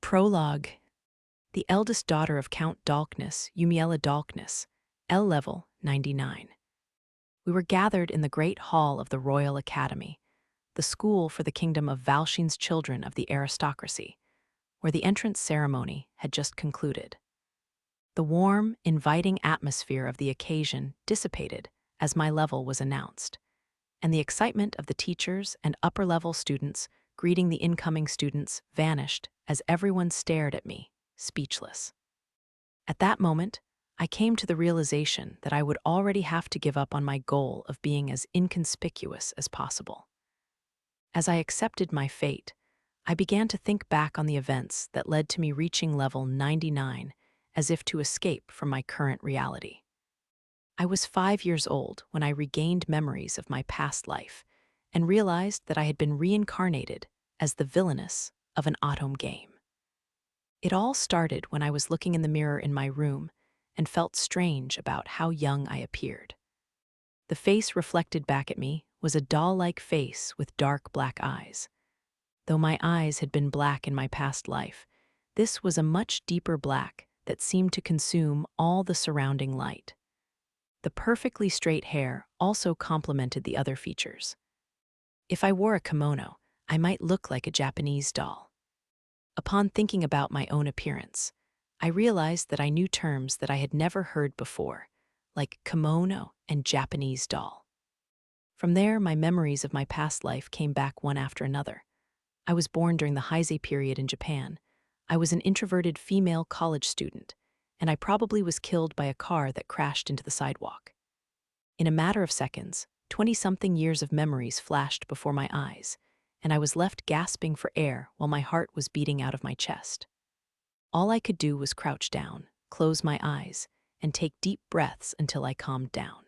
Prologue. The eldest daughter of Count Dolkness, Yumiella Dolkness, Level 99. We were gathered in the great hall of the Royal Academy, the school for the kingdom of Valshin's children of the aristocracy, where the entrance ceremony had just concluded. The warm, inviting atmosphere of the occasion dissipated as my level was announced, and the excitement of the teachers and upper-level students greeting the incoming students vanished as everyone stared at me, speechless. At that moment, I came to the realization that I would already have to give up on my goal of being as inconspicuous as possible. As I accepted my fate, I began to think back on the events that led to me reaching level 99 as if to escape from my current reality. I was 5 years old when I regained memories of my past life and realized that I had been reincarnated as the villainess of an autumn game. It all started when I was looking in the mirror in my room and felt strange about how young I appeared. The face reflected back at me was a doll-like face with dark black eyes. Though my eyes had been black in my past life, this was a much deeper black that seemed to consume all the surrounding light. The perfectly straight hair also complemented the other features. If I wore a kimono, I might look like a Japanese doll. Upon thinking about my own appearance, I realized that I knew terms that I had never heard before, like kimono and Japanese doll. From there, my memories of my past life came back one after another. I was born during the Heisei period in Japan. I was an introverted female college student, and I probably was killed by a car that crashed into the sidewalk. In a matter of seconds, 20-something years of memories flashed before my eyes, and I was left gasping for air while my heart was beating out of my chest. All I could do was crouch down, close my eyes, and take deep breaths until I calmed down.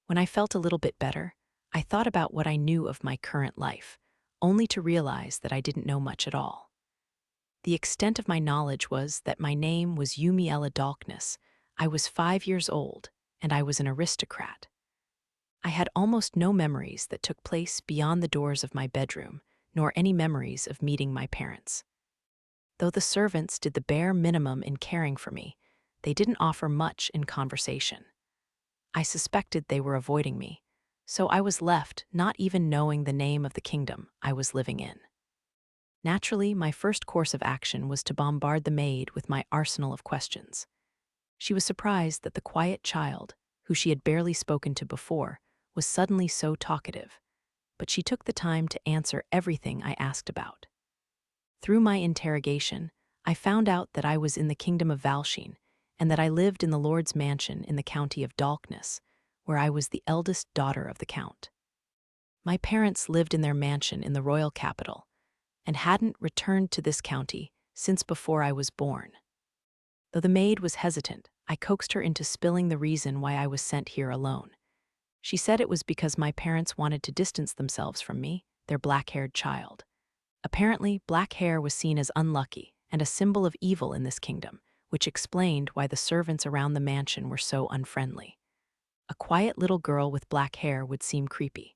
When I felt a little bit better, I thought about what I knew of my current life, only to realize that I didn't know much at all. The extent of my knowledge was that my name was Yumiella Dolkness, I was 5 years old, and I was an aristocrat. I had almost no memories that took place beyond the doors of my bedroom, nor any memories of meeting my parents. Though the servants did the bare minimum in caring for me, they didn't offer much in conversation. I suspected they were avoiding me, so I was left not even knowing the name of the kingdom I was living in. Naturally, my first course of action was to bombard the maid with my arsenal of questions. She was surprised that the quiet child, who she had barely spoken to before, was suddenly so talkative, but she took the time to answer everything I asked about. Through my interrogation, I found out that I was in the kingdom of Valshin and that I lived in the Lord's mansion in the county of Dolkness, where I was the eldest daughter of the Count. My parents lived in their mansion in the royal capital and hadn't returned to this county since before I was born. Though the maid was hesitant, I coaxed her into spilling the reason why I was sent here alone. She said it was because my parents wanted to distance themselves from me, their black-haired child. Apparently, black hair was seen as unlucky and a symbol of evil in this kingdom, which explained why the servants around the mansion were so unfriendly. A quiet little girl with black hair would seem creepy.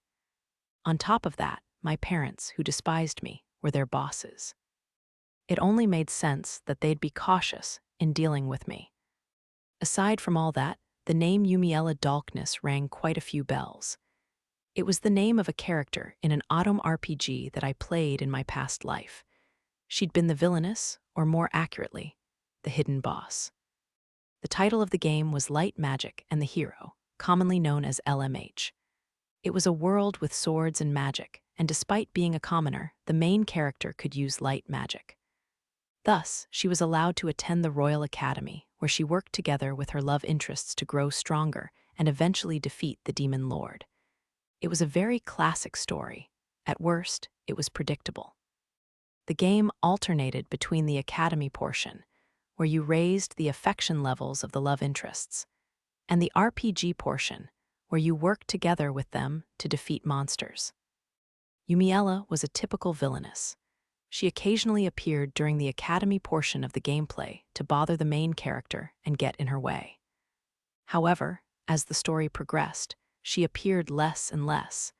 On top of that, my parents, who despised me, were their bosses. It only made sense that they'd be cautious in dealing with me. Aside from all that, the name Yumiella Dolkness rang quite a few bells. It was the name of a character in an autumn RPG that I played in my past life. She'd been the villainess, or more accurately, the hidden boss. The title of the game was Light Magic and the Hero, commonly known as LMH. It was a world with swords and magic, and despite being a commoner, the main character could use light magic. Thus, she was allowed to attend the Royal Academy, where she worked together with her love interests to grow stronger and eventually defeat the Demon Lord. It was a very classic story. At worst, it was predictable. The game alternated between the Academy portion, where you raised the affection levels of the love interests, and the RPG portion, where you worked together with them to defeat monsters. Yumiella was a typical villainess. She occasionally appeared during the Academy portion of the gameplay to bother the main character and get in her way. However, as the story progressed, she appeared less and less,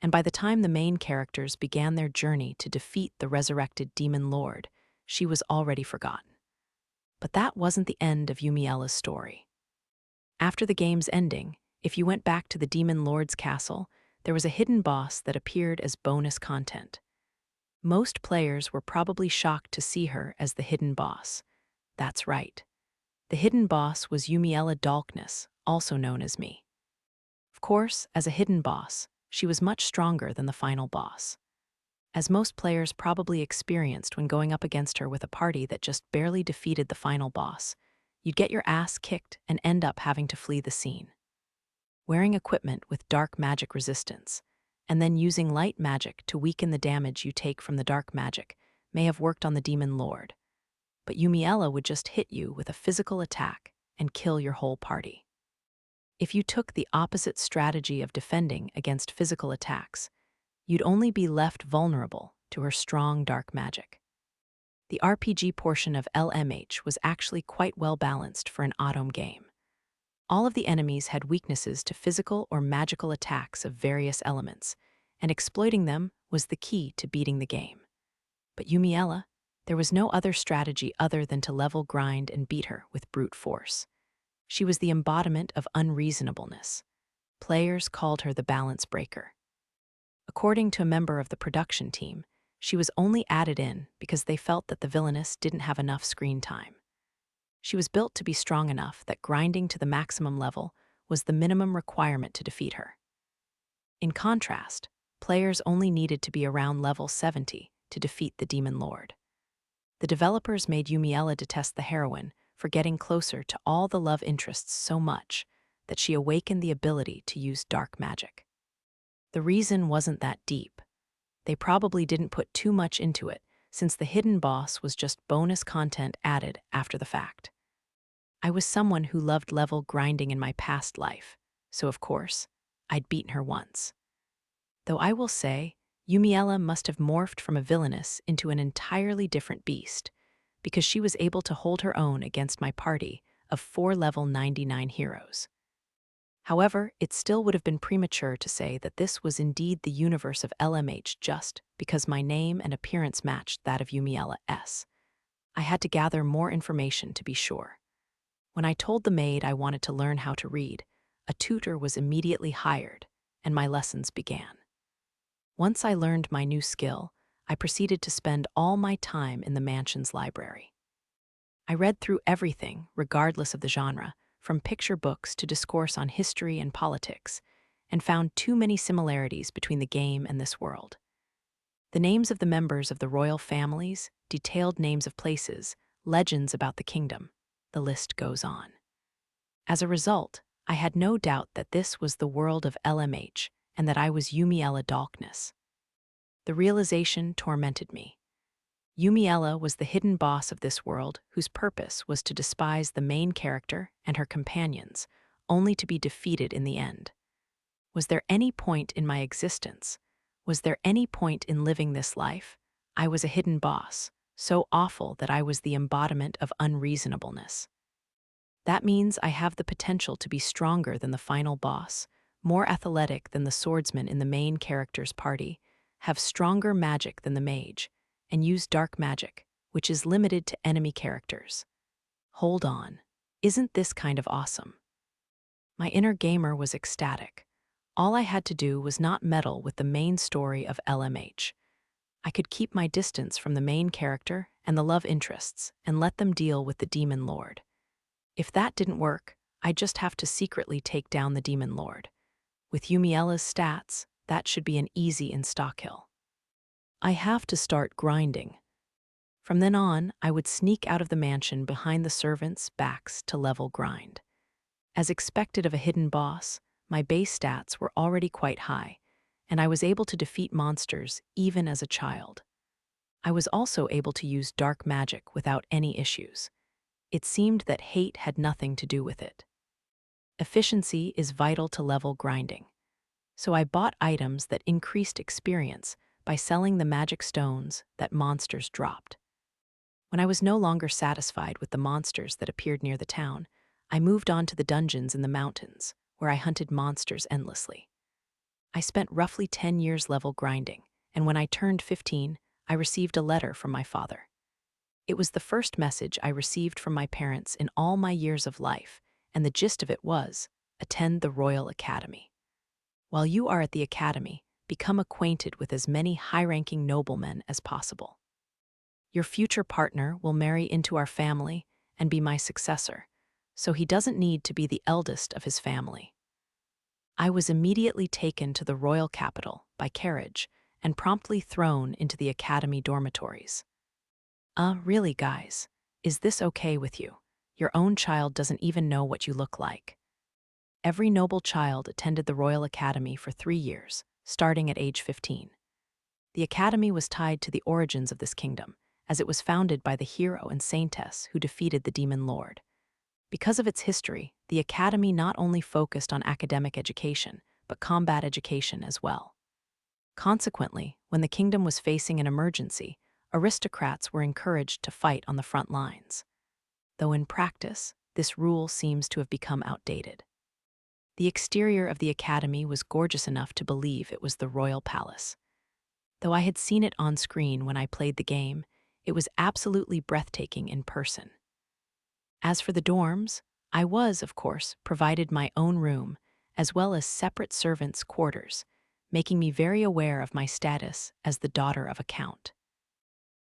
and by the time the main characters began their journey to defeat the resurrected Demon Lord, she was already forgotten. But that wasn't the end of Yumiella's story. After the game's ending, if you went back to the Demon Lord's castle, there was a hidden boss that appeared as bonus content. Most players were probably shocked to see her as the hidden boss. That's right. The hidden boss was Yumiella Dolkness, also known as me. Of course, as a hidden boss, she was much stronger than the final boss. As most players probably experienced when going up against her with a party that just barely defeated the final boss, you'd get your ass kicked and end up having to flee the scene. Wearing equipment with dark magic resistance, and then using light magic to weaken the damage you take from the dark magic may have worked on the Demon Lord, but Yumiella would just hit you with a physical attack and kill your whole party. If you took the opposite strategy of defending against physical attacks, you'd only be left vulnerable to her strong dark magic. The RPG portion of LMH was actually quite well balanced for an autumn game. All of the enemies had weaknesses to physical or magical attacks of various elements, and exploiting them was the key to beating the game. But Yumiella, there was no other strategy other than to level grind and beat her with brute force. She was the embodiment of unreasonableness. Players called her the balance breaker. According to a member of the production team, she was only added in because they felt that the villainess didn't have enough screen time. She was built to be strong enough that grinding to the maximum level was the minimum requirement to defeat her. In contrast, players only needed to be around level 70 to defeat the Demon Lord. The developers made Yumiella detest the heroine for getting closer to all the love interests so much that she awakened the ability to use dark magic. The reason wasn't that deep. They probably didn't put too much into it, since the hidden boss was just bonus content added after the fact. I was someone who loved level grinding in my past life, so of course, I'd beaten her once. Though I will say, Yumiella must have morphed from a villainess into an entirely different beast, because she was able to hold her own against my party of 4 level 99 heroes. However, it still would have been premature to say that this was indeed the universe of LMH just because my name and appearance matched that of Yumiella S. I had to gather more information to be sure. When I told the maid I wanted to learn how to read, a tutor was immediately hired, and my lessons began. Once I learned my new skill, I proceeded to spend all my time in the mansion's library. I read through everything, regardless of the genre, from picture books to discourse on history and politics, and found too many similarities between the game and this world. The names of the members of the royal families, detailed names of places, legends about the kingdom, the list goes on. As a result, I had no doubt that this was the world of LMH and that I was Yumiella Dolkness. The realization tormented me. Yumiella was the hidden boss of this world whose purpose was to despise the main character and her companions, only to be defeated in the end. Was there any point in my existence? Was there any point in living this life? I was a hidden boss, so awful that I was the embodiment of unreasonableness. That means I have the potential to be stronger than the final boss, more athletic than the swordsman in the main character's party, have stronger magic than the mage, and use dark magic, which is limited to enemy characters. Hold on, isn't this kind of awesome? My inner gamer was ecstatic. All I had to do was not meddle with the main story of LMH. I could keep my distance from the main character and the love interests and let them deal with the Demon Lord. If that didn't work, I'd just have to secretly take down the Demon Lord. With Yumiella's stats, that should be an easy insta-kill. I have to start grinding. From then on, I would sneak out of the mansion behind the servants' backs to level grind. As expected of a hidden boss, my base stats were already quite high, and I was able to defeat monsters even as a child. I was also able to use dark magic without any issues. It seemed that hate had nothing to do with it. Efficiency is vital to level grinding, so I bought items that increased experience by selling the magic stones that monsters dropped. When I was no longer satisfied with the monsters that appeared near the town, I moved on to the dungeons in the mountains, where I hunted monsters endlessly. I spent roughly 10 years level grinding, and when I turned 15, I received a letter from my father. It was the first message I received from my parents in all my years of life, and the gist of it was, attend the Royal Academy. While you are at the Academy, become acquainted with as many high-ranking noblemen as possible. Your future partner will marry into our family and be my successor, so he doesn't need to be the eldest of his family. I was immediately taken to the royal capital by carriage and promptly thrown into the Academy dormitories. Really, guys, is this okay with you? Your own child doesn't even know what you look like. Every noble child attended the Royal Academy for 3 years, starting at age 15. The Academy was tied to the origins of this kingdom, as it was founded by the hero and saintess who defeated the demon lord. Because of its history, the Academy not only focused on academic education, but combat education as well. Consequently, when the kingdom was facing an emergency, aristocrats were encouraged to fight on the front lines. Though in practice, this rule seems to have become outdated. The exterior of the Academy was gorgeous enough to believe it was the royal palace. Though I had seen it on screen when I played the game, it was absolutely breathtaking in person. As for the dorms, I was, of course, provided my own room, as well as separate servants' quarters, making me very aware of my status as the daughter of a count.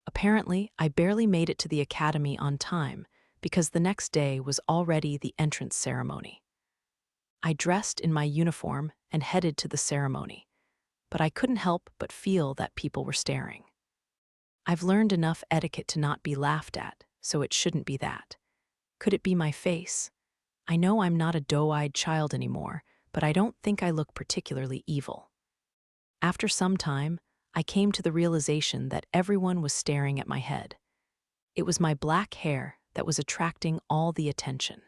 Apparently, I barely made it to the Academy on time because the next day was already the entrance ceremony. I dressed in my uniform and headed to the ceremony, but I couldn't help but feel that people were staring. I've learned enough etiquette to not be laughed at, so it shouldn't be that. Could it be my face? I know I'm not a doe-eyed child anymore, but I don't think I look particularly evil. After some time, I came to the realization that everyone was staring at my head. It was my black hair that was attracting all the attention.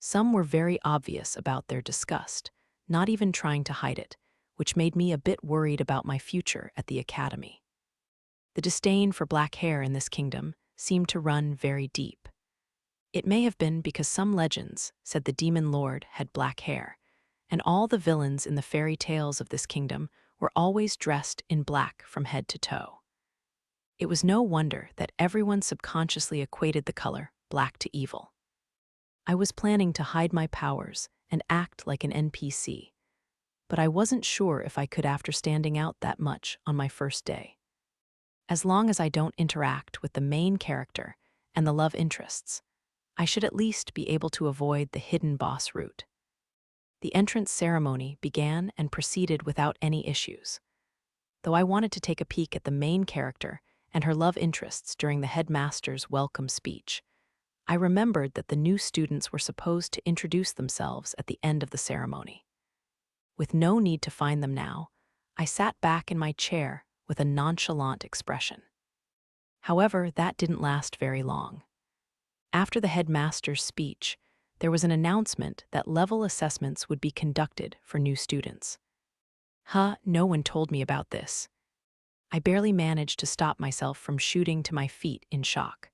Some were very obvious about their disgust, not even trying to hide it, which made me a bit worried about my future at the Academy. The disdain for black hair in this kingdom seemed to run very deep. It may have been because some legends said the demon lord had black hair, and all the villains in the fairy tales of this kingdom were always dressed in black from head to toe. It was no wonder that everyone subconsciously equated the color black to evil. I was planning to hide my powers and act like an NPC, but I wasn't sure if I could after standing out that much on my first day. As long as I don't interact with the main character and the love interests, I should at least be able to avoid the hidden boss route. The entrance ceremony began and proceeded without any issues. Though I wanted to take a peek at the main character and her love interests during the headmaster's welcome speech, I remembered that the new students were supposed to introduce themselves at the end of the ceremony. With no need to find them now, I sat back in my chair with a nonchalant expression. However, that didn't last very long. After the headmaster's speech, there was an announcement that level assessments would be conducted for new students. No one told me about this. I barely managed to stop myself from shooting to my feet in shock.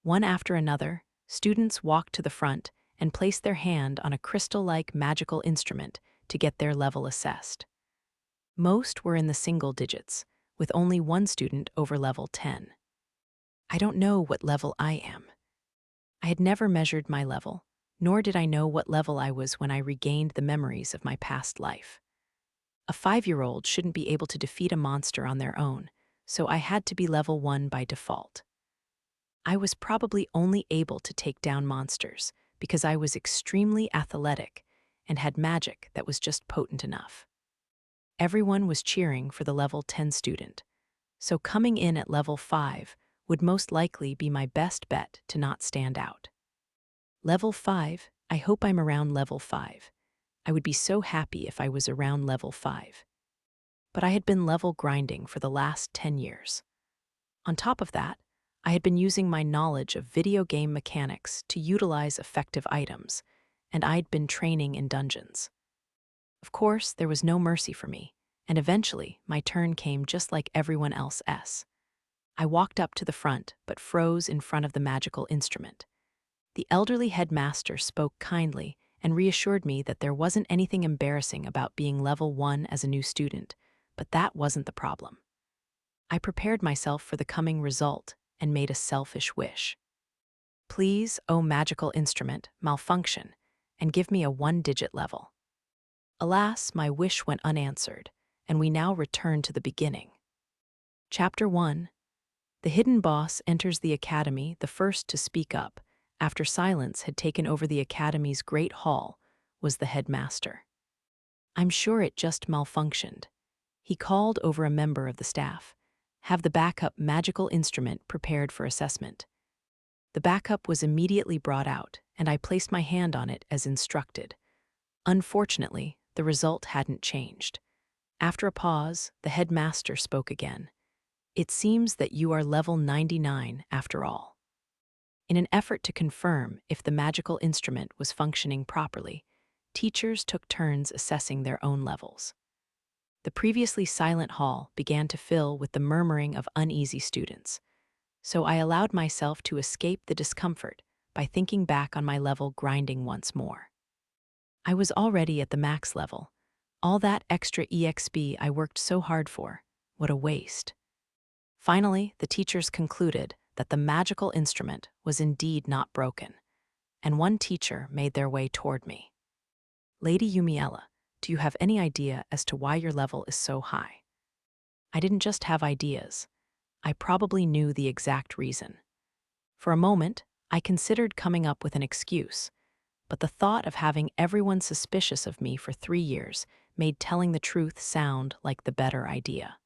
One after another, students walked to the front and placed their hand on a crystal-like magical instrument to get their level assessed. Most were in the single digits, with only one student over level 10. I don't know what level I am. I had never measured my level, nor did I know what level I was when I regained the memories of my past life. A 5-year-old shouldn't be able to defeat a monster on their own, so I had to be level 1 by default. I was probably only able to take down monsters because I was extremely athletic and had magic that was just potent enough. Everyone was cheering for the level 10 student, so coming in at level 5 would most likely be my best bet to not stand out. Level 5, I hope I'm around level 5. I would be so happy if I was around level 5. But I had been level grinding for the last 10 years. On top of that, I had been using my knowledge of video game mechanics to utilize effective items, and I'd been training in dungeons. Of course, there was no mercy for me, and eventually my turn came just like everyone else's. I walked up to the front, but froze in front of the magical instrument. The elderly headmaster spoke kindly and reassured me that there wasn't anything embarrassing about being level 1 as a new student, but that wasn't the problem. I prepared myself for the coming result and made a selfish wish. Please, O magical instrument, malfunction, and give me a one-digit level. Alas, my wish went unanswered, and we now return to the beginning. Chapter 1. The hidden boss enters the academy, the first to speak up, after silence had taken over the academy's great hall, was the headmaster. I'm sure it just malfunctioned. He called over a member of the staff. Have the backup magical instrument prepared for assessment. The backup was immediately brought out, and I placed my hand on it as instructed. Unfortunately, the result hadn't changed. After a pause, the headmaster spoke again. It seems that you are level 99 after all. In an effort to confirm if the magical instrument was functioning properly, teachers took turns assessing their own levels. The previously silent hall began to fill with the murmuring of uneasy students, so I allowed myself to escape the discomfort by thinking back on my level grinding once more. I was already at the max level. All that extra EXP I worked so hard for, what a waste. Finally, the teachers concluded that the magical instrument was indeed not broken, and one teacher made their way toward me. Lady Yumiella, do you have any idea as to why your level is so high? I didn't just have ideas. I probably knew the exact reason. For a moment, I considered coming up with an excuse, but the thought of having everyone suspicious of me for 3 years made telling the truth sound like the better idea.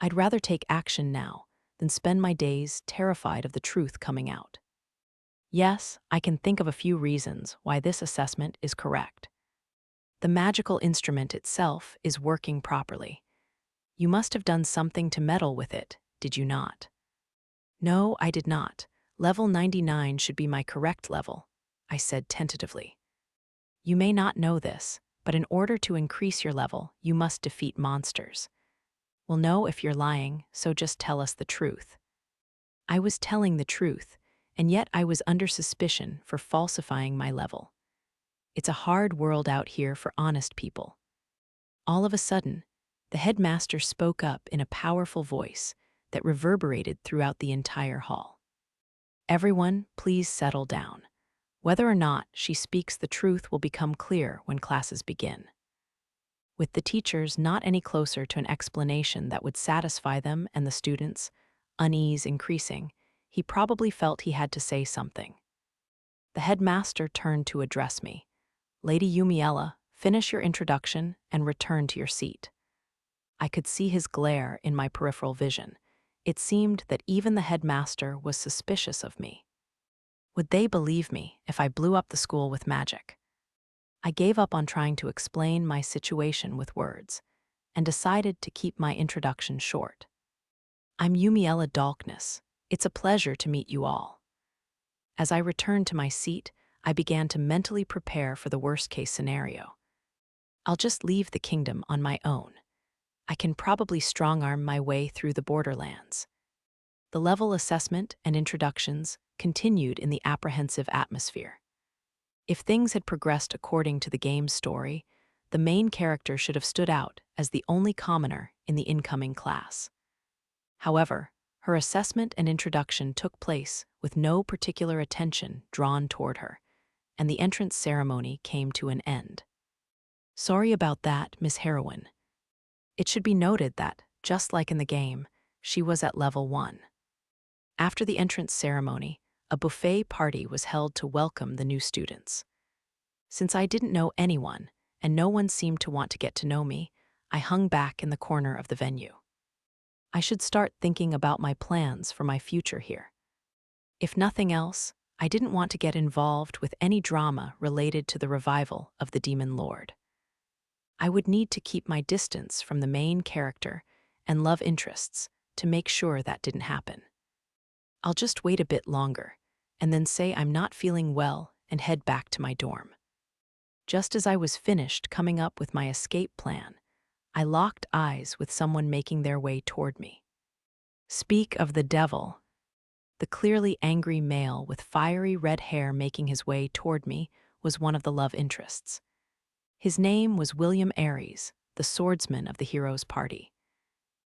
I'd rather take action now than spend my days terrified of the truth coming out. Yes, I can think of a few reasons why this assessment is correct. The magical instrument itself is working properly. You must have done something to meddle with it, did you not? No, I did not. Level 99 should be my correct level, I said tentatively. You may not know this, but in order to increase your level, you must defeat monsters. We'll know if you're lying, so just tell us the truth. I was telling the truth, and yet I was under suspicion for falsifying my level. It's a hard world out here for honest people. All of a sudden, the headmaster spoke up in a powerful voice that reverberated throughout the entire hall. Everyone, please settle down. Whether or not she speaks the truth will become clear when classes begin. With the teachers not any closer to an explanation that would satisfy them and the students, unease increasing, he probably felt he had to say something. The headmaster turned to address me. Lady Yumiella, finish your introduction and return to your seat. I could see his glare in my peripheral vision. It seemed that even the headmaster was suspicious of me. Would they believe me if I blew up the school with magic? I gave up on trying to explain my situation with words and decided to keep my introduction short. I'm Yumiella Dolkness. It's a pleasure to meet you all. As I returned to my seat, I began to mentally prepare for the worst-case scenario. I'll just leave the kingdom on my own. I can probably strong-arm my way through the borderlands. The level assessment and introductions continued in the apprehensive atmosphere. If things had progressed according to the game's story, the main character should have stood out as the only commoner in the incoming class. However, her assessment and introduction took place with no particular attention drawn toward her, and the entrance ceremony came to an end. Sorry about that, Miss Heroine. It should be noted that, just like in the game, she was at level 1. After the entrance ceremony, a buffet party was held to welcome the new students. Since I didn't know anyone, and no one seemed to want to get to know me, I hung back in the corner of the venue. I should start thinking about my plans for my future here. If nothing else, I didn't want to get involved with any drama related to the revival of the Demon Lord. I would need to keep my distance from the main character and love interests to make sure that didn't happen. I'll just wait a bit longer, and then say I'm not feeling well and head back to my dorm. Just as I was finished coming up with my escape plan, I locked eyes with someone making their way toward me. Speak of the devil. The clearly angry male with fiery red hair making his way toward me was one of the love interests. His name was William Aries, the swordsman of the hero's party.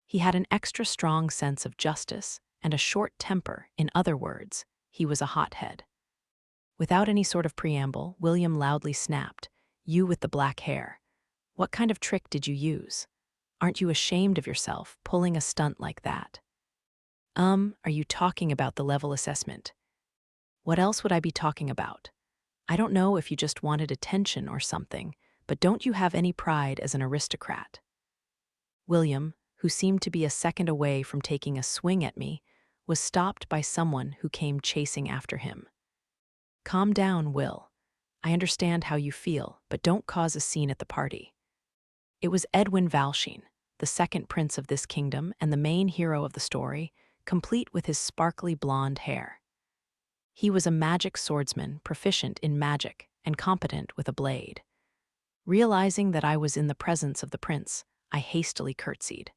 He had an extra strong sense of justice and a short temper. In other words, he was a hothead. Without any sort of preamble, William loudly snapped, "You with the black hair. What kind of trick did you use? Aren't you ashamed of yourself, pulling a stunt like that?" Are you talking about the level assessment? What else would I be talking about? I don't know if you just wanted attention or something, but don't you have any pride as an aristocrat? William, who seemed to be a second away from taking a swing at me, was stopped by someone who came chasing after him. "Calm down, Will. I understand how you feel, but don't cause a scene at the party." It was Edwin Valsheen, the second prince of this kingdom and the main hero of the story, complete with his sparkly blonde hair. He was a magic swordsman, proficient in magic, and competent with a blade. Realizing that I was in the presence of the prince, I hastily curtsied.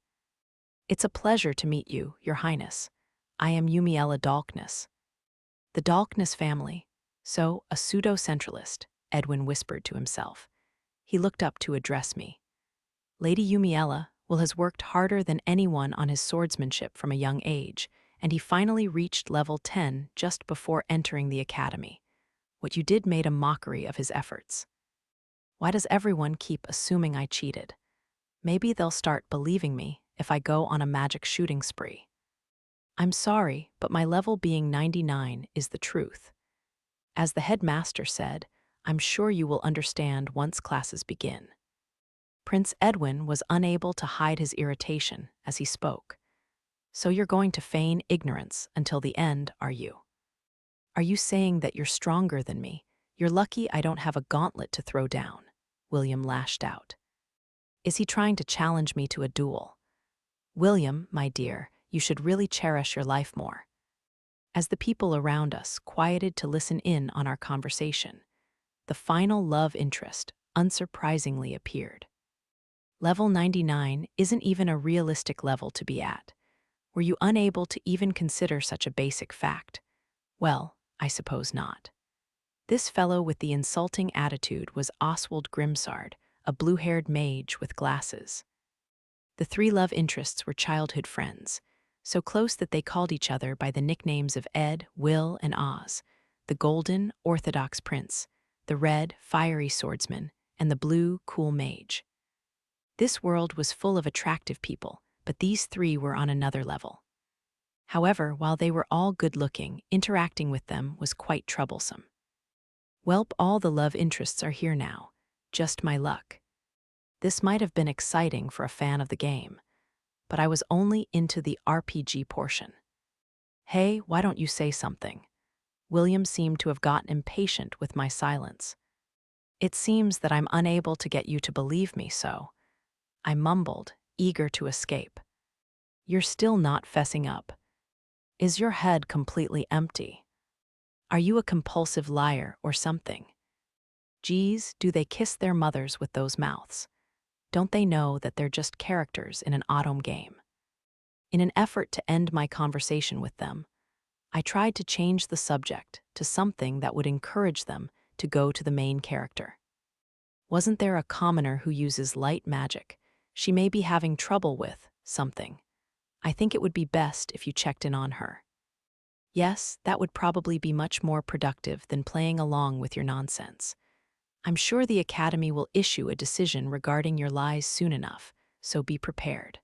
"It's a pleasure to meet you, Your Highness. I am Yumiella Dolkness." "The Dolkness family. So, a pseudo-centralist," Edwin whispered to himself. He looked up to address me. "Lady Yumiella, Will has worked harder than anyone on his swordsmanship from a young age, and he finally reached level 10 just before entering the academy. What you did made a mockery of his efforts. Why does everyone keep assuming I cheated? Maybe they'll start believing me if I go on a magic shooting spree. I'm sorry, but my level being 99 is the truth. As the headmaster said, I'm sure you will understand once classes begin." Prince Edwin was unable to hide his irritation as he spoke. "So you're going to feign ignorance until the end, are you? Are you saying that you're stronger than me? You're lucky I don't have a gauntlet to throw down," William lashed out. "Is he trying to challenge me to a duel? William, my dear, you should really cherish your life more." As the people around us quieted to listen in on our conversation, the final love interest unsurprisingly appeared. Level 99 isn't even a realistic level to be at. Were you unable to even consider such a basic fact? Well, I suppose not. This fellow with the insulting attitude was Oswald Grimsard, a blue-haired mage with glasses. The three love interests were childhood friends, so close that they called each other by the nicknames of Ed, Will, and Oz, the golden, orthodox prince, the red, fiery swordsman, and the blue, cool mage. This world was full of attractive people, but these three were on another level. However, while they were all good-looking, interacting with them was quite troublesome. Welp, all the love interests are here now. Just my luck. This might have been exciting for a fan of the game, but I was only into the RPG portion. "Hey, why don't you say something?" William seemed to have gotten impatient with my silence. "It seems that I'm unable to get you to believe me, so," I mumbled, eager to escape. "You're still not fessing up. Is your head completely empty? Are you a compulsive liar or something? Geez, do they kiss their mothers with those mouths? Don't they know that they're just characters in an autom game?" In an effort to end my conversation with them, I tried to change the subject to something that would encourage them to go to the main character. "Wasn't there a commoner who uses light magic? She may be having trouble with something. I think it would be best if you checked in on her." "Yes, that would probably be much more productive than playing along with your nonsense. I'm sure the Academy will issue a decision regarding your lies soon enough, so be prepared."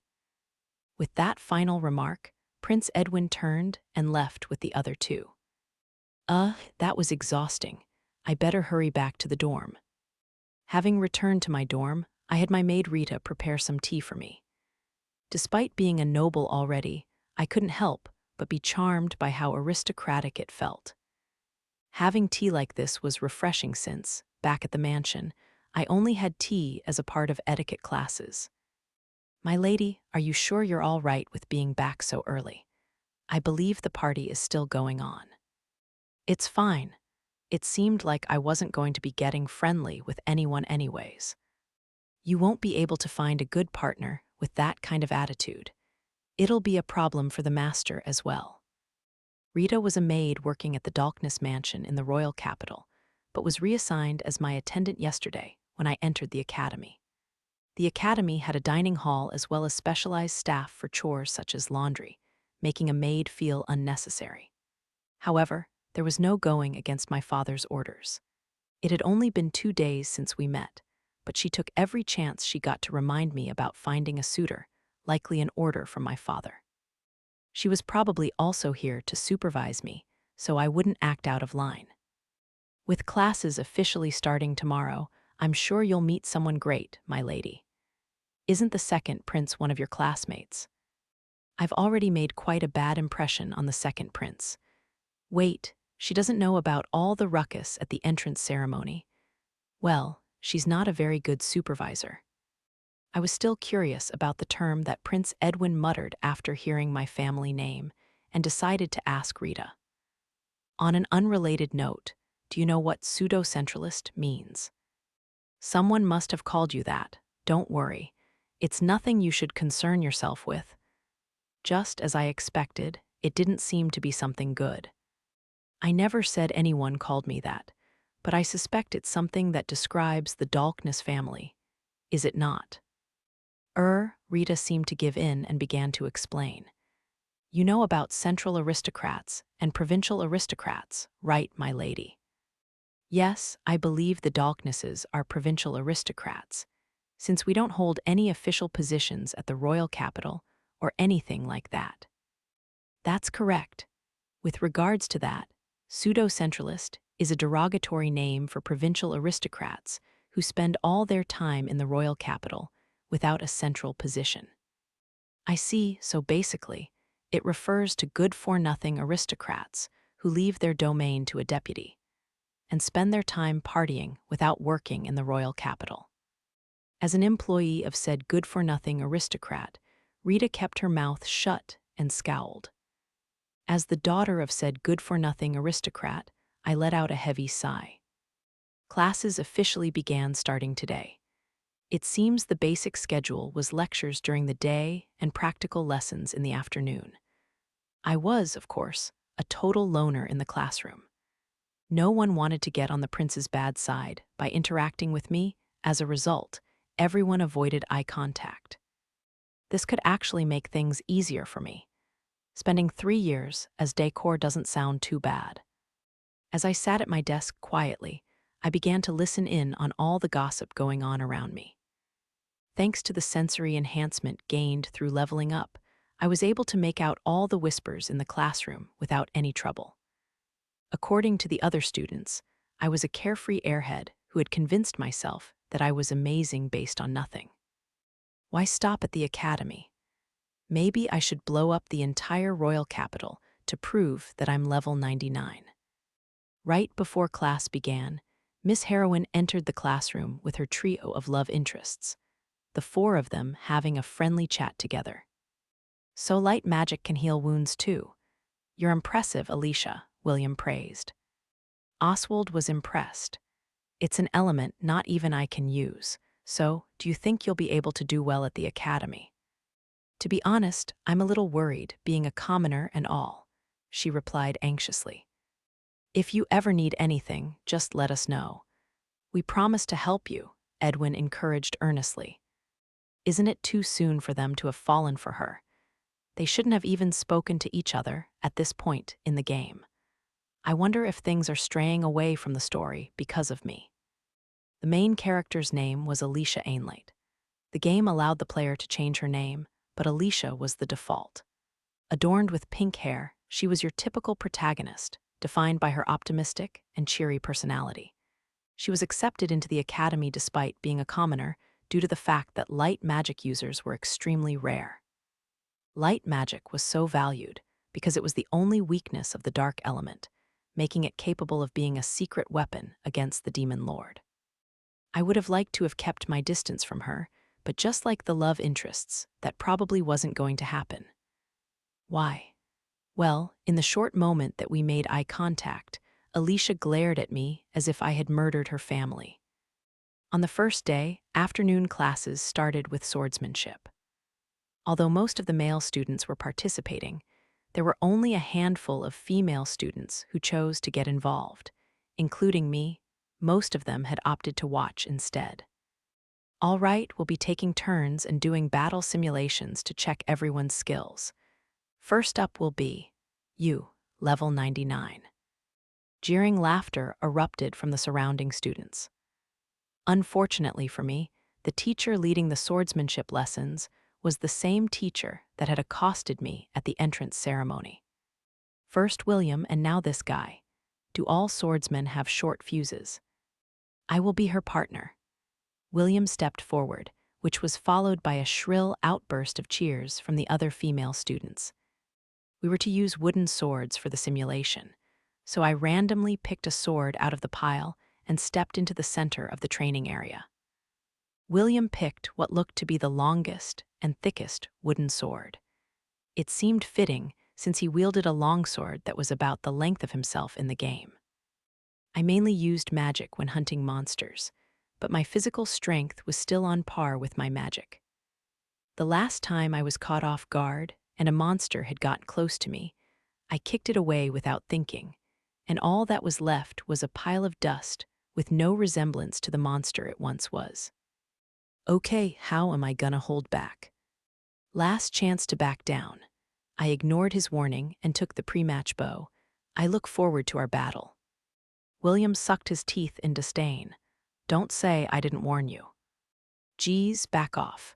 With that final remark, Prince Edwin turned and left with the other two. That was exhausting. I better hurry back to the dorm. Having returned to my dorm, I had my maid Rita prepare some tea for me. Despite being a noble already, I couldn't help but be charmed by how aristocratic it felt. Having tea like this was refreshing since, back at the mansion, I only had tea as a part of etiquette classes. "My lady, are you sure you're all right with being back so early? I believe the party is still going on." "It's fine. It seemed like I wasn't going to be getting friendly with anyone anyways." "You won't be able to find a good partner with that kind of attitude. It'll be a problem for the master as well." Rita was a maid working at the Dolkness mansion in the royal capital, but was reassigned as my attendant yesterday when I entered the academy. The academy had a dining hall as well as specialized staff for chores such as laundry, making a maid feel unnecessary. However, there was no going against my father's orders. It had only been 2 days since we met, but she took every chance she got to remind me about finding a suitor, likely an order from my father. She was probably also here to supervise me, so I wouldn't act out of line. With classes officially starting tomorrow, I'm sure you'll meet someone great, my lady. Isn't the second prince one of your classmates? I've already made quite a bad impression on the second prince. Wait, she doesn't know about all the ruckus at the entrance ceremony. Well, she's not a very good supervisor. I was still curious about the term that Prince Edwin muttered after hearing my family name, and decided to ask Rita. On an unrelated note, do you know what pseudo-centralist means? Someone must have called you that. Don't worry. It's nothing you should concern yourself with. Just as I expected, it didn't seem to be something good. I never said anyone called me that, but I suspect it's something that describes the Dolkness family. Is it not? Rita seemed to give in and began to explain. You know about central aristocrats and provincial aristocrats, right, my lady? Yes, I believe the Dolknesses are provincial aristocrats, since we don't hold any official positions at the royal capital or anything like that. That's correct. With regards to that, pseudo-centralist is a derogatory name for provincial aristocrats who spend all their time in the royal capital without a central position. I see, so basically, it refers to good-for-nothing aristocrats who leave their domain to a deputy and spend their time partying without working in the royal capital. As an employee of said good-for-nothing aristocrat, Rita kept her mouth shut and scowled. As the daughter of said good-for-nothing aristocrat, I let out a heavy sigh. Classes officially began starting today. It seems the basic schedule was lectures during the day and practical lessons in the afternoon. I was, of course, a total loner in the classroom. No one wanted to get on the prince's bad side by interacting with me. As a result, everyone avoided eye contact. This could actually make things easier for me. Spending 3 years as decor doesn't sound too bad. As I sat at my desk quietly, I began to listen in on all the gossip going on around me. Thanks to the sensory enhancement gained through leveling up, I was able to make out all the whispers in the classroom without any trouble. According to the other students, I was a carefree airhead who had convinced myself that I was amazing based on nothing. Why stop at the academy? Maybe I should blow up the entire royal capital to prove that I'm level 99. Right before class began, Miss Heroine entered the classroom with her trio of love interests, the 4 of them having a friendly chat together. So light magic can heal wounds too. You're impressive, Alicia, William praised. Oswald was impressed. It's an element not even I can use, so do you think you'll be able to do well at the academy? To be honest, I'm a little worried, being a commoner and all, she replied anxiously. If you ever need anything, just let us know. We promise to help you, Edwin encouraged earnestly. Isn't it too soon for them to have fallen for her? They shouldn't have even spoken to each other at this point in the game. I wonder if things are straying away from the story because of me. The main character's name was Alicia Ainlate. The game allowed the player to change her name, but Alicia was the default. Adorned with pink hair, she was your typical protagonist, defined by her optimistic and cheery personality. She was accepted into the academy despite being a commoner due to the fact that light magic users were extremely rare. Light magic was so valued because it was the only weakness of the dark element, making it capable of being a secret weapon against the demon lord. I would have liked to have kept my distance from her, but just like the love interests, that probably wasn't going to happen. Why? Well, in the short moment that we made eye contact, Alicia glared at me as if I had murdered her family. On the first day, afternoon classes started with swordsmanship. Although most of the male students were participating, there were only a handful of female students who chose to get involved, including me. Most of them had opted to watch instead. All right, we'll be taking turns and doing battle simulations to check everyone's skills. First up will be you, level 99. Jeering laughter erupted from the surrounding students. Unfortunately for me, the teacher leading the swordsmanship lessons was the same teacher that had accosted me at the entrance ceremony. First William and now this guy. Do all swordsmen have short fuses? I will be her partner. William stepped forward, which was followed by a shrill outburst of cheers from the other female students. We were to use wooden swords for the simulation, so I randomly picked a sword out of the pile and stepped into the center of the training area. William picked what looked to be the longest and thickest wooden sword. It seemed fitting since he wielded a longsword that was about the length of himself in the game. I mainly used magic when hunting monsters, but my physical strength was still on par with my magic. The last time I was caught off guard and a monster had gotten close to me, I kicked it away without thinking, and all that was left was a pile of dust with no resemblance to the monster it once was. Okay, how am I gonna hold back? Last chance to back down. I ignored his warning and took the pre-match bow. I look forward to our battle. William sucked his teeth in disdain. Don't say I didn't warn you. Geez, back off.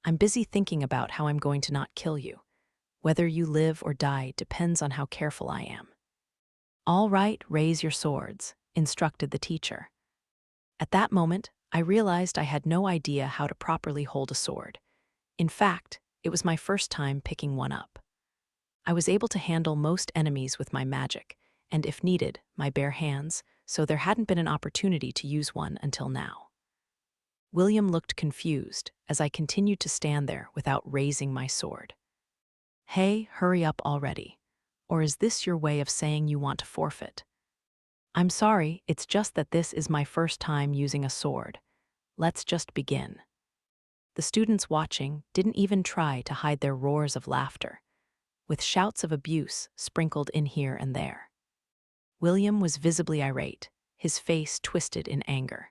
I'm busy thinking about how I'm going to not kill you. Whether you live or die depends on how careful I am. All right, raise your swords, instructed the teacher. At that moment, I realized I had no idea how to properly hold a sword. In fact, it was my first time picking one up. I was able to handle most enemies with my magic, and if needed, my bare hands, so there hadn't been an opportunity to use one until now. William looked confused as I continued to stand there without raising my sword. Hey, hurry up already. Or is this your way of saying you want to forfeit? I'm sorry, it's just that this is my first time using a sword. Let's just begin. The students watching didn't even try to hide their roars of laughter, with shouts of abuse sprinkled in here and there. William was visibly irate, his face twisted in anger.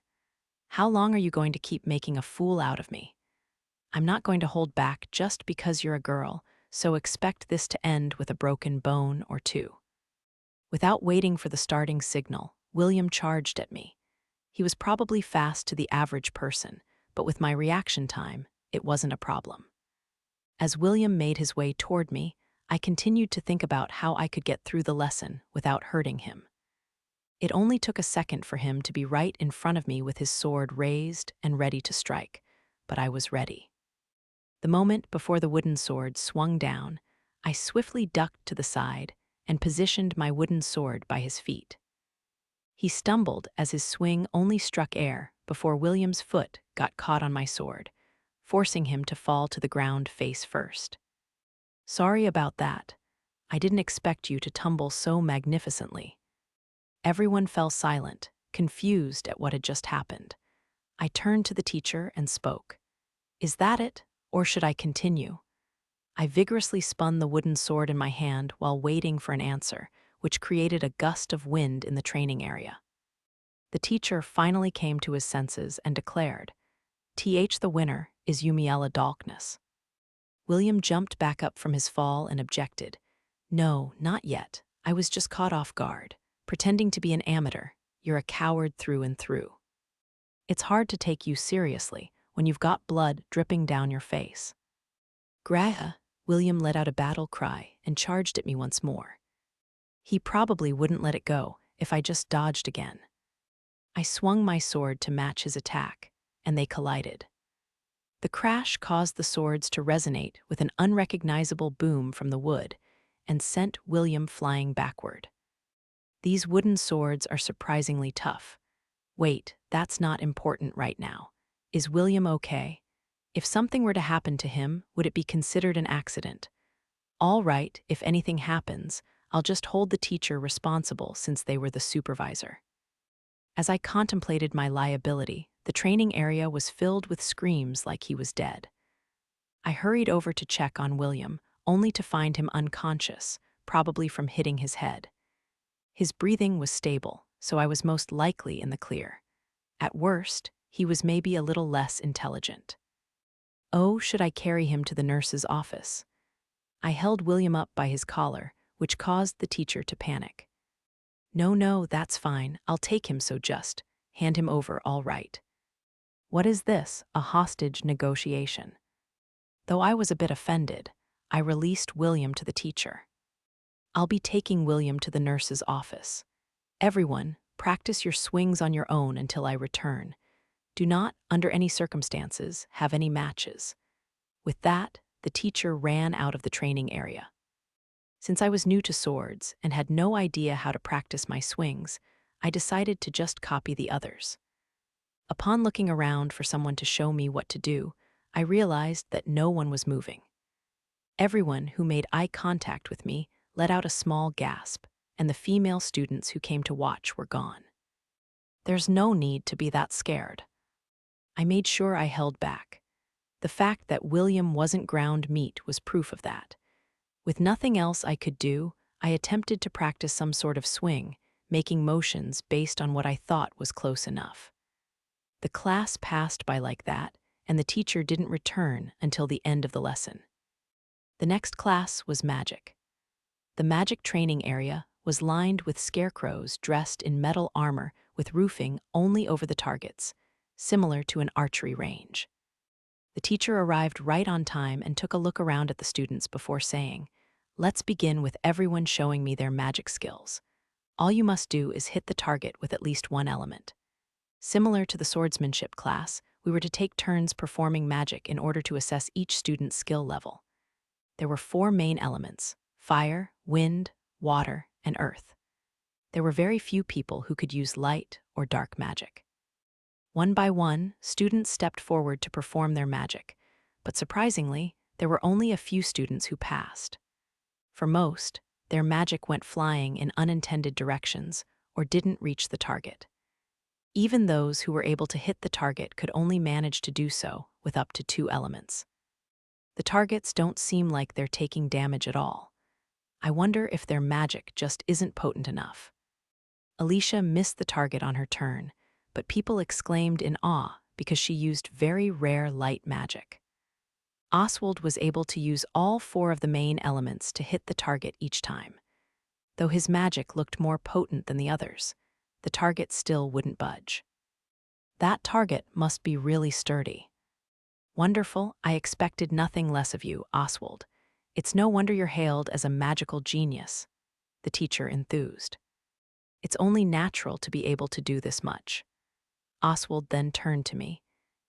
How long are you going to keep making a fool out of me? I'm not going to hold back just because you're a girl, so expect this to end with a broken bone or two. Without waiting for the starting signal, William charged at me. He was probably fast to the average person, but with my reaction time, it wasn't a problem. As William made his way toward me, I continued to think about how I could get through the lesson without hurting him. It only took a second for him to be right in front of me with his sword raised and ready to strike, but I was ready. The moment before the wooden sword swung down, I swiftly ducked to the side and positioned my wooden sword by his feet. He stumbled as his swing only struck air before William's foot got caught on my sword, forcing him to fall to the ground face first. Sorry about that. I didn't expect you to tumble so magnificently. Everyone fell silent, confused at what had just happened. I turned to the teacher and spoke. Is that it, or should I continue? I vigorously spun the wooden sword in my hand while waiting for an answer, which created a gust of wind in the training area. The teacher finally came to his senses and declared, the winner is Yumiella Dolkness. William jumped back up from his fall and objected. No, not yet. I was just caught off guard. Pretending to be an amateur, you're a coward through and through. It's hard to take you seriously when you've got blood dripping down your face. Graha, William let out a battle cry and charged at me once more. He probably wouldn't let it go if I just dodged again. I swung my sword to match his attack, and they collided. The crash caused the swords to resonate with an unrecognizable boom from the wood and sent William flying backward. These wooden swords are surprisingly tough. Wait, that's not important right now. Is William okay? If something were to happen to him, would it be considered an accident? All right, if anything happens, I'll just hold the teacher responsible since they were the supervisor. As I contemplated my liability, the training area was filled with screams like he was dead. I hurried over to check on William, only to find him unconscious, probably from hitting his head. His breathing was stable, so I was most likely in the clear. At worst, he was maybe a little less intelligent. Oh, should I carry him to the nurse's office? I held William up by his collar, which caused the teacher to panic. No, no, that's fine. I'll take him, so just hand him over, all right. What is this, a hostage negotiation? Though I was a bit offended, I released William to the teacher. I'll be taking William to the nurse's office. Everyone, practice your swings on your own until I return. Do not, under any circumstances, have any matches. With that, the teacher ran out of the training area. Since I was new to swords and had no idea how to practice my swings, I decided to just copy the others. Upon looking around for someone to show me what to do, I realized that no one was moving. Everyone who made eye contact with me let out a small gasp, and the female students who came to watch were gone. There's no need to be that scared. I made sure I held back. The fact that William wasn't ground meat was proof of that. With nothing else I could do, I attempted to practice some sort of swing, making motions based on what I thought was close enough. The class passed by like that, and the teacher didn't return until the end of the lesson. The next class was magic. The magic training area was lined with scarecrows dressed in metal armor with roofing only over the targets, similar to an archery range. The teacher arrived right on time and took a look around at the students before saying, "Let's begin with everyone showing me their magic skills. All you must do is hit the target with at least one element." Similar to the swordsmanship class, we were to take turns performing magic in order to assess each student's skill level. There were 4 main elements: fire, wind, water, and earth. There were very few people who could use light or dark magic. One by one, students stepped forward to perform their magic, but surprisingly, there were only a few students who passed. For most, their magic went flying in unintended directions or didn't reach the target. Even those who were able to hit the target could only manage to do so with up to 2 elements. The targets don't seem like they're taking damage at all. I wonder if their magic just isn't potent enough. Alicia missed the target on her turn, but people exclaimed in awe because she used very rare light magic. Oswald was able to use all 4 of the main elements to hit the target each time. Though his magic looked more potent than the others, the target still wouldn't budge. That target must be really sturdy. Wonderful, I expected nothing less of you, Oswald. It's no wonder you're hailed as a magical genius, the teacher enthused. It's only natural to be able to do this much. Oswald then turned to me.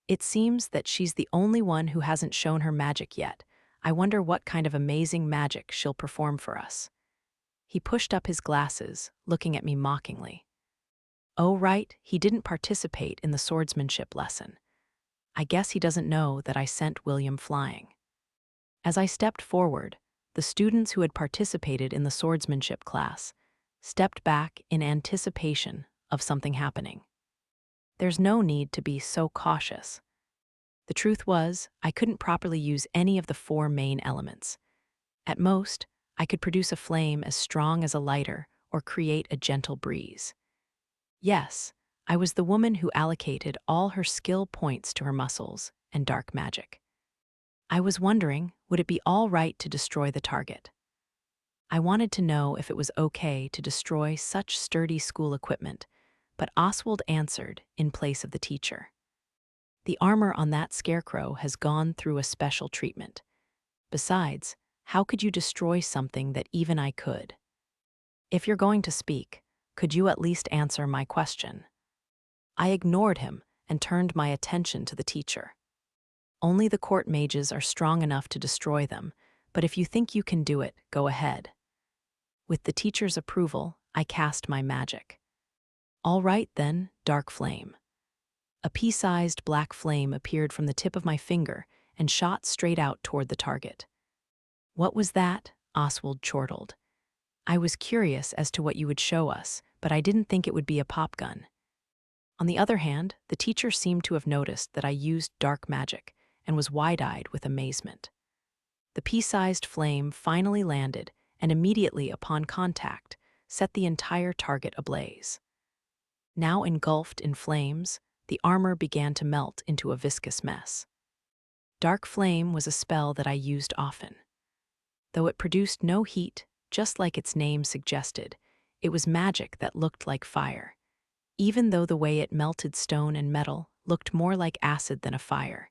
It seems that she's the only one who hasn't shown her magic yet. I wonder what kind of amazing magic she'll perform for us. He pushed up his glasses, looking at me mockingly. Oh, right, he didn't participate in the swordsmanship lesson. I guess he doesn't know that I sent William flying. As I stepped forward, the students who had participated in the swordsmanship class stepped back in anticipation of something happening. There's no need to be so cautious. The truth was, I couldn't properly use any of the 4 main elements. At most, I could produce a flame as strong as a lighter or create a gentle breeze. Yes, I was the woman who allocated all her skill points to her muscles and dark magic. I was wondering, would it be all right to destroy the target? I wanted to know if it was okay to destroy such sturdy school equipment, but Oswald answered in place of the teacher. The armor on that scarecrow has gone through a special treatment. Besides, how could you destroy something that even I could? If you're going to speak, could you at least answer my question? I ignored him and turned my attention to the teacher. Only the court mages are strong enough to destroy them, but if you think you can do it, go ahead. With the teacher's approval, I cast my magic. All right then, dark flame. A pea-sized black flame appeared from the tip of my finger and shot straight out toward the target. What was that? Oswald chortled. I was curious as to what you would show us, but I didn't think it would be a pop gun. On the other hand, the teacher seemed to have noticed that I used dark magic and was wide-eyed with amazement. The pea-sized flame finally landed and immediately upon contact set the entire target ablaze. Now engulfed in flames, the armor began to melt into a viscous mess. Dark flame was a spell that I used often. Though it produced no heat, just like its name suggested, it was magic that looked like fire, even though the way it melted stone and metal looked more like acid than a fire.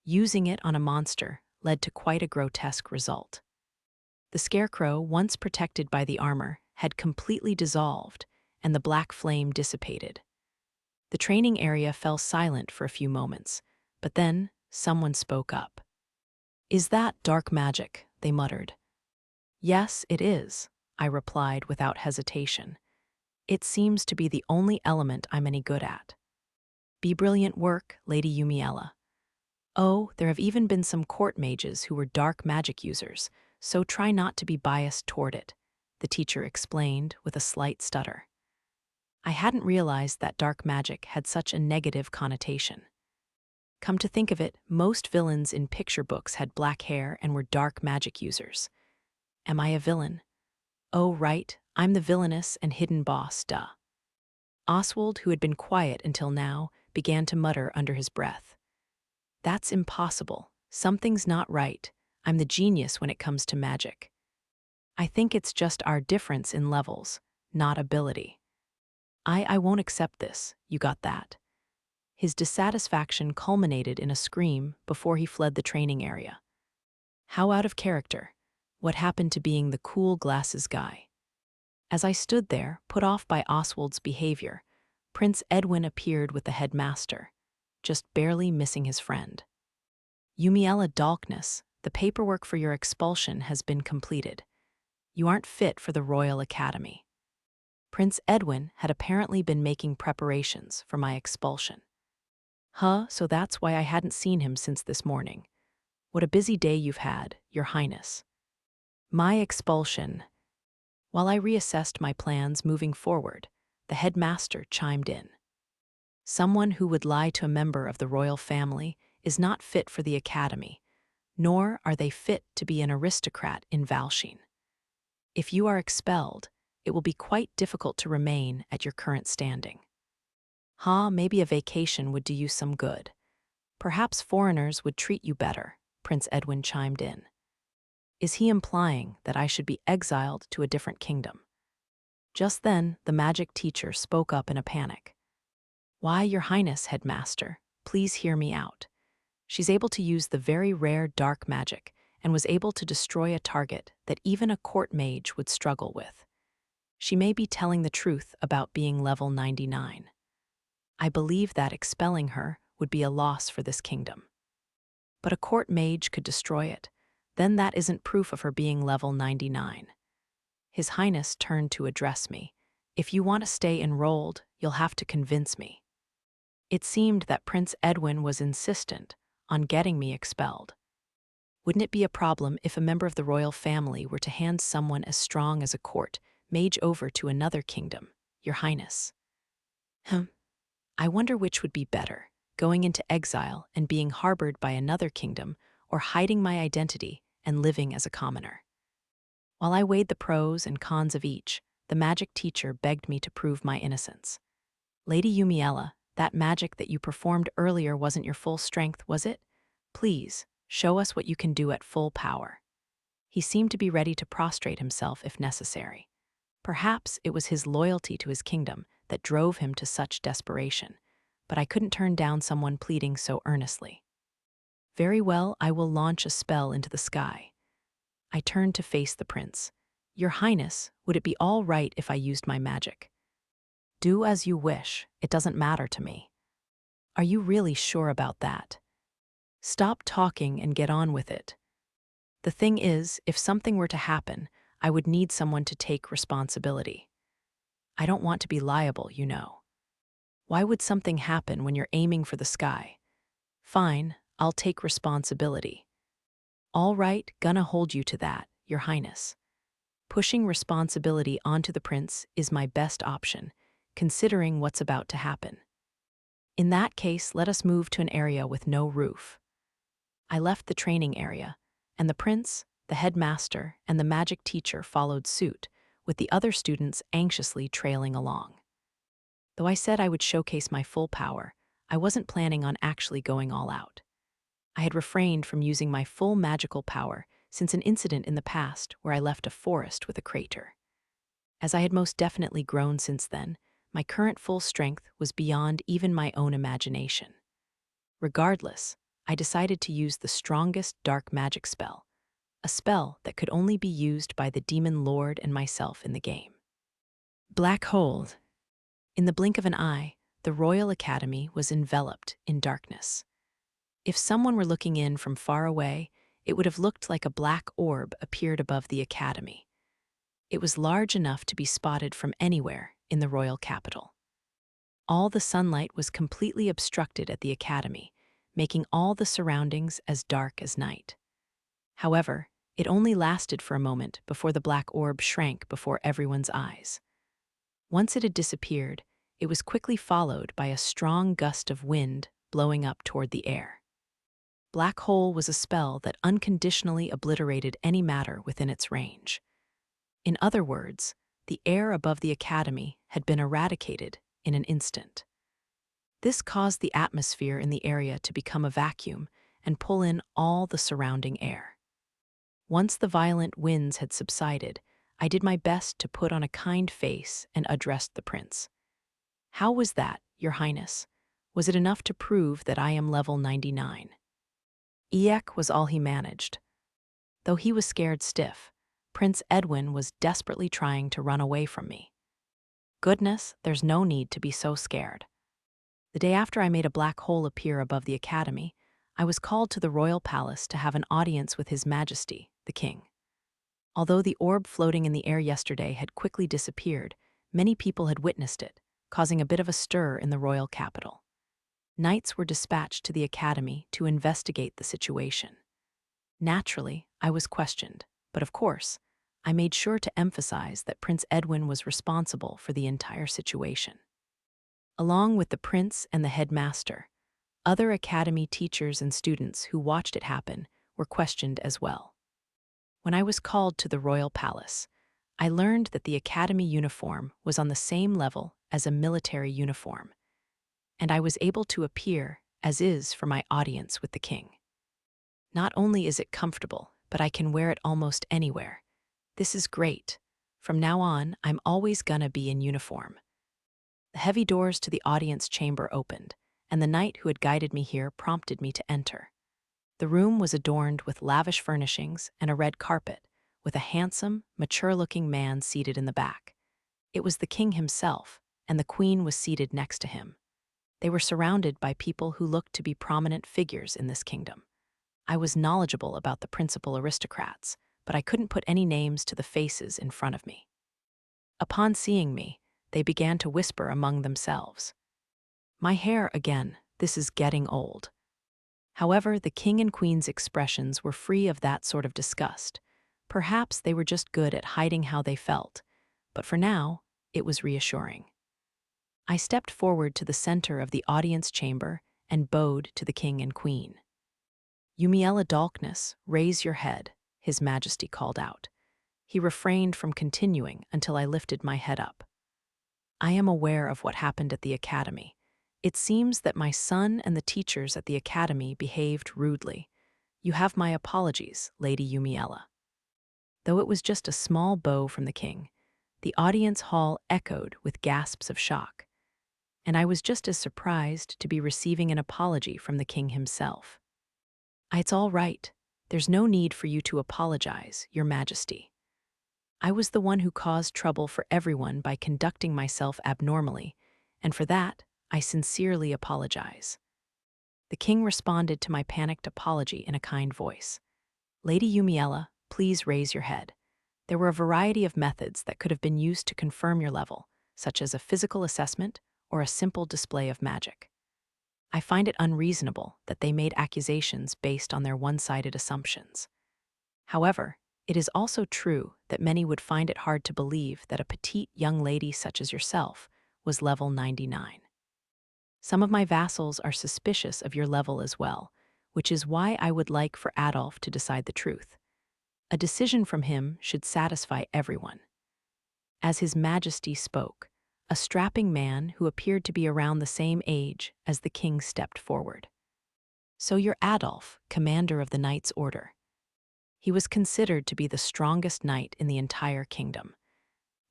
Using it on a monster led to quite a grotesque result. The scarecrow, once protected by the armor, had completely dissolved, and the black flame dissipated. The training area fell silent for a few moments, but then someone spoke up. "Is that dark magic?" they muttered. "Yes, it is," I replied without hesitation. "It seems to be the only element I'm any good at." "Be brilliant work, Lady Yumiella." "Oh, there have even been some court mages who were dark magic users, so try not to be biased toward it," the teacher explained with a slight stutter. I hadn't realized that dark magic had such a negative connotation. Come to think of it, most villains in picture books had black hair and were dark magic users. Am I a villain? Oh, right, I'm the villainous and hidden boss, duh. Oswald, who had been quiet until now, began to mutter under his breath. "That's impossible. Something's not right. I'm the genius when it comes to magic. I think it's just our difference in levels, not ability. I won't accept this, you got that." His dissatisfaction culminated in a scream before he fled the training area. How out of character. What happened to being the cool glasses guy? As I stood there, put off by Oswald's behavior, Prince Edwin appeared with the headmaster, just barely missing his friend. "Yumiella Dolkness, the paperwork for your expulsion has been completed. You aren't fit for the Royal Academy." Prince Edwin had apparently been making preparations for my expulsion. So that's why I hadn't seen him since this morning. What a busy day you've had, Your Highness." My expulsion. While I reassessed my plans moving forward, the headmaster chimed in. "Someone who would lie to a member of the royal family is not fit for the academy, nor are they fit to be an aristocrat in Valsheen. If you are expelled, it will be quite difficult to remain at your current standing." Maybe a vacation would do you some good. Perhaps foreigners would treat you better, Prince Edwin chimed in. Is he implying that I should be exiled to a different kingdom? Just then, the magic teacher spoke up in a panic. "Why, Your Highness, Headmaster, please hear me out. She's able to use the very rare dark magic and was able to destroy a target that even a court mage would struggle with. She may be telling the truth about being level 99. I believe that expelling her would be a loss for this kingdom. But a court mage could destroy it. Then that isn't proof of her being level 99. His Highness turned to address me. "If you want to stay enrolled, you'll have to convince me." It seemed that Prince Edwin was insistent on getting me expelled. Wouldn't it be a problem if a member of the royal family were to hand someone as strong as a court mage over to another kingdom, Your Highness? I wonder which would be better, going into exile and being harbored by another kingdom, or hiding my identity and living as a commoner. While I weighed the pros and cons of each, the magic teacher begged me to prove my innocence. "Lady Yumiella, that magic that you performed earlier wasn't your full strength, was it? Please, show us what you can do at full power." He seemed to be ready to prostrate himself if necessary. Perhaps it was his loyalty to his kingdom that drove him to such desperation, but I couldn't turn down someone pleading so earnestly. "Very well, I will launch a spell into the sky." I turned to face the prince. "Your Highness, would it be all right if I used my magic?" "Do as you wish, it doesn't matter to me." "Are you really sure about that?" "Stop talking and get on with it. The thing is, if something were to happen, I would need someone to take responsibility. I don't want to be liable, you know. Why would something happen when you're aiming for the sky? Fine, I'll take responsibility." "All right, gonna hold you to that, Your Highness." Pushing responsibility onto the prince is my best option, considering what's about to happen. "In that case, let us move to an area with no roof." I left the training area, and the prince, the headmaster, and the magic teacher followed suit, with the other students anxiously trailing along. Though I said I would showcase my full power, I wasn't planning on actually going all out. I had refrained from using my full magical power since an incident in the past where I left a forest with a crater. As I had most definitely grown since then, my current full strength was beyond even my own imagination. Regardless, I decided to use the strongest dark magic spell, a spell that could only be used by the demon lord and myself in the game. Black Hole. In the blink of an eye, the Royal Academy was enveloped in darkness. If someone were looking in from far away, it would have looked like a black orb appeared above the academy. It was large enough to be spotted from anywhere in the royal capital. All the sunlight was completely obstructed at the academy, making all the surroundings as dark as night. However, it only lasted for a moment before the black orb shrank before everyone's eyes. Once it had disappeared, it was quickly followed by a strong gust of wind blowing up toward the air. Black Hole was a spell that unconditionally obliterated any matter within its range. In other words, the air above the academy had been eradicated in an instant. This caused the atmosphere in the area to become a vacuum and pull in all the surrounding air. Once the violent winds had subsided, I did my best to put on a kind face and addressed the prince. "How was that, Your Highness? Was it enough to prove that I am level 99? Eek was all he managed. Though he was scared stiff, Prince Edwin was desperately trying to run away from me. Goodness, there's no need to be so scared. The day after I made a black hole appear above the academy, I was called to the royal palace to have an audience with His Majesty, the King. Although the orb floating in the air yesterday had quickly disappeared, many people had witnessed it, causing a bit of a stir in the royal capital. Knights were dispatched to the academy to investigate the situation. Naturally, I was questioned, but of course, I made sure to emphasize that Prince Edwin was responsible for the entire situation. Along with the prince and the headmaster, other academy teachers and students who watched it happen were questioned as well. When I was called to the royal palace, I learned that the academy uniform was on the same level as a military uniform, and I was able to appear as is for my audience with the king. Not only is it comfortable, but I can wear it almost anywhere. This is great. From now on, I'm always gonna be in uniform. The heavy doors to the audience chamber opened, and the knight who had guided me here prompted me to enter. The room was adorned with lavish furnishings and a red carpet, with a handsome, mature-looking man seated in the back. It was the king himself, and the queen was seated next to him. They were surrounded by people who looked to be prominent figures in this kingdom. I was knowledgeable about the principal aristocrats, but I couldn't put any names to the faces in front of me. Upon seeing me, they began to whisper among themselves. "My hair again, this is getting old." However, the king and queen's expressions were free of that sort of disgust. Perhaps they were just good at hiding how they felt, but for now, it was reassuring. I stepped forward to the center of the audience chamber and bowed to the king and queen. "Yumiella Dolkness, raise your head," His Majesty called out. He refrained from continuing until I lifted my head up. "I am aware of what happened at the academy. It seems that my son and the teachers at the academy behaved rudely. You have my apologies, Lady Yumiella." Though it was just a small bow from the king, the audience hall echoed with gasps of shock, and I was just as surprised to be receiving an apology from the king himself. "It's all right. There's no need for you to apologize, Your Majesty. I was the one who caused trouble for everyone by conducting myself abnormally, and for that, I sincerely apologize." The king responded to my panicked apology in a kind voice. "Lady Yumiella, please raise your head. There were a variety of methods that could have been used to confirm your level, such as a physical assessment or a simple display of magic. I find it unreasonable that they made accusations based on their one-sided assumptions. However, it is also true that many would find it hard to believe that a petite young lady such as yourself was level 99. Some of my vassals are suspicious of your level as well, which is why I would like for Adolf to decide the truth. A decision from him should satisfy everyone." As His Majesty spoke, a strapping man who appeared to be around the same age as the king stepped forward. "So you're Adolf, commander of the Knights' Order." He was considered to be the strongest knight in the entire kingdom.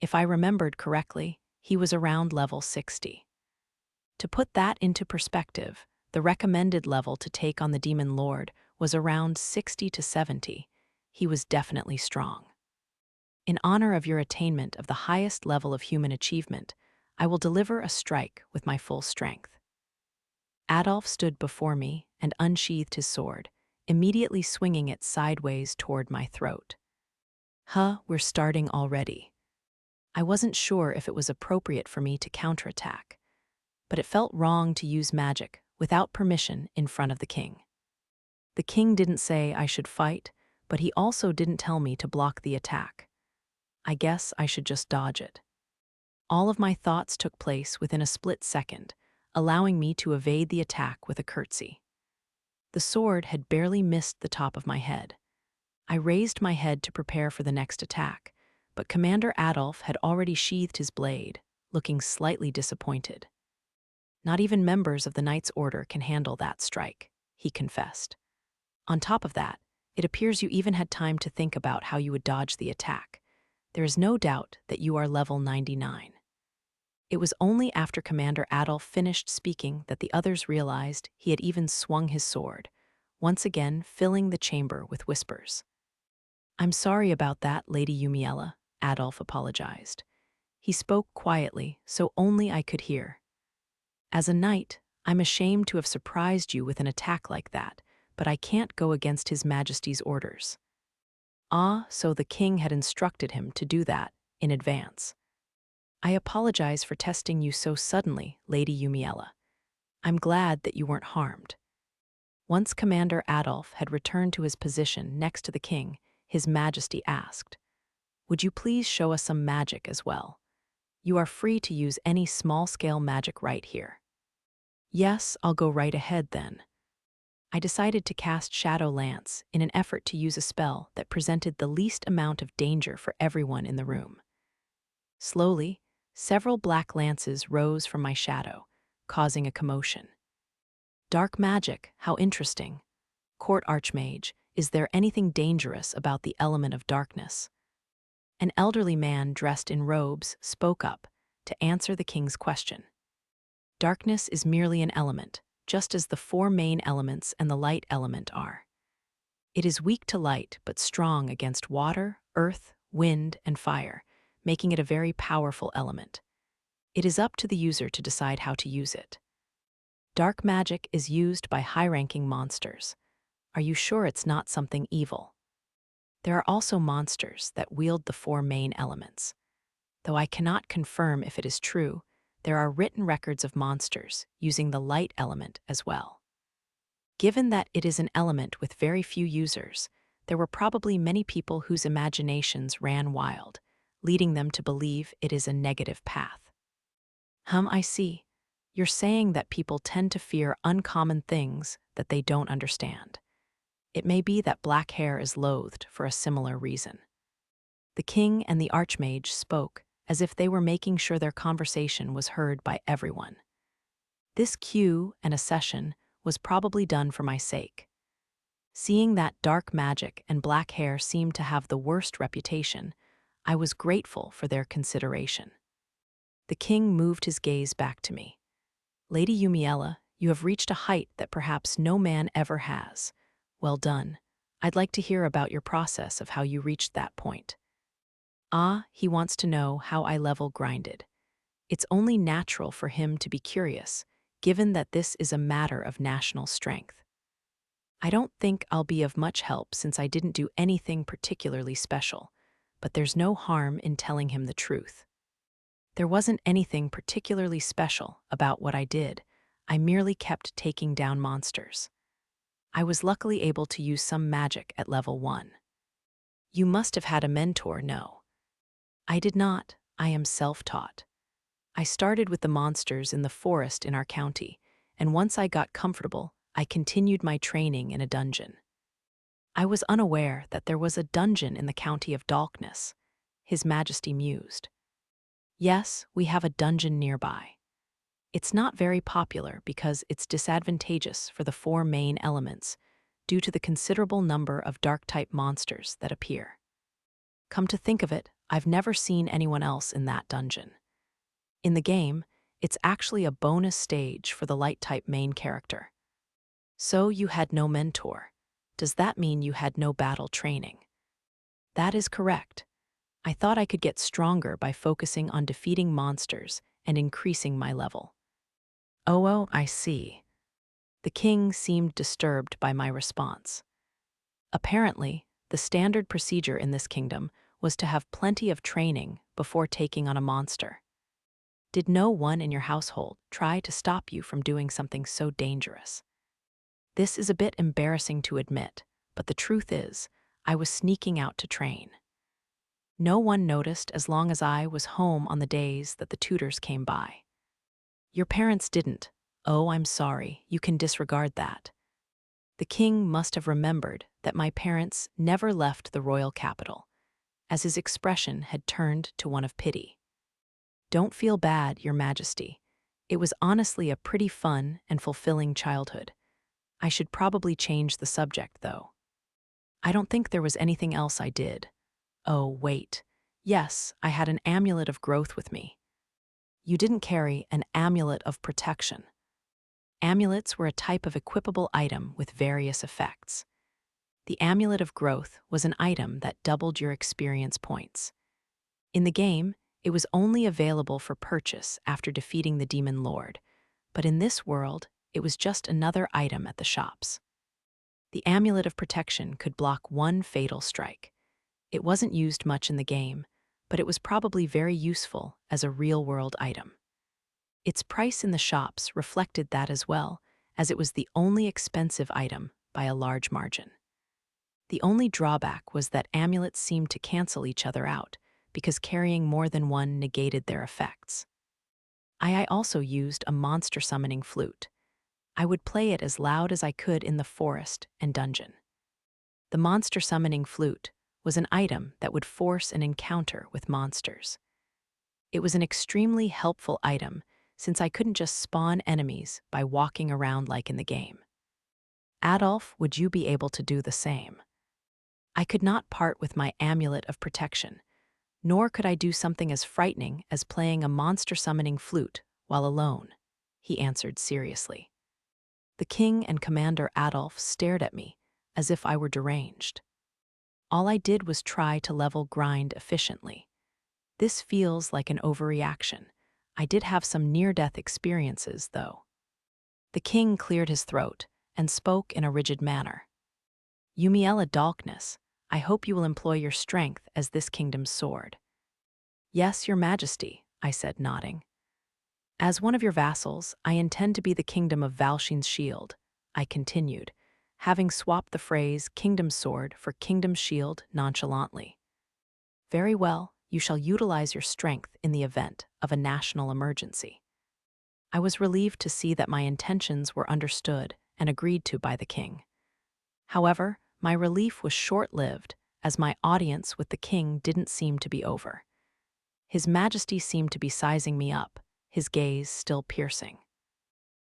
If I remembered correctly, he was around level 60. To put that into perspective, the recommended level to take on the Demon Lord was around 60 to 70. He was definitely strong. In honor of your attainment of the highest level of human achievement, I will deliver a strike with my full strength. Adolf stood before me and unsheathed his sword, immediately swinging it sideways toward my throat. We're starting already. I wasn't sure if it was appropriate for me to counterattack, but it felt wrong to use magic without permission in front of the king. The king didn't say I should fight, but he also didn't tell me to block the attack. I guess I should just dodge it. All of my thoughts took place within a split second, allowing me to evade the attack with a curtsy. The sword had barely missed the top of my head. I raised my head to prepare for the next attack, but Commander Adolf had already sheathed his blade, looking slightly disappointed. Not even members of the Knight's Order can handle that strike, he confessed. On top of that, it appears you even had time to think about how you would dodge the attack. There is no doubt that you are level 99. It was only after Commander Adolf finished speaking that the others realized he had even swung his sword, once again filling the chamber with whispers. "I'm sorry about that, Lady Yumiella," Adolf apologized. He spoke quietly, so only I could hear. "As a knight, I'm ashamed to have surprised you with an attack like that, but I can't go against His Majesty's orders." So the king had instructed him to do that in advance. "I apologize for testing you so suddenly, Lady Yumiella. I'm glad that you weren't harmed." Once Commander Adolf had returned to his position next to the king, His Majesty asked, "Would you please show us some magic as well? You are free to use any small-scale magic right here." "Yes, I'll go right ahead then." I decided to cast Shadow Lance in an effort to use a spell that presented the least amount of danger for everyone in the room. Slowly, several black lances rose from my shadow, causing a commotion. "Dark magic, how interesting. Court Archmage, is there anything dangerous about the element of darkness?" An elderly man dressed in robes spoke up to answer the king's question. "Darkness is merely an element, just as the four main elements and the light element are. It is weak to light but strong against water, earth, wind, and fire, making it a very powerful element. It is up to the user to decide how to use it. Dark magic is used by high-ranking monsters. Are you sure it's not something evil? There are also monsters that wield the four main elements. Though I cannot confirm if it is true, there are written records of monsters using the light element as well. Given that it is an element with very few users, there were probably many people whose imaginations ran wild, leading them to believe it is a negative path." I see. You're saying that people tend to fear uncommon things that they don't understand. It may be that black hair is loathed for a similar reason. The king and the Archmage spoke as if they were making sure their conversation was heard by everyone. This cue and accession was probably done for my sake. Seeing that dark magic and black hair seemed to have the worst reputation, I was grateful for their consideration. The king moved his gaze back to me. "Lady Yumiella, you have reached a height that perhaps no man ever has. Well done. I'd like to hear about your process of how you reached that point." He wants to know how I level grinded. It's only natural for him to be curious, given that this is a matter of national strength. I don't think I'll be of much help since I didn't do anything particularly special, but there's no harm in telling him the truth. There wasn't anything particularly special about what I did. I merely kept taking down monsters. I was luckily able to use some magic at level 1. "You must have had a mentor, no?" "I did not. I am self-taught. I started with the monsters in the forest in our county, and once I got comfortable, I continued my training in a dungeon." I was unaware that there was a dungeon in the county of Dolkness, His Majesty mused. "Yes, we have a dungeon nearby. It's not very popular because it's disadvantageous for the four main elements due to the considerable number of dark-type monsters that appear. Come to think of it, I've never seen anyone else in that dungeon. In the game, it's actually a bonus stage for the light-type main character. So you had no mentor. Does that mean you had no battle training? That is correct. I thought I could get stronger by focusing on defeating monsters and increasing my level. Oh, I see. The king seemed disturbed by my response. Apparently, the standard procedure in this kingdom was to have plenty of training before taking on a monster. Did no one in your household try to stop you from doing something so dangerous? This is a bit embarrassing to admit, but the truth is, I was sneaking out to train. No one noticed as long as I was home on the days that the tutors came by. Your parents didn't. Oh, I'm sorry, you can disregard that. The king must have remembered that my parents never left the royal capital, as his expression had turned to one of pity. Don't feel bad, Your Majesty. It was honestly a pretty fun and fulfilling childhood. I should probably change the subject, though. I don't think there was anything else I did. Oh, wait. Yes, I had an amulet of growth with me. You didn't carry an amulet of protection. Amulets were a type of equipable item with various effects. The amulet of growth was an item that doubled your experience points. In the game, it was only available for purchase after defeating the demon lord, but in this world, it was just another item at the shops. The amulet of protection could block one fatal strike. It wasn't used much in the game, but it was probably very useful as a real-world item. Its price in the shops reflected that as well, as it was the only expensive item by a large margin. The only drawback was that amulets seemed to cancel each other out, because carrying more than one negated their effects. I also used a monster summoning flute. I would play it as loud as I could in the forest and dungeon. The monster summoning flute was an item that would force an encounter with monsters. It was an extremely helpful item since I couldn't just spawn enemies by walking around like in the game. Adolf, would you be able to do the same? I could not part with my amulet of protection, nor could I do something as frightening as playing a monster summoning flute while alone, he answered seriously. The king and Commander Adolf stared at me as if I were deranged. All I did was try to level grind efficiently. This feels like an overreaction. I did have some near-death experiences, though. The king cleared his throat and spoke in a rigid manner. Yumiella Dolkness, I hope you will employ your strength as this kingdom's sword. Yes, Your Majesty, I said, nodding. As one of your vassals, I intend to be the kingdom of Valshin's shield, I continued, having swapped the phrase kingdom sword for kingdom shield nonchalantly. Very well, you shall utilize your strength in the event of a national emergency. I was relieved to see that my intentions were understood and agreed to by the king. However, my relief was short-lived, as my audience with the king didn't seem to be over. His Majesty seemed to be sizing me up, his gaze still piercing.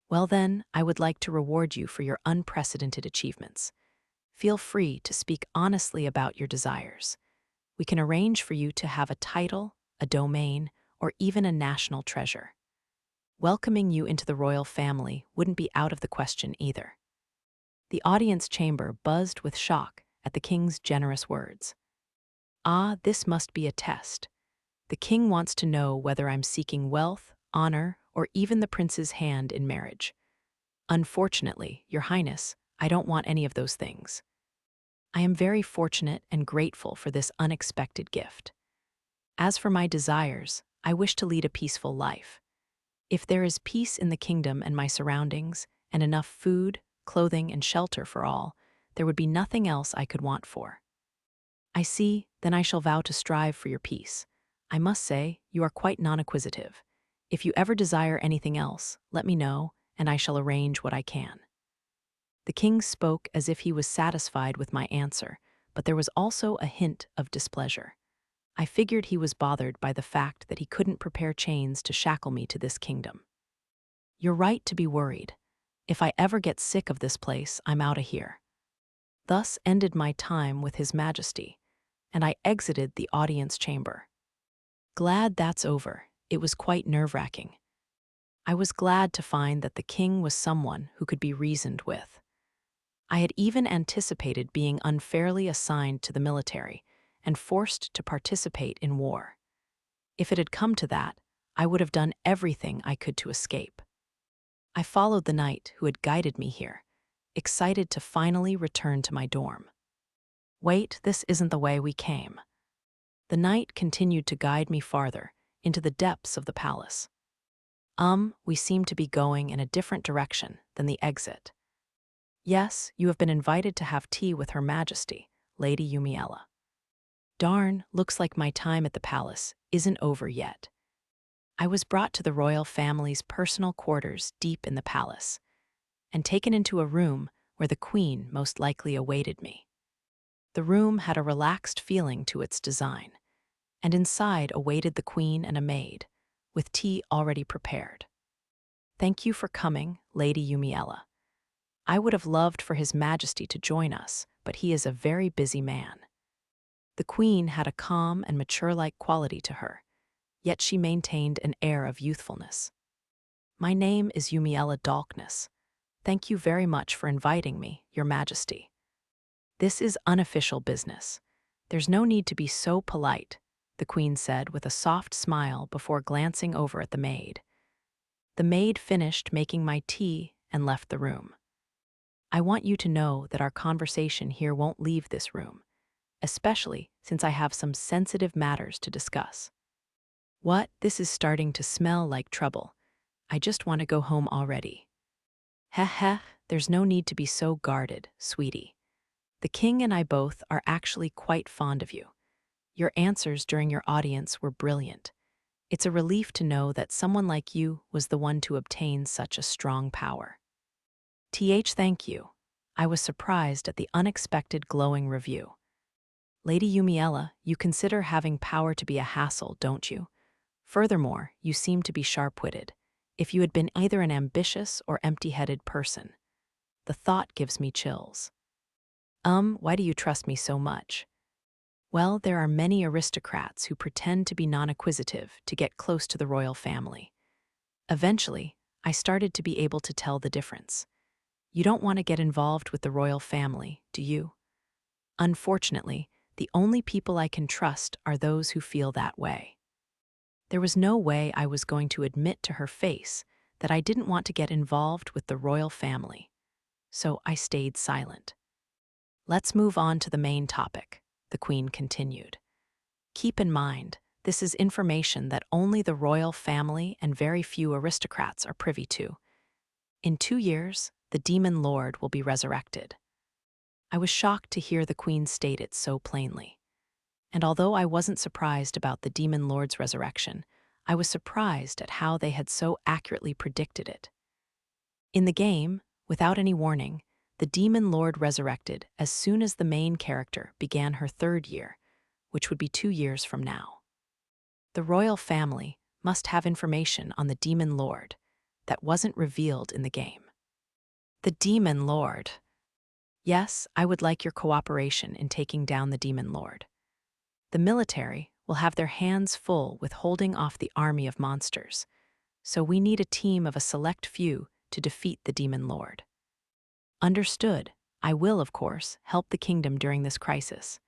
Well then, I would like to reward you for your unprecedented achievements. Feel free to speak honestly about your desires. We can arrange for you to have a title, a domain, or even a national treasure. Welcoming you into the royal family wouldn't be out of the question either. The audience chamber buzzed with shock at the king's generous words. Ah, this must be a test. The king wants to know whether I'm seeking wealth, honor, or even the prince's hand in marriage. Unfortunately, Your Highness, I don't want any of those things. I am very fortunate and grateful for this unexpected gift. As for my desires, I wish to lead a peaceful life. If there is peace in the kingdom and my surroundings, and enough food, clothing, and shelter for all, there would be nothing else I could want for. I see, then I shall vow to strive for your peace. I must say, you are quite non-acquisitive. If you ever desire anything else, let me know, and I shall arrange what I can. The king spoke as if he was satisfied with my answer, but there was also a hint of displeasure. I figured he was bothered by the fact that he couldn't prepare chains to shackle me to this kingdom. You're right to be worried. If I ever get sick of this place, I'm out of here. Thus ended my time with His Majesty, and I exited the audience chamber. Glad that's over. It was quite nerve-wracking. I was glad to find that the king was someone who could be reasoned with. I had even anticipated being unfairly assigned to the military and forced to participate in war. If it had come to that, I would have done everything I could to escape. I followed the knight who had guided me here, excited to finally return to my dorm. Wait, this isn't the way we came. The knight continued to guide me farther into the depths of the palace. We seem to be going in a different direction than the exit. Yes, you have been invited to have tea with Her Majesty, Lady Yumiella. Darn, looks like my time at the palace isn't over yet. I was brought to the royal family's personal quarters deep in the palace, and taken into a room where the queen most likely awaited me. The room had a relaxed feeling to its design, and inside awaited the queen and a maid, with tea already prepared. Thank you for coming, Lady Yumiella. I would have loved for His Majesty to join us, but he is a very busy man. The queen had a calm and mature-like quality to her, yet she maintained an air of youthfulness. My name is Yumiella Dolkness. Thank you very much for inviting me, Your Majesty. This is unofficial business. There's no need to be so polite, the queen said with a soft smile before glancing over at the maid. The maid finished making my tea and left the room. I want you to know that our conversation here won't leave this room, especially since I have some sensitive matters to discuss. What? This is starting to smell like trouble. I just want to go home already. Heh, there's no need to be so guarded, sweetie. The king and I both are actually quite fond of you. Your answers during your audience were brilliant. It's a relief to know that someone like you was the one to obtain such a strong power. Thank you. I was surprised at the unexpected glowing review. Lady Yumiella, you consider having power to be a hassle, don't you? Furthermore, you seem to be sharp-witted. If you had been either an ambitious or empty-headed person. The thought gives me chills. Why do you trust me so much? Well, there are many aristocrats who pretend to be non-acquisitive to get close to the royal family. Eventually, I started to be able to tell the difference. You don't want to get involved with the royal family, do you? Unfortunately, the only people I can trust are those who feel that way. There was no way I was going to admit to her face that I didn't want to get involved with the royal family, so I stayed silent. Let's move on to the main topic, the queen continued. Keep in mind, this is information that only the royal family and very few aristocrats are privy to. In 2 years, the demon lord will be resurrected. I was shocked to hear the queen state it so plainly. And although I wasn't surprised about the demon lord's resurrection, I was surprised at how they had so accurately predicted it. In the game, without any warning, the demon lord resurrected as soon as the main character began her 3rd year, which would be 2 years from now. The royal family must have information on the demon lord that wasn't revealed in the game. The demon lord. Yes, I would like your cooperation in taking down the demon lord. The military will have their hands full with holding off the army of monsters, so we need a team of a select few to defeat the demon lord. Understood. I will, of course, help the kingdom during this crisis.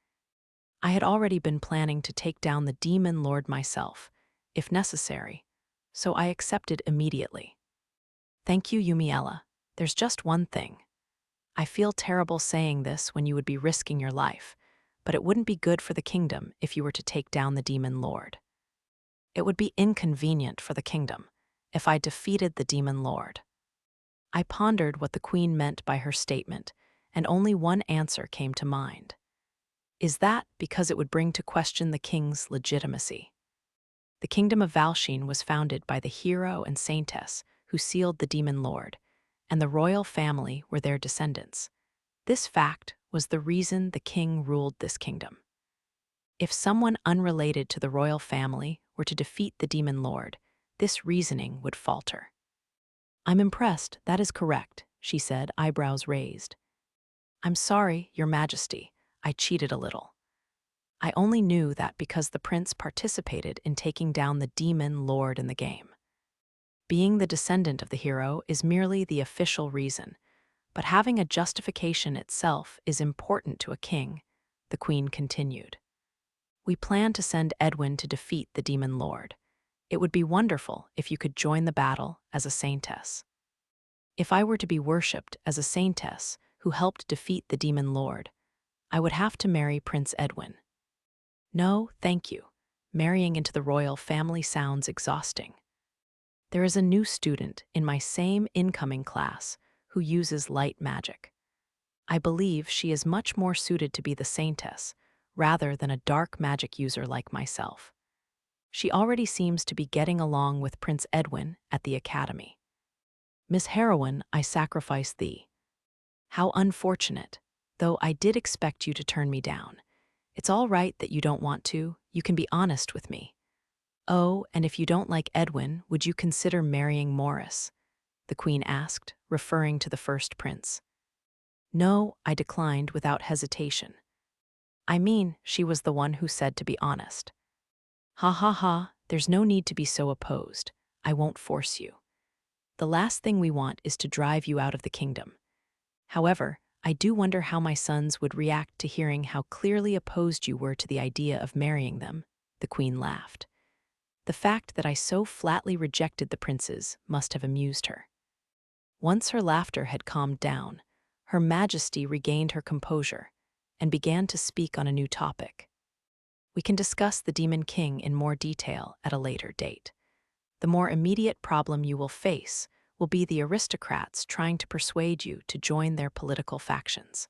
I had already been planning to take down the demon lord myself, if necessary, so I accepted immediately. Thank you, Yumiella. There's just one thing. I feel terrible saying this when you would be risking your life, but it wouldn't be good for the kingdom if you were to take down the demon lord. It would be inconvenient for the kingdom if I defeated the demon lord. I pondered what the queen meant by her statement, and only one answer came to mind. Is that because it would bring to question the king's legitimacy? The kingdom of Valsheen was founded by the hero and saintess who sealed the demon lord, and the royal family were their descendants. This fact was the reason the king ruled this kingdom. If someone unrelated to the royal family were to defeat the demon lord, this reasoning would falter. I'm impressed, that is correct, she said, eyebrows raised. I'm sorry, Your Majesty, I cheated a little. I only knew that because the prince participated in taking down the demon lord in the game. Being the descendant of the hero is merely the official reason, but having a justification itself is important to a king, the queen continued. We plan to send Edwin to defeat the demon lord. It would be wonderful if you could join the battle as a saintess. If I were to be worshipped as a saintess who helped defeat the demon lord, I would have to marry Prince Edwin. No, thank you. Marrying into the royal family sounds exhausting. There is a new student in my same incoming class who uses light magic. I believe she is much more suited to be the saintess rather than a dark magic user like myself. She already seems to be getting along with Prince Edwin at the academy. Miss Heroine, I sacrifice thee. How unfortunate, though I did expect you to turn me down. It's all right that you don't want to. You can be honest with me. Oh, and if you don't like Edwin, would you consider marrying Morris? The queen asked, referring to the first prince. No, I declined without hesitation. I mean, she was the one who said to be honest. Ha ha ha, there's no need to be so opposed. I won't force you. The last thing we want is to drive you out of the kingdom. However, I do wonder how my sons would react to hearing how clearly opposed you were to the idea of marrying them, the queen laughed. The fact that I so flatly rejected the princes must have amused her. Once her laughter had calmed down, Her Majesty regained her composure and began to speak on a new topic. We can discuss the Demon King in more detail at a later date. The more immediate problem you will face will be the aristocrats trying to persuade you to join their political factions.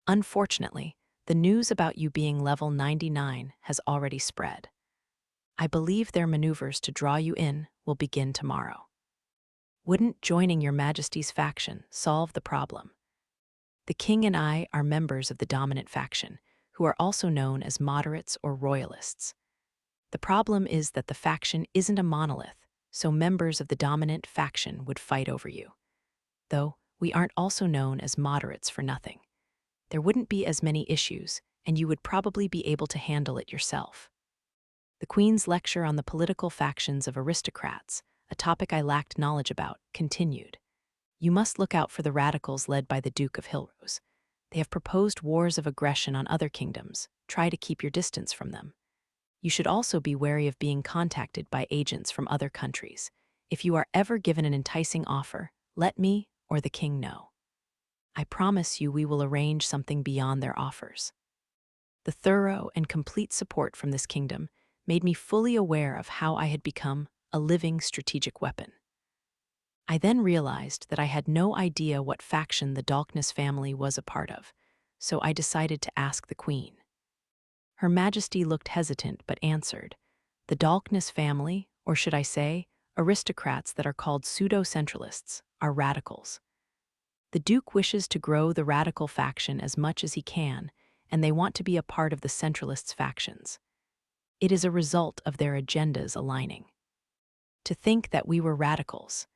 Unfortunately, the news about you being level 99 has already spread. I believe their maneuvers to draw you in will begin tomorrow. Wouldn't joining Your Majesty's faction solve the problem? The king and I are members of the dominant faction, who are also known as moderates or royalists. The problem is that the faction isn't a monolith, so members of the dominant faction would fight over you. Though, we aren't also known as moderates for nothing. There wouldn't be as many issues, and you would probably be able to handle it yourself. The Queen's lecture on the political factions of aristocrats, a topic I lacked knowledge about, continued. You must look out for the radicals led by the Duke of Hillrose. They have proposed wars of aggression on other kingdoms. Try to keep your distance from them. You should also be wary of being contacted by agents from other countries. If you are ever given an enticing offer, let me or the king know. I promise you we will arrange something beyond their offers. The thorough and complete support from this kingdom made me fully aware of how I had become a living strategic weapon. I then realized that I had no idea what faction the Dolkness family was a part of, so I decided to ask the Queen. Her Majesty looked hesitant but answered, the Dolkness family, or should I say, aristocrats that are called pseudo-centralists, are radicals. The Duke wishes to grow the radical faction as much as he can, and they want to be a part of the centralists' factions. It is a result of their agendas aligning. To think that we were radicals.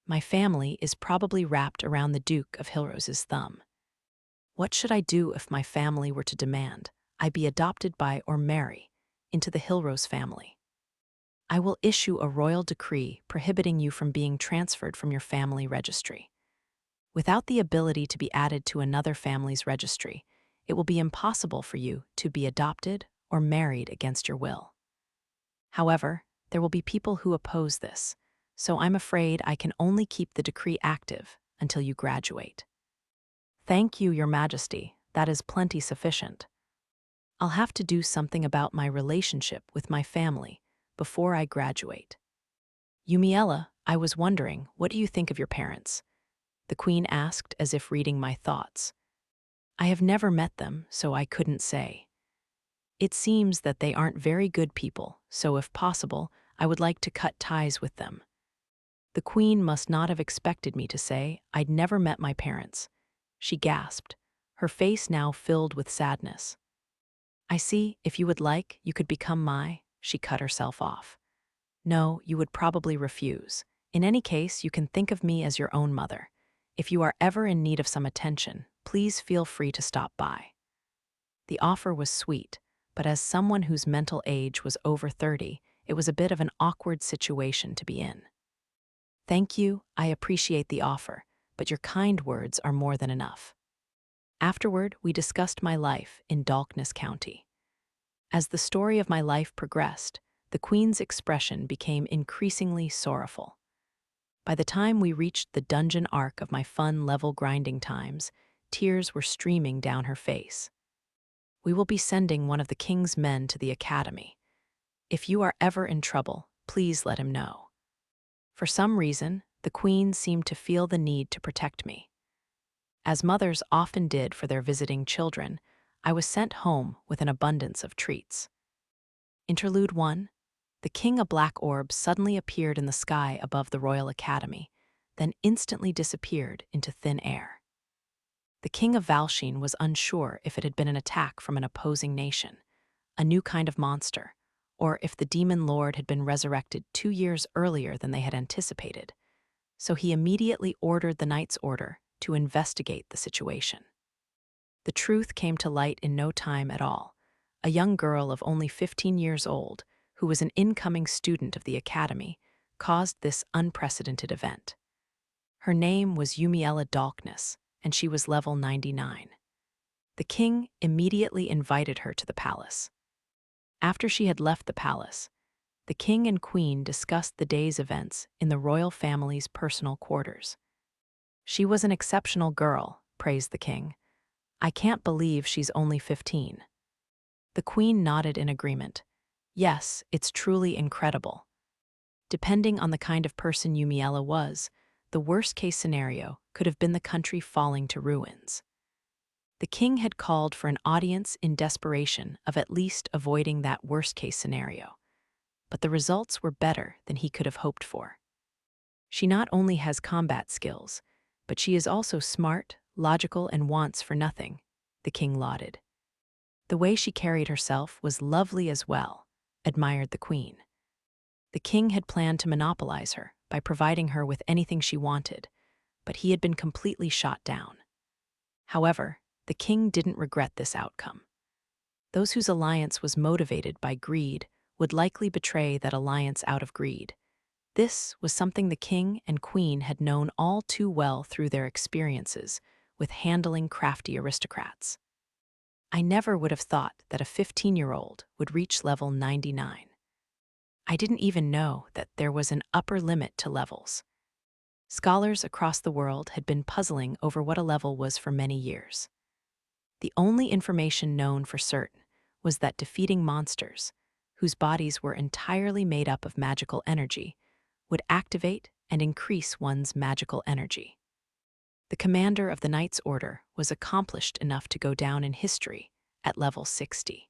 My family is probably wrapped around the Duke of Hillrose's thumb. What should I do if my family were to demand I be adopted by or marry into the Hillrose family? I will issue a royal decree prohibiting you from being transferred from your family registry. Without the ability to be added to another family's registry, it will be impossible for you to be adopted or married against your will. However, there will be people who oppose this, so I'm afraid I can only keep the decree active until you graduate. Thank you, Your Majesty. That is plenty sufficient. I'll have to do something about my relationship with my family before I graduate. Yumiella, I was wondering, what do you think of your parents? The Queen asked as if reading my thoughts. I have never met them, so I couldn't say. It seems that they aren't very good people, so if possible, I would like to cut ties with them. The Queen must not have expected me to say I'd never met my parents. She gasped, her face now filled with sadness. I see, if you would like, you could become my... She cut herself off. No, you would probably refuse. In any case, you can think of me as your own mother. If you are ever in need of some attention, please feel free to stop by. The offer was sweet, but as someone whose mental age was over 30, it was a bit of an awkward situation to be in. Thank you, I appreciate the offer, but your kind words are more than enough. Afterward, we discussed my life in Dolkness County. As the story of my life progressed, the Queen's expression became increasingly sorrowful. By the time we reached the dungeon arc of my fun level grinding times, tears were streaming down her face. We will be sending one of the king's men to the academy. If you are ever in trouble, please let him know. For some reason, the Queen seemed to feel the need to protect me. As mothers often did for their visiting children, I was sent home with an abundance of treats. Interlude 1. The king, a black orb, suddenly appeared in the sky above the Royal Academy, then instantly disappeared into thin air. The king of Valsheen was unsure if it had been an attack from an opposing nation, a new kind of monster, or if the demon lord had been resurrected 2 years earlier than they had anticipated, so he immediately ordered the Knight's Order to investigate the situation. The truth came to light in no time at all. A young girl of only 15 years old, who was an incoming student of the academy, caused this unprecedented event. Her name was Yumiella Dolkness, and she was level 99. The king immediately invited her to the palace. After she had left the palace, the king and queen discussed the day's events in the royal family's personal quarters. She was an exceptional girl, praised the king. I can't believe she's only 15. The queen nodded in agreement. Yes, it's truly incredible. Depending on the kind of person Yumiella was, the worst-case scenario could have been the country falling to ruins. The king had called for an audience in desperation of at least avoiding that worst-case scenario, but the results were better than he could have hoped for. She not only has combat skills, but she is also smart, logical, and wants for nothing, the king lauded. The way she carried herself was lovely as well, admired the queen. The king had planned to monopolize her by providing her with anything she wanted, but he had been completely shot down. However, the king didn't regret this outcome. Those whose alliance was motivated by greed would likely betray that alliance out of greed. This was something the king and queen had known all too well through their experiences with handling crafty aristocrats. I never would have thought that a 15-year-old would reach level 99. I didn't even know that there was an upper limit to levels. Scholars across the world had been puzzling over what a level was for many years. The only information known for certain was that defeating monsters, whose bodies were entirely made up of magical energy, would activate and increase one's magical energy. The commander of the Knight's Order was accomplished enough to go down in history at level 60.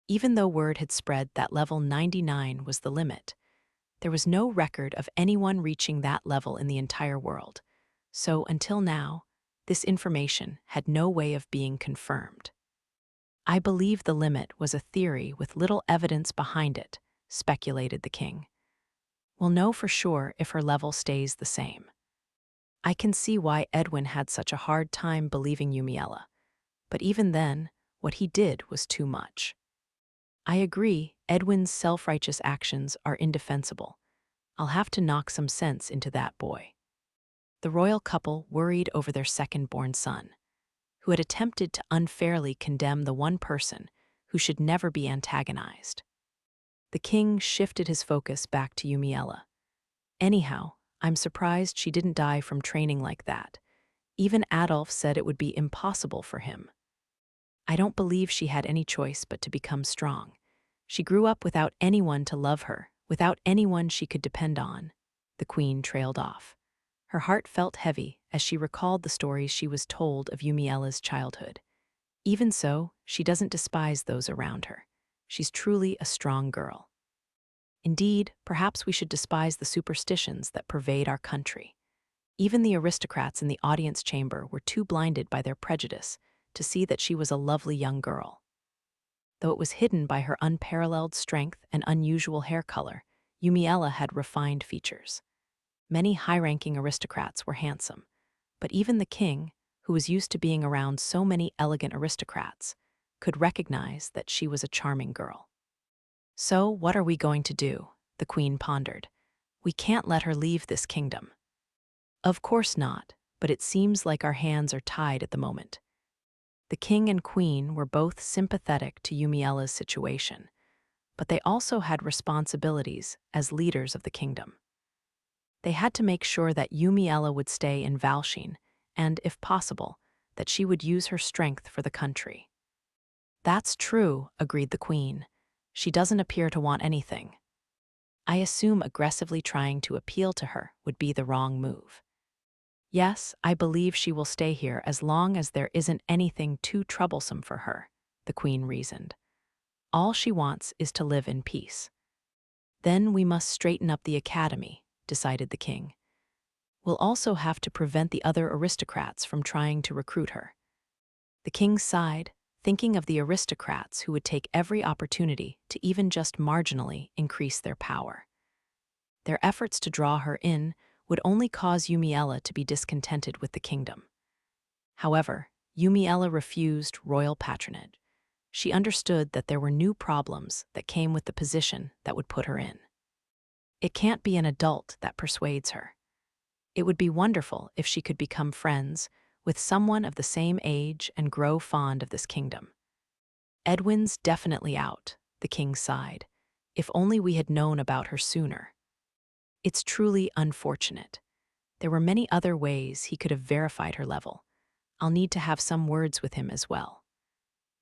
Even though word had spread that level 99 was the limit, there was no record of anyone reaching that level in the entire world, so until now, this information had no way of being confirmed. I believe the limit was a theory with little evidence behind it, speculated the king. We'll know for sure if her level stays the same. I can see why Edwin had such a hard time believing Yumiella, but even then, what he did was too much. I agree, Edwin's self-righteous actions are indefensible. I'll have to knock some sense into that boy. The royal couple worried over their second-born son, who had attempted to unfairly condemn the one person who should never be antagonized. The king shifted his focus back to Yumiella. Anyhow, I'm surprised she didn't die from training like that. Even Adolf said it would be impossible for him. I don't believe she had any choice but to become strong. She grew up without anyone to love her, without anyone she could depend on. The queen trailed off. Her heart felt heavy as she recalled the stories she was told of Yumiella's childhood. Even so, she doesn't despise those around her. She's truly a strong girl. Indeed, perhaps we should despise the superstitions that pervade our country. Even the aristocrats in the audience chamber were too blinded by their prejudice to see that she was a lovely young girl. Though it was hidden by her unparalleled strength and unusual hair color, Yumiella had refined features. Many high-ranking aristocrats were handsome, but even the king, who was used to being around so many elegant aristocrats, could recognize that she was a charming girl. "So, what are we going to do?" the queen pondered. "We can't let her leave this kingdom." "Of course not, but it seems like our hands are tied at the moment." The king and queen were both sympathetic to Yumiella's situation, but they also had responsibilities as leaders of the kingdom. They had to make sure that Yumiella would stay in Valsheen, and, if possible, that she would use her strength for the country. "That's true," agreed the queen. "She doesn't appear to want anything." "I assume aggressively trying to appeal to her would be the wrong move." "Yes, I believe she will stay here as long as there isn't anything too troublesome for her," the queen reasoned. "All she wants is to live in peace." "Then we must straighten up the academy," decided the king. "We'll also have to prevent the other aristocrats from trying to recruit her." The king sighed, thinking of the aristocrats who would take every opportunity to even just marginally increase their power. Their efforts to draw her in would only cause Yumiella to be discontented with the kingdom. However, Yumiella refused royal patronage. She understood that there were new problems that came with the position that would put her in. It can't be an adult that persuades her. It would be wonderful if she could become friends with someone of the same age and grow fond of this kingdom. "Edwin's definitely out," the king sighed. "If only we had known about her sooner." "It's truly unfortunate. There were many other ways he could have verified her level. I'll need to have some words with him as well.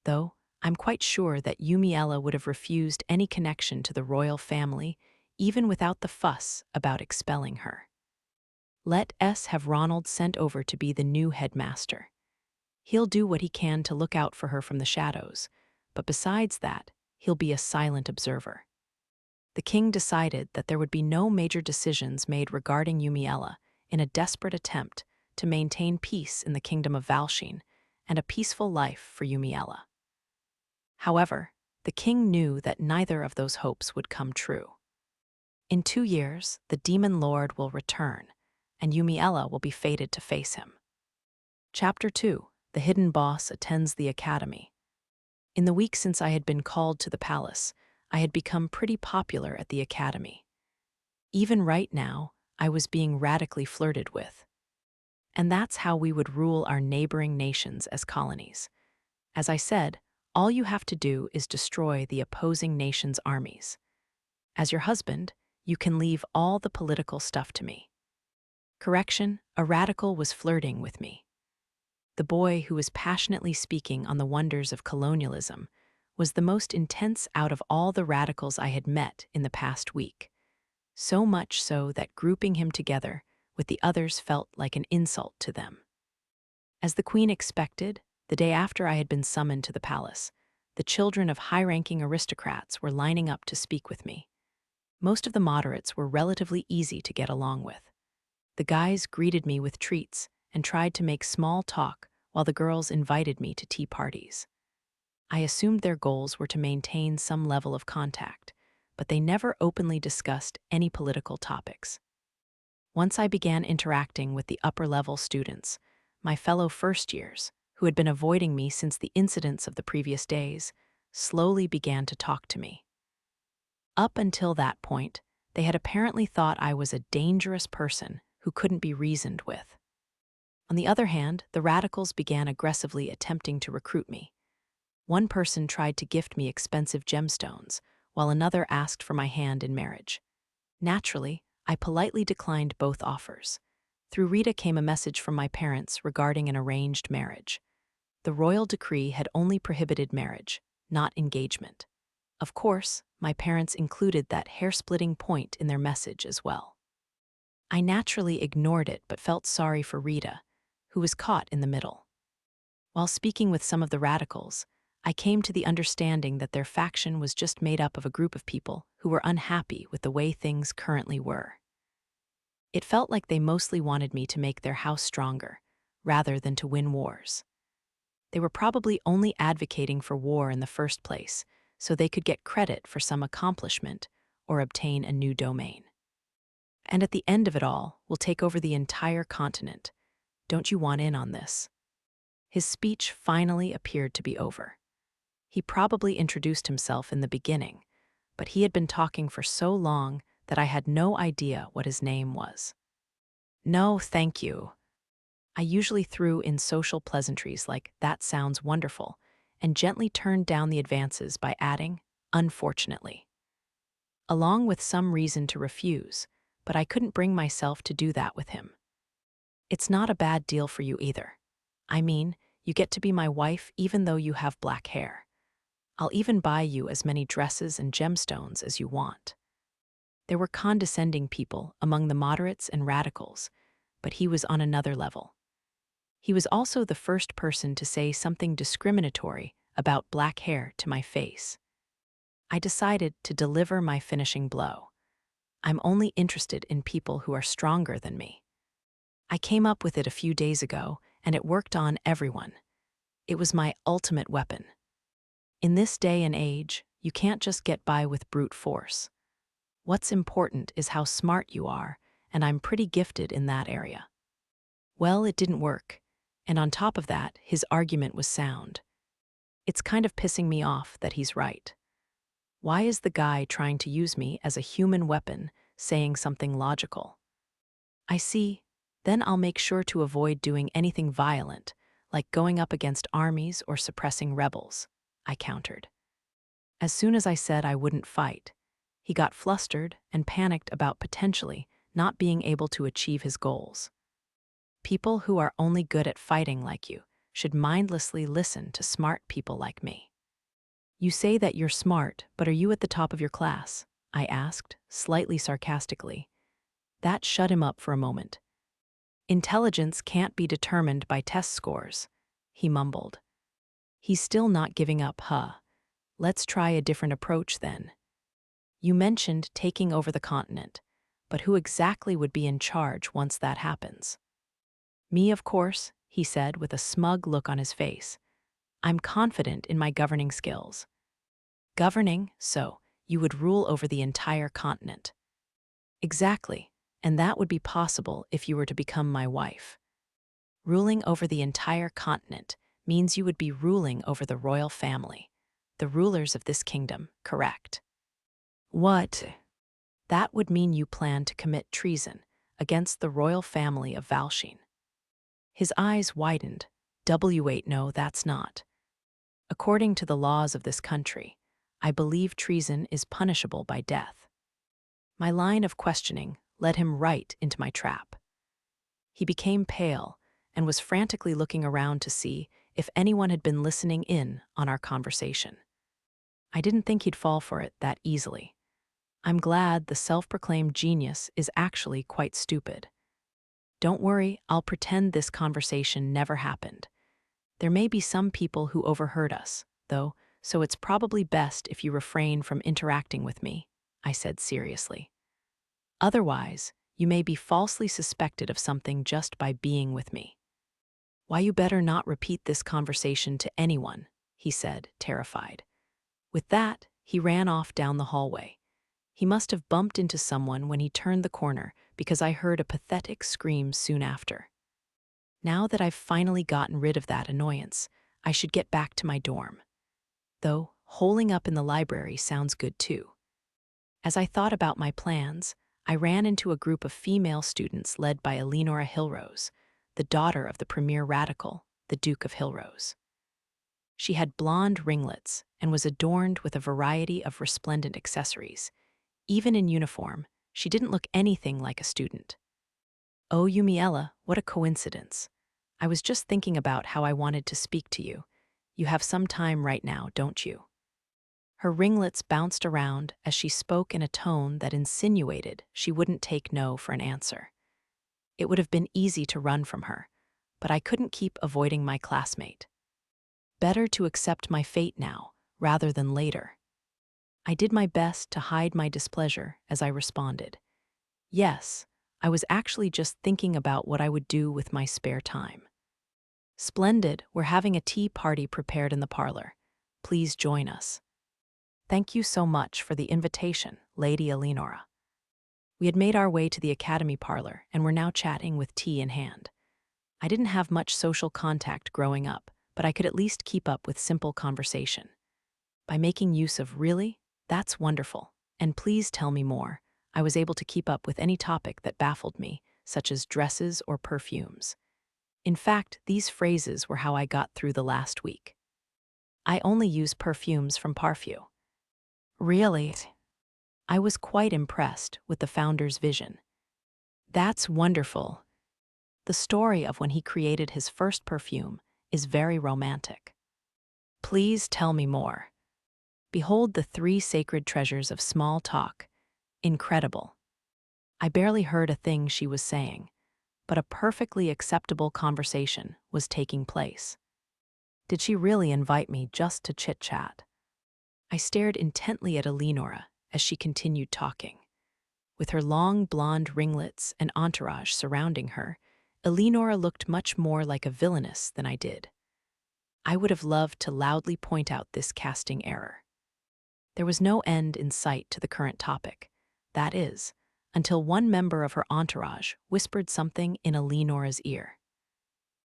Though, I'm quite sure that Yumiella would have refused any connection to the royal family, even without the fuss about expelling her. Let us have Ronald sent over to be the new headmaster. He'll do what he can to look out for her from the shadows, but besides that, he'll be a silent observer." The king decided that there would be no major decisions made regarding Yumiella in a desperate attempt to maintain peace in the kingdom of Valsheen and a peaceful life for Yumiella. However, the king knew that neither of those hopes would come true. In 2 years, the demon lord will return, and Yumiella will be fated to face him. Chapter 2. The hidden boss attends the academy. In the week since I had been called to the palace, I had become pretty popular at the academy. Even right now, I was being radically flirted with. And that's how we would rule our neighboring nations as colonies. As I said, all you have to do is destroy the opposing nation's armies. As your husband, you can leave all the political stuff to me. Correction, a radical was flirting with me. The boy who was passionately speaking on the wonders of colonialism was the most intense out of all the radicals I had met in the past week, so much so that grouping him together with the others felt like an insult to them. As the queen expected, the day after I had been summoned to the palace, the children of high-ranking aristocrats were lining up to speak with me. Most of the moderates were relatively easy to get along with. The guys greeted me with treats and tried to make small talk while the girls invited me to tea parties. I assumed their goals were to maintain some level of contact, but they never openly discussed any political topics. Once I began interacting with the upper-level students, my fellow first-years, who had been avoiding me since the incidents of the previous days, slowly began to talk to me. Up until that point, they had apparently thought I was a dangerous person who couldn't be reasoned with. On the other hand, the radicals began aggressively attempting to recruit me. One person tried to gift me expensive gemstones, while another asked for my hand in marriage. Naturally, I politely declined both offers. Through Rita came a message from my parents regarding an arranged marriage. The royal decree had only prohibited marriage, not engagement. Of course, my parents included that hair-splitting point in their message as well. I naturally ignored it but felt sorry for Rita, who was caught in the middle. While speaking with some of the radicals, I came to the understanding that their faction was just made up of a group of people who were unhappy with the way things currently were. It felt like they mostly wanted me to make their house stronger, rather than to win wars. They were probably only advocating for war in the first place, so they could get credit for some accomplishment or obtain a new domain. And at the end of it all, we'll take over the entire continent. Don't you want in on this? His speech finally appeared to be over. He probably introduced himself in the beginning, but he had been talking for so long that I had no idea what his name was. No, thank you. I usually threw in social pleasantries like, that sounds wonderful, and gently turned down the advances by adding, unfortunately, along with some reason to refuse, but I couldn't bring myself to do that with him. It's not a bad deal for you either. I mean, you get to be my wife even though you have black hair. I'll even buy you as many dresses and gemstones as you want. There were condescending people among the moderates and radicals, but he was on another level. He was also the first person to say something discriminatory about black hair to my face. I decided to deliver my finishing blow. I'm only interested in people who are stronger than me. I came up with it a few days ago, and it worked on everyone. It was my ultimate weapon. In this day and age, you can't just get by with brute force. What's important is how smart you are, and I'm pretty gifted in that area. Well, it didn't work, and on top of that, his argument was sound. It's kind of pissing me off that he's right. Why is the guy trying to use me as a human weapon saying something logical? I see. Then I'll make sure to avoid doing anything violent, like going up against armies or suppressing rebels, I countered. As soon as I said I wouldn't fight, he got flustered and panicked about potentially not being able to achieve his goals. People who are only good at fighting like you should mindlessly listen to smart people like me. You say that you're smart, but are you at the top of your class? I asked, slightly sarcastically. That shut him up for a moment. Intelligence can't be determined by test scores, he mumbled. He's still not giving up, huh? Let's try a different approach then. You mentioned taking over the continent, but who exactly would be in charge once that happens? Me, of course, he said with a smug look on his face. I'm confident in my governing skills. Governing, so you would rule over the entire continent. Exactly, and that would be possible if you were to become my wife. Ruling over the entire continent means you would be ruling over the royal family, the rulers of this kingdom, correct? What? That would mean you plan to commit treason against the royal family of Valsheen. His eyes widened. W8, no, that's not. According to the laws of this country, I believe treason is punishable by death. My line of questioning led him right into my trap. He became pale and was frantically looking around to see if anyone had been listening in on our conversation. I didn't think he'd fall for it that easily. I'm glad the self-proclaimed genius is actually quite stupid. Don't worry, I'll pretend this conversation never happened. There may be some people who overheard us, though, so it's probably best if you refrain from interacting with me, I said seriously. Otherwise, you may be falsely suspected of something just by being with me. Why, you better not repeat this conversation to anyone, he said, terrified. With that, he ran off down the hallway. He must have bumped into someone when he turned the corner because I heard a pathetic scream soon after. Now that I've finally gotten rid of that annoyance, I should get back to my dorm. Though, holing up in the library sounds good too. As I thought about my plans, I ran into a group of female students led by Eleanora Hillrose, the daughter of the premier radical, the Duke of Hillrose. She had blonde ringlets and was adorned with a variety of resplendent accessories. Even in uniform, she didn't look anything like a student. Oh, Yumiella, what a coincidence. I was just thinking about how I wanted to speak to you. You have some time right now, don't you? Her ringlets bounced around as she spoke in a tone that insinuated she wouldn't take no for an answer. It would have been easy to run from her, but I couldn't keep avoiding my classmate. Better to accept my fate now, rather than later. I did my best to hide my displeasure as I responded. Yes, I was actually just thinking about what I would do with my spare time. Splendid, we're having a tea party prepared in the parlor. Please join us. Thank you so much for the invitation, Lady Eleanora. We had made our way to the academy parlor and were now chatting with tea in hand. I didn't have much social contact growing up, but I could at least keep up with simple conversation. By making use of "really? That's wonderful. And please tell me more," I was able to keep up with any topic that baffled me, such as dresses or perfumes. In fact, these phrases were how I got through the last week. "I only use perfumes from Parfum." "Really?" I was quite impressed with the founder's vision. "That's wonderful." The story of when he created his first perfume is very romantic. "Please tell me more." Behold the 3 sacred treasures of small talk. Incredible. I barely heard a thing she was saying, but a perfectly acceptable conversation was taking place. Did she really invite me just to chit-chat? I stared intently at Eleanora as she continued talking. With her long blonde ringlets and entourage surrounding her, Eleanora looked much more like a villainess than I did. I would have loved to loudly point out this casting error. There was no end in sight to the current topic, that is, until one member of her entourage whispered something in Eleanora's ear.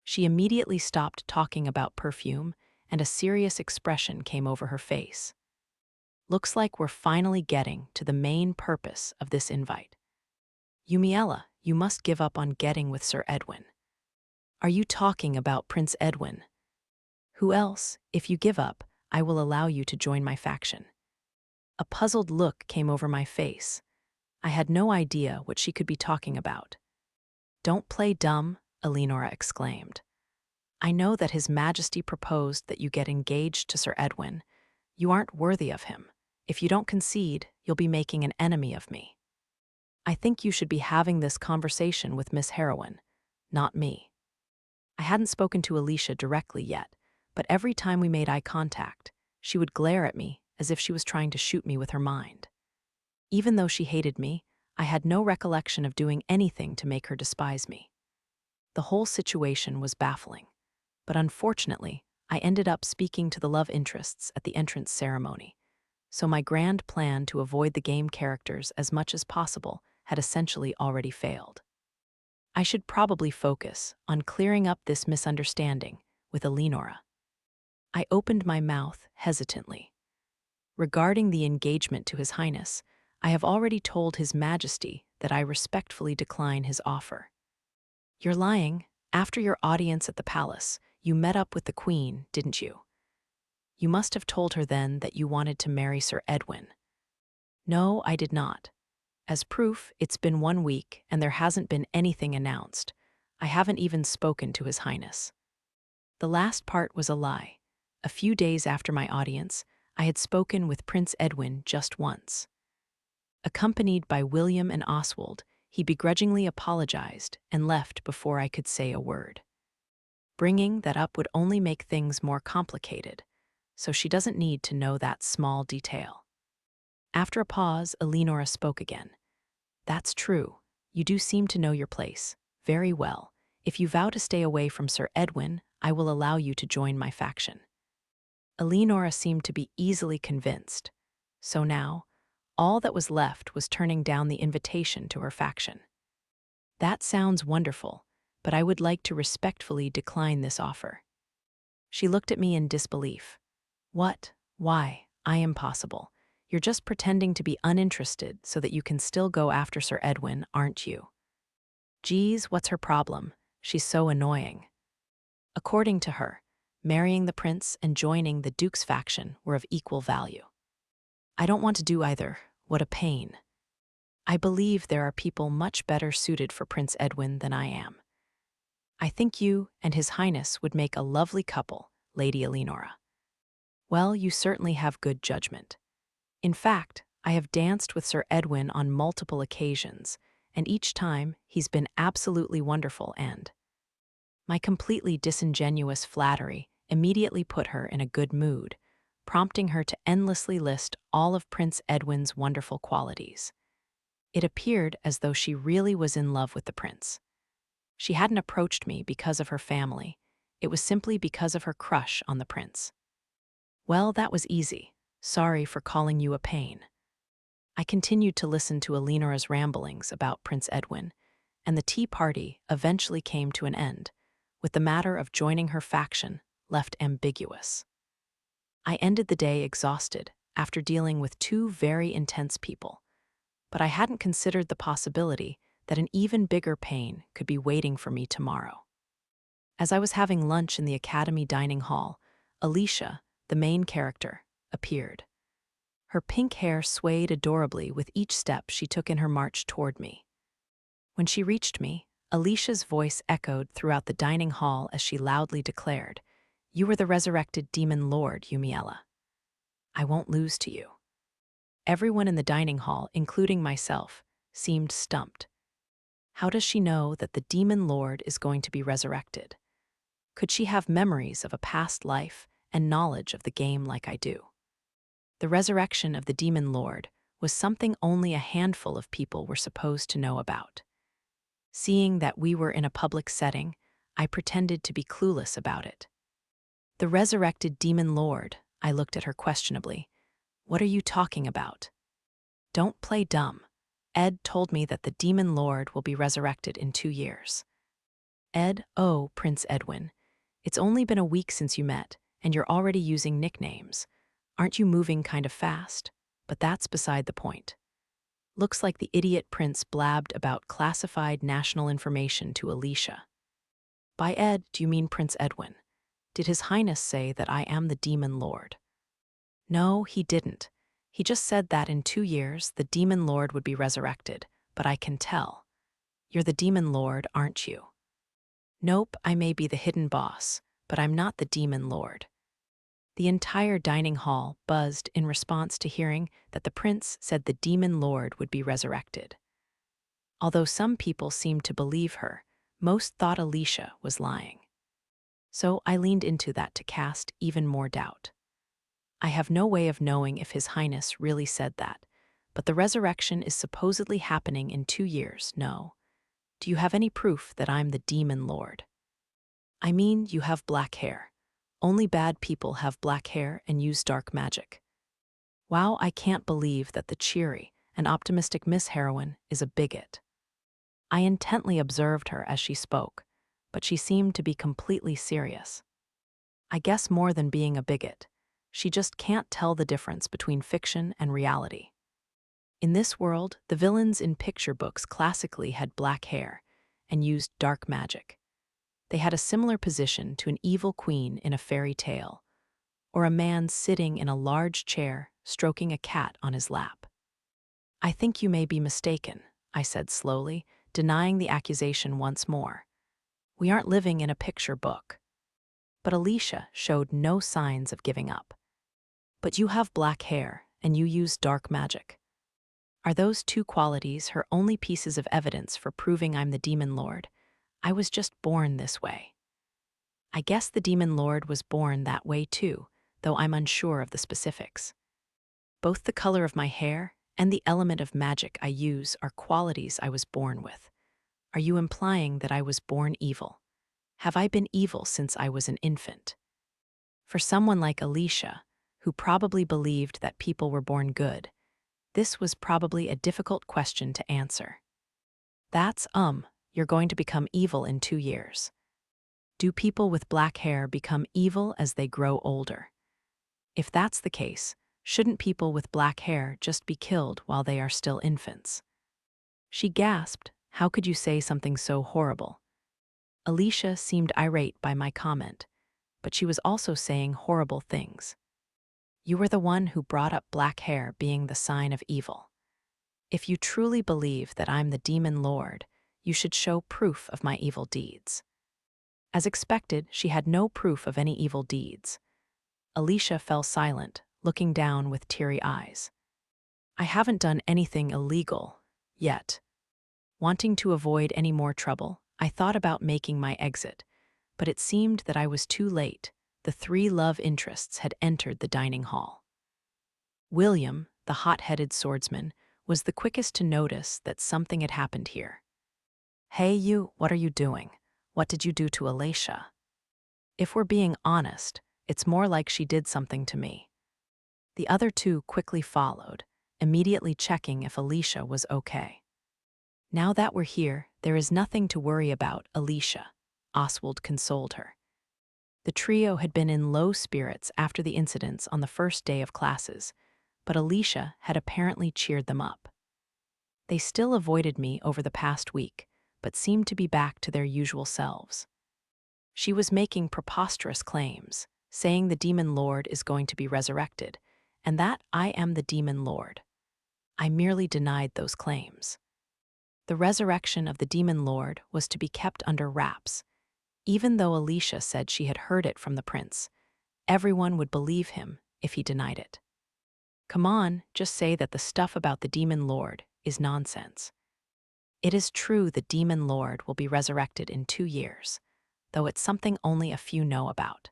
She immediately stopped talking about perfume, and a serious expression came over her face. Looks like we're finally getting to the main purpose of this invite. "Yumiella, you must give up on getting with Sir Edwin." "Are you talking about Prince Edwin?" "Who else? If you give up, I will allow you to join my faction." A puzzled look came over my face. I had no idea what she could be talking about. "Don't play dumb," Eleanora exclaimed. "I know that His Majesty proposed that you get engaged to Sir Edwin. You aren't worthy of him. If you don't concede, you'll be making an enemy of me. I think you should be having this conversation with Miss Heroine, not me." I hadn't spoken to Alicia directly yet, but every time we made eye contact, she would glare at me as if she was trying to shoot me with her mind. Even though she hated me, I had no recollection of doing anything to make her despise me. The whole situation was baffling, but unfortunately, I ended up speaking to the love interests at the entrance ceremony, so my grand plan to avoid the game characters as much as possible had essentially already failed. I should probably focus on clearing up this misunderstanding with Eleanora. I opened my mouth hesitantly. Regarding the engagement to His Highness, I have already told His Majesty that I respectfully decline his offer. "You're lying. After your audience at the palace, you met up with the Queen, didn't you? You must have told her then that you wanted to marry Sir Edwin." "No, I did not. As proof, it's been 1 week and there hasn't been anything announced. I haven't even spoken to His Highness." The last part was a lie. A few days after my audience, I had spoken with Prince Edwin just once. Accompanied by William and Oswald, he begrudgingly apologized and left before I could say a word. Bringing that up would only make things more complicated, so she doesn't need to know that small detail. After a pause, Eleanora spoke again. "That's true. You do seem to know your place. Very well. If you vow to stay away from Sir Edwin, I will allow you to join my faction." Eleanora seemed to be easily convinced, so now, all that was left was turning down the invitation to her faction. "That sounds wonderful, but I would like to respectfully decline this offer." She looked at me in disbelief. "What? Why? I am possible. You're just pretending to be uninterested so that you can still go after Sir Edwin, aren't you?" Geez, what's her problem? She's so annoying. According to her, marrying the prince and joining the Duke's faction were of equal value. I don't want to do either. What a pain. I believe there are people much better suited for Prince Edwin than I am. I think you and His Highness would make a lovely couple, Lady Eleanora. Well, you certainly have good judgment. In fact, I have danced with Sir Edwin on multiple occasions, and each time he's been absolutely wonderful and... My completely disingenuous flattery immediately put her in a good mood, prompting her to endlessly list all of Prince Edwin's wonderful qualities. It appeared as though she really was in love with the prince. She hadn't approached me because of her family. It was simply because of her crush on the prince. Well, that was easy. Sorry for calling you a pain. I continued to listen to Eleanora's ramblings about Prince Edwin, and the tea party eventually came to an end, with the matter of joining her faction left ambiguous. I ended the day exhausted after dealing with two very intense people, but I hadn't considered the possibility that an even bigger pain could be waiting for me tomorrow. As I was having lunch in the Academy dining hall, Alicia, the main character, appeared. Her pink hair swayed adorably with each step she took in her march toward me. When she reached me, Alicia's voice echoed throughout the dining hall as she loudly declared, "You were the resurrected demon lord, Yumiella. I won't lose to you." Everyone in the dining hall, including myself, seemed stumped. How does she know that the demon lord is going to be resurrected? Could she have memories of a past life and knowledge of the game like I do? The resurrection of the demon lord was something only a handful of people were supposed to know about. Seeing that we were in a public setting, I pretended to be clueless about it. "The resurrected demon lord," I looked at her questionably. "What are you talking about?" "Don't play dumb. Ed told me that the demon lord will be resurrected in 2 years. Ed, oh, Prince Edwin. It's only been a week since you met, and you're already using nicknames. Aren't you moving kind of fast? But that's beside the point." Looks like the idiot prince blabbed about classified national information to Alicia. "By Ed, do you mean Prince Edwin? Did His Highness say that I am the demon lord?" "No, he didn't. He just said that in 2 years the demon lord would be resurrected, but I can tell. You're the demon lord, aren't you?" "Nope, I may be the hidden boss, but I'm not the demon lord." The entire dining hall buzzed in response to hearing that the prince said the demon lord would be resurrected. Although some people seemed to believe her, most thought Alicia was lying. So I leaned into that to cast even more doubt. "I have no way of knowing if His Highness really said that, but the resurrection is supposedly happening in 2 years, no. Do you have any proof that I'm the demon lord?" "I mean, you have black hair. Only bad people have black hair and use dark magic." Wow, I can't believe that the cheery and optimistic Miss Heroine is a bigot. I intently observed her as she spoke, but she seemed to be completely serious. I guess more than being a bigot, she just can't tell the difference between fiction and reality. In this world, the villains in picture books classically had black hair and used dark magic. They had a similar position to an evil queen in a fairy tale, or a man sitting in a large chair stroking a cat on his lap. "I think you may be mistaken," I said slowly, denying the accusation once more. "We aren't living in a picture book." But Alicia showed no signs of giving up. "But you have black hair, and you use dark magic. Are those two qualities her only pieces of evidence for proving I'm the demon lord? I was just born this way." "I guess the demon lord was born that way too, though I'm unsure of the specifics. Both the color of my hair and the element of magic I use are qualities I was born with. Are you implying that I was born evil? Have I been evil since I was an infant?" For someone like Alicia, who probably believed that people were born good, this was probably a difficult question to answer. "That's, you're going to become evil in 2 years. Do people with black hair become evil as they grow older? If that's the case, shouldn't people with black hair just be killed while they are still infants?" She gasped, "How could you say something so horrible?" Alicia seemed irate by my comment, but she was also saying horrible things. "You were the one who brought up black hair being the sign of evil. If you truly believe that I'm the demon lord, you should show proof of my evil deeds." As expected, she had no proof of any evil deeds. Alicia fell silent, looking down with teary eyes. "I haven't done anything illegal, yet." Wanting to avoid any more trouble, I thought about making my exit, but it seemed that I was too late. The 3 love interests had entered the dining hall. William, the hot-headed swordsman, was the quickest to notice that something had happened here. "Hey you, what are you doing? What did you do to Alicia?" If we're being honest, it's more like she did something to me. The other 2 quickly followed, immediately checking if Alicia was okay. "Now that we're here, there is nothing to worry about, Alicia," Oswald consoled her. The trio had been in low spirits after the incidents on the first day of classes, but Alicia had apparently cheered them up. They still avoided me over the past week, but seemed to be back to their usual selves. She was making preposterous claims, saying the Demon Lord is going to be resurrected, and that I am the Demon Lord. I merely denied those claims. The resurrection of the Demon Lord was to be kept under wraps. Even though Alicia said she had heard it from the prince, everyone would believe him if he denied it. Come on, just say that the stuff about the Demon Lord is nonsense. It is true the Demon Lord will be resurrected in 2 years, though it's something only a few know about.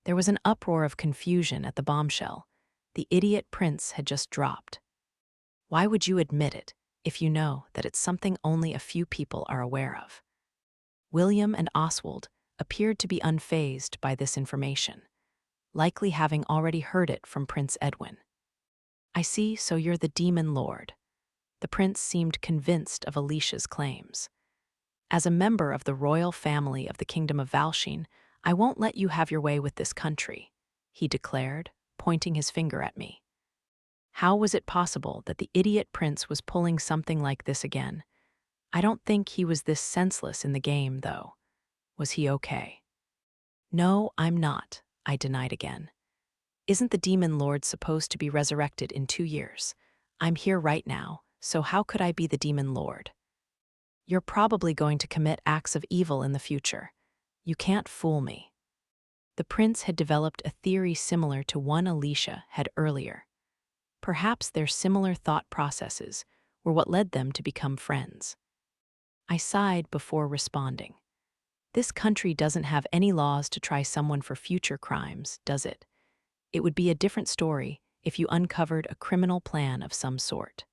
There was an uproar of confusion at the bombshell. The idiot prince had just dropped. Why would you admit it if you know that it's something only a few people are aware of? William and Oswald appeared to be unfazed by this information, likely having already heard it from Prince Edwin. I see, so you're the Demon Lord. The prince seemed convinced of Alicia's claims. As a member of the royal family of the Kingdom of Valsheen, I won't let you have your way with this country, he declared, pointing his finger at me. How was it possible that the idiot prince was pulling something like this again? I don't think he was this senseless in the game, though. Was he okay? No, I'm not, I denied again. Isn't the Demon Lord supposed to be resurrected in 2 years? I'm here right now, so how could I be the Demon Lord? You're probably going to commit acts of evil in the future. You can't fool me. The prince had developed a theory similar to one Alicia had earlier. Perhaps their similar thought processes were what led them to become friends. I sighed before responding. This country doesn't have any laws to try someone for future crimes, does it? It would be a different story if you uncovered a criminal plan of some sort.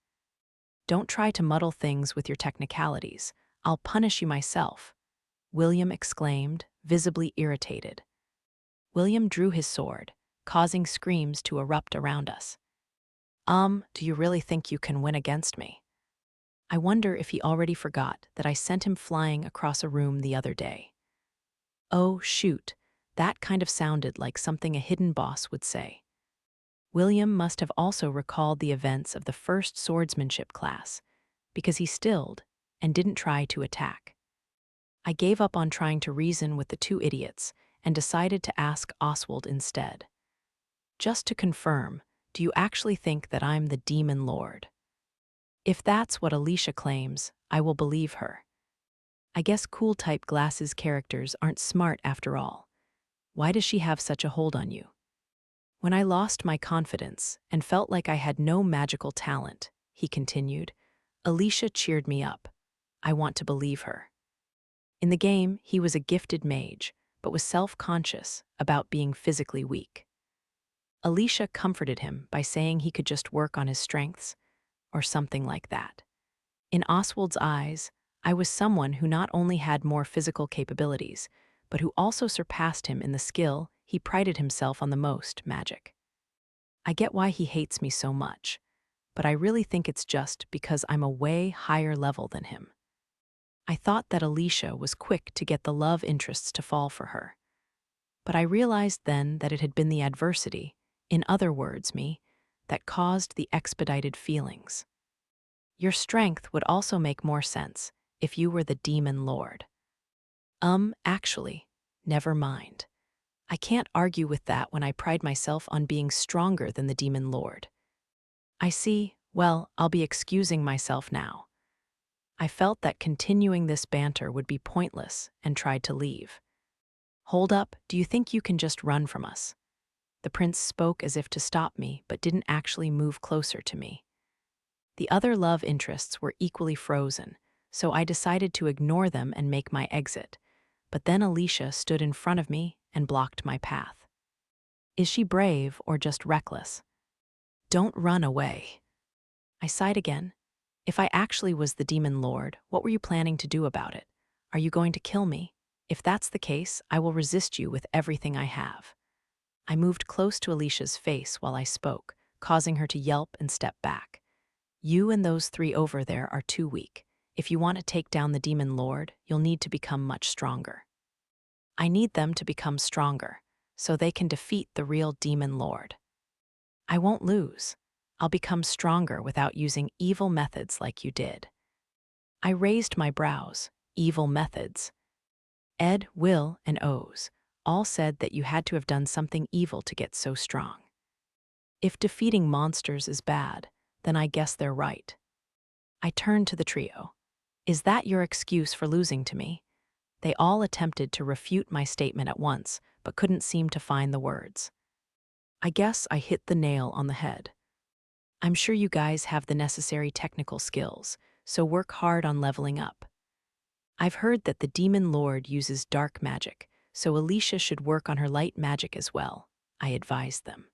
Don't try to muddle things with your technicalities. I'll punish you myself, William exclaimed, visibly irritated. William drew his sword, causing screams to erupt around us. Do you really think you can win against me? I wonder if he already forgot that I sent him flying across a room the other day. Oh, shoot, that kind of sounded like something a hidden boss would say. William must have also recalled the events of the first swordsmanship class, because he stilled and didn't try to attack. I gave up on trying to reason with the two idiots and decided to ask Oswald instead. Just to confirm, do you actually think that I'm the Demon Lord? If that's what Alicia claims, I will believe her. I guess cool-type glasses characters aren't smart after all. Why does she have such a hold on you? When I lost my confidence and felt like I had no magical talent, he continued, Alicia cheered me up. I want to believe her. In the game, he was a gifted mage, but was self-conscious about being physically weak. Alicia comforted him by saying he could just work on his strengths, or something like that. In Oswald's eyes, I was someone who not only had more physical capabilities, but who also surpassed him in the skill he prided himself on the most, magic. I get why he hates me so much, but I really think it's just because I'm a way higher level than him. I thought that Alicia was quick to get the love interests to fall for her. But I realized then that it had been the adversity, in other words, me, that caused the expedited feelings. Your strength would also make more sense if you were the Demon Lord. Actually, never mind. I can't argue with that when I pride myself on being stronger than the Demon Lord. I see, well, I'll be excusing myself now. I felt that continuing this banter would be pointless and tried to leave. Hold up, do you think you can just run from us? The prince spoke as if to stop me, but didn't actually move closer to me. The other love interests were equally frozen, so I decided to ignore them and make my exit. But then Alicia stood in front of me and blocked my path. Is she brave or just reckless? Don't run away. I sighed again. If I actually was the Demon Lord, what were you planning to do about it? Are you going to kill me? If that's the case, I will resist you with everything I have. I moved close to Alicia's face while I spoke, causing her to yelp and step back. You and those 3 over there are too weak. If you want to take down the Demon Lord, you'll need to become much stronger. I need them to become stronger, so they can defeat the real demon lord. I won't lose. I'll become stronger without using evil methods like you did. I raised my brows. Evil methods. Ed, Will, and Oz all said that you had to have done something evil to get so strong. If defeating monsters is bad, then I guess they're right. I turned to the trio. Is that your excuse for losing to me? They all attempted to refute my statement at once, but couldn't seem to find the words. I guess I hit the nail on the head. I'm sure you guys have the necessary technical skills, so work hard on leveling up. I've heard that the Demon Lord uses dark magic, so Alicia should work on her light magic as well, I advised them.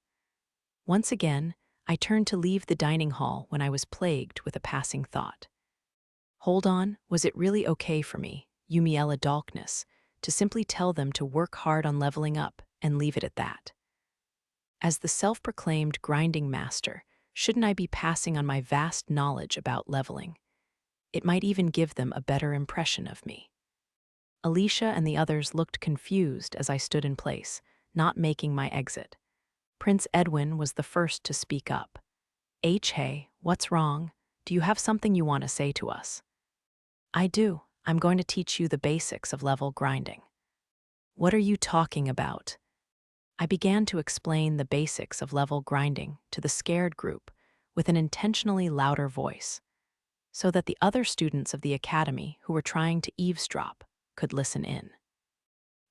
Once again, I turned to leave the dining hall when I was plagued with a passing thought. Hold on, was it really okay for me, Yumiella Dolkness, to simply tell them to work hard on leveling up and leave it at that? As the self-proclaimed grinding master, shouldn't I be passing on my vast knowledge about leveling? It might even give them a better impression of me. Alicia and the others looked confused as I stood in place, not making my exit. Prince Edwin was the first to speak up. Hey, what's wrong? Do you have something you want to say to us? I do. I'm going to teach you the basics of level grinding. What are you talking about? I began to explain the basics of level grinding to the scared group with an intentionally louder voice, so that the other students of the academy who were trying to eavesdrop could listen in.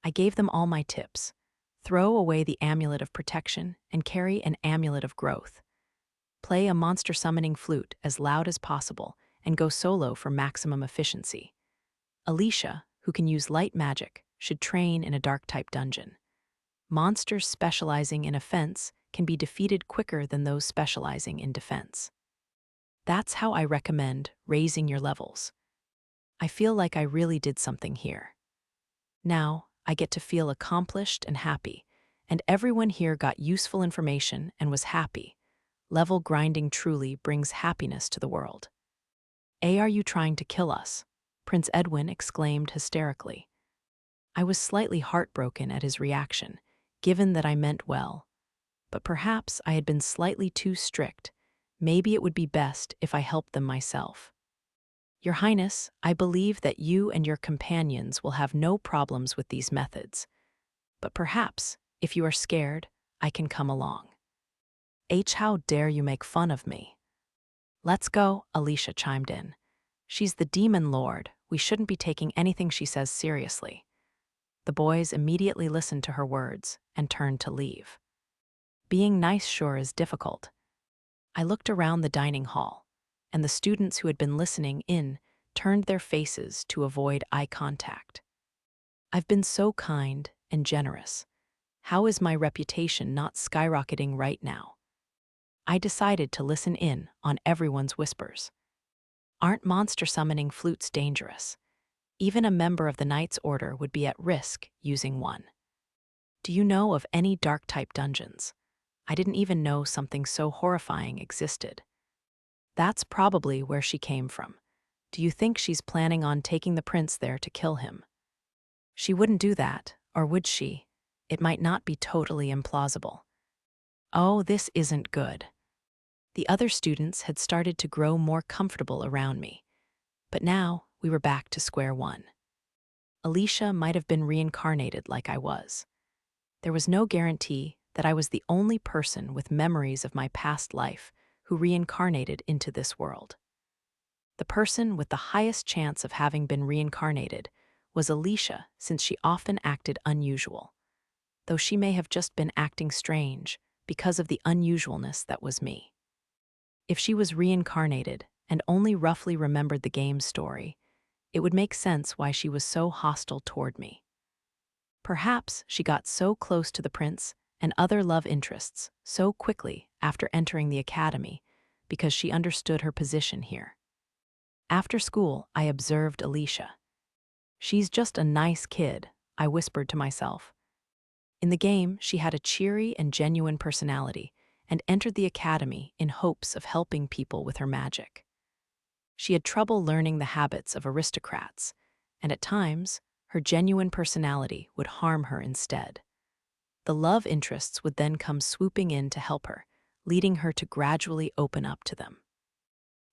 I gave them all my tips. Throw away the amulet of protection and carry an amulet of growth. Play a monster summoning flute as loud as possible and go solo for maximum efficiency. Alicia, who can use light magic, should train in a dark-type dungeon. Monsters specializing in offense can be defeated quicker than those specializing in defense. That's how I recommend raising your levels. I feel like I really did something here. Now, I get to feel accomplished and happy, and everyone here got useful information and was happy. Level grinding truly brings happiness to the world. Are you trying to kill us? Prince Edwin exclaimed hysterically. I was slightly heartbroken at his reaction, given that I meant well. But perhaps I had been slightly too strict. Maybe it would be best if I helped them myself. Your Highness, I believe that you and your companions will have no problems with these methods. But perhaps, if you are scared, I can come along. How dare you make fun of me? Let's go, Alicia chimed in. She's the demon lord. We shouldn't be taking anything she says seriously. The boys immediately listened to her words and turned to leave. Being nice sure is difficult. I looked around the dining hall, and the students who had been listening in turned their faces to avoid eye contact. I've been so kind and generous. How is my reputation not skyrocketing right now? I decided to listen in on everyone's whispers. Aren't monster summoning flutes dangerous? Even a member of the Knight's Order would be at risk using one. Do you know of any dark-type dungeons? I didn't even know something so horrifying existed. That's probably where she came from. Do you think she's planning on taking the prince there to kill him? She wouldn't do that, or would she? It might not be totally implausible. Oh, this isn't good. The other students had started to grow more comfortable around me, but now we were back to square one. Alicia might have been reincarnated like I was. There was no guarantee that I was the only person with memories of my past life who reincarnated into this world. The person with the highest chance of having been reincarnated was Alicia, since she often acted unusual, though she may have just been acting strange because of the unusualness that was me. If she was reincarnated and only roughly remembered the game's story, it would make sense why she was so hostile toward me. Perhaps she got so close to the prince and other love interests so quickly after entering the academy because she understood her position here. After school, I observed Alicia. She's just a nice kid, I whispered to myself. In the game, she had a cheery and genuine personality and entered the academy in hopes of helping people with her magic. She had trouble learning the habits of aristocrats, and at times Her genuine personality would harm her instead. The love interests would then come swooping in to help her, leading her to gradually open up to them.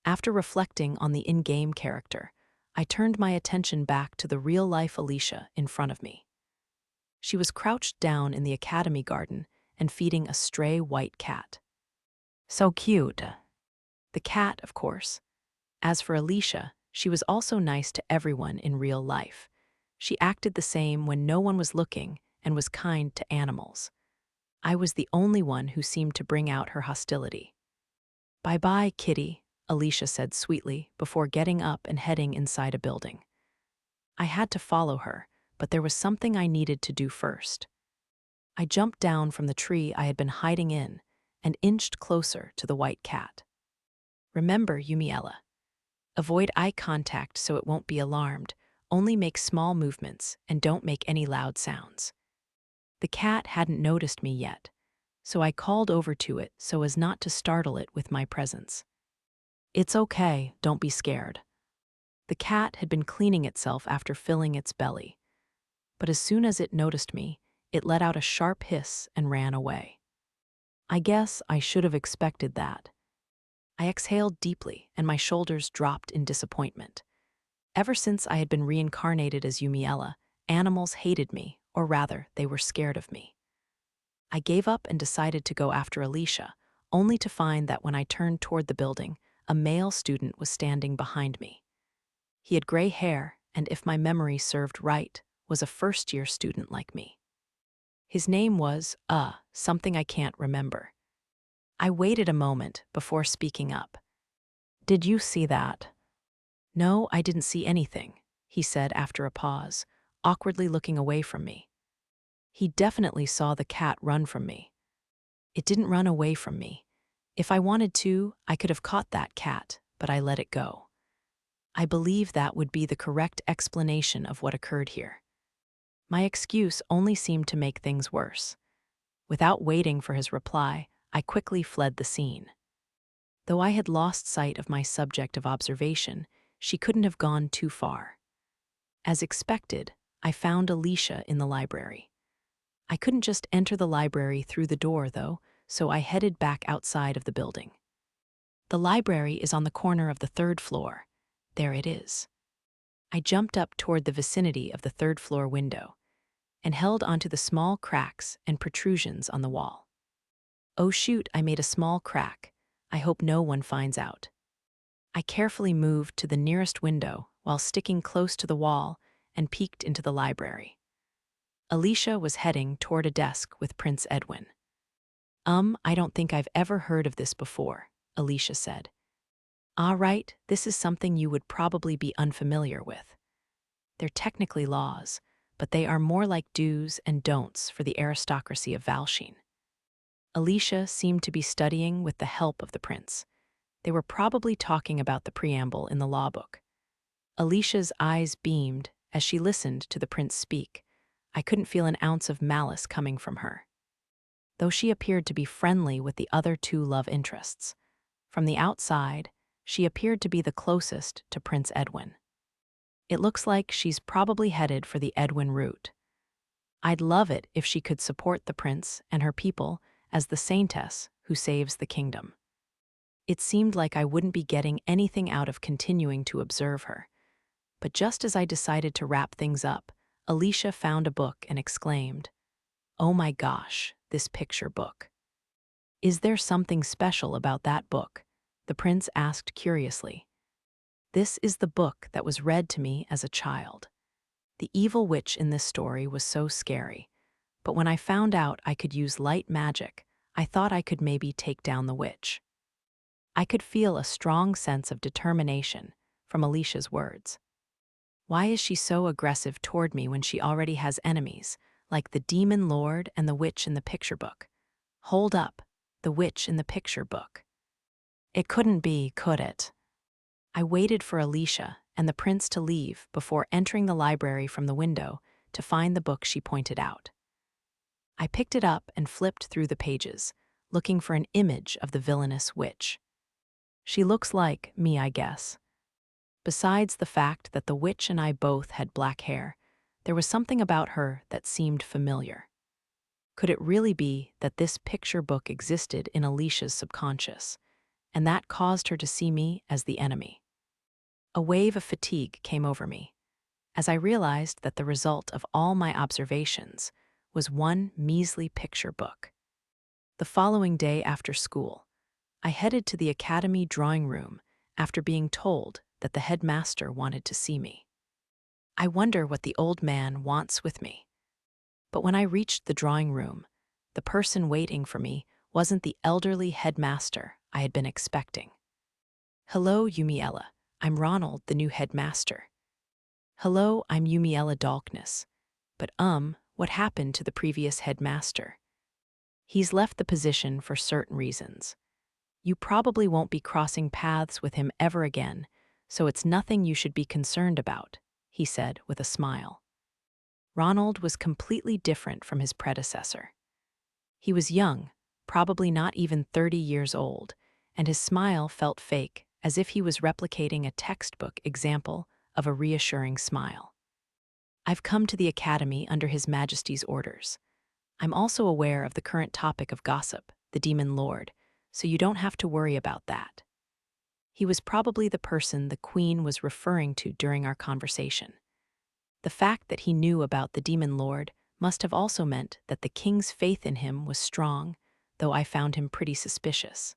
After reflecting on the in-game character, I turned my attention back to the real-life Alicia in front of me. She was crouched down in the academy garden and feeding a stray white cat. So cute. The cat, of course. As for Alicia, she was also nice to everyone in real life. She acted the same when no one was looking and was kind to animals. I was the only one who seemed to bring out her hostility. "Bye-bye, kitty," Alicia said sweetly before getting up and heading inside a building. I had to follow her, but there was something I needed to do first. I jumped down from the tree I had been hiding in and inched closer to the white cat. "Remember, Yumiella, avoid eye contact so it won't be alarmed, only make small movements and don't make any loud sounds." The cat hadn't noticed me yet, so I called over to it so as not to startle it with my presence. "It's okay, don't be scared." The cat had been cleaning itself after filling its belly, but as soon as it noticed me, it let out a sharp hiss and ran away. I guess I should have expected that. I exhaled deeply and my shoulders dropped in disappointment. Ever since I had been reincarnated as Yumiella, animals hated me, or rather, they were scared of me. I gave up and decided to go after Alicia, only to find that when I turned toward the building, a male student was standing behind me. He had gray hair, and if my memory served right, was a first-year student like me. His name was, something I can't remember. I waited a moment before speaking up. "Did you see that?" "No, I didn't see anything," he said after a pause, awkwardly looking away from me. He definitely saw the cat run from me. It didn't run away from me. If I wanted to, I could have caught that cat, but I let it go. I believe that would be the correct explanation of what occurred here. My excuse only seemed to make things worse. Without waiting for his reply, I quickly fled the scene. Though I had lost sight of my subject of observation, she couldn't have gone too far. As expected, I found Alicia in the library. I couldn't just enter the library through the door, though, so I headed back outside of the building. The library is on the corner of the 3rd floor. There it is. I jumped up toward the vicinity of the 3rd floor window and held onto the small cracks and protrusions on the wall. Oh shoot, I made a small crack. I hope no one finds out. I carefully moved to the nearest window while sticking close to the wall and peeked into the library. Alicia was heading toward a desk with Prince Edwin. I don't think I've ever heard of this before," Alicia said. "Ah, right, this is something you would probably be unfamiliar with. They're technically laws, but they are more like do's and don'ts for the aristocracy of Valsheen." Alicia seemed to be studying with the help of the prince. They were probably talking about the preamble in the law book. Alicia's eyes beamed as she listened to the prince speak. I couldn't feel an ounce of malice coming from her. Though she appeared to be friendly with the other 2 love interests, from the outside, she appeared to be the closest to Prince Edwin. It looks like she's probably headed for the Edwin route. I'd love it if she could support the prince and her people as the saintess who saves the kingdom. It seemed like I wouldn't be getting anything out of continuing to observe her. But just as I decided to wrap things up, Alicia found a book and exclaimed, "Oh my gosh, this picture book." "Is there something special about that book?" the prince asked curiously. "This is the book that was read to me as a child. The evil witch in this story was so scary, but when I found out I could use light magic, I thought I could maybe take down the witch." I could feel a strong sense of determination from Alicia's words. Why is she so aggressive toward me when she already has enemies, like the demon lord and the witch in the picture book? Hold up, the witch in the picture book. It couldn't be, could it? I waited for Alicia and the prince to leave before entering the library from the window to find the book she pointed out. I picked it up and flipped through the pages, looking for an image of the villainous witch. She looks like me, I guess. Besides the fact that the witch and I both had black hair, There was something about her that seemed familiar. Could it really be that this picture book existed in Alicia's subconscious, and that caused her to see me as the enemy? A wave of fatigue came over me as I realized that the result of all my observations was one measly picture book. The following day after school, I headed to the academy drawing room after being told that the headmaster wanted to see me. I wonder what the old man wants with me. But when I reached the drawing room, the person waiting for me wasn't the elderly headmaster I had been expecting. "Hello, Yumiella. I'm Ronald, the new headmaster." "Hello, I'm Yumiella Dolkness. But what happened to the previous headmaster?" "He's left the position for certain reasons. You probably won't be crossing paths with him ever again, so it's nothing you should be concerned about," he said with a smile. Ronald was completely different from his predecessor. He was young, probably not even 30 years old, and his smile felt fake, as if he was replicating a textbook example of a reassuring smile. "I've come to the academy under His Majesty's orders. I'm also aware of the current topic of gossip, the Demon Lord, so you don't have to worry about that." He was probably the person the Queen was referring to during our conversation. The fact that he knew about the Demon Lord must have also meant that the king's faith in him was strong, though I found him pretty suspicious.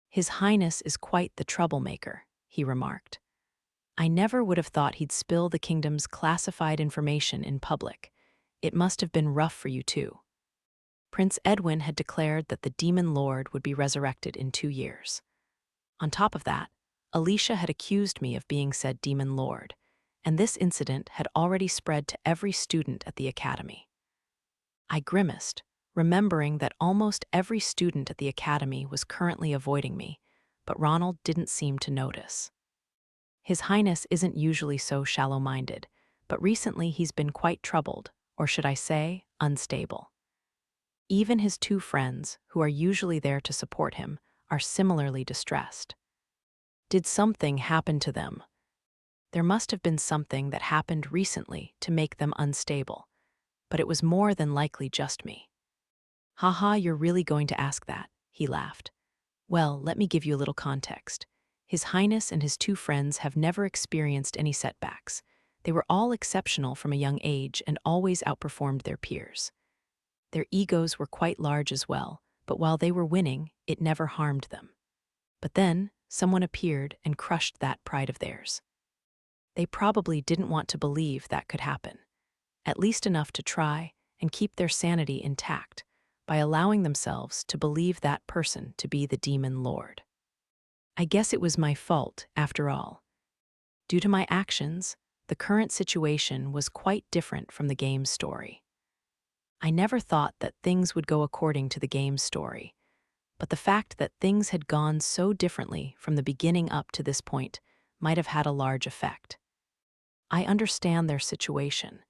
"His Highness is quite the troublemaker," he remarked. "I never would have thought he'd spill the kingdom's classified information in public. It must have been rough for you too." Prince Edwin had declared that the Demon Lord would be resurrected in 2 years. On top of that, Alicia had accused me of being said Demon Lord, and this incident had already spread to every student at the academy. I grimaced, remembering that almost every student at the academy was currently avoiding me, but Ronald didn't seem to notice. "His Highness isn't usually so shallow-minded, but recently he's been quite troubled, or should I say, unstable. Even his 2 friends, who are usually there to support him, are similarly distressed." "Did something happen to them?" "There must have been something that happened recently to make them unstable, but it was more than likely just me." "Haha, you're really going to ask that," he laughed. "Well, let me give you a little context. His Highness and his 2 friends have never experienced any setbacks. They were all exceptional from a young age and always outperformed their peers. Their egos were quite large as well, but while they were winning, it never harmed them. But then, someone appeared and crushed that pride of theirs. They probably didn't want to believe that could happen, at least enough to try and keep their sanity intact by allowing themselves to believe that person to be the Demon Lord. I guess it was my fault, after all. Due to my actions, the current situation was quite different from the game's story. I never thought that things would go according to the game's story, but the fact that things had gone so differently from the beginning up to this point might have had a large effect. I understand their situation,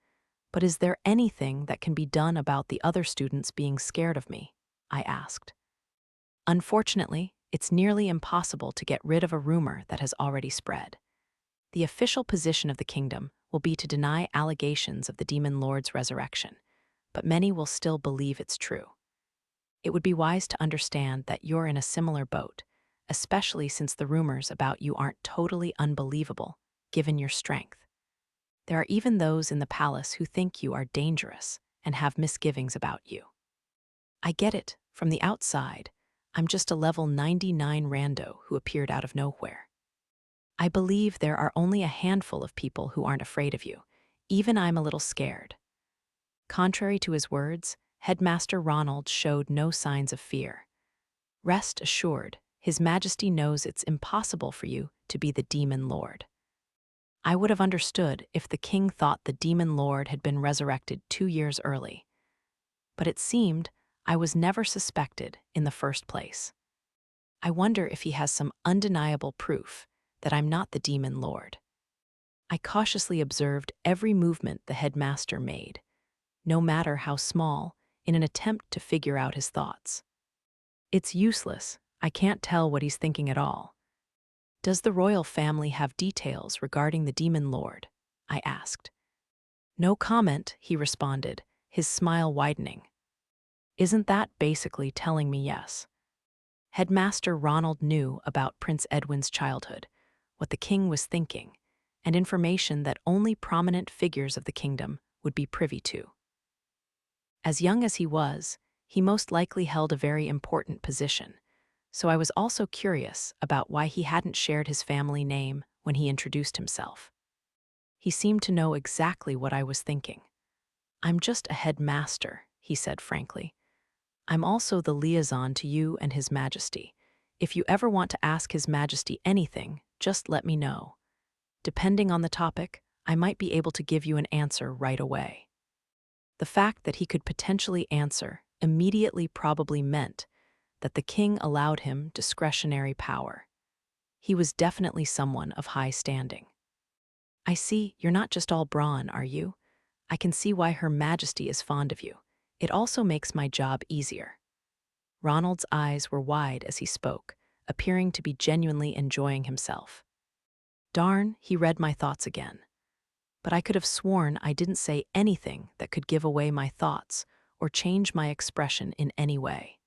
but is there anything that can be done about the other students being scared of me? I asked. Unfortunately, it's nearly impossible to get rid of a rumor that has already spread. The official position of the kingdom will be to deny allegations of the Demon Lord's resurrection, but many will still believe it's true. It would be wise to understand that you're in a similar boat, especially since the rumors about you aren't totally unbelievable, given your strength. There are even those in the palace who think you are dangerous and have misgivings about you. I get it, from the outside, I'm just a level 99 rando who appeared out of nowhere. I believe there are only a handful of people who aren't afraid of you. Even I'm a little scared." Contrary to his words, Headmaster Ronald showed no signs of fear. "Rest assured, His Majesty knows it's impossible for you to be the Demon Lord." I would have understood if the king thought the Demon Lord had been resurrected 2 years early. But it seemed I was never suspected in the first place. I wonder if he has some undeniable proof that I'm not the Demon Lord. I cautiously observed every movement the headmaster made, no matter how small, in an attempt to figure out his thoughts. It's useless. I can't tell what he's thinking at all. "Does the royal family have details regarding the Demon Lord?" I asked. No comment, he responded, his smile widening. Isn't that basically telling me yes? Headmaster Ronald knew about Prince Edwin's childhood, what the king was thinking, and information that only prominent figures of the kingdom would be privy to. As young as he was, he most likely held a very important position, so I was also curious about why he hadn't shared his family name when he introduced himself. He seemed to know exactly what I was thinking. I'm just a headmaster, he said frankly. I'm also the liaison to you and His Majesty. If you ever want to ask His Majesty anything, just let me know. Depending on the topic, I might be able to give you an answer right away. The fact that he could potentially answer immediately probably meant that the king allowed him discretionary power. He was definitely someone of high standing. I see, you're not just all brawn, are you? I can see why Her Majesty is fond of you. It also makes my job easier. Ronald's eyes were wide as he spoke, appearing to be genuinely enjoying himself. Darn, he read my thoughts again. But I could have sworn I didn't say anything that could give away my thoughts or change my expression in any way.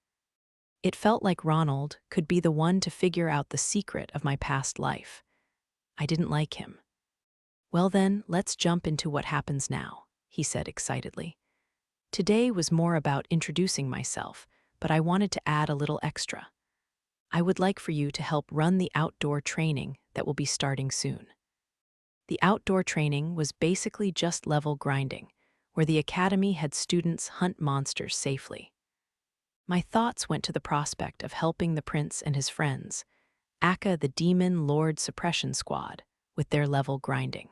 It felt like Ronald could be the one to figure out the secret of my past life. I didn't like him. Well then, let's jump into what happens now, he said excitedly. Today was more about introducing myself, but I wanted to add a little extra. I would like for you to help run the outdoor training that will be starting soon. The outdoor training was basically just level grinding, where the academy had students hunt monsters safely. My thoughts went to the prospect of helping the prince and his friends, aka the Demon Lord Suppression Squad, with their level grinding.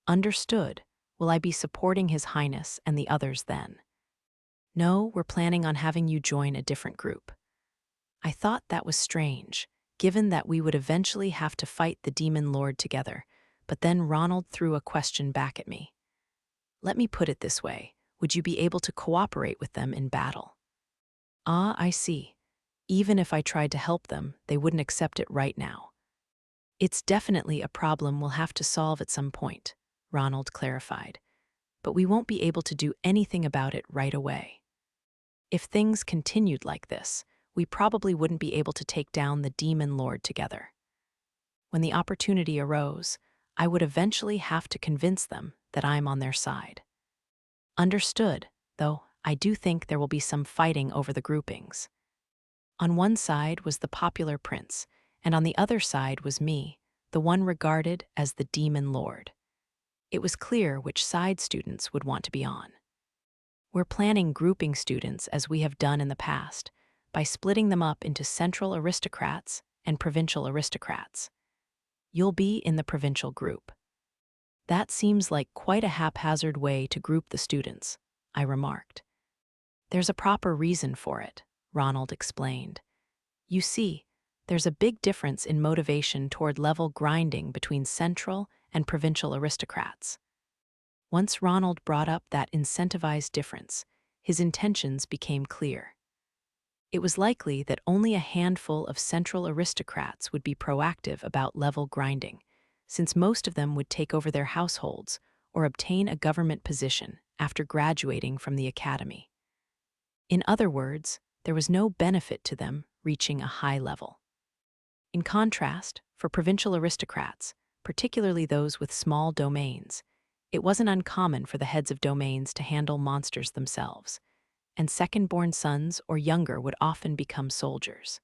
Understood. Will I be supporting His Highness and the others then? No, we're planning on having you join a different group. I thought that was strange, given that we would eventually have to fight the Demon Lord together, but then Ronald threw a question back at me. Let me put it this way, would you be able to cooperate with them in battle? Ah, I see. Even if I tried to help them, they wouldn't accept it right now. It's definitely a problem we'll have to solve at some point, Ronald clarified, but we won't be able to do anything about it right away. If things continued like this, we probably wouldn't be able to take down the Demon Lord together. When the opportunity arose, I would eventually have to convince them that I'm on their side. Understood, though I do think there will be some fighting over the groupings. On one side was the popular prince, and on the other side was me, the one regarded as the Demon Lord. It was clear which side students would want to be on. We're planning grouping students as we have done in the past, by splitting them up into central aristocrats and provincial aristocrats. You'll be in the provincial group. That seems like quite a haphazard way to group the students, I remarked. There's a proper reason for it, Ronald explained. You see, there's a big difference in motivation toward level grinding between central and provincial aristocrats. Once Ronald brought up that incentivized difference, his intentions became clear. It was likely that only a handful of central aristocrats would be proactive about level grinding, since most of them would take over their households or obtain a government position after graduating from the academy. In other words, there was no benefit to them reaching a high level. In contrast, for provincial aristocrats, particularly those with small domains, it wasn't uncommon for the heads of domains to handle monsters themselves, and second-born sons or younger would often become soldiers.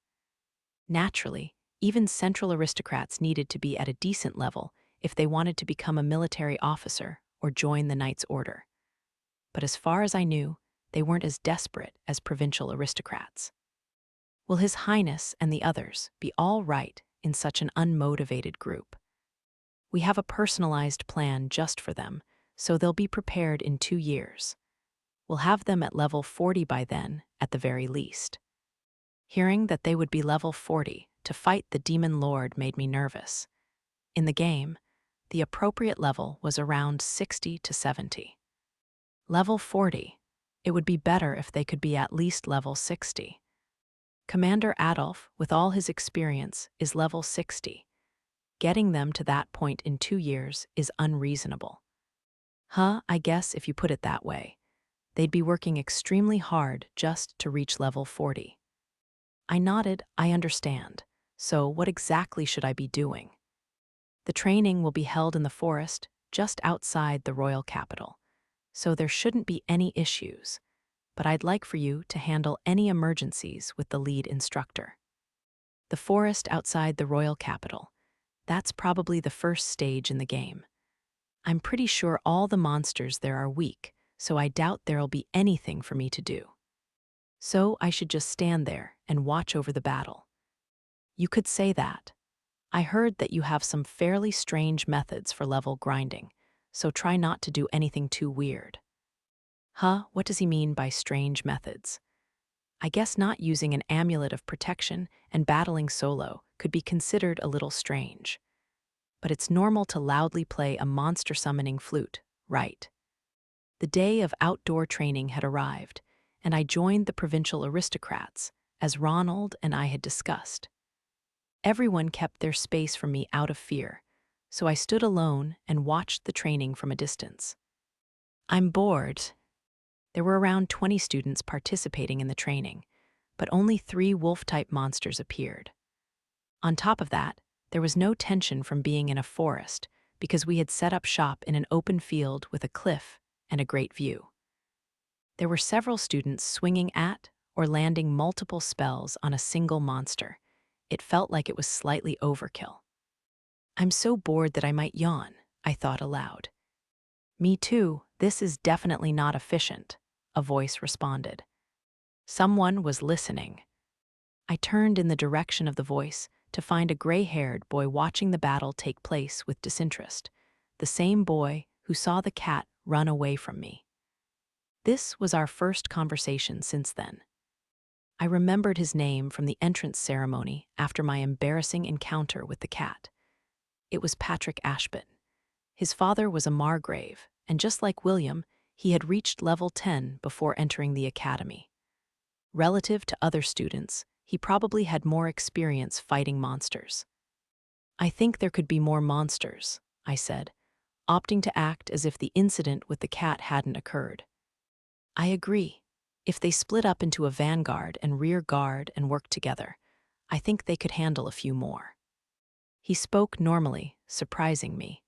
Naturally, even central aristocrats needed to be at a decent level if they wanted to become a military officer or join the Knight's Order. But as far as I knew, they weren't as desperate as provincial aristocrats. Will His Highness and the others be all right in such an unmotivated group? We have a personalized plan just for them, so they'll be prepared in 2 years. We'll have them at level 40 by then, at the very least. Hearing that they would be level 40 to fight the Demon Lord made me nervous. In the game, the appropriate level was around 60 to 70. Level 40, it would be better if they could be at least level 60. Commander Adolf, with all his experience, is level 60. Getting them to that point in 2 years is unreasonable. I guess if you put it that way. They'd be working extremely hard just to reach level 40. I nodded, I understand. So what exactly should I be doing? The training will be held in the forest just outside the royal capital, so there shouldn't be any issues, but I'd like for you to handle any emergencies with the lead instructor. The forest outside the royal capital, that's probably the first stage in the game. I'm pretty sure all the monsters there are weak, so I doubt there'll be anything for me to do. So I should just stand there and watch over the battle. You could say that. I heard that you have some fairly strange methods for level grinding, so try not to do anything too weird. What does he mean by strange methods? I guess not using an amulet of protection and battling solo could be considered a little strange. But it's normal to loudly play a monster summoning flute, right? The day of outdoor training had arrived, and I joined the provincial aristocrats, as Ronald and I had discussed. Everyone kept their space from me out of fear, so I stood alone and watched the training from a distance. I'm bored. There were around 20 students participating in the training, but only 3 wolf-type monsters appeared. On top of that, there was no tension from being in a forest because we had set up shop in an open field with a cliff and a great view. There were several students swinging at or landing multiple spells on a single monster. It felt like it was slightly overkill. I'm so bored that I might yawn, I thought aloud. Me too, this is definitely not efficient, a voice responded. Someone was listening. I turned in the direction of the voice to find a gray-haired boy watching the battle take place with disinterest, the same boy who saw the cat run away from me. This was our first conversation since then. I remembered his name from the entrance ceremony after my embarrassing encounter with the cat. It was Patrick Ashbatten. His father was a margrave, and just like William, he had reached level 10 before entering the academy. Relative to other students, he probably had more experience fighting monsters. I think there could be more monsters, I said, opting to act as if the incident with the cat hadn't occurred. I agree. If they split up into a vanguard and rear guard and worked together, I think they could handle a few more. He spoke normally, surprising me.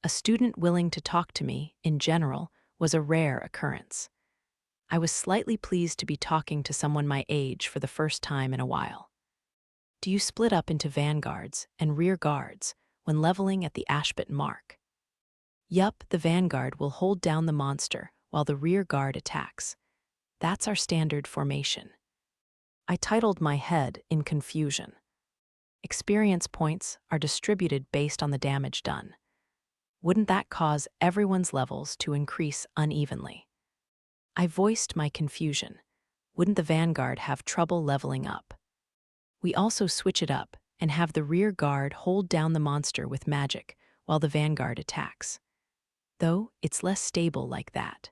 A student willing to talk to me, in general, was a rare occurrence. I was slightly pleased to be talking to someone my age for the first time in a while. Do you split up into vanguards and rear guards when leveling at the Ashbatten mark? Yup, the vanguard will hold down the monster while the rear guard attacks. That's our standard formation. I titled my head in confusion. Experience points are distributed based on the damage done. Wouldn't that cause everyone's levels to increase unevenly? I voiced my confusion. Wouldn't the vanguard have trouble leveling up? We also switch it up and have the rear guard hold down the monster with magic while the vanguard attacks. Though it's less stable like that.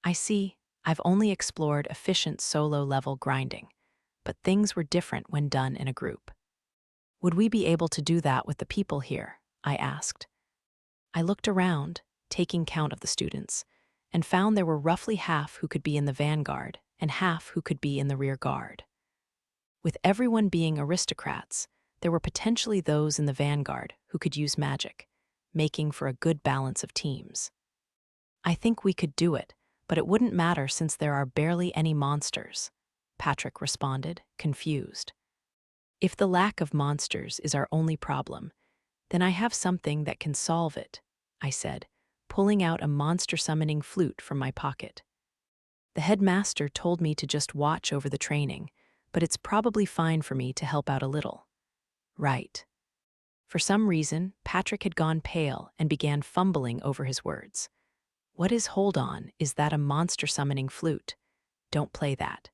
I see, I've only explored efficient solo-level grinding, but things were different when done in a group. Would we be able to do that with the people here? I asked. I looked around, taking count of the students, and found there were roughly half who could be in the vanguard and half who could be in the rear guard. With everyone being aristocrats, there were potentially those in the vanguard who could use magic, making for a good balance of teams. I think we could do it, but it wouldn't matter since there are barely any monsters, Patrick responded, confused. If the lack of monsters is our only problem, then I have something that can solve it, I said, pulling out a monster-summoning flute from my pocket. The headmaster told me to just watch over the training, but it's probably fine for me to help out a little. Right. For some reason, Patrick had gone pale and began fumbling over his words. What is hold on? Is that a monster-summoning flute? Don't play that.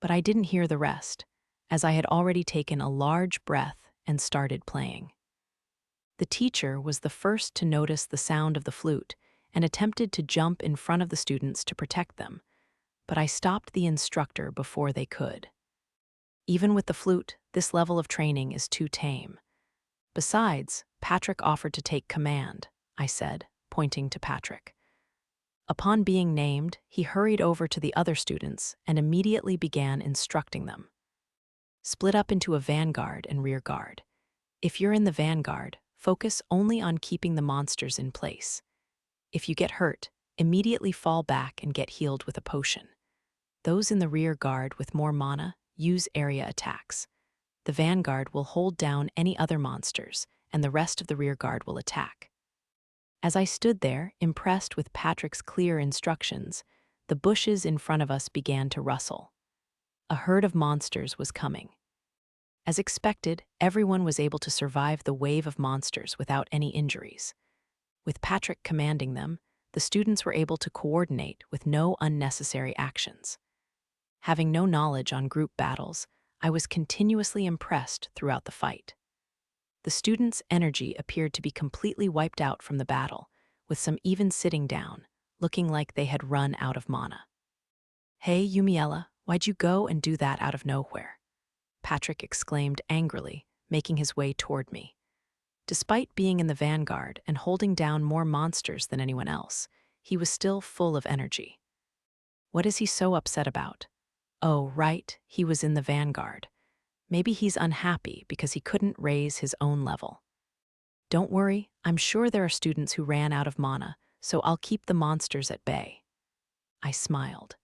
But I didn't hear the rest, as I had already taken a large breath and started playing. The teacher was the first to notice the sound of the flute and attempted to jump in front of the students to protect them, but I stopped the instructor before they could. Even with the flute, this level of training is too tame. Besides, Patrick offered to take command, I said, pointing to Patrick. Upon being named, he hurried over to the other students and immediately began instructing them. Split up into a vanguard and rear guard. If you're in the vanguard, focus only on keeping the monsters in place. If you get hurt, immediately fall back and get healed with a potion. Those in the rear guard with more mana use area attacks. The vanguard will hold down any other monsters, and the rest of the rear guard will attack. As I stood there, impressed with Patrick's clear instructions, the bushes in front of us began to rustle. A herd of monsters was coming. As expected, everyone was able to survive the wave of monsters without any injuries. With Patrick commanding them, the students were able to coordinate with no unnecessary actions. Having no knowledge on group battles, I was continuously impressed throughout the fight. The students' energy appeared to be completely wiped out from the battle, with some even sitting down, looking like they had run out of mana. "Hey, Yumiella, why'd you go and do that out of nowhere?" Patrick exclaimed angrily, making his way toward me. Despite being in the vanguard and holding down more monsters than anyone else, he was still full of energy. What is he so upset about? Oh, right, he was in the vanguard. Maybe he's unhappy because he couldn't raise his own level. Don't worry, I'm sure there are students who ran out of mana, so I'll keep the monsters at bay. I smiled.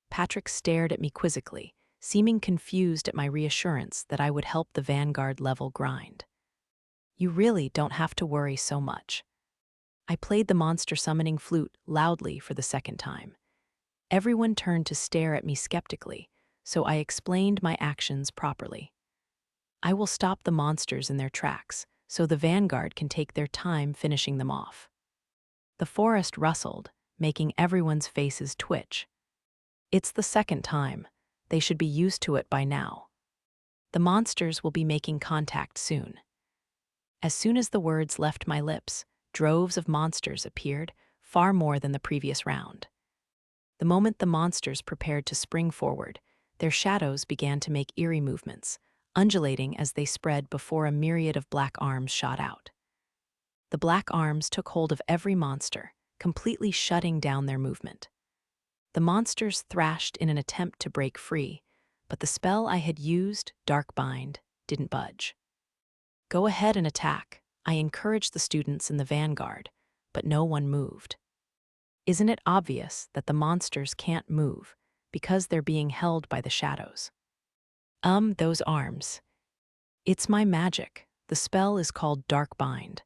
Patrick stared at me quizzically, seeming confused at my reassurance that I would help the vanguard level grind. You really don't have to worry so much. I played the monster summoning flute loudly for the second time. Everyone turned to stare at me skeptically, so I explained my actions properly. I will stop the monsters in their tracks, so the vanguard can take their time finishing them off. The forest rustled, making everyone's faces twitch. It's the second time. They should be used to it by now. The monsters will be making contact soon. As soon as the words left my lips, droves of monsters appeared, far more than the previous round. The moment the monsters prepared to spring forward, their shadows began to make eerie movements, undulating as they spread before a myriad of black arms shot out. The black arms took hold of every monster, completely shutting down their movement. The monsters thrashed in an attempt to break free, but the spell I had used, Dark Bind, didn't budge. Go ahead and attack, I encouraged the students in the vanguard, but no one moved. Isn't it obvious that the monsters can't move because they're being held by the shadows? Those arms. It's my magic. The spell is called Dark Bind.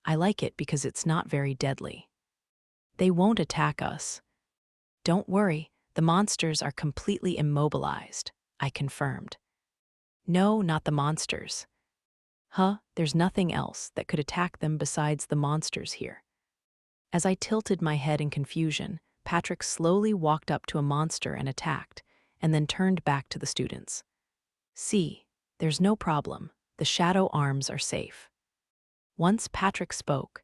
I like it because it's not very deadly. They won't attack us. Don't worry, the monsters are completely immobilized, I confirmed. No, not the monsters. There's nothing else that could attack them besides the monsters here. As I tilted my head in confusion, Patrick slowly walked up to a monster and attacked, and then turned back to the students. See, there's no problem. The shadow arms are safe. Once Patrick spoke,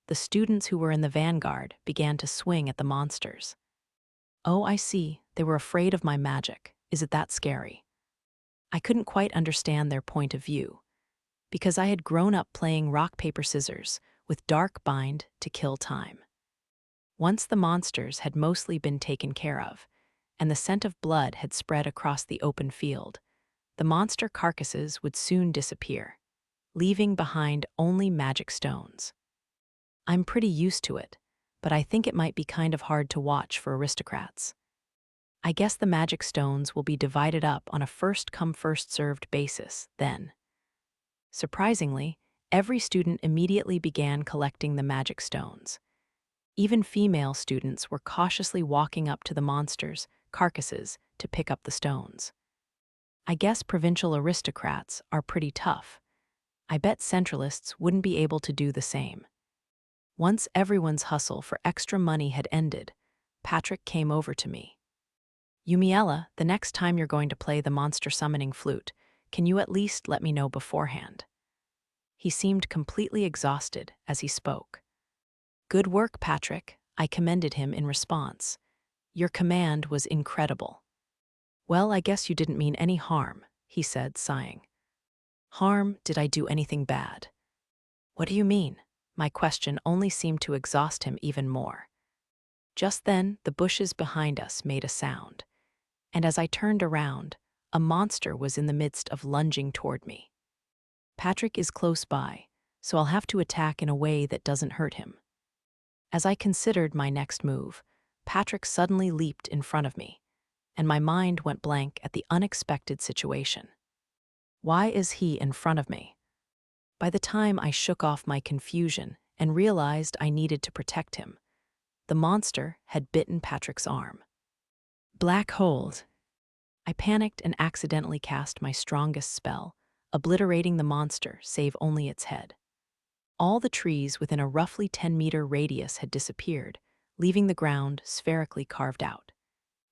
the students who were in the vanguard began to swing at the monsters. Oh, I see. They were afraid of my magic. Is it that scary? I couldn't quite understand their point of view, because I had grown up playing rock, paper, scissors with Dark Bind to kill time. Once the monsters had mostly been taken care of, and the scent of blood had spread across the open field, the monster carcasses would soon disappear, leaving behind only magic stones. I'm pretty used to it, but I think it might be kind of hard to watch for aristocrats. I guess the magic stones will be divided up on a first-come, first-served basis then. Surprisingly, every student immediately began collecting the magic stones. Even female students were cautiously walking up to the monsters' carcasses to pick up the stones. I guess provincial aristocrats are pretty tough. I bet centralists wouldn't be able to do the same. Once everyone's hustle for extra money had ended, Patrick came over to me. Yumiella, the next time you're going to play the monster summoning flute, can you at least let me know beforehand? He seemed completely exhausted as he spoke. Good work, Patrick, I commended him in response. Your command was incredible. Well, I guess you didn't mean any harm, he said, sighing. Harm? Did I do anything bad? What do you mean? My question only seemed to exhaust him even more. Just then, the bushes behind us made a sound, and as I turned around, a monster was in the midst of lunging toward me. Patrick is close by, so I'll have to attack in a way that doesn't hurt him. As I considered my next move, Patrick suddenly leaped in front of me, and my mind went blank at the unexpected situation. Why is he in front of me? By the time I shook off my confusion and realized I needed to protect him, the monster had bitten Patrick's arm. Black hold. I panicked and accidentally cast my strongest spell, obliterating the monster save only its head. All the trees within a roughly 10-meter radius had disappeared, leaving the ground spherically carved out.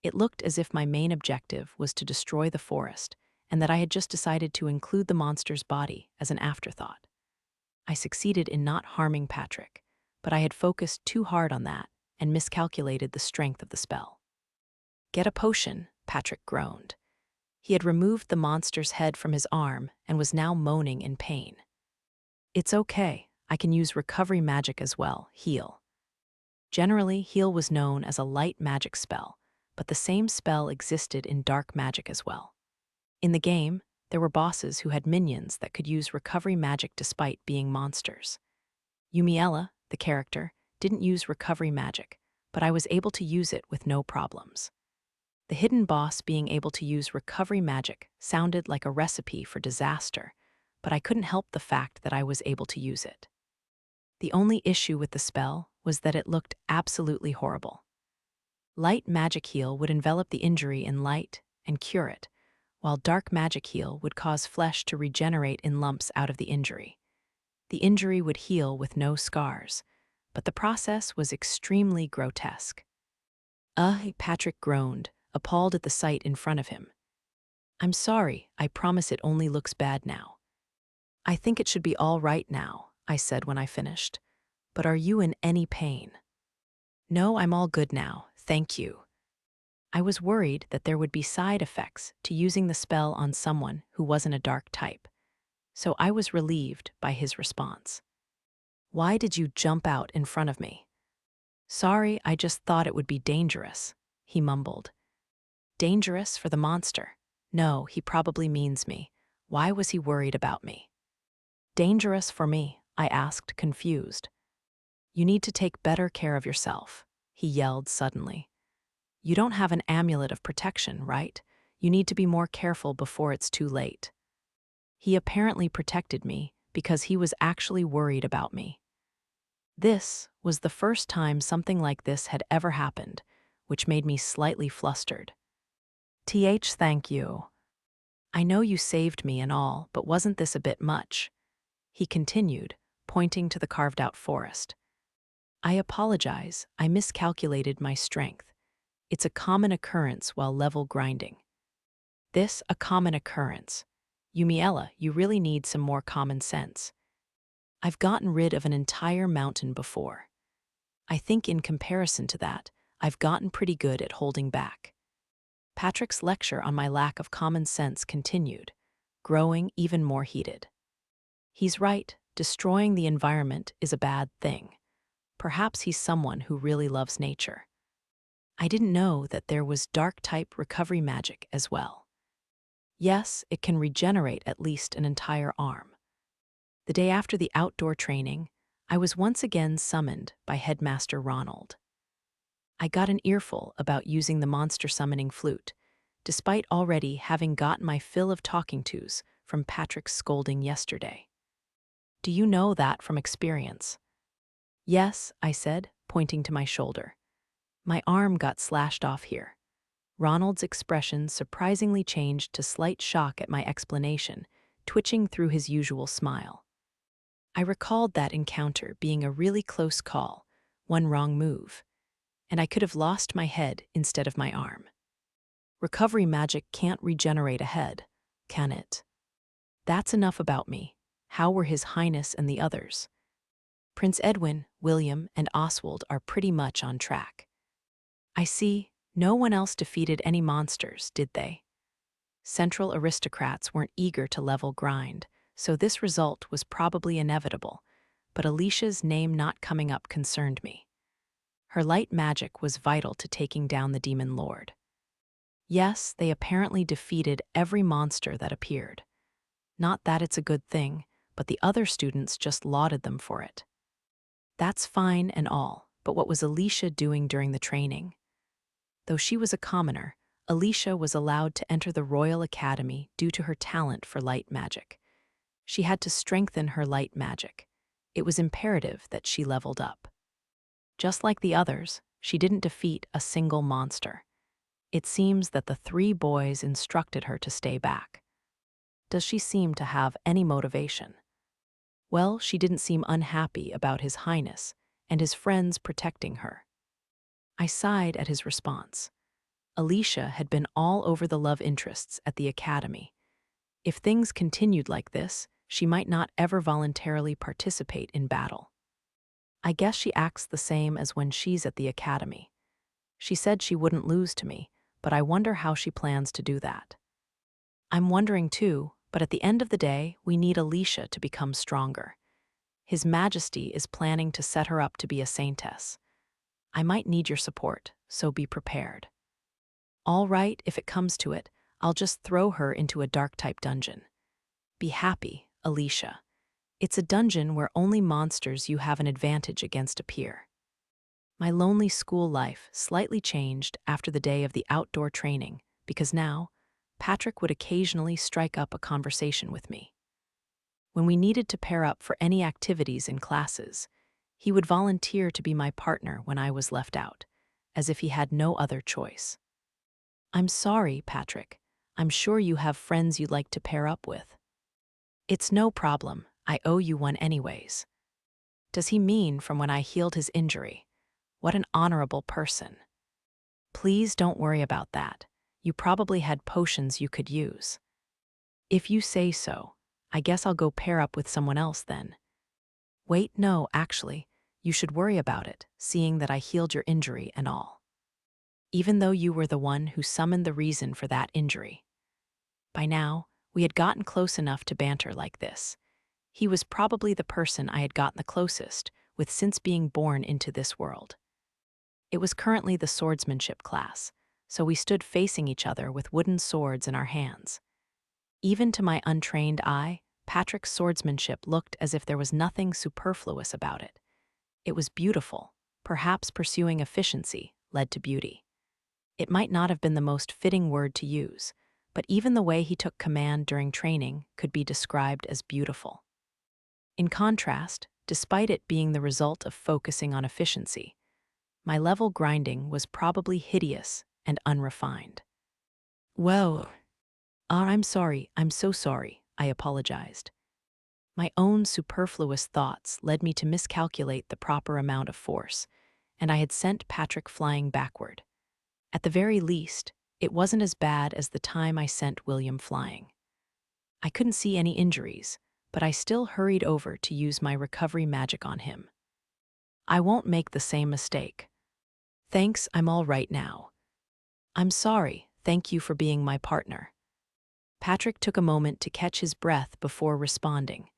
It looked as if my main objective was to destroy the forest, and that I had just decided to include the monster's body as an afterthought. I succeeded in not harming Patrick, but I had focused too hard on that and miscalculated the strength of the spell. Get a potion, Patrick groaned. He had removed the monster's head from his arm and was now moaning in pain. It's okay, I can use recovery magic as well, heal. Generally, heal was known as a light magic spell, but the same spell existed in dark magic as well. In the game, there were bosses who had minions that could use recovery magic despite being monsters. Yumiella, the character, didn't use recovery magic, but I was able to use it with no problems. The hidden boss being able to use recovery magic sounded like a recipe for disaster, but I couldn't help the fact that I was able to use it. The only issue with the spell was that it looked absolutely horrible. Light magic heal would envelop the injury in light and cure it, while dark magic heal would cause flesh to regenerate in lumps out of the injury. The injury would heal with no scars, but the process was extremely grotesque. Patrick groaned, appalled at the sight in front of him. I'm sorry, I promise it only looks bad now. I think it should be all right now, I said when I finished. But are you in any pain? No, I'm all good now, thank you. I was worried that there would be side effects to using the spell on someone who wasn't a dark type, so I was relieved by his response. Why did you jump out in front of me? Sorry, I just thought it would be dangerous, he mumbled. Dangerous for the monster? No, he probably means me. Why was he worried about me? Dangerous for me, I asked, confused. You need to take better care of yourself, he yelled suddenly. You don't have an amulet of protection, right? You need to be more careful before it's too late. He apparently protected me because he was actually worried about me. This was the first time something like this had ever happened, which made me slightly flustered. Thank you. I know you saved me and all, but wasn't this a bit much? He continued, pointing to the carved-out forest. I apologize, I miscalculated my strength. It's a common occurrence while level grinding. This a common occurrence. Yumiella, you really need some more common sense. I've gotten rid of an entire mountain before. I think in comparison to that, I've gotten pretty good at holding back. Patrick's lecture on my lack of common sense continued, growing even more heated. He's right, destroying the environment is a bad thing. Perhaps he's someone who really loves nature. I didn't know that there was dark-type recovery magic as well. Yes, it can regenerate at least an entire arm. The day after the outdoor training, I was once again summoned by Headmaster Ronald. I got an earful about using the monster summoning flute, despite already having gotten my fill of talking tos from Patrick's scolding yesterday. Do you know that from experience? Yes, I said, pointing to my shoulder. My arm got slashed off here. Ronald's expression surprisingly changed to slight shock at my explanation, twitching through his usual smile. I recalled that encounter being a really close call, one wrong move, and I could have lost my head instead of my arm. Recovery magic can't regenerate a head, can it? That's enough about me. How were His Highness and the others? Prince Edwin, William, and Oswald are pretty much on track. I see, no one else defeated any monsters, did they? Central aristocrats weren't eager to level grind, so this result was probably inevitable, but Alicia's name not coming up concerned me. Her light magic was vital to taking down the Demon Lord. Yes, they apparently defeated every monster that appeared. Not that it's a good thing, but the other students just lauded them for it. That's fine and all, but what was Alicia doing during the training? Though she was a commoner, Alicia was allowed to enter the Royal Academy due to her talent for light magic. She had to strengthen her light magic. It was imperative that she leveled up. Just like the others, she didn't defeat a single monster. It seems that the 3 boys instructed her to stay back. Does she seem to have any motivation? Well, she didn't seem unhappy about His Highness and his friends protecting her. I sighed at his response. Alicia had been all over the love interests at the academy. If things continued like this, she might not ever voluntarily participate in battle. I guess she acts the same as when she's at the academy. She said she wouldn't lose to me, but I wonder how she plans to do that. I'm wondering too, but at the end of the day, we need Alicia to become stronger. His Majesty is planning to set her up to be a saintess. I might need your support, so be prepared. All right, if it comes to it, I'll just throw her into a dark-type dungeon. Be happy, Alicia. It's a dungeon where only monsters you have an advantage against appear. My lonely school life slightly changed after the day of the outdoor training because now, Patrick would occasionally strike up a conversation with me. When we needed to pair up for any activities in classes, he would volunteer to be my partner when I was left out, as if he had no other choice. I'm sorry, Patrick. I'm sure you have friends you'd like to pair up with. It's no problem. I owe you one anyways. Does he mean from when I healed his injury? What an honorable person. Please don't worry about that. You probably had potions you could use. If you say so, I guess I'll go pair up with someone else then. Wait, no, actually, you should worry about it, seeing that I healed your injury and all. Even though you were the one who summoned the reason for that injury. By now, we had gotten close enough to banter like this. He was probably the person I had gotten the closest with since being born into this world. It was currently the swordsmanship class, so we stood facing each other with wooden swords in our hands. Even to my untrained eye, Patrick's swordsmanship looked as if there was nothing superfluous about it. It was beautiful. Perhaps pursuing efficiency led to beauty. It might not have been the most fitting word to use, but even the way he took command during training could be described as beautiful. In contrast, despite it being the result of focusing on efficiency, my level grinding was probably hideous and unrefined. Well, I'm sorry, I'm so sorry, I apologized. My own superfluous thoughts led me to miscalculate the proper amount of force, and I had sent Patrick flying backward. At the very least, it wasn't as bad as the time I sent William flying. I couldn't see any injuries, but I still hurried over to use my recovery magic on him. I won't make the same mistake. Thanks, I'm all right now. I'm sorry, thank you for being my partner. Patrick took a moment to catch his breath before responding.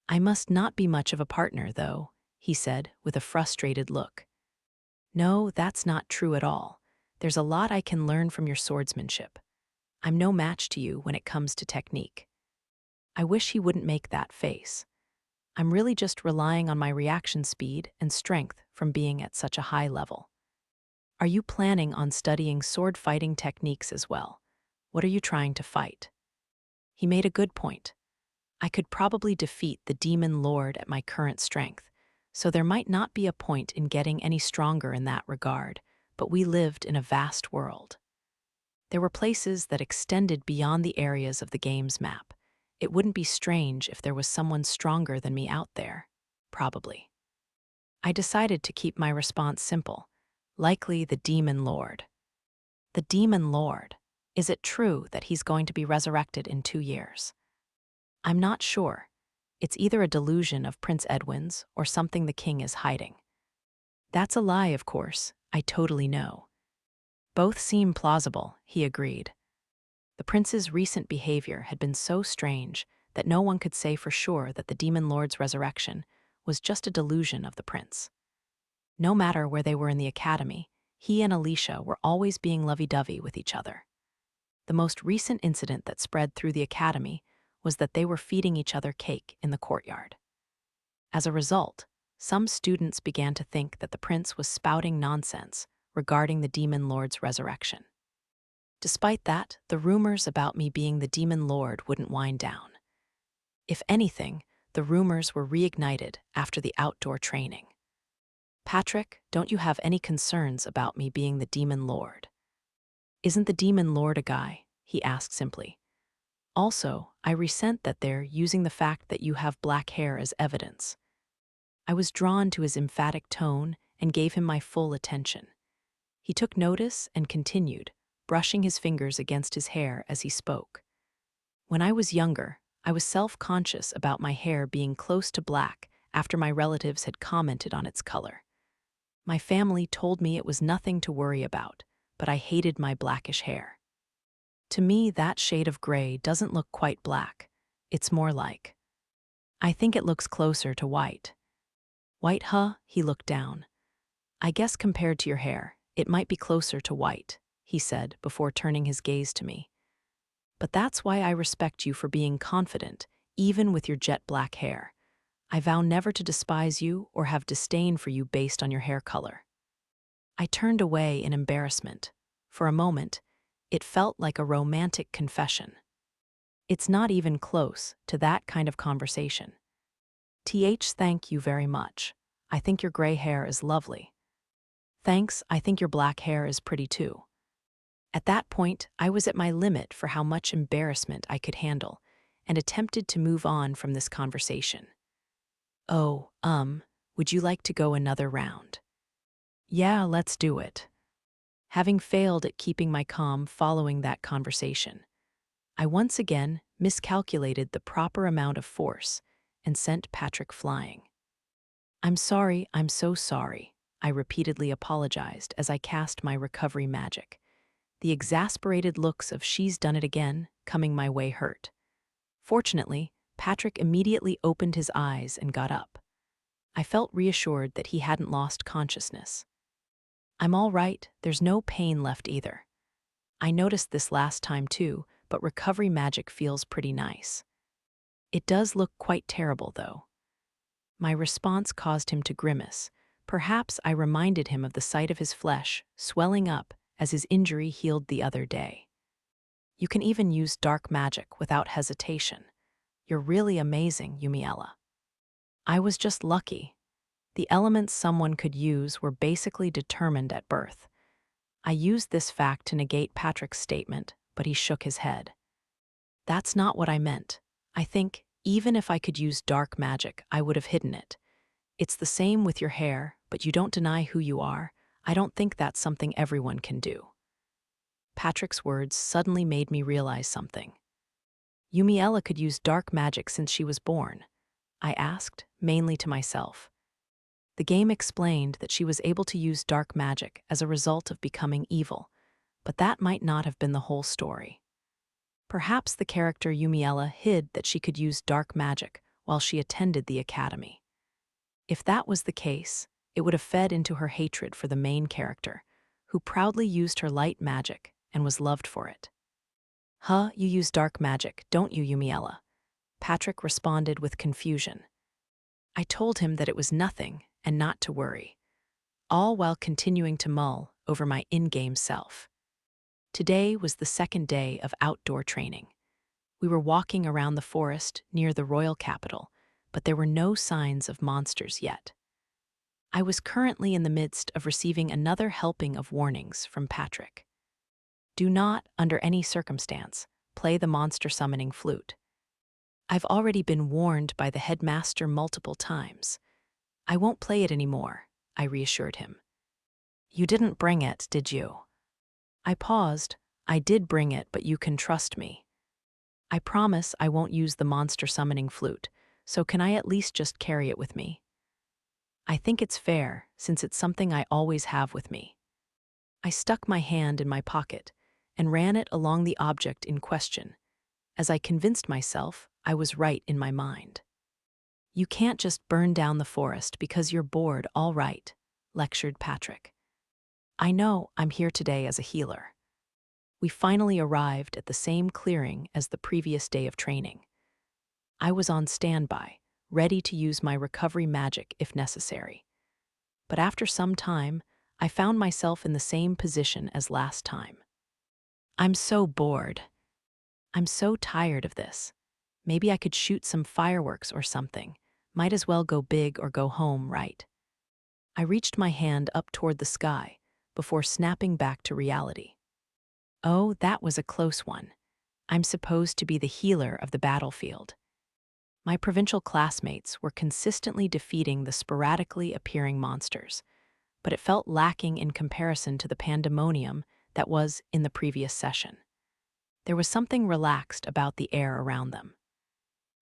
I must not be much of a partner, though, he said with a frustrated look. No, that's not true at all. There's a lot I can learn from your swordsmanship. I'm no match to you when it comes to technique. I wish he wouldn't make that face. I'm really just relying on my reaction speed and strength from being at such a high level. Are you planning on studying sword fighting techniques as well? What are you trying to fight? He made a good point. I could probably defeat the Demon Lord at my current strength, so there might not be a point in getting any stronger in that regard, but we lived in a vast world. There were places that extended beyond the areas of the game's map. It wouldn't be strange if there was someone stronger than me out there. Probably. I decided to keep my response simple. Likely the Demon Lord. The Demon Lord. Is it true that he's going to be resurrected in 2 years? I'm not sure. It's either a delusion of Prince Edwin's or something the king is hiding. That's a lie, of course. I totally know. Both seem plausible, he agreed. The prince's recent behavior had been so strange that no one could say for sure that the Demon Lord's resurrection was just a delusion of the prince. No matter where they were in the academy, he and Alicia were always being lovey-dovey with each other. The most recent incident that spread through the academy was that they were feeding each other cake in the courtyard. As a result, some students began to think that the prince was spouting nonsense regarding the demon lord's resurrection. Despite that, the rumors about me being the demon lord wouldn't wind down. If anything, the rumors were reignited after the outdoor training. "Patrick, don't you have any concerns about me being the demon lord?" "Isn't the demon lord a guy?" he asked simply. "Also, I resent that they're using the fact that you have black hair as evidence." I was drawn to his emphatic tone and gave him my full attention. He took notice and continued, brushing his fingers against his hair as he spoke. "When I was younger, I was self-conscious about my hair being close to black after my relatives had commented on its color. My family told me it was nothing to worry about, but I hated my blackish hair. To me, that shade of gray doesn't look quite black. It's more like, I think it looks closer to white." "White, huh?" He looked down. "I guess compared to your hair, it might be closer to white," he said before turning his gaze to me. "But that's why I respect you for being confident, even with your jet black hair. I vow never to despise you or have disdain for you based on your hair color." I turned away in embarrassment. For a moment, it felt like a romantic confession. It's not even close to that kind of conversation. Thank you very much. I think your gray hair is lovely." "Thanks, I think your black hair is pretty too." At that point, I was at my limit for how much embarrassment I could handle and attempted to move on from this conversation. "Oh, would you like to go another round?" "Yeah, let's do it." Having failed at keeping my calm following that conversation, I once again miscalculated the proper amount of force and sent Patrick flying. "I'm sorry, I'm so sorry," I repeatedly apologized as I cast my recovery magic. The exasperated looks of "she's done it again" coming my way hurt. Fortunately, Patrick immediately opened his eyes and got up. I felt reassured that he hadn't lost consciousness. "I'm all right, there's no pain left either. I noticed this last time too, but recovery magic feels pretty nice." "It does look quite terrible, though." My response caused him to grimace. Perhaps I reminded him of the sight of his flesh swelling up as his injury healed the other day. "You can even use dark magic without hesitation. You're really amazing, Yumiella." "I was just lucky. The elements someone could use were basically determined at birth." I used this fact to negate Patrick's statement, but he shook his head. "That's not what I meant. I think, even if I could use dark magic, I would have hidden it. It's the same with your hair, but you don't deny who you are. I don't think that's something everyone can do." Patrick's words suddenly made me realize something. "Yumiella could use dark magic since she was born?" I asked, mainly to myself. The game explained that she was able to use dark magic as a result of becoming evil, but that might not have been the whole story. Perhaps the character Yumiella hid that she could use dark magic while she attended the academy. If that was the case, it would have fed into her hatred for the main character, who proudly used her light magic and was loved for it. "Huh, you use dark magic, don't you, Yumiella?" Patrick responded with confusion. I told him that it was nothing and not to worry, all while continuing to mull over my in-game self. Today was the second day of outdoor training. We were walking around the forest near the royal capital, but there were no signs of monsters yet. I was currently in the midst of receiving another helping of warnings from Patrick. "Do not, under any circumstance, play the monster summoning flute. I've already been warned by the headmaster multiple times. I won't play it anymore," I reassured him. "You didn't bring it, did you?" I paused. "I did bring it, but you can trust me. I promise I won't use the monster summoning flute, so can I at least just carry it with me?" "I think it's fair, since it's something I always have with me." I stuck my hand in my pocket and ran it along the object in question, as I convinced myself I was right in my mind. You can't just burn down the forest because you're bored, all right, lectured Patrick. I know I'm here today as a healer. We finally arrived at the same clearing as the previous day of training. I was on standby, ready to use my recovery magic if necessary. But after some time, I found myself in the same position as last time. I'm so bored. I'm so tired of this. Maybe I could shoot some fireworks or something. Might as well go big or go home, right? I reached my hand up toward the sky before snapping back to reality. Oh, that was a close one. I'm supposed to be the healer of the battlefield. My provincial classmates were consistently defeating the sporadically appearing monsters, but it felt lacking in comparison to the pandemonium that was in the previous session. There was something relaxed about the air around them.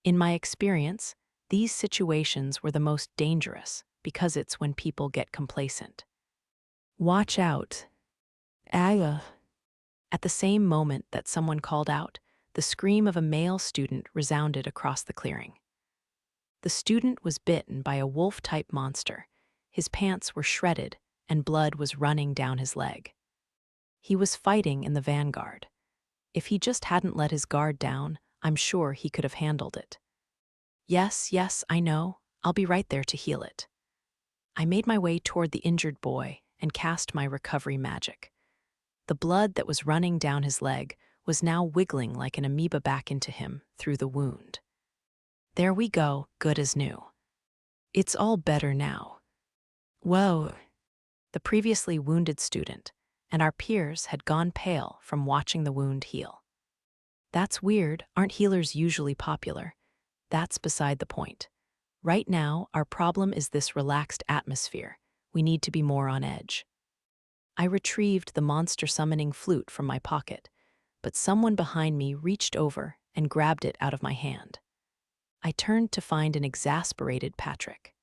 In my experience, these situations were the most dangerous because it's when people get complacent. Watch out. Aga. At the same moment that someone called out, the scream of a male student resounded across the clearing. The student was bitten by a wolf-type monster. His pants were shredded, and blood was running down his leg. He was fighting in the vanguard. If he just hadn't let his guard down, I'm sure he could have handled it. Yes, I know. I'll be right there to heal it. I made my way toward the injured boy and cast my recovery magic. The blood that was running down his leg was now wiggling like an amoeba back into him through the wound. There we go, good as new. It's all better now. Whoa. The previously wounded student and our peers had gone pale from watching the wound heal. That's weird, aren't healers usually popular? That's beside the point. Right now, our problem is this relaxed atmosphere. We need to be more on edge. I retrieved the monster-summoning flute from my pocket, but someone behind me reached over and grabbed it out of my hand. I turned to find an exasperated Patrick.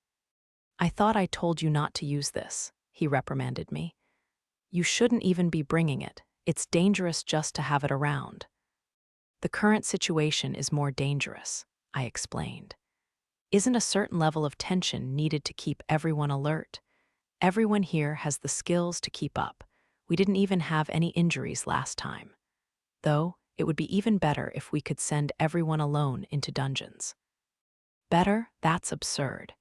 I thought I told you not to use this, he reprimanded me. You shouldn't even be bringing it. It's dangerous just to have it around. The current situation is more dangerous, I explained. Isn't a certain level of tension needed to keep everyone alert? Everyone here has the skills to keep up. We didn't even have any injuries last time. Though, it would be even better if we could send everyone alone into dungeons. Better? That's absurd.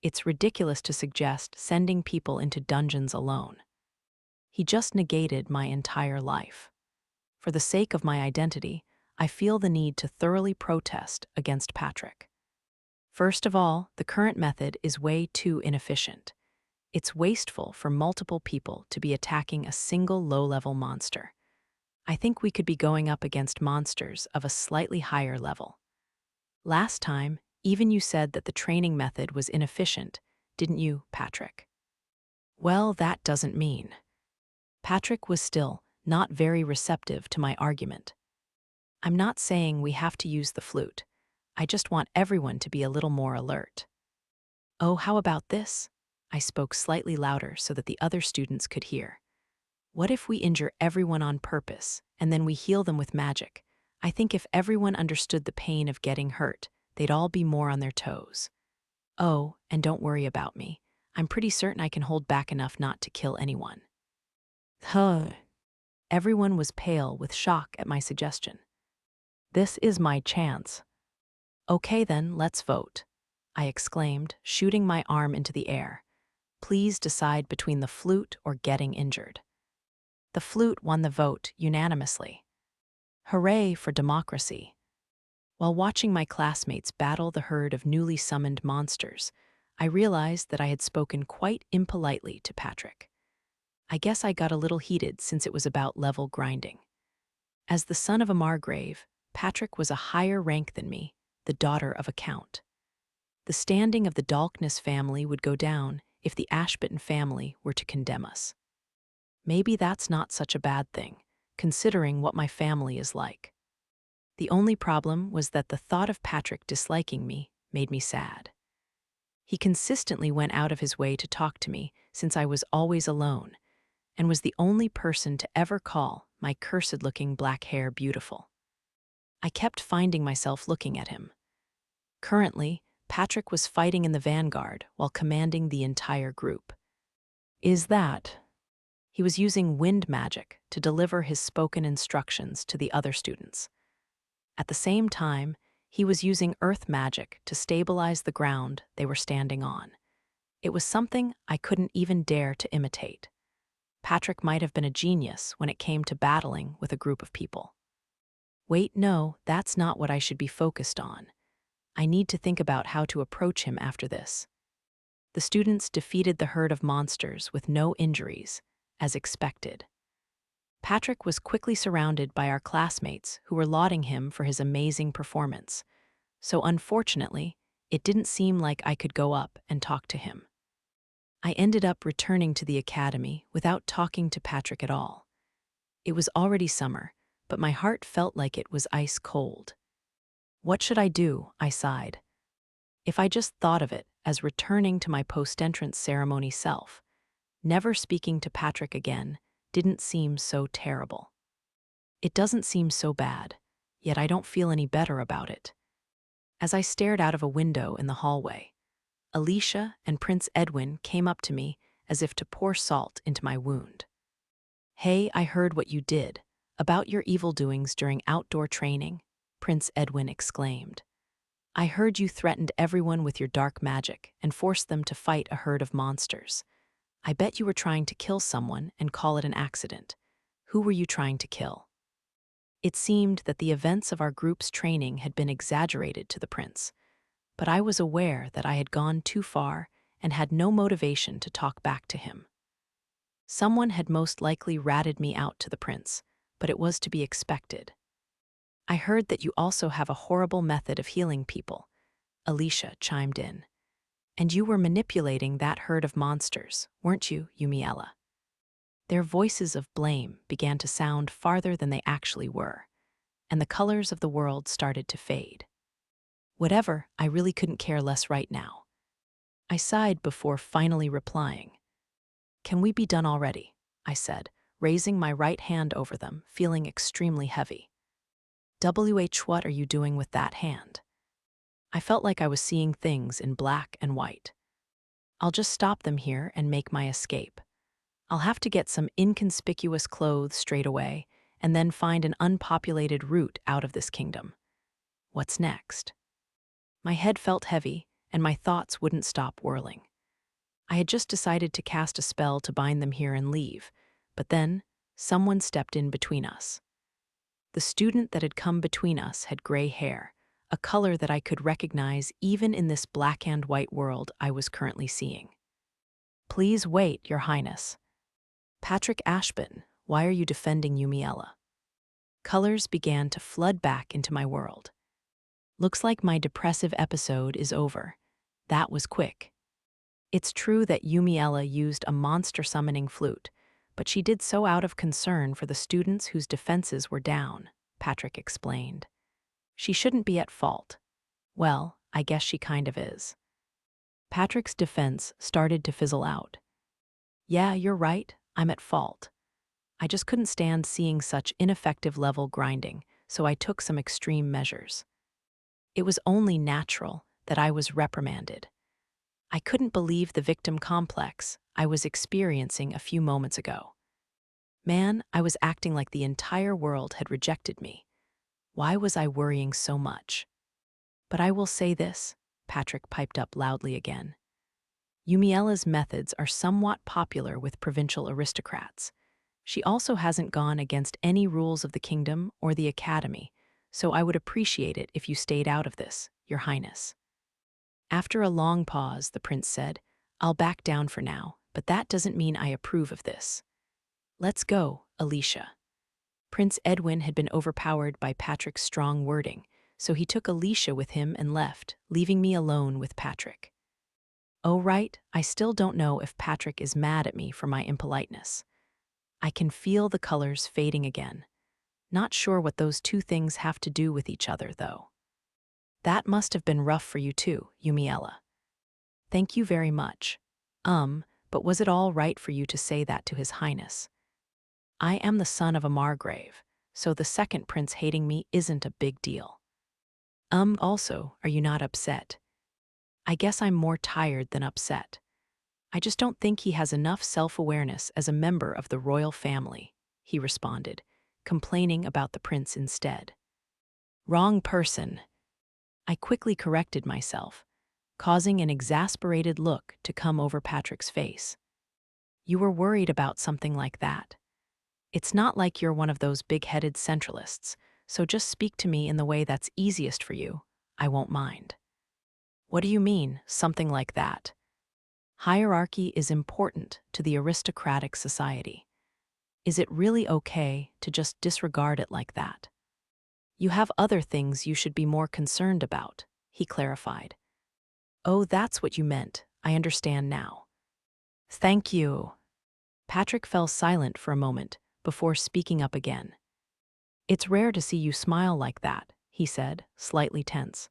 It's ridiculous to suggest sending people into dungeons alone. He just negated my entire life. For the sake of my identity, I feel the need to thoroughly protest against Patrick. First of all, the current method is way too inefficient. It's wasteful for multiple people to be attacking a single low-level monster. I think we could be going up against monsters of a slightly higher level. Last time, even you said that the training method was inefficient, didn't you, Patrick? Well, that doesn't mean. Patrick was still not very receptive to my argument. I'm not saying we have to use the flute. I just want everyone to be a little more alert. Oh, how about this? I spoke slightly louder so that the other students could hear. What if we injure everyone on purpose, and then we heal them with magic? I think if everyone understood the pain of getting hurt, they'd all be more on their toes. Oh, and don't worry about me. I'm pretty certain I can hold back enough not to kill anyone. Huh. Everyone was pale with shock at my suggestion. This is my chance. Okay then, let's vote, I exclaimed, shooting my arm into the air. Please decide between the flute or getting injured. The flute won the vote unanimously. Hooray for democracy. While watching my classmates battle the herd of newly summoned monsters, I realized that I had spoken quite impolitely to Patrick. I guess I got a little heated since it was about level grinding. As the son of a Margrave, Patrick was a higher rank than me, the daughter of a count. The standing of the Dolkness family would go down if the Ashbatten family were to condemn us. Maybe that's not such a bad thing, considering what my family is like. The only problem was that the thought of Patrick disliking me made me sad. He consistently went out of his way to talk to me since I was always alone, and was the only person to ever call my cursed-looking black hair beautiful. I kept finding myself looking at him. Currently, Patrick was fighting in the vanguard while commanding the entire group. Is that? He was using wind magic to deliver his spoken instructions to the other students. At the same time, he was using earth magic to stabilize the ground they were standing on. It was something I couldn't even dare to imitate. Patrick might have been a genius when it came to battling with a group of people. Wait, no, that's not what I should be focused on. I need to think about how to approach him after this. The students defeated the herd of monsters with no injuries, as expected. Patrick was quickly surrounded by our classmates who were lauding him for his amazing performance. So unfortunately, it didn't seem like I could go up and talk to him. I ended up returning to the academy without talking to Patrick at all. It was already summer, but my heart felt like it was ice cold. What should I do? I sighed. If I just thought of it as returning to my post-entrance ceremony self, never speaking to Patrick again didn't seem so terrible. It doesn't seem so bad, yet I don't feel any better about it. As I stared out of a window in the hallway, Alicia and Prince Edwin came up to me as if to pour salt into my wound. Hey, I heard what you did, about your evil doings during outdoor training, Prince Edwin exclaimed. I heard you threatened everyone with your dark magic and forced them to fight a herd of monsters. I bet you were trying to kill someone and call it an accident. Who were you trying to kill? It seemed that the events of our group's training had been exaggerated to the prince, but I was aware that I had gone too far and had no motivation to talk back to him. Someone had most likely ratted me out to the prince, but it was to be expected. I heard that you also have a horrible method of healing people, Alicia chimed in. And you were manipulating that herd of monsters, weren't you, Yumiella? Their voices of blame began to sound farther than they actually were, and the colors of the world started to fade. Whatever, I really couldn't care less right now. I sighed before finally replying. Can we be done already? I said, raising my right hand over them, feeling extremely heavy. What are you doing with that hand? I felt like I was seeing things in black and white. I'll just stop them here and make my escape. I'll have to get some inconspicuous clothes straight away and then find an unpopulated route out of this kingdom. What's next? My head felt heavy and my thoughts wouldn't stop whirling. I had just decided to cast a spell to bind them here and leave, but then someone stepped in between us. The student that had come between us had gray hair, a color that I could recognize even in this black and white world I was currently seeing. Please wait, Your Highness. Patrick Ashbatten, why are you defending Yumiella? Colors began to flood back into my world. Looks like my depressive episode is over. That was quick. It's true that Yumiella used a monster-summoning flute, but she did so out of concern for the students whose defenses were down, Patrick explained. She shouldn't be at fault. Well, I guess she kind of is. Patrick's defense started to fizzle out. Yeah, you're right, I'm at fault. I just couldn't stand seeing such ineffective level grinding, so I took some extreme measures. It was only natural that I was reprimanded. I couldn't believe the victim complex I was experiencing a few moments ago. Man, I was acting like the entire world had rejected me. Why was I worrying so much? But I will say this, Patrick piped up loudly again. Yumiella's methods are somewhat popular with provincial aristocrats. She also hasn't gone against any rules of the kingdom or the academy, so I would appreciate it if you stayed out of this, Your Highness. After a long pause, the prince said, I'll back down for now, but that doesn't mean I approve of this. Let's go, Alicia. Prince Edwin had been overpowered by Patrick's strong wording, so he took Alicia with him and left, leaving me alone with Patrick. Oh, right, I still don't know if Patrick is mad at me for my impoliteness. I can feel the colors fading again. Not sure what those two things have to do with each other, though. That must have been rough for you too, Yumiella. Thank you very much. But was it all right for you to say that to His Highness? I am the son of a margrave, so the second prince hating me isn't a big deal. Also, are you not upset? I guess I'm more tired than upset. I just don't think he has enough self-awareness as a member of the royal family, he responded, complaining about the prince instead. Wrong person. I quickly corrected myself, causing an exasperated look to come over Patrick's face. You were worried about something like that. It's not like you're one of those big-headed centralists, so just speak to me in the way that's easiest for you. I won't mind. What do you mean, something like that? Hierarchy is important to the aristocratic society. Is it really okay to just disregard it like that? You have other things you should be more concerned about, he clarified. Oh, that's what you meant. I understand now. Thank you. Patrick fell silent for a moment before speaking up again. It's rare to see you smile like that, he said, slightly tense.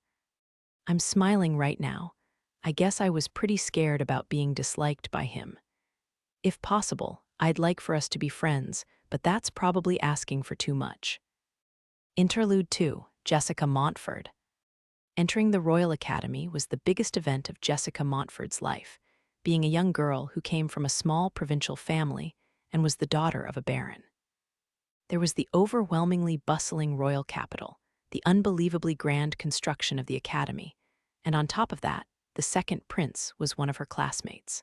I'm smiling right now. I guess I was pretty scared about being disliked by him. If possible, I'd like for us to be friends, but that's probably asking for too much. Interlude 2, Jessica Montford. Entering the Royal Academy was the biggest event of Jessica Montford's life, being a young girl who came from a small provincial family and was the daughter of a baron. There was the overwhelmingly bustling royal capital, the unbelievably grand construction of the academy, and on top of that, the second prince was one of her classmates.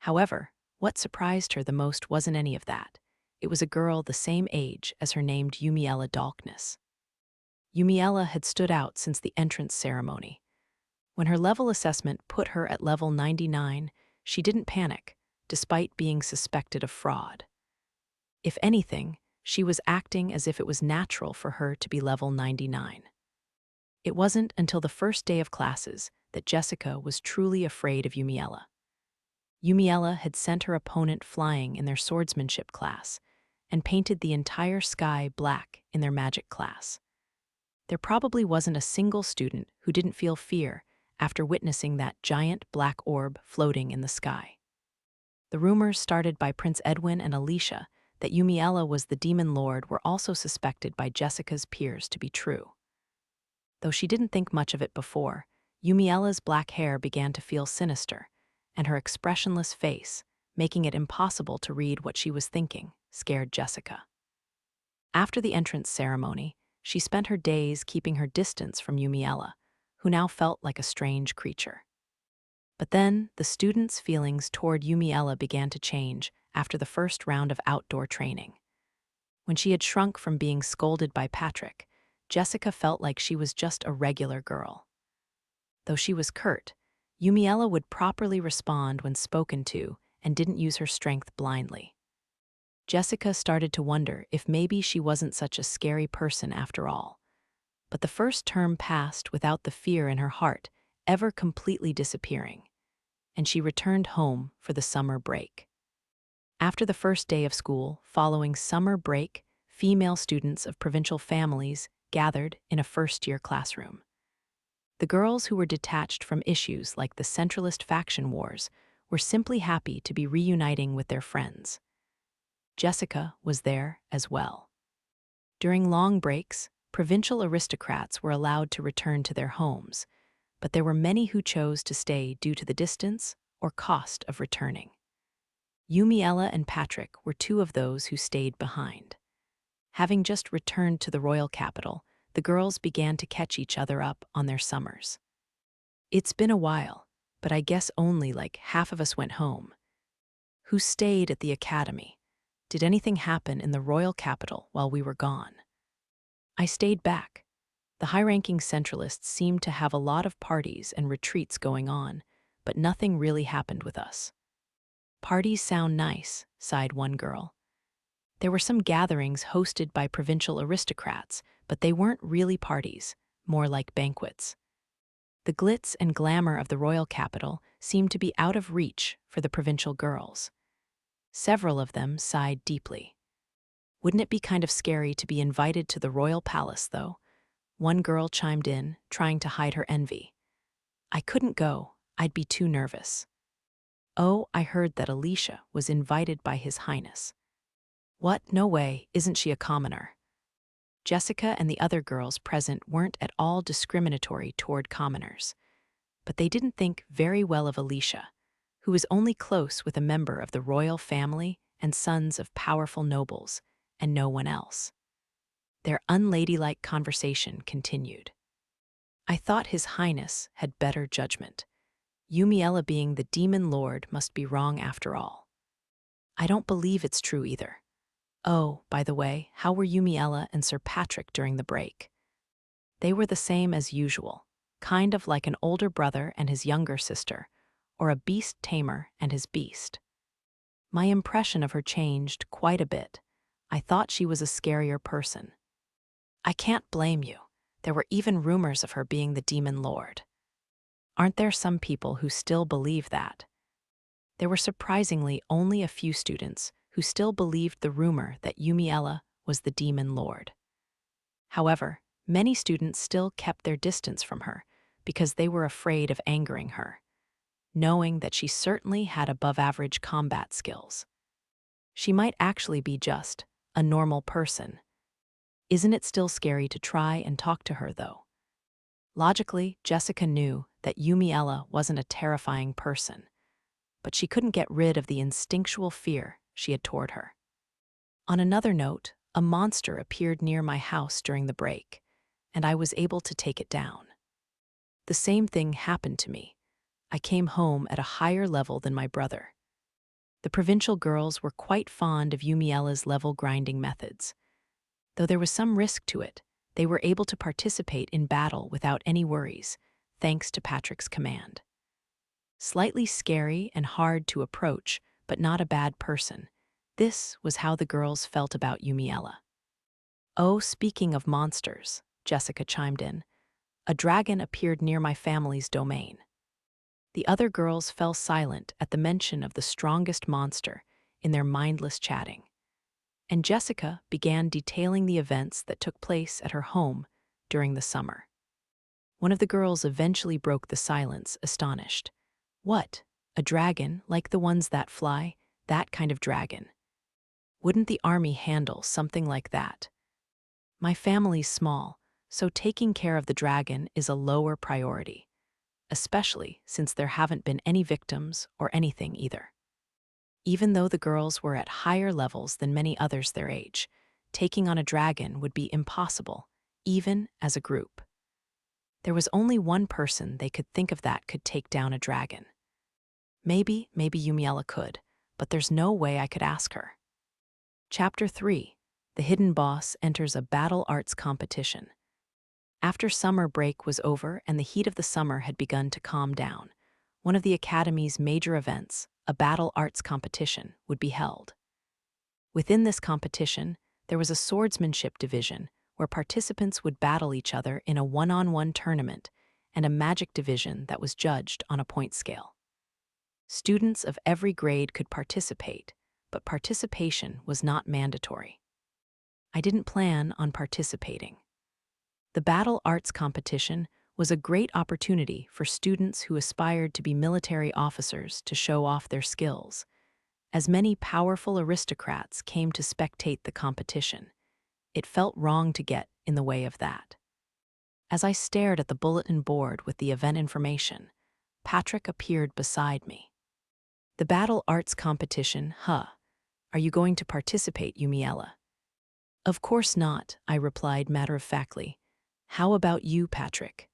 However, what surprised her the most wasn't any of that. It was a girl the same age as her named Yumiella Dolkness. Yumiella had stood out since the entrance ceremony. When her level assessment put her at level 99, she didn't panic, despite being suspected of fraud. If anything, she was acting as if it was natural for her to be level 99. It wasn't until the first day of classes that Jessica was truly afraid of Yumiella. Yumiella had sent her opponent flying in their swordsmanship class and painted the entire sky black in their magic class. There probably wasn't a single student who didn't feel fear after witnessing that giant black orb floating in the sky. The rumors started by Prince Edwin and Alicia that Yumiella was the demon lord were also suspected by Jessica's peers to be true. Though she didn't think much of it before, Yumiella's black hair began to feel sinister, and her expressionless face, making it impossible to read what she was thinking, scared Jessica. After the entrance ceremony, she spent her days keeping her distance from Yumiella, who now felt like a strange creature. But then, the students' feelings toward Yumiella began to change after the first round of outdoor training. When she had shrunk from being scolded by Patrick, Jessica felt like she was just a regular girl. Though she was curt, Yumiella would properly respond when spoken to and didn't use her strength blindly. Jessica started to wonder if maybe she wasn't such a scary person after all. But the first term passed without the fear in her heart ever completely disappearing, and she returned home for the summer break. After the first day of school, following summer break, female students of provincial families gathered in a first-year classroom. The girls who were detached from issues like the centralist faction wars were simply happy to be reuniting with their friends. Jessica was there as well. During long breaks, provincial aristocrats were allowed to return to their homes, but there were many who chose to stay due to the distance or cost of returning. Yumiella and Patrick were two of those who stayed behind. Having just returned to the royal capital, the girls began to catch each other up on their summers. It's been a while, but I guess only like half of us went home. Who stayed at the academy? Did anything happen in the royal capital while we were gone? I stayed back. The high-ranking centralists seemed to have a lot of parties and retreats going on, but nothing really happened with us. Parties sound nice, sighed one girl. There were some gatherings hosted by provincial aristocrats, but they weren't really parties, more like banquets. The glitz and glamour of the royal capital seemed to be out of reach for the provincial girls. Several of them sighed deeply. Wouldn't it be kind of scary to be invited to the royal palace, though? One girl chimed in, trying to hide her envy. I couldn't go. I'd be too nervous. Oh, I heard that Alicia was invited by His Highness. What? No way. Isn't she a commoner? Jessica and the other girls present weren't at all discriminatory toward commoners. But they didn't think very well of Alicia, who was only close with a member of the royal family and sons of powerful nobles, and no one else. Their unladylike conversation continued. I thought His Highness had better judgment. Yumiella being the demon lord must be wrong after all. I don't believe it's true either. Oh, by the way, how were Yumiella and Sir Patrick during the break? They were the same as usual, kind of like an older brother and his younger sister, or a beast tamer and his beast. My impression of her changed quite a bit. I thought she was a scarier person. I can't blame you. There were even rumors of her being the demon lord. Aren't there some people who still believe that? There were surprisingly only a few students who still believed the rumor that Yumiella was the demon lord. However, many students still kept their distance from her because they were afraid of angering her, knowing that she certainly had above-average combat skills. She might actually be just a normal person. Isn't it still scary to try and talk to her, though? Logically, Jessica knew that Yumiella wasn't a terrifying person, but she couldn't get rid of the instinctual fear she had toward her. On another note, a monster appeared near my house during the break, and I was able to take it down. The same thing happened to me. I came home at a higher level than my brother. The provincial girls were quite fond of Yumiella's level-grinding methods. Though there was some risk to it, they were able to participate in battle without any worries, thanks to Patrick's command. Slightly scary and hard to approach, but not a bad person. This was how the girls felt about Yumiella. Oh, speaking of monsters, Jessica chimed in, a dragon appeared near my family's domain. The other girls fell silent at the mention of the strongest monster in their mindless chatting, and Jessica began detailing the events that took place at her home during the summer. One of the girls eventually broke the silence, astonished. What? A dragon, like the ones that fly? That kind of dragon? Wouldn't the army handle something like that? My family's small, so taking care of the dragon is a lower priority, especially since there haven't been any victims or anything either. Even though the girls were at higher levels than many others their age, taking on a dragon would be impossible, even as a group. There was only one person they could think of that could take down a dragon. Maybe Yumiella could, but there's no way I could ask her. Chapter 3. The hidden boss enters a battle arts competition. After summer break was over and the heat of the summer had begun to calm down, one of the Academy's major events, a battle arts competition, would be held. Within this competition, there was a swordsmanship division where participants would battle each other in a one-on-one tournament, and a magic division that was judged on a point scale. Students of every grade could participate, but participation was not mandatory. I didn't plan on participating. The battle arts competition was a great opportunity for students who aspired to be military officers to show off their skills. As many powerful aristocrats came to spectate the competition, it felt wrong to get in the way of that. As I stared at the bulletin board with the event information, Patrick appeared beside me. The battle arts competition, huh? Are you going to participate, Yumiella? Of course not, I replied matter-of-factly. How about you, Patrick?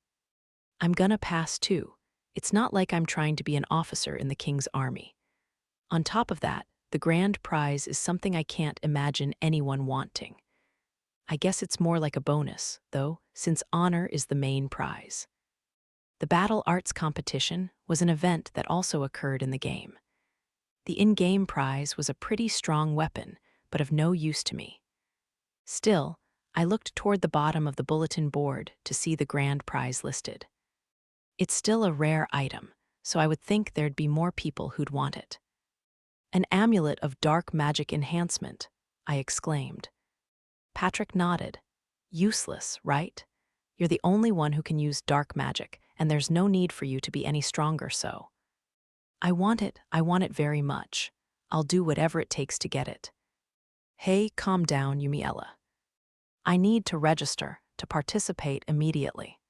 I'm gonna pass too. It's not like I'm trying to be an officer in the king's army. On top of that, the grand prize is something I can't imagine anyone wanting. I guess it's more like a bonus, though, since honor is the main prize. The battle arts competition was an event that also occurred in the game. The in-game prize was a pretty strong weapon, but of no use to me. Still, I looked toward the bottom of the bulletin board to see the grand prize listed. It's still a rare item, so I would think there'd be more people who'd want it. An amulet of dark magic enhancement, I exclaimed. Patrick nodded. Useless, right? You're the only one who can use dark magic, and there's no need for you to be any stronger, so. I want it very much. I'll do whatever it takes to get it. Hey, calm down, Yumiella. I need to register to participate immediately.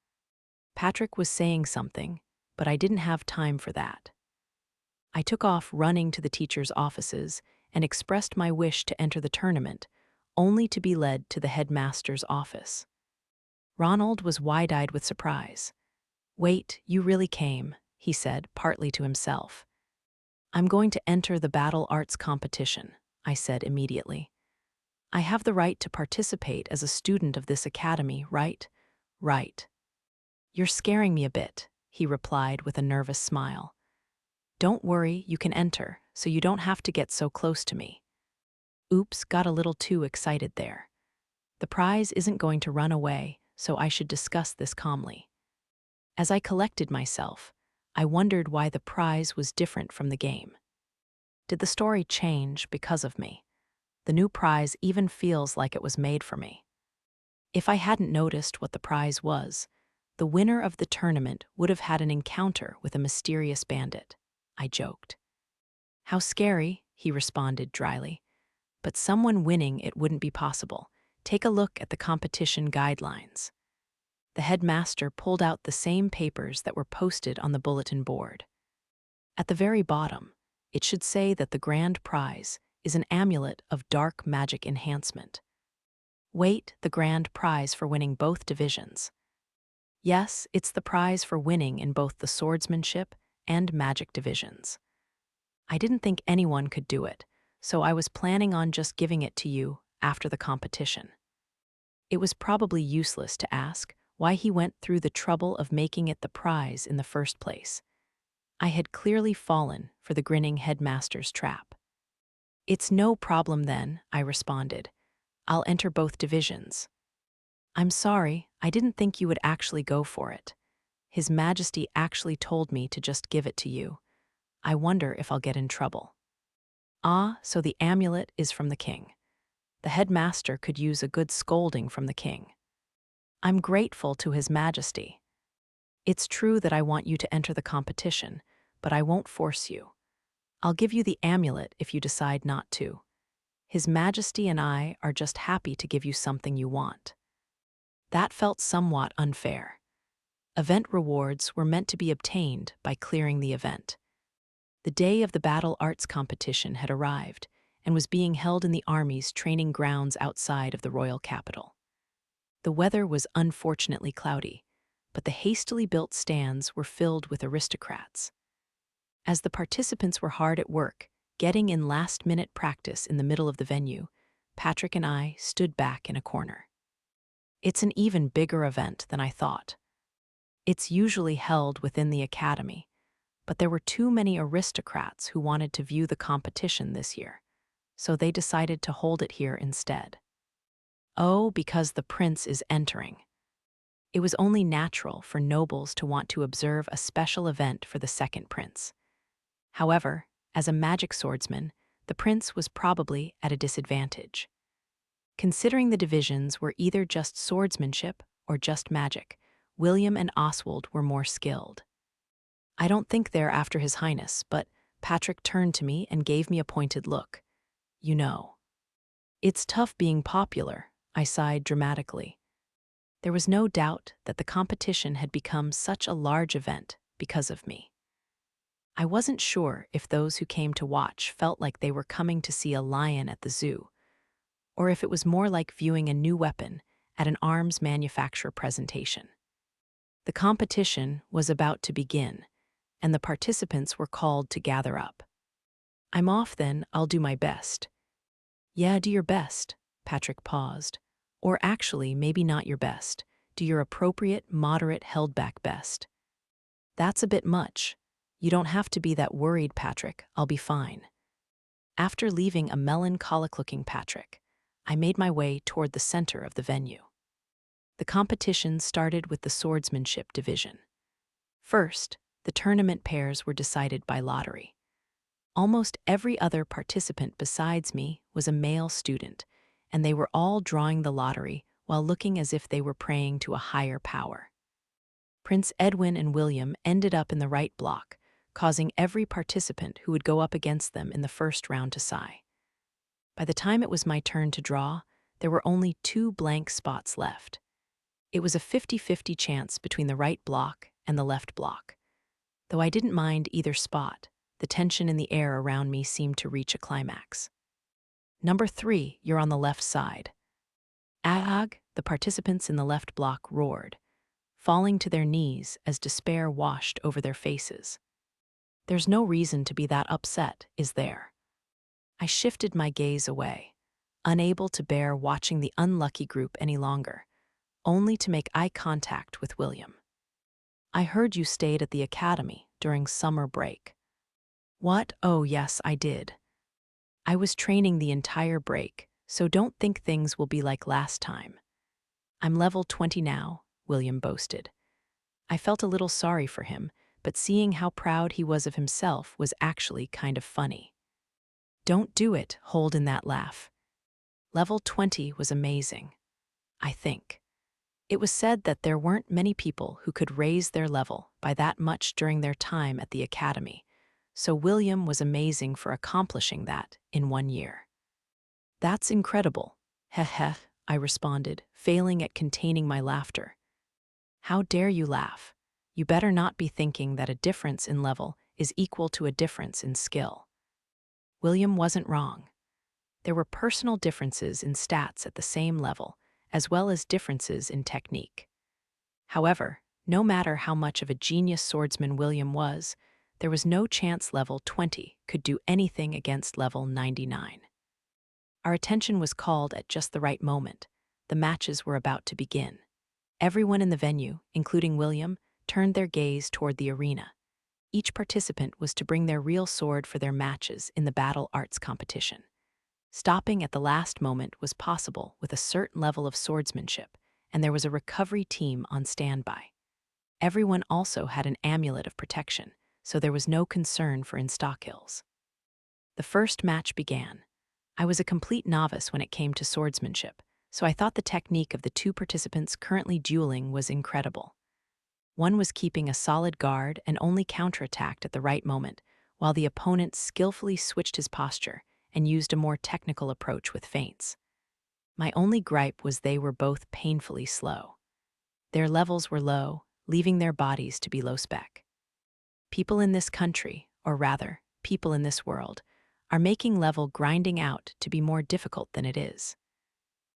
Patrick was saying something, but I didn't have time for that. I took off running to the teachers' offices and expressed my wish to enter the tournament, only to be led to the headmaster's office. Ronald was wide-eyed with surprise. "Wait, you really came," he said, partly to himself. "I'm going to enter the battle arts competition," I said immediately. "I have the right to participate as a student of this academy, right?" "Right." "You're scaring me a bit," he replied with a nervous smile. "Don't worry, you can enter, so you don't have to get so close to me." Oops, got a little too excited there. The prize isn't going to run away, so I should discuss this calmly. As I collected myself, I wondered why the prize was different from the game. Did the story change because of me? The new prize even feels like it was made for me. If I hadn't noticed what the prize was, the winner of the tournament would have had an encounter with a mysterious bandit, I joked. "How scary," he responded dryly. "But someone winning it wouldn't be possible. Take a look at the competition guidelines." The headmaster pulled out the same papers that were posted on the bulletin board. At the very bottom, it should say that the grand prize is an amulet of dark magic enhancement. Wait, the grand prize for winning both divisions. Yes, it's the prize for winning in both the swordsmanship and magic divisions. I didn't think anyone could do it, so I was planning on just giving it to you after the competition. It was probably useless to ask why he went through the trouble of making it the prize in the first place. I had clearly fallen for the grinning headmaster's trap. "It's no problem then," I responded. "I'll enter both divisions." "I'm sorry, I didn't think you would actually go for it. His Majesty actually told me to just give it to you. I wonder if I'll get in trouble." "Ah, so the amulet is from the king. The headmaster could use a good scolding from the king." "I'm grateful to His Majesty. It's true that I want you to enter the competition, but I won't force you. I'll give you the amulet if you decide not to. His Majesty and I are just happy to give you something you want." That felt somewhat unfair. Event rewards were meant to be obtained by clearing the event. The day of the battle arts competition had arrived and was being held in the army's training grounds outside of the royal capital. The weather was unfortunately cloudy, but the hastily built stands were filled with aristocrats. As the participants were hard at work, getting in last-minute practice in the middle of the venue, Patrick and I stood back in a corner. It's an even bigger event than I thought. It's usually held within the academy, but there were too many aristocrats who wanted to view the competition this year, so they decided to hold it here instead. Oh, because the prince is entering. It was only natural for nobles to want to observe a special event for the second prince. However, as a magic swordsman, the prince was probably at a disadvantage. Considering the divisions were either just swordsmanship or just magic, William and Oswald were more skilled. "I don't think they're after His Highness, but..." Patrick turned to me and gave me a pointed look. "You know." "It's tough being popular," I sighed dramatically. There was no doubt that the competition had become such a large event because of me. I wasn't sure if those who came to watch felt like they were coming to see a lion at the zoo, or if it was more like viewing a new weapon at an arms manufacturer presentation. The competition was about to begin, and the participants were called to gather up. "I'm off then, I'll do my best." "Yeah, do your best," Patrick paused. "Or actually, maybe not your best. Do your appropriate, moderate, held-back best." "That's a bit much. You don't have to be that worried, Patrick. I'll be fine." After leaving a melancholic-looking Patrick, I made my way toward the center of the venue. The competition started with the swordsmanship division. First, the tournament pairs were decided by lottery. Almost every other participant besides me was a male student, and they were all drawing the lottery while looking as if they were praying to a higher power. Prince Edwin and William ended up in the right block, causing every participant who would go up against them in the first round to sigh. By the time it was my turn to draw, there were only 2 blank spots left. It was a 50-50 chance between the right block and the left block. Though I didn't mind either spot, the tension in the air around me seemed to reach a climax. Number 3, you're on the left side. Ag, the participants in the left block roared, falling to their knees as despair washed over their faces. There's no reason to be that upset, is there? I shifted my gaze away, unable to bear watching the unlucky group any longer, only to make eye contact with William. I heard you stayed at the academy during summer break. What? Oh, yes, I did. I was training the entire break, so don't think things will be like last time. I'm level 20 now, William boasted. I felt a little sorry for him, but seeing how proud he was of himself was actually kind of funny. Don't do it, hold in that laugh. Level 20 was amazing, I think. It was said that there weren't many people who could raise their level by that much during their time at the academy, so William was amazing for accomplishing that in 1 year. That's incredible, heh, I responded, failing at containing my laughter. How dare you laugh? You better not be thinking that a difference in level is equal to a difference in skill. William wasn't wrong. There were personal differences in stats at the same level, as well as differences in technique. However, no matter how much of a genius swordsman William was, there was no chance level 20 could do anything against level 99. Our attention was called at just the right moment. The matches were about to begin. Everyone in the venue, including William, turned their gaze toward the arena. Each participant was to bring their real sword for their matches in the battle arts competition. Stopping at the last moment was possible with a certain level of swordsmanship, and there was a recovery team on standby. Everyone also had an amulet of protection, so there was no concern for in-stock kills. The first match began. I was a complete novice when it came to swordsmanship, so I thought the technique of the two participants currently dueling was incredible. One was keeping a solid guard and only counterattacked at the right moment, while the opponent skillfully switched his posture and used a more technical approach with feints. My only gripe was they were both painfully slow. Their levels were low, leaving their bodies to be low spec. People in this country, or rather, people in this world, are making level grinding out to be more difficult than it is.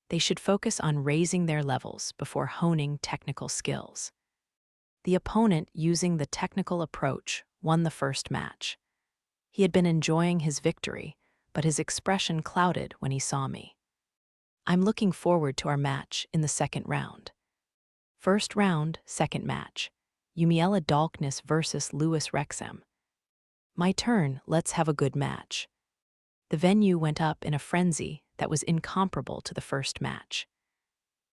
They should focus on raising their levels before honing technical skills. The opponent, using the technical approach, won the first match. He had been enjoying his victory, but his expression clouded when he saw me. I'm looking forward to our match in the second round. First round, second match. Yumiella Dolkness versus Lewis Wrexham. My turn, let's have a good match. The venue went up in a frenzy that was incomparable to the first match.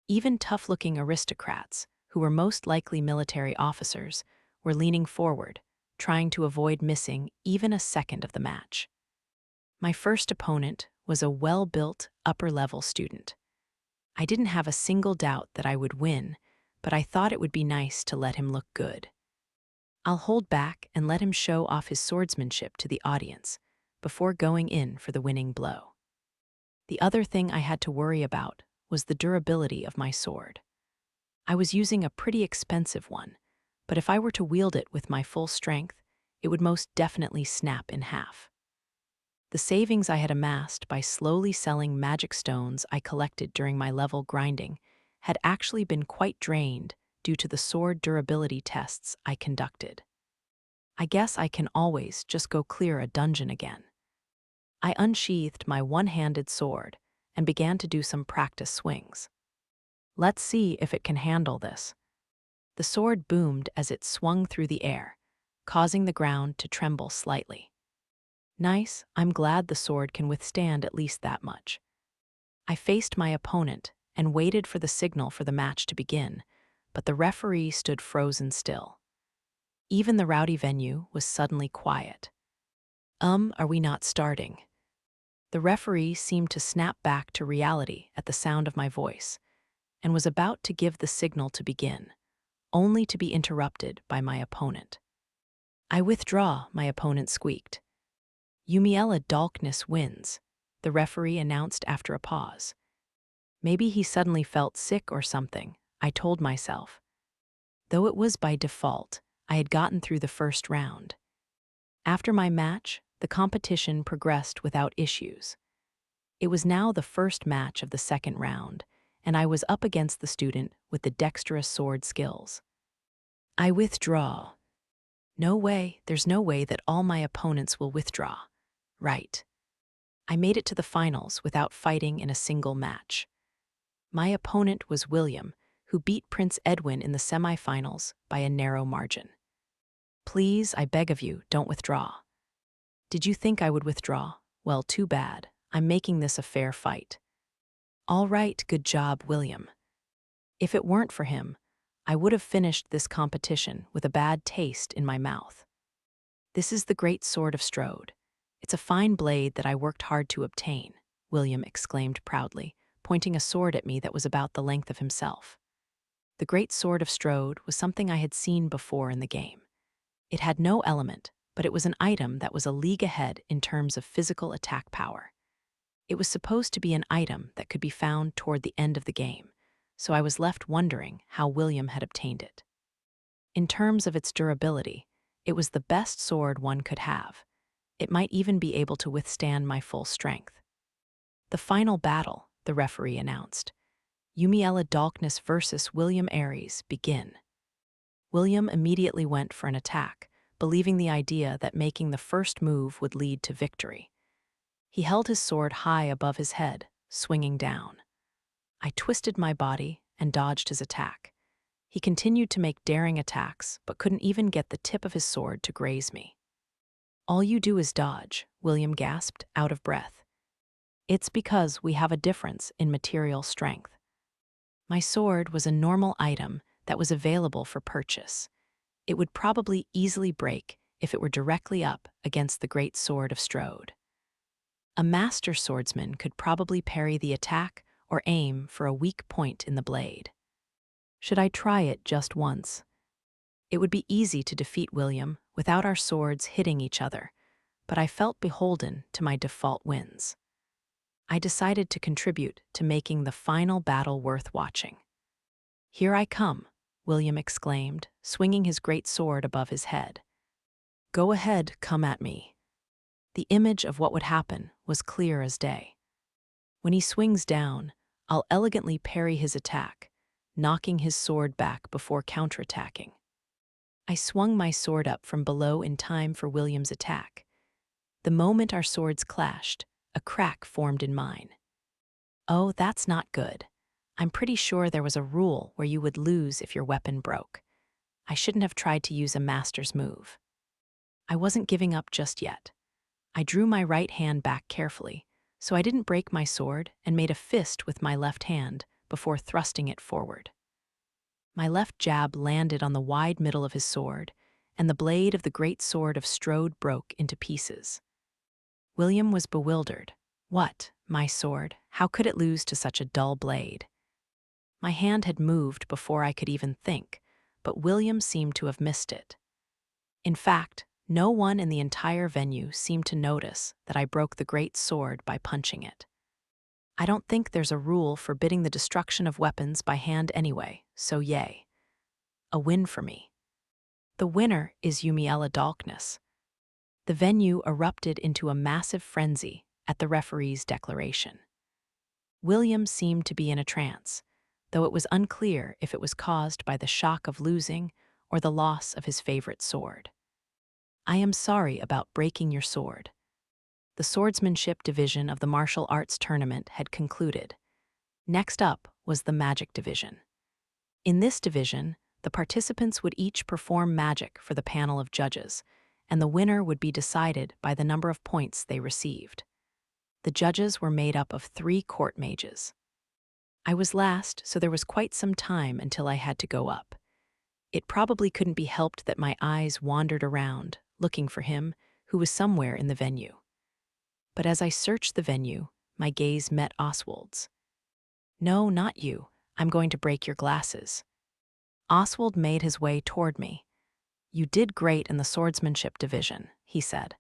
Even tough-looking aristocrats, who were most likely military officers, were leaning forward, trying to avoid missing even a second of the match. My first opponent was a well-built, upper-level student. I didn't have a single doubt that I would win, but I thought it would be nice to let him look good. I'll hold back and let him show off his swordsmanship to the audience before going in for the winning blow. The other thing I had to worry about was the durability of my sword. I was using a pretty expensive one, but if I were to wield it with my full strength, it would most definitely snap in half. The savings I had amassed by slowly selling magic stones I collected during my level grinding had actually been quite drained due to the sword durability tests I conducted. I guess I can always just go clear a dungeon again. I unsheathed my one-handed sword and began to do some practice swings. Let's see if it can handle this. The sword boomed as it swung through the air, causing the ground to tremble slightly. Nice, I'm glad the sword can withstand at least that much. I faced my opponent and waited for the signal for the match to begin, but the referee stood frozen still. Even the rowdy venue was suddenly quiet. Are we not starting? The referee seemed to snap back to reality at the sound of my voice, and was about to give the signal to begin, only to be interrupted by my opponent. I withdraw, my opponent squeaked. Yumiella Dolkness wins, the referee announced after a pause. Maybe he suddenly felt sick or something, I told myself. Though it was by default, I had gotten through the first round. After my match, the competition progressed without issues. It was now the first match of the second round, and I was up against the student with the dexterous sword skills. I withdraw. No way, there's no way that all my opponents will withdraw. Right. I made it to the finals without fighting in a single match. My opponent was William, who beat Prince Edwin in the semifinals by a narrow margin. Please, I beg of you, don't withdraw. Did you think I would withdraw? Well, too bad. I'm making this a fair fight. All right, good job, William. If it weren't for him, I would have finished this competition with a bad taste in my mouth. This is the great sword of Strode. It's a fine blade that I worked hard to obtain, William exclaimed proudly, pointing a sword at me that was about the length of himself. The great sword of Strode was something I had seen before in the game. It had no element, but it was an item that was a league ahead in terms of physical attack power. It was supposed to be an item that could be found toward the end of the game, so I was left wondering how William had obtained it. In terms of its durability, it was the best sword one could have. It might even be able to withstand my full strength. The final battle, the referee announced. Yumiella Dolkness versus William Aries, begin. William immediately went for an attack, believing the idea that making the first move would lead to victory. He held his sword high above his head, swinging down. I twisted my body and dodged his attack. He continued to make daring attacks, but couldn't even get the tip of his sword to graze me. All you do is dodge, William gasped, out of breath. It's because we have a difference in material strength. My sword was a normal item that was available for purchase. It would probably easily break if it were directly up against the great sword of Strode. A master swordsman could probably parry the attack or aim for a weak point in the blade. Should I try it just once? It would be easy to defeat William without our swords hitting each other, but I felt beholden to my default wins. I decided to contribute to making the final battle worth watching. Here I come, William exclaimed, swinging his great sword above his head. Go ahead, come at me. The image of what would happen was clear as day. When he swings down, I'll elegantly parry his attack, knocking his sword back before counterattacking. I swung my sword up from below in time for William's attack. The moment our swords clashed, a crack formed in mine. Oh, that's not good. I'm pretty sure there was a rule where you would lose if your weapon broke. I shouldn't have tried to use a master's move. I wasn't giving up just yet. I drew my right hand back carefully, so I didn't break my sword and made a fist with my left hand before thrusting it forward. My left jab landed on the wide middle of his sword, and the blade of the great sword of Strode broke into pieces. William was bewildered. What, my sword? How could it lose to such a dull blade? My hand had moved before I could even think, but William seemed to have missed it. In fact, no one in the entire venue seemed to notice that I broke the great sword by punching it. I don't think there's a rule forbidding the destruction of weapons by hand anyway, so yay. A win for me. The winner is Yumiella Dolkness. The venue erupted into a massive frenzy at the referee's declaration. William seemed to be in a trance, though it was unclear if it was caused by the shock of losing or the loss of his favorite sword. I am sorry about breaking your sword. The swordsmanship division of the martial arts tournament had concluded. Next up was the magic division. In this division, the participants would each perform magic for the panel of judges, and the winner would be decided by the number of points they received. The judges were made up of 3 court mages. I was last, so there was quite some time until I had to go up. It probably couldn't be helped that my eyes wandered around, looking for him, who was somewhere in the venue. But as I searched the venue, my gaze met Oswald's. No, not you. I'm going to break your glasses. Oswald made his way toward me. You did great in the swordsmanship division, he said.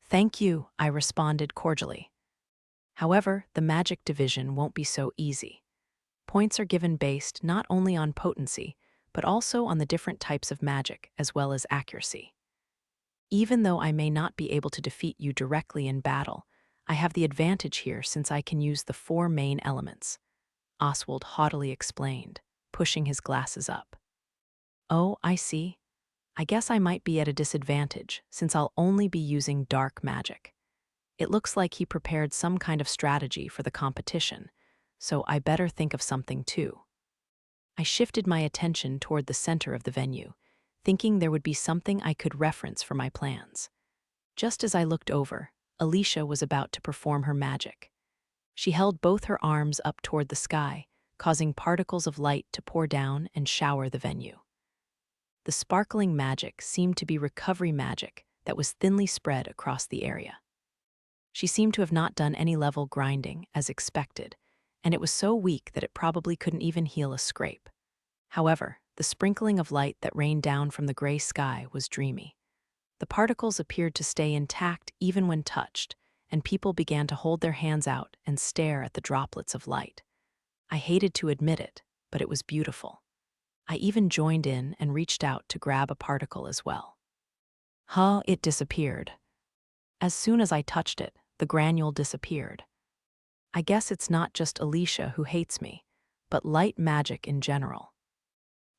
Thank you, I responded cordially. However, the magic division won't be so easy. Points are given based not only on potency, but also on the different types of magic as well as accuracy. Even though I may not be able to defeat you directly in battle, I have the advantage here since I can use the 4 main elements, Oswald haughtily explained, pushing his glasses up. Oh, I see. I guess I might be at a disadvantage since I'll only be using dark magic. It looks like he prepared some kind of strategy for the competition, so I better think of something too. I shifted my attention toward the center of the venue, thinking there would be something I could reference for my plans. Just as I looked over, Alicia was about to perform her magic. She held both her arms up toward the sky, causing particles of light to pour down and shower the venue. The sparkling magic seemed to be recovery magic that was thinly spread across the area. She seemed to have not done any level grinding, as expected, and it was so weak that it probably couldn't even heal a scrape. However, the sprinkling of light that rained down from the gray sky was dreamy. The particles appeared to stay intact even when touched, and people began to hold their hands out and stare at the droplets of light. I hated to admit it, but it was beautiful. I even joined in and reached out to grab a particle as well. It disappeared. As soon as I touched it, the granule disappeared. I guess it's not just Alicia who hates me, but light magic in general.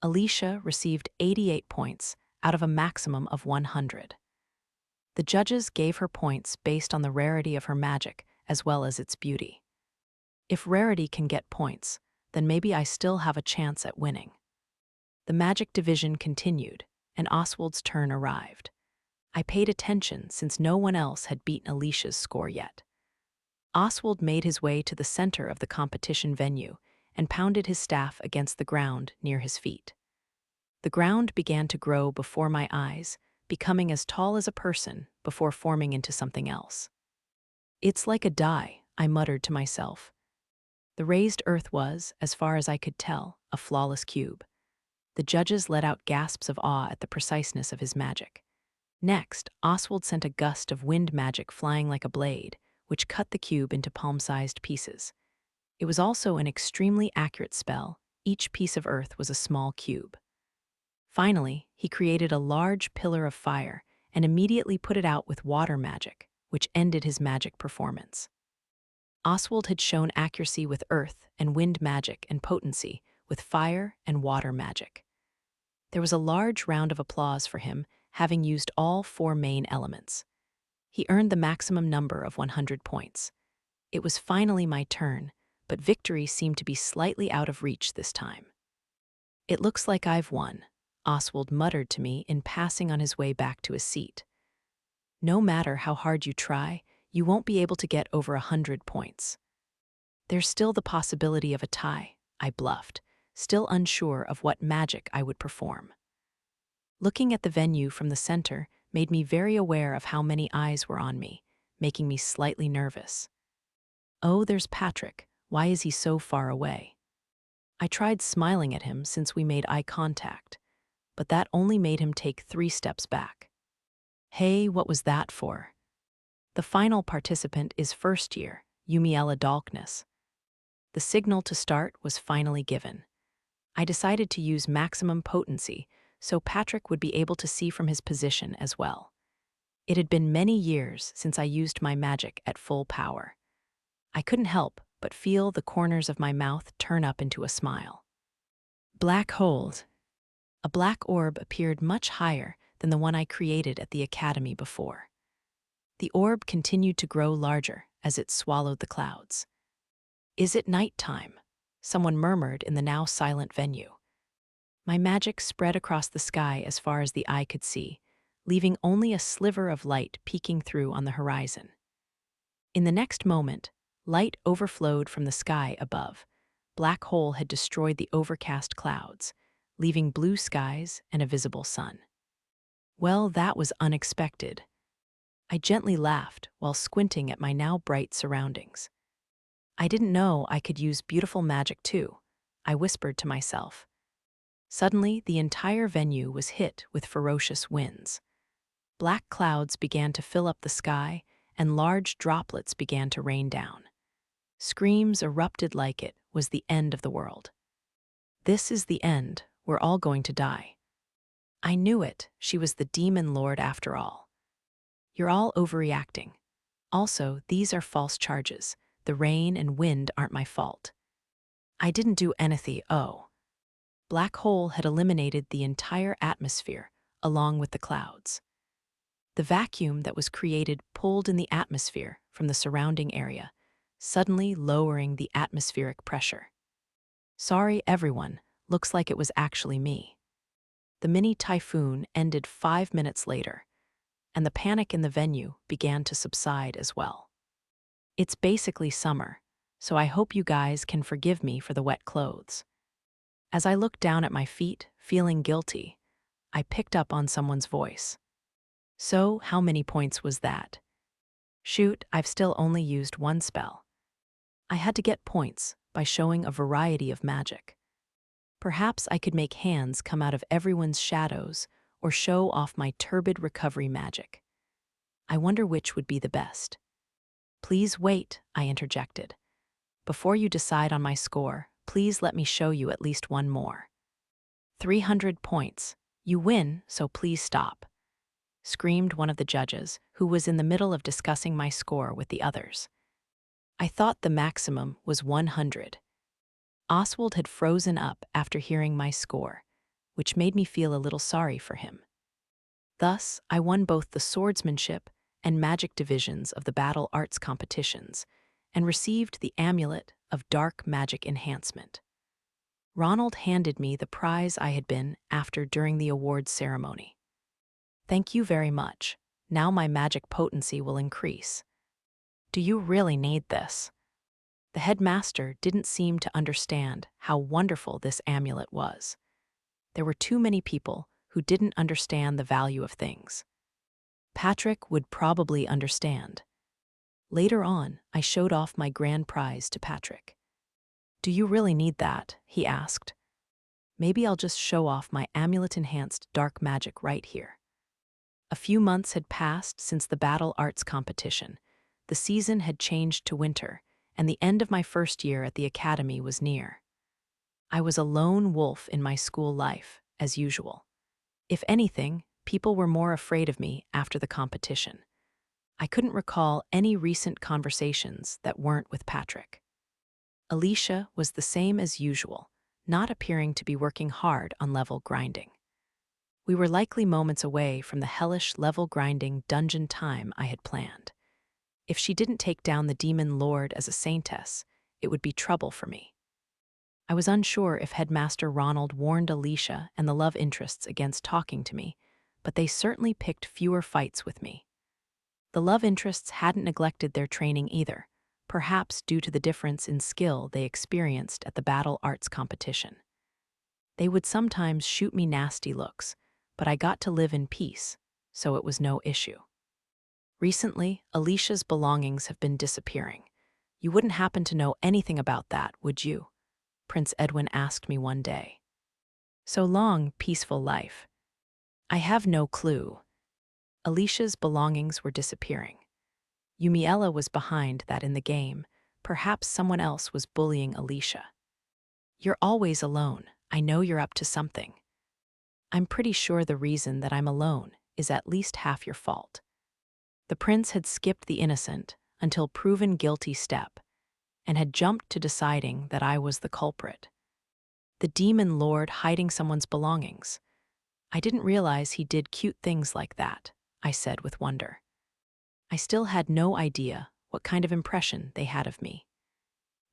Alicia received 88 points out of a maximum of 100. The judges gave her points based on the rarity of her magic as well as its beauty. If rarity can get points, then maybe I still have a chance at winning. The magic division continued, and Oswald's turn arrived. I paid attention since no one else had beaten Alicia's score yet. Oswald made his way to the center of the competition venue and pounded his staff against the ground near his feet. The ground began to grow before my eyes, becoming as tall as a person before forming into something else. It's like a die, I muttered to myself. The raised earth was, as far as I could tell, a flawless cube. The judges let out gasps of awe at the preciseness of his magic. Next, Oswald sent a gust of wind magic flying like a blade, which cut the cube into palm-sized pieces. It was also an extremely accurate spell. Each piece of earth was a small cube. Finally, he created a large pillar of fire and immediately put it out with water magic, which ended his magic performance. Oswald had shown accuracy with earth and wind magic and potency with fire and water magic. There was a large round of applause for him, having used all 4 main elements. He earned the maximum number of 100 points. It was finally my turn, but victory seemed to be slightly out of reach this time. It looks like I've won, Oswald muttered to me in passing on his way back to his seat. No matter how hard you try, you won't be able to get over 100 points. There's still the possibility of a tie, I bluffed, still unsure of what magic I would perform. Looking at the venue from the center made me very aware of how many eyes were on me, making me slightly nervous. Oh, there's Patrick. Why is he so far away? I tried smiling at him since we made eye contact, but that only made him take 3 steps back. Hey, what was that for? The final participant is first year, Yumiella Dolkness. The signal to start was finally given. I decided to use maximum potency so Patrick would be able to see from his position as well. It had been many years since I used my magic at full power. I couldn't help but feel the corners of my mouth turn up into a smile. Black holes. A black orb appeared much higher than the one I created at the academy before. The orb continued to grow larger as it swallowed the clouds. Is it night time? Someone murmured in the now silent venue. My magic spread across the sky as far as the eye could see, leaving only a sliver of light peeking through on the horizon. In the next moment, light overflowed from the sky above. Black hole had destroyed the overcast clouds, leaving blue skies and a visible sun. Well, that was unexpected. I gently laughed while squinting at my now bright surroundings. I didn't know I could use beautiful magic too, I whispered to myself. Suddenly, the entire venue was hit with ferocious winds. Black clouds began to fill up the sky, and large droplets began to rain down. Screams erupted like it was the end of the world. This is the end, We're all going to die." I knew it. She was the demon lord after all. "You're all overreacting. Also, these are false charges. The rain and wind aren't my fault. I didn't do anything." Oh. Black hole had eliminated the entire atmosphere, along with the clouds. The vacuum that was created pulled in the atmosphere from the surrounding area, suddenly lowering the atmospheric pressure. "Sorry, everyone. Looks like it was actually me." The mini typhoon ended 5 minutes later, and the panic in the venue began to subside as well. It's basically summer, so I hope you guys can forgive me for the wet clothes. As I looked down at my feet, feeling guilty, I picked up on someone's voice. "So, how many points was that?" "Shoot, I've still only used one spell." I had to get points by showing a variety of magic. Perhaps I could make hands come out of everyone's shadows or show off my turbid recovery magic. I wonder which would be the best. "Please wait," I interjected. "Before you decide on my score, please let me show you at least one more." 300 points. You win, so please stop," screamed one of the judges, who was in the middle of discussing my score with the others. I thought the maximum was 100. Oswald had frozen up after hearing my score, which made me feel a little sorry for him. Thus, I won both the swordsmanship and magic divisions of the battle arts competitions, and received the amulet of dark magic enhancement. Ronald handed me the prize I had been after during the awards ceremony. "Thank you very much. Now my magic potency will increase." "Do you really need this?" The headmaster didn't seem to understand how wonderful this amulet was. There were too many people who didn't understand the value of things. Patrick would probably understand. Later on, I showed off my grand prize to Patrick. "Do you really need that?" he asked. "Maybe I'll just show off my amulet-enhanced dark magic right here." A few months had passed since the battle arts competition. The season had changed to winter, and the end of my first year at the academy was near. I was a lone wolf in my school life, as usual. If anything, people were more afraid of me after the competition. I couldn't recall any recent conversations that weren't with Patrick. Alicia was the same as usual, not appearing to be working hard on level grinding. We were likely moments away from the hellish level grinding dungeon time I had planned. If she didn't take down the demon lord as a saintess, it would be trouble for me. I was unsure if Headmaster Ronald warned Alicia and the love interests against talking to me, but they certainly picked fewer fights with me. The love interests hadn't neglected their training either, perhaps due to the difference in skill they experienced at the battle arts competition. They would sometimes shoot me nasty looks, but I got to live in peace, so it was no issue. Recently, Alicia's belongings have been disappearing. You wouldn't happen to know anything about that, would you? Prince Edwin asked me one day. "So long, peaceful life." "I have no clue." Alicia's belongings were disappearing. Yumiella was behind that in the game. Perhaps someone else was bullying Alicia. "You're always alone. I know you're up to something." "I'm pretty sure the reason that I'm alone is at least half your fault." The prince had skipped the innocent until proven guilty step, and had jumped to deciding that I was the culprit. The demon lord hiding someone's belongings. I didn't realize he did cute things like that, I said with wonder. I still had no idea what kind of impression they had of me.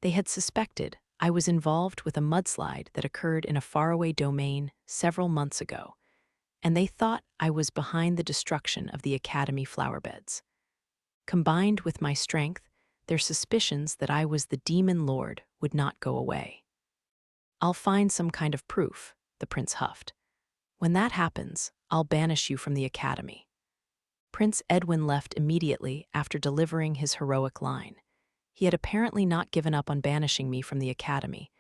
They had suspected I was involved with a mudslide that occurred in a faraway domain several months ago, and they thought I was behind the destruction of the academy flowerbeds. Combined with my strength, their suspicions that I was the demon lord would not go away. "I'll find some kind of proof," the prince huffed. "When that happens, I'll banish you from the academy." Prince Edwin left immediately after delivering his heroic line. He had apparently not given up on banishing me from the academy,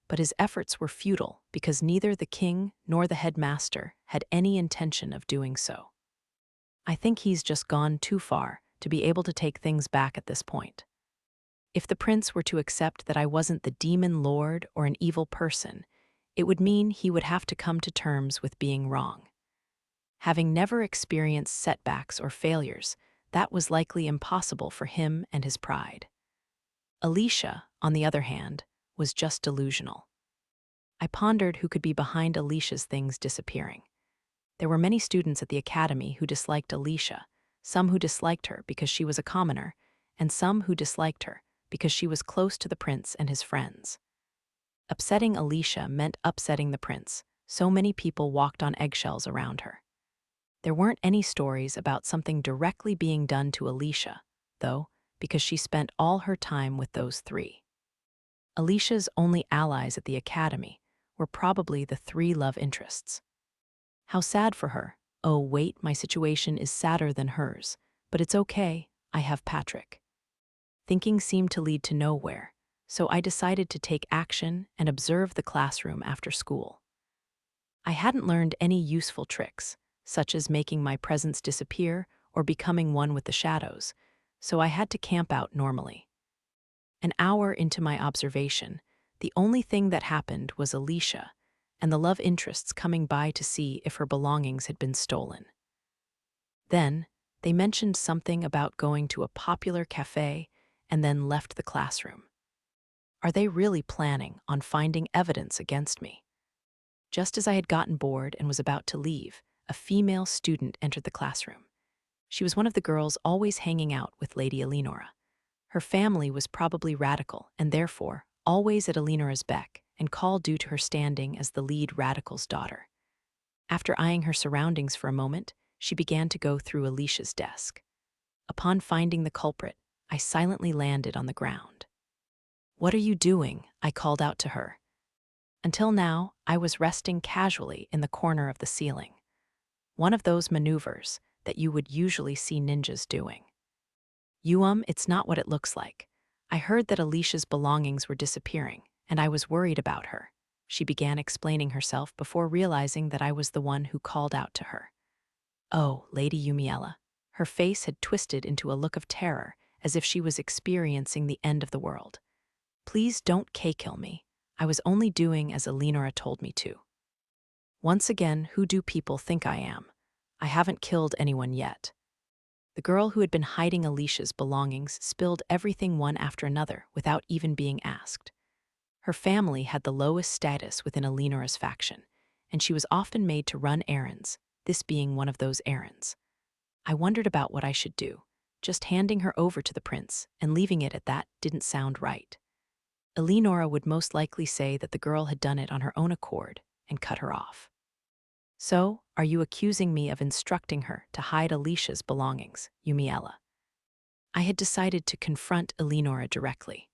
but his efforts were futile because neither the king nor the headmaster had any intention of doing so. I think he's just gone too far to be able to take things back at this point. If the prince were to accept that I wasn't the demon lord or an evil person, It would mean he would have to come to terms with being wrong. Having never experienced setbacks or failures, that was likely impossible for him and his pride. Alicia, on the other hand, was just delusional. I pondered who could be behind Alicia's things disappearing. There were many students at the academy who disliked Alicia, some who disliked her because she was a commoner, and some who disliked her because she was close to the prince and his friends. Upsetting Alicia meant upsetting the prince, so many people walked on eggshells around her. There weren't any stories about something directly being done to Alicia, though, because she spent all her time with those three. Alicia's only allies at the academy were probably the three love interests. How sad for her. Oh, wait, my situation is sadder than hers, but it's okay, I have Patrick. Thinking seemed to lead to nowhere, so I decided to take action and observe the classroom after school. I hadn't learned any useful tricks, such as making my presence disappear or becoming one with the shadows, so I had to camp out normally. An hour into my observation, the only thing that happened was Alicia and the love interests coming by to see if her belongings had been stolen. Then, they mentioned something about going to a popular cafe and then left the classroom. Are they really planning on finding evidence against me? Just as I had gotten bored and was about to leave, a female student entered the classroom. She was one of the girls always hanging out with Lady Eleanora. Her family was probably radical and therefore always at Eleanora's beck and call due to her standing as the lead radical's daughter. After eyeing her surroundings for a moment, she began to go through Alicia's desk. Upon finding the culprit, I silently landed on the ground. "What are you doing?" I called out to her. Until now, I was resting casually in the corner of the ceiling. One of those maneuvers that you would usually see ninjas doing. It's not what it looks like. I heard that Alicia's belongings were disappearing, and I was worried about her. She began explaining herself before realizing that I was the one who called out to her. Oh, Lady Yumiella. Her face had twisted into a look of terror, as if she was experiencing the end of the world. Please don't K-kill me. I was only doing as Eleanora told me to. Once again, who do people think I am? I haven't killed anyone yet. The girl who had been hiding Alicia's belongings spilled everything one after another without even being asked. Her family had the lowest status within Eleanora's faction, and she was often made to run errands, this being one of those errands. I wondered about what I should do. Just handing her over to the prince and leaving it at that didn't sound right. Eleanora would most likely say that the girl had done it on her own accord and cut her off. So, are you accusing me of instructing her to hide Alicia's belongings, Yumiella? I had decided to confront Eleanora directly.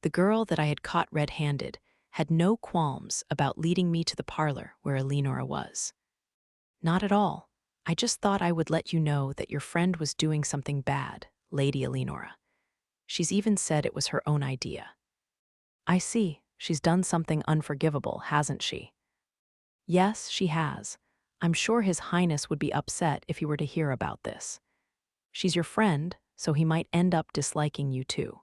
The girl that I had caught red-handed had no qualms about leading me to the parlor where Eleanora was. Not at all. I just thought I would let you know that your friend was doing something bad, Lady Eleanora. She's even said it was her own idea. I see. She's done something unforgivable, hasn't she? Yes, she has. I'm sure His Highness would be upset if he were to hear about this. She's your friend, so he might end up disliking you too.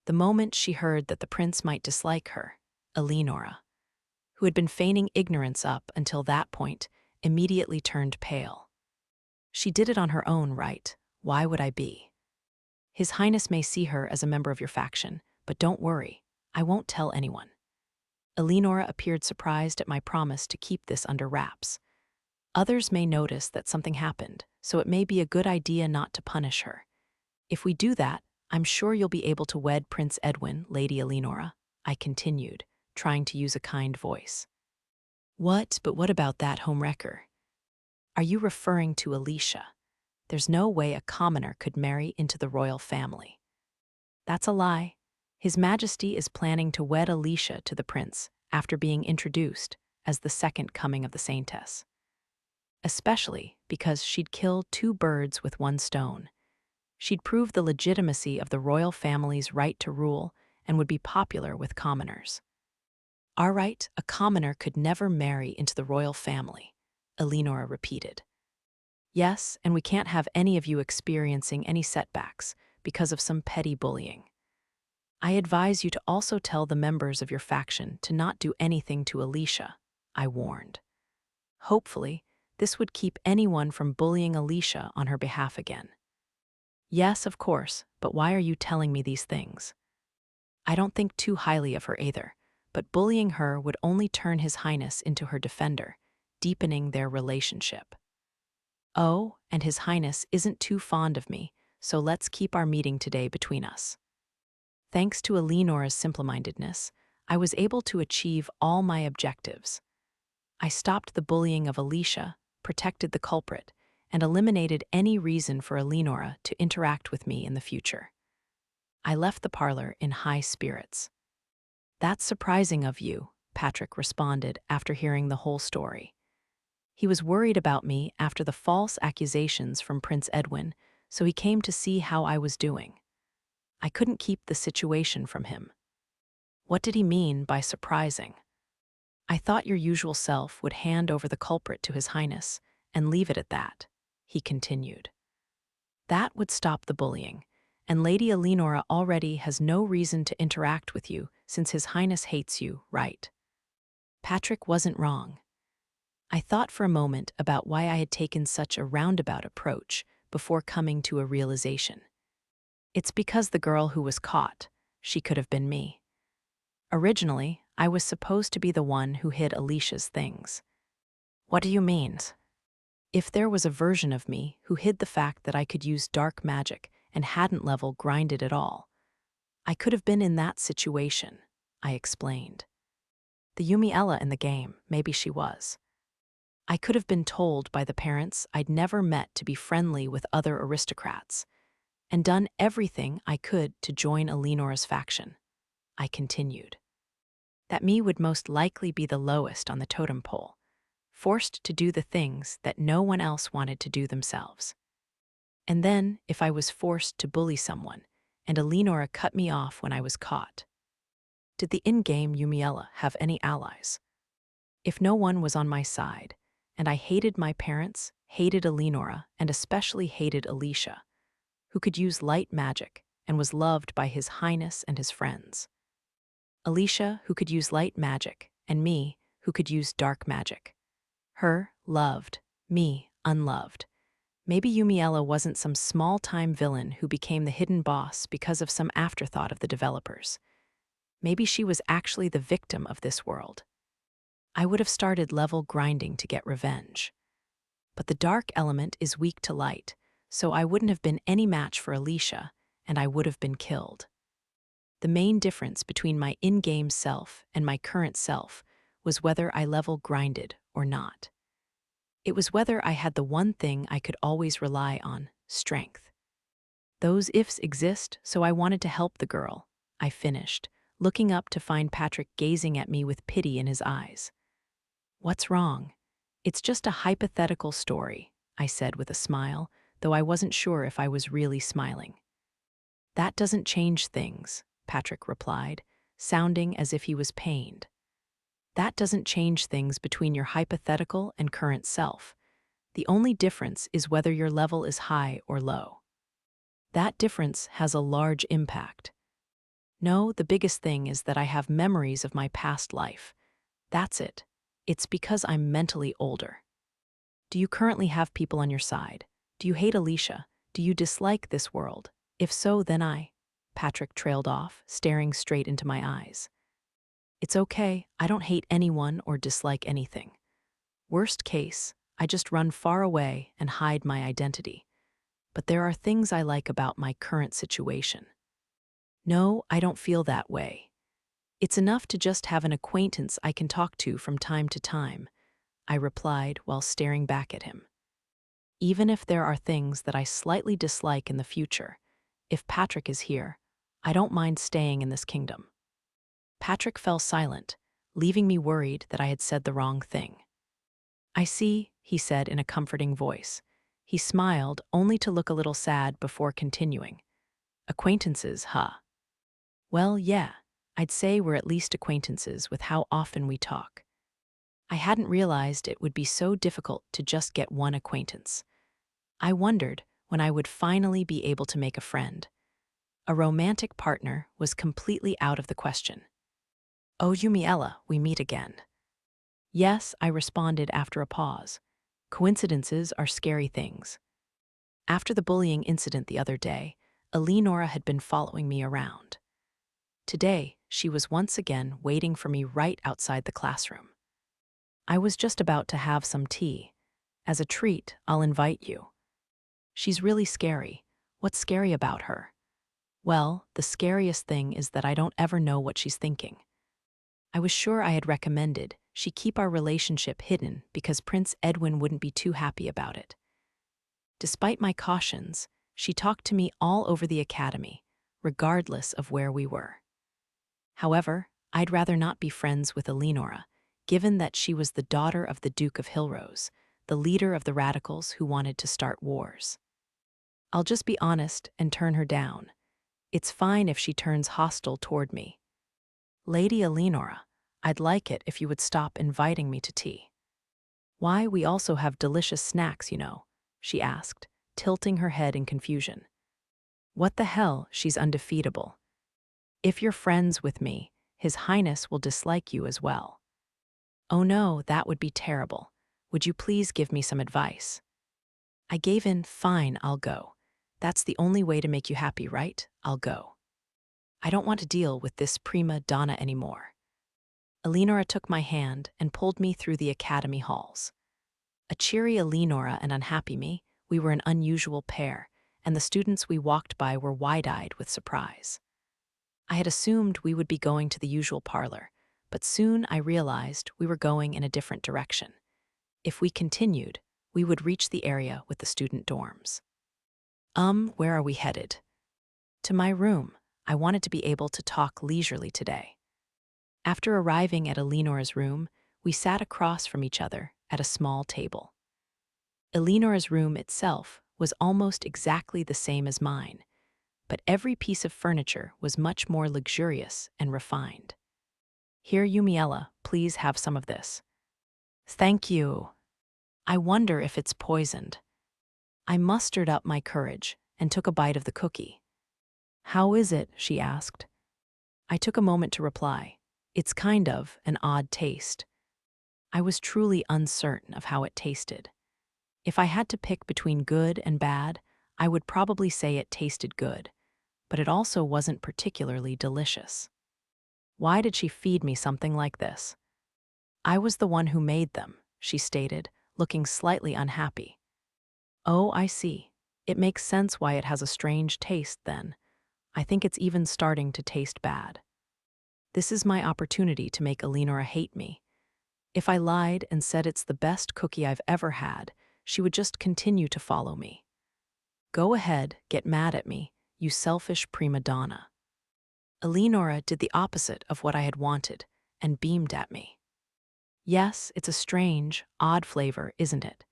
The moment she heard that the prince might dislike her, Eleanora, who had been feigning ignorance up until that point, immediately turned pale. She did it on her own, right? Why would I be? His Highness may see her as a member of your faction, but don't worry, I won't tell anyone. Eleanora appeared surprised at my promise to keep this under wraps. Others may notice that something happened, so it may be a good idea not to punish her. If we do that, I'm sure you'll be able to wed Prince Edwin, Lady Eleanora, I continued, trying to use a kind voice. But what about that homewrecker? Are you referring to Alicia? There's no way a commoner could marry into the royal family. That's a lie. His Majesty is planning to wed Alicia to the prince after being introduced as the second coming of the Saintess. Especially because she'd kill two birds with one stone. She'd prove the legitimacy of the royal family's right to rule and would be popular with commoners. All right, a commoner could never marry into the royal family, Eleanora repeated. Yes, and we can't have any of you experiencing any setbacks because of some petty bullying. I advise you to also tell the members of your faction to not do anything to Alicia, I warned. Hopefully, this would keep anyone from bullying Alicia on her behalf again. Yes, of course, but why are you telling me these things? I don't think too highly of her either, but bullying her would only turn His Highness into her defender, deepening their relationship. Oh, and His Highness isn't too fond of me, so let's keep our meeting today between us. Thanks to Eleanora's simple-mindedness, I was able to achieve all my objectives. I stopped the bullying of Alicia, protected the culprit, and eliminated any reason for Eleanora to interact with me in the future. I left the parlor in high spirits. That's surprising of you, Patrick responded after hearing the whole story. He was worried about me after the false accusations from Prince Edwin, so he came to see how I was doing. I couldn't keep the situation from him. What did he mean by surprising? I thought your usual self would hand over the culprit to His Highness and leave it at that, he continued. That would stop the bullying, and Lady Eleanora already has no reason to interact with you since His Highness hates you, right? Patrick wasn't wrong. I thought for a moment about why I had taken such a roundabout approach before coming to a realization. It's because the girl who was caught, she could have been me. Originally, I was supposed to be the one who hid Alicia's things. What do you mean? If there was a version of me who hid the fact that I could use dark magic and hadn't level grinded at all, I could have been in that situation, I explained. The Yumiella in the game, maybe she was. I could have been told by the parents I'd never met to be friendly with other aristocrats, and done everything I could to join Eleanora's faction, I continued. That me would most likely be the lowest on the totem pole, forced to do the things that no one else wanted to do themselves. And then, if I was forced to bully someone, and Eleanora cut me off when I was caught. Did the in-game Yumiella have any allies? If no one was on my side, and I hated my parents, hated Eleanora, and especially hated Alicia, who could use light magic and was loved by His Highness and his friends. Alicia, who could use light magic, and me, who could use dark magic. Her, loved, me, unloved. Maybe Yumiella wasn't some small-time villain who became the hidden boss because of some afterthought of the developers. Maybe she was actually the victim of this world. I would have started level grinding to get revenge. But the dark element is weak to light, so I wouldn't have been any match for Alicia, and I would have been killed. The main difference between my in-game self and my current self was whether I level grinded or not. It was whether I had the one thing I could always rely on, strength. Those ifs exist, so I wanted to help the girl, I finished, looking up to find Patrick gazing at me with pity in his eyes. What's wrong? It's just a hypothetical story, I said with a smile, though I wasn't sure if I was really smiling. That doesn't change things, Patrick replied, sounding as if he was pained. That doesn't change things between your hypothetical and current self. The only difference is whether your level is high or low. That difference has a large impact. No, the biggest thing is that I have memories of my past life. That's it. It's because I'm mentally older. Do you currently have people on your side? Do you hate Alicia? Do you dislike this world? If so, then Patrick trailed off, staring straight into my eyes. It's okay, I don't hate anyone or dislike anything. Worst case, I just run far away and hide my identity. But there are things I like about my current situation. No, I don't feel that way. It's enough to just have an acquaintance I can talk to from time to time, I replied while staring back at him. Even if there are things that I slightly dislike in the future, if Patrick is here, I don't mind staying in this kingdom. Patrick fell silent, leaving me worried that I had said the wrong thing. I see, he said in a comforting voice. He smiled, only to look a little sad before continuing. Acquaintances, huh? Well, yeah, I'd say we're at least acquaintances with how often we talk. I hadn't realized it would be so difficult to just get one acquaintance. I wondered when I would finally be able to make a friend. A romantic partner was completely out of the question. "Oh, Yumiella, we meet again." "Yes," I responded after a pause. "Coincidences are scary things." After the bullying incident the other day, Eleanora had been following me around. Today, she was once again waiting for me right outside the classroom. "I was just about to have some tea. As a treat, I'll invite you." "She's really scary. What's scary about her?" "Well, the scariest thing is that I don't ever know what she's thinking." I was sure I had recommended she keep our relationship hidden because Prince Edwin wouldn't be too happy about it. Despite my cautions, she talked to me all over the academy, regardless of where we were. However, I'd rather not be friends with Eleanora, given that she was the daughter of the Duke of Hillrose, the leader of the radicals who wanted to start wars. I'll just be honest and turn her down. It's fine if she turns hostile toward me. "Lady Eleanora, I'd like it if you would stop inviting me to tea." "Why, we also have delicious snacks, you know," she asked, tilting her head in confusion. "What the hell, she's undefeatable. If you're friends with me, His Highness will dislike you as well." "Oh no, that would be terrible. Would you please give me some advice?" I gave in. "Fine, I'll go. That's the only way to make you happy, right? I'll go. I don't want to deal with this prima donna anymore." Eleanora took my hand and pulled me through the academy halls. A cheery Eleanora and unhappy me, we were an unusual pair, and the students we walked by were wide-eyed with surprise. I had assumed we would be going to the usual parlor, but soon I realized we were going in a different direction. If we continued, we would reach the area with the student dorms. Where are we headed?" "To my room. I wanted to be able to talk leisurely today." After arriving at Eleanora's room, we sat across from each other at a small table. Eleanora's room itself was almost exactly the same as mine, but every piece of furniture was much more luxurious and refined. "Here, Yumiella, please have some of this." "Thank you. I wonder if it's poisoned." I mustered up my courage and took a bite of the cookie. "How is it?" she asked. I took a moment to reply. "It's kind of an odd taste." I was truly uncertain of how it tasted. If I had to pick between good and bad, I would probably say it tasted good, but it also wasn't particularly delicious. Why did she feed me something like this? "I was the one who made them," she stated, looking slightly unhappy. "Oh, I see. It makes sense why it has a strange taste then. I think it's even starting to taste bad." This is my opportunity to make Eleanora hate me. If I lied and said it's the best cookie I've ever had, she would just continue to follow me. "Go ahead, get mad at me, you selfish prima donna." Eleanora did the opposite of what I had wanted and beamed at me. "Yes, it's a strange, odd flavor, isn't it?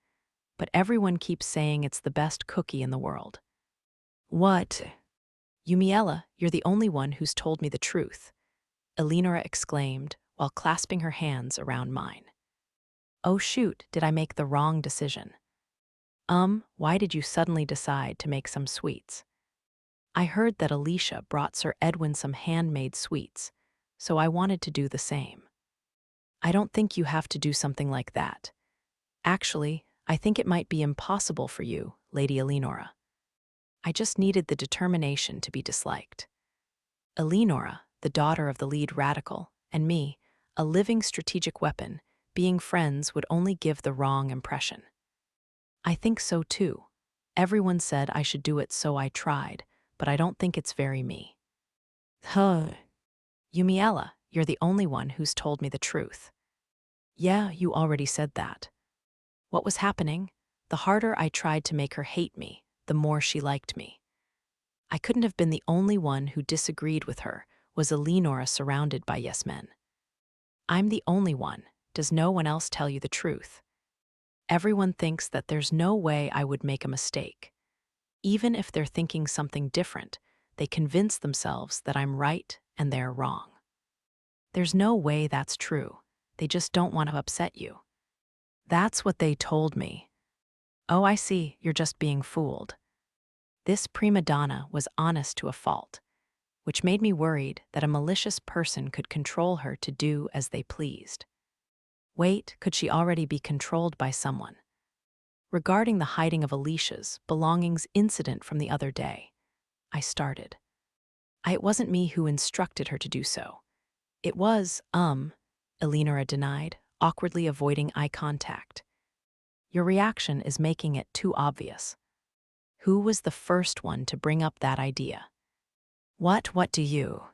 But everyone keeps saying it's the best cookie in the world." "What?" "Yumiella, you're the only one who's told me the truth," Eleanora exclaimed while clasping her hands around mine. "Oh shoot, did I make the wrong decision?" Why did you suddenly decide to make some sweets?" "I heard that Alicia brought Sir Edwin some handmade sweets, so I wanted to do the same." "I don't think you have to do something like that. Actually, I think it might be impossible for you, Lady Eleanora." I just needed the determination to be disliked. Eleanora, the daughter of the lead radical, and me, a living strategic weapon, being friends would only give the wrong impression. "I think so too. Everyone said I should do it, so I tried, but I don't think it's very me." "Huh. Yumiella, you're the only one who's told me the truth." "Yeah, you already said that." What was happening? The harder I tried to make her hate me, the more she liked me. I couldn't have been the only one who disagreed with her. Was Eleanora surrounded by yes men? "I'm the only one. Does no one else tell you the truth?" Everyone thinks that there's no way I would make a mistake. Even if they're thinking something different, they convince themselves that I'm right and they're wrong. There's no way that's true. They just don't want to upset you. That's what they told me. Oh, I see, you're just being fooled. This prima donna was honest to a fault. which made me worried that a malicious person could control her to do as they pleased. Wait, could she already be controlled by someone? Regarding the hiding of Alicia's belongings incident from the other day, I started. It wasn't me who instructed her to do so. It was, Eleanora denied, awkwardly avoiding eye contact. Your reaction is making it too obvious. Who was the first one to bring up that idea? What do you?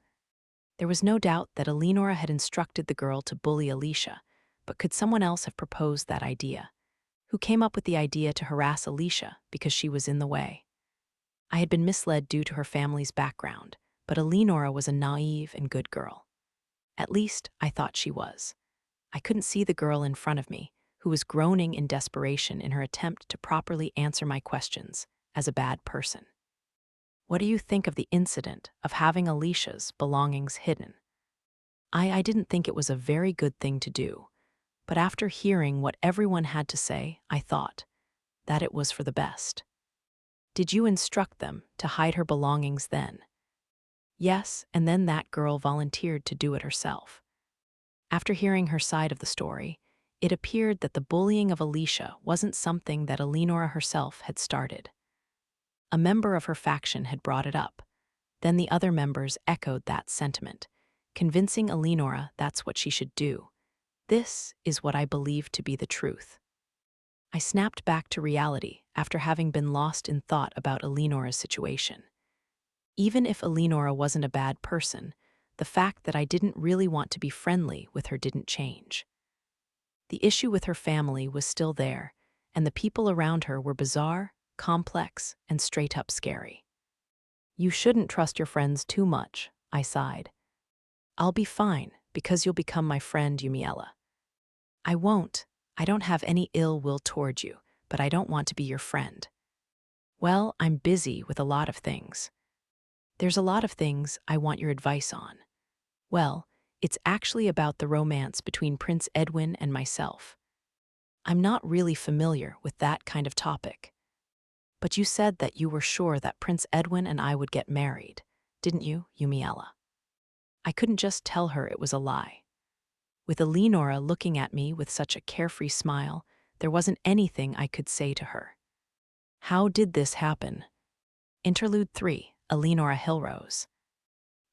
There was no doubt that Eleanora had instructed the girl to bully Alicia, but could someone else have proposed that idea? Who came up with the idea to harass Alicia because she was in the way? I had been misled due to her family's background, but Eleanora was a naive and good girl. At least, I thought she was. I couldn't see the girl in front of me, who was groaning in desperation in her attempt to properly answer my questions, as a bad person. What do you think of the incident of having Alicia's belongings hidden? I didn't think it was a very good thing to do, but after hearing what everyone had to say, I thought that it was for the best. Did you instruct them to hide her belongings then? Yes, and then that girl volunteered to do it herself. After hearing her side of the story, it appeared that the bullying of Alicia wasn't something that Eleanora herself had started. A member of her faction had brought it up. Then the other members echoed that sentiment, convincing Eleanora that's what she should do. This is what I believe to be the truth. I snapped back to reality after having been lost in thought about Eleanora's situation. Even if Eleanora wasn't a bad person, the fact that I didn't really want to be friendly with her didn't change. The issue with her family was still there, and the people around her were bizarre, complex, and straight-up scary. You shouldn't trust your friends too much, I sighed. I'll be fine, because you'll become my friend, Yumiella. I won't. I don't have any ill will toward you, but I don't want to be your friend. Well, I'm busy with a lot of things. There's a lot of things I want your advice on. Well, it's actually about the romance between Prince Edwin and myself. I'm not really familiar with that kind of topic. But you said that you were sure that Prince Edwin and I would get married, didn't you, Yumiella? I couldn't just tell her it was a lie. With Eleanora looking at me with such a carefree smile, there wasn't anything I could say to her. How did this happen? Interlude 3, Eleanora Hillrose.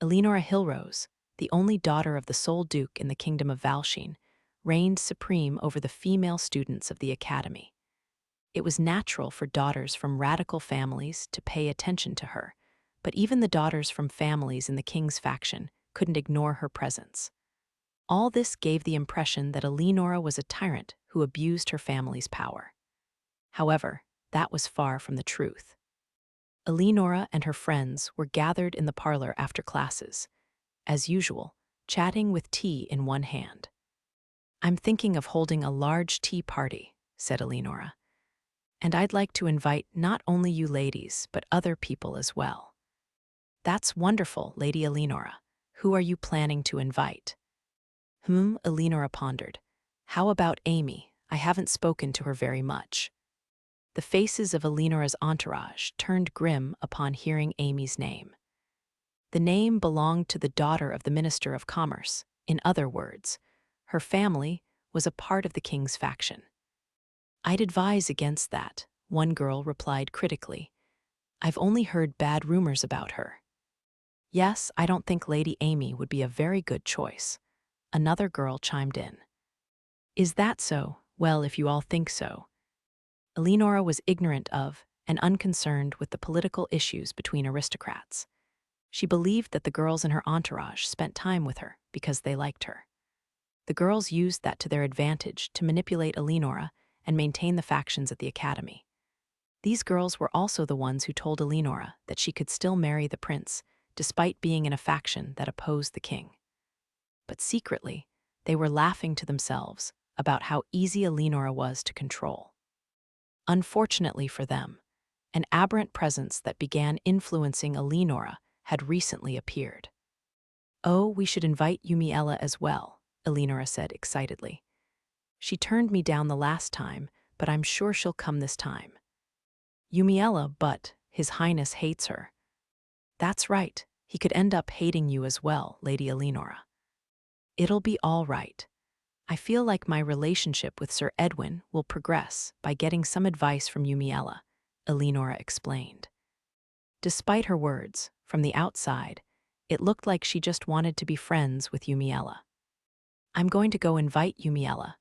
Eleanora Hillrose, the only daughter of the sole duke in the kingdom of Valsheen, reigned supreme over the female students of the academy. It was natural for daughters from radical families to pay attention to her, but even the daughters from families in the king's faction couldn't ignore her presence. All this gave the impression that Eleanora was a tyrant who abused her family's power. However, that was far from the truth. Eleanora and her friends were gathered in the parlor after classes, as usual, chatting with tea in one hand. I'm thinking of holding a large tea party, said Eleanora. And I'd like to invite not only you ladies, but other people as well. That's wonderful, Lady Eleanora. Who are you planning to invite? Eleanora pondered. How about Amy? I haven't spoken to her very much. The faces of Eleanora's entourage turned grim upon hearing Amy's name. The name belonged to the daughter of the Minister of Commerce. In other words, her family was a part of the king's faction. I'd advise against that, one girl replied critically. I've only heard bad rumors about her. Yes, I don't think Lady Amy would be a very good choice. Another girl chimed in. Is that so? Well, if you all think so. Eleanora was ignorant of and unconcerned with the political issues between aristocrats. She believed that the girls in her entourage spent time with her because they liked her. The girls used that to their advantage to manipulate Eleanora and maintain the factions at the academy. These girls were also the ones who told Eleanora that she could still marry the prince, despite being in a faction that opposed the king. But secretly, they were laughing to themselves about how easy Eleanora was to control. Unfortunately for them, an aberrant presence that began influencing Eleanora had recently appeared. Oh, we should invite Yumiella as well, Eleanora said excitedly. She turned me down the last time, but I'm sure she'll come this time. Yumiella, but His Highness hates her. That's right, He could end up hating you as well, Lady Eleanora. It'll be all right. I feel like my relationship with Sir Edwin will progress by getting some advice from Yumiella, Eleanora explained. Despite her words, from the outside, it looked like she just wanted to be friends with Yumiella. I'm going to go invite Yumiella,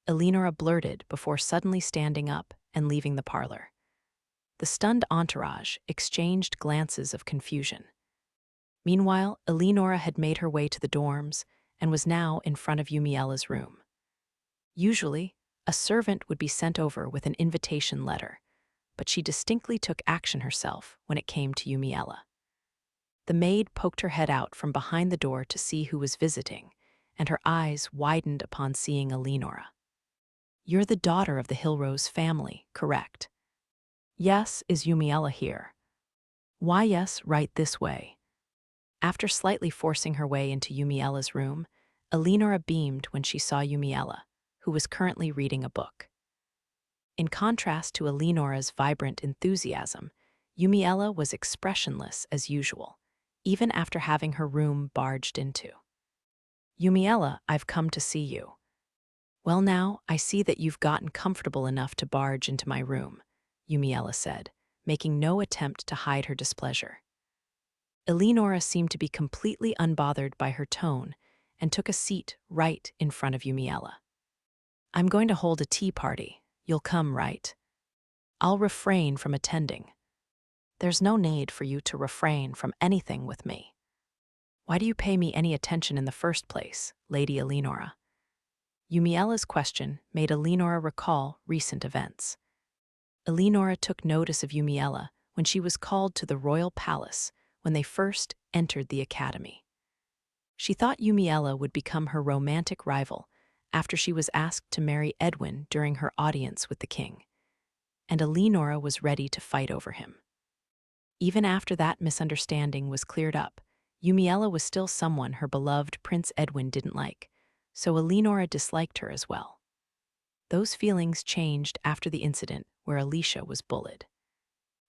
Eleanora blurted before suddenly standing up and leaving the parlor. The stunned entourage exchanged glances of confusion. Meanwhile, Eleanora had made her way to the dorms and was now in front of Yumiella's room. Usually, a servant would be sent over with an invitation letter, but she distinctly took action herself when it came to Yumiella. The maid poked her head out from behind the door to see who was visiting, and her eyes widened upon seeing Eleanora. You're the daughter of the Hillrose family, correct? Yes, is Yumiella here? Why yes, right this way. After slightly forcing her way into Yumiella's room, Eleanora beamed when she saw Yumiella, who was currently reading a book. In contrast to Eleanora's vibrant enthusiasm, Yumiella was expressionless as usual, even after having her room barged into. Yumiella, I've come to see you. Well now, I see that you've gotten comfortable enough to barge into my room, Yumiella said, making no attempt to hide her displeasure. Eleanora seemed to be completely unbothered by her tone and took a seat right in front of Yumiella. I'm going to hold a tea party. You'll come, right? I'll refrain from attending. There's no need for you to refrain from anything with me. Why do you pay me any attention in the first place, Lady Eleanora? Yumiella's question made Eleanora recall recent events. Eleanora took notice of Yumiella when she was called to the royal palace when they first entered the academy. She thought Yumiella would become her romantic rival after she was asked to marry Edwin during her audience with the king, and Eleanora was ready to fight over him. Even after that misunderstanding was cleared up, Yumiella was still someone her beloved Prince Edwin didn't like, so Eleanora disliked her as well. Those feelings changed after the incident where Alicia was bullied.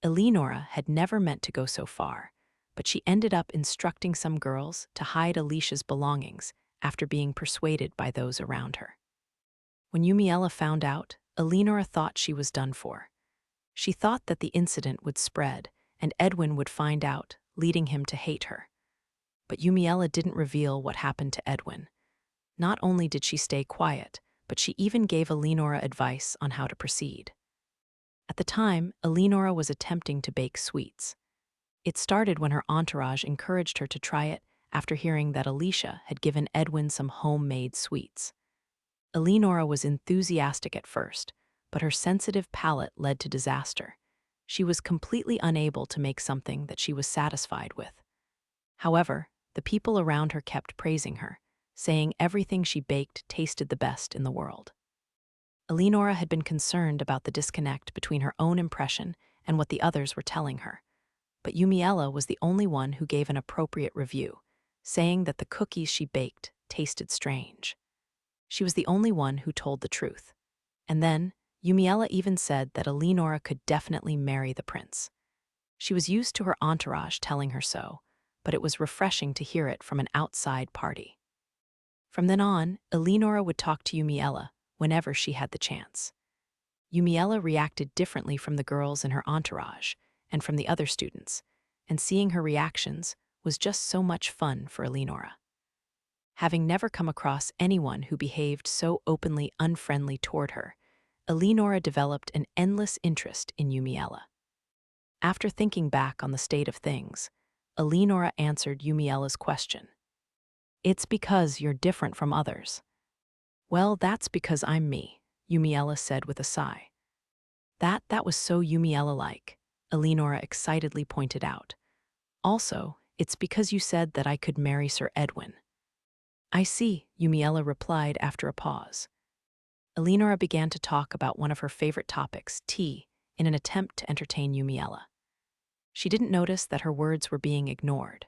Eleanora had never meant to go so far, but she ended up instructing some girls to hide Alicia's belongings after being persuaded by those around her. When Yumiella found out, Eleanora thought she was done for. She thought that the incident would spread and Edwin would find out, leading him to hate her. But Yumiella didn't reveal what happened to Edwin. Not only did she stay quiet, but she even gave Eleanora advice on how to proceed. At the time, Eleanora was attempting to bake sweets. It started when her entourage encouraged her to try it after hearing that Alicia had given Edwin some homemade sweets. Eleanora was enthusiastic at first, but her sensitive palate led to disaster. She was completely unable to make something that she was satisfied with. However, the people around her kept praising her, saying everything she baked tasted the best in the world. Eleanora had been concerned about the disconnect between her own impression and what the others were telling her. But Yumiella was the only one who gave an appropriate review, saying that the cookies she baked tasted strange. She was the only one who told the truth. And then, Yumiella even said that Eleanora could definitely marry the prince. She was used to her entourage telling her so, but it was refreshing to hear it from an outside party. From then on, Eleanora would talk to Yumiella whenever she had the chance. Yumiella reacted differently from the girls in her entourage and from the other students, and seeing her reactions was just so much fun for Eleanora. Having never come across anyone who behaved so openly unfriendly toward her, Eleanora developed an endless interest in Yumiella. After thinking back on the state of things, Eleanora answered Yumiella's question. It's because you're different from others. Well, that's because I'm me, Yumiella said with a sigh. That was so Yumiella-like, Eleanora excitedly pointed out. Also, it's because you said that I could marry Sir Edwin. I see, Yumiella replied after a pause. Eleanora began to talk about one of her favorite topics, tea, in an attempt to entertain Yumiella. She didn't notice that her words were being ignored.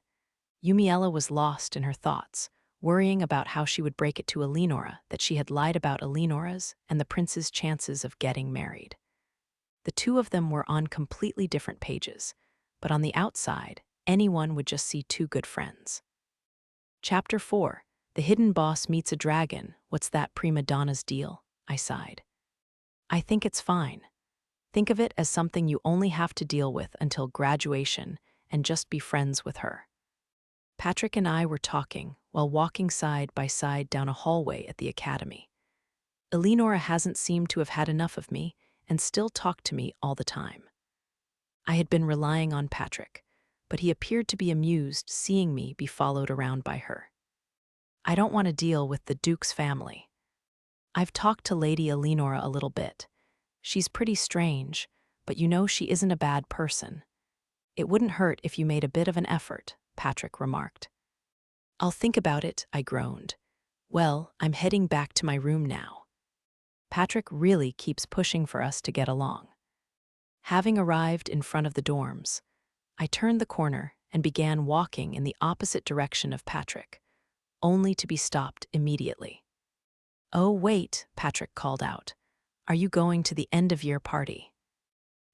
Yumiella was lost in her thoughts, worrying about how she would break it to Eleanora that she had lied about Eleanora's and the prince's chances of getting married. The two of them were on completely different pages, but on the outside, anyone would just see two good friends. Chapter 4. The hidden boss meets a dragon. What's that prima donna's deal? I sighed. I think it's fine. Think of it as something you only have to deal with until graduation and just be friends with her. Patrick and I were talking while walking side by side down a hallway at the academy. Eleanora hasn't seemed to have had enough of me and still talked to me all the time. I had been relying on Patrick, but he appeared to be amused seeing me be followed around by her. I don't want to deal with the Duke's family. I've talked to Lady Eleanora a little bit. She's pretty strange, but you know she isn't a bad person. It wouldn't hurt if you made a bit of an effort, Patrick remarked. I'll think about it, I groaned. Well, I'm heading back to my room now. Patrick really keeps pushing for us to get along. Having arrived in front of the dorms, I turned the corner and began walking in the opposite direction of Patrick, only to be stopped immediately. Oh, wait, Patrick called out. Are you going to the end-of-year party?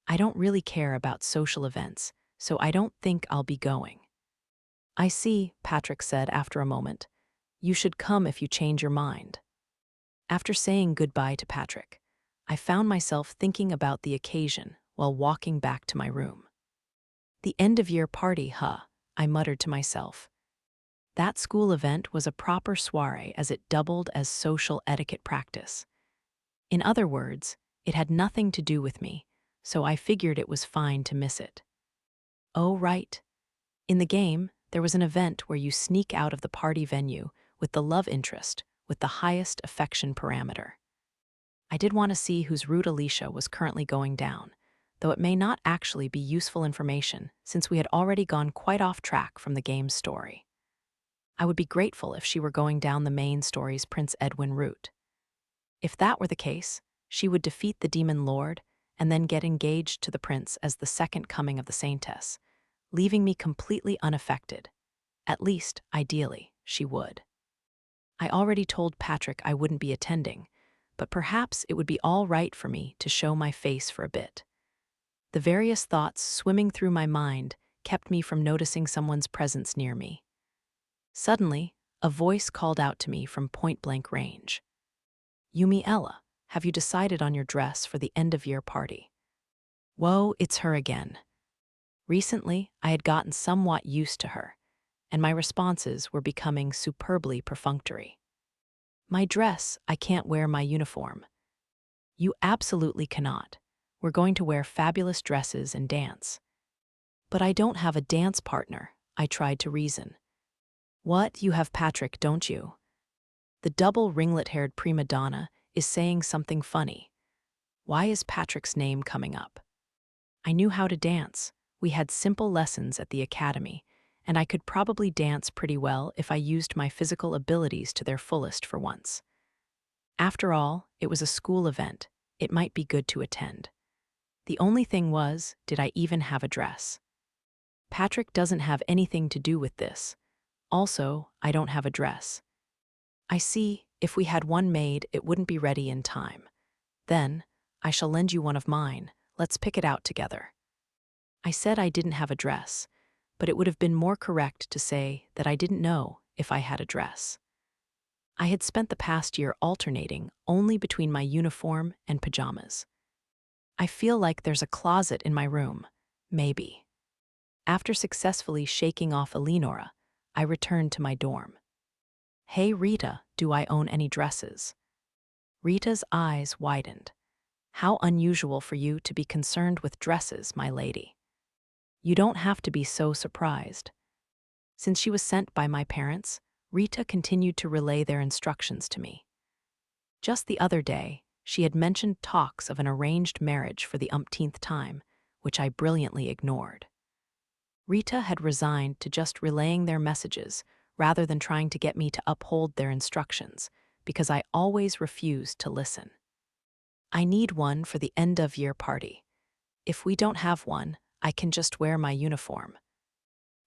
I don't really care about social events, so I don't think I'll be going. I see, Patrick said after a moment. You should come if you change your mind. After saying goodbye to Patrick, I found myself thinking about the occasion while walking back to my room. The end-of-year party, huh? I muttered to myself. That school event was a proper soiree as it doubled as social etiquette practice. In other words, it had nothing to do with me, so I figured it was fine to miss it. Oh, right. In the game, there was an event where you sneak out of the party venue with the love interest with the highest affection parameter. I did want to see whose route Alicia was currently going down, though it may not actually be useful information since we had already gone quite off track from the game's story. I would be grateful if she were going down the main story's Prince Edwin route. If that were the case, she would defeat the Demon Lord and then get engaged to the prince as the second coming of the Saintess, leaving me completely unaffected. At least, ideally, she would. I already told Patrick I wouldn't be attending, but perhaps it would be all right for me to show my face for a bit. The various thoughts swimming through my mind kept me from noticing someone's presence near me. Suddenly, a voice called out to me from point-blank range. Yumiella, have you decided on your dress for the end-of-year party? Whoa, it's her again. Recently, I had gotten somewhat used to her, and my responses were becoming superbly perfunctory. My dress, I can't wear my uniform. You absolutely cannot. We're going to wear fabulous dresses and dance. But I don't have a dance partner, I tried to reason. What, you have Patrick, don't you? The double ringlet-haired prima donna is saying something funny. Why is Patrick's name coming up? I knew how to dance. We had simple lessons at the academy, and I could probably dance pretty well if I used my physical abilities to their fullest for once. After all, it was a school event. It might be good to attend. The only thing was, did I even have a dress? Patrick doesn't have anything to do with this. Also, I don't have a dress. I see, if we had one made, it wouldn't be ready in time. Then, I shall lend you one of mine. Let's pick it out together. I said I didn't have a dress, but it would have been more correct to say that I didn't know if I had a dress. I had spent the past year alternating only between my uniform and pajamas. I feel like there's a closet in my room, maybe. After successfully shaking off Eleanora, I returned to my dorm. Hey Rita, do I own any dresses? Rita's eyes widened. How unusual for you to be concerned with dresses, my lady. You don't have to be so surprised. Since she was sent by my parents, Rita continued to relay their instructions to me. Just the other day, she had mentioned talks of an arranged marriage for the umpteenth time, which I brilliantly ignored. Rita had resigned to just relaying their messages rather than trying to get me to uphold their instructions, because I always refused to listen. I need one for the end-of-year party. If we don't have one, I can just wear my uniform.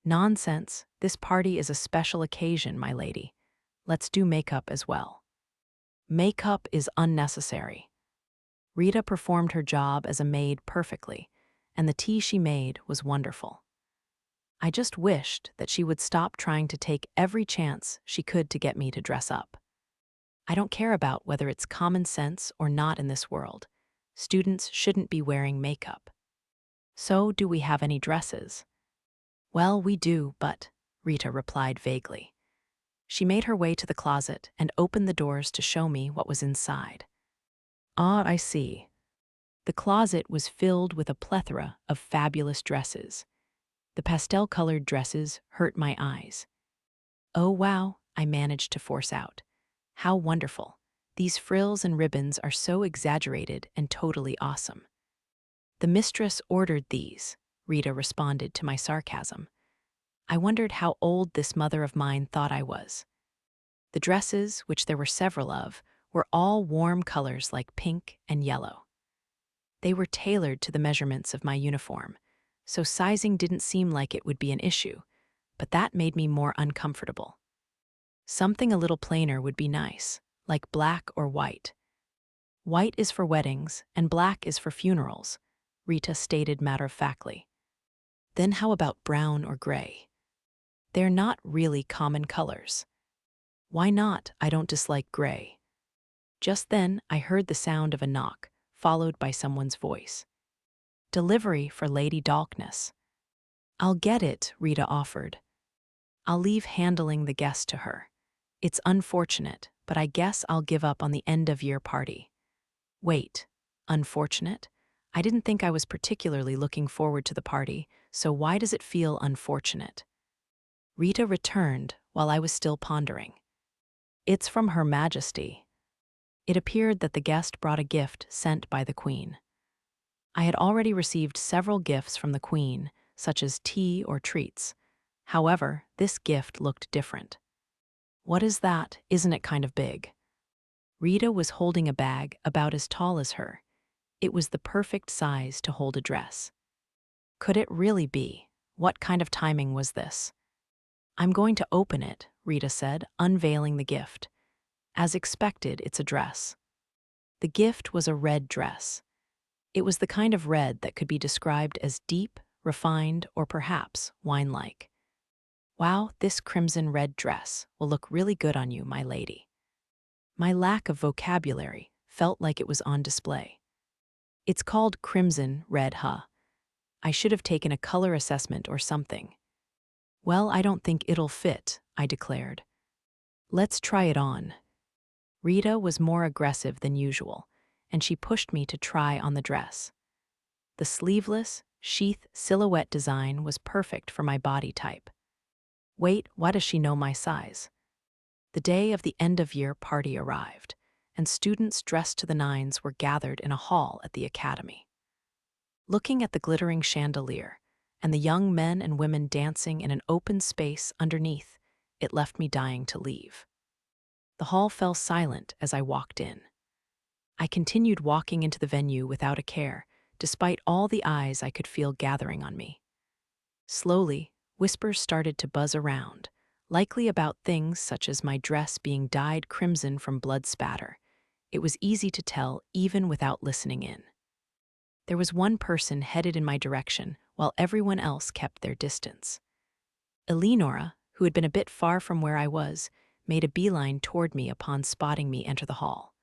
Nonsense, this party is a special occasion, my lady. Let's do makeup as well. Makeup is unnecessary. Rita performed her job as a maid perfectly, and the tea she made was wonderful. I just wished that she would stop trying to take every chance she could to get me to dress up. I don't care about whether it's common sense or not in this world. Students shouldn't be wearing makeup. So, do we have any dresses? Well, we do, but, Rita replied vaguely. She made her way to the closet and opened the doors to show me what was inside. Ah, I see. The closet was filled with a plethora of fabulous dresses. The pastel-colored dresses hurt my eyes. Oh, wow, I managed to force out. How wonderful. These frills and ribbons are so exaggerated and totally awesome. The mistress ordered these, Rita responded to my sarcasm. I wondered how old this mother of mine thought I was. The dresses, which there were several of, were all warm colors like pink and yellow. They were tailored to the measurements of my uniform, so sizing didn't seem like it would be an issue, but that made me more uncomfortable. Something a little plainer would be nice, like black or white. White is for weddings and black is for funerals, Rita stated matter-of-factly. Then how about brown or gray? They're not really common colors. Why not? I don't dislike gray. Just then, I heard the sound of a knock, followed by someone's voice. Delivery for Lady Dolkness. I'll get it, Rita offered. I'll leave handling the guest to her. It's unfortunate, but I guess I'll give up on the end-of-year party. Wait, unfortunate? I didn't think I was particularly looking forward to the party, so why does it feel unfortunate? Rita returned while I was still pondering. It's from Her Majesty. It appeared that the guest brought a gift sent by the Queen. I had already received several gifts from the Queen, such as tea or treats. However, this gift looked different. What is that? Isn't it kind of big? Rita was holding a bag about as tall as her. It was the perfect size to hold a dress. Could it really be? What kind of timing was this? I'm going to open it, Rita said, unveiling the gift. As expected, it's a dress. The gift was a red dress. It was the kind of red that could be described as deep, refined, or perhaps wine-like. Wow, this crimson red dress will look really good on you, my lady. My lack of vocabulary felt like it was on display. It's called crimson red, huh? I should have taken a color assessment or something. Well, I don't think it'll fit, I declared. Let's try it on. Rita was more aggressive than usual, and she pushed me to try on the dress. The sleeveless, sheath silhouette design was perfect for my body type. Wait, why does she know my size? The day of the end-of-year party arrived, and students dressed to the nines were gathered in a hall at the academy. Looking at the glittering chandelier and the young men and women dancing in an open space underneath, it left me dying to leave. The hall fell silent as I walked in. I continued walking into the venue without a care, despite all the eyes I could feel gathering on me. Slowly, whispers started to buzz around, likely about things such as my dress being dyed crimson from blood spatter. It was easy to tell even without listening in. There was one person headed in my direction, while everyone else kept their distance. Eleanora, who had been a bit far from where I was, made a beeline toward me upon spotting me enter the hall.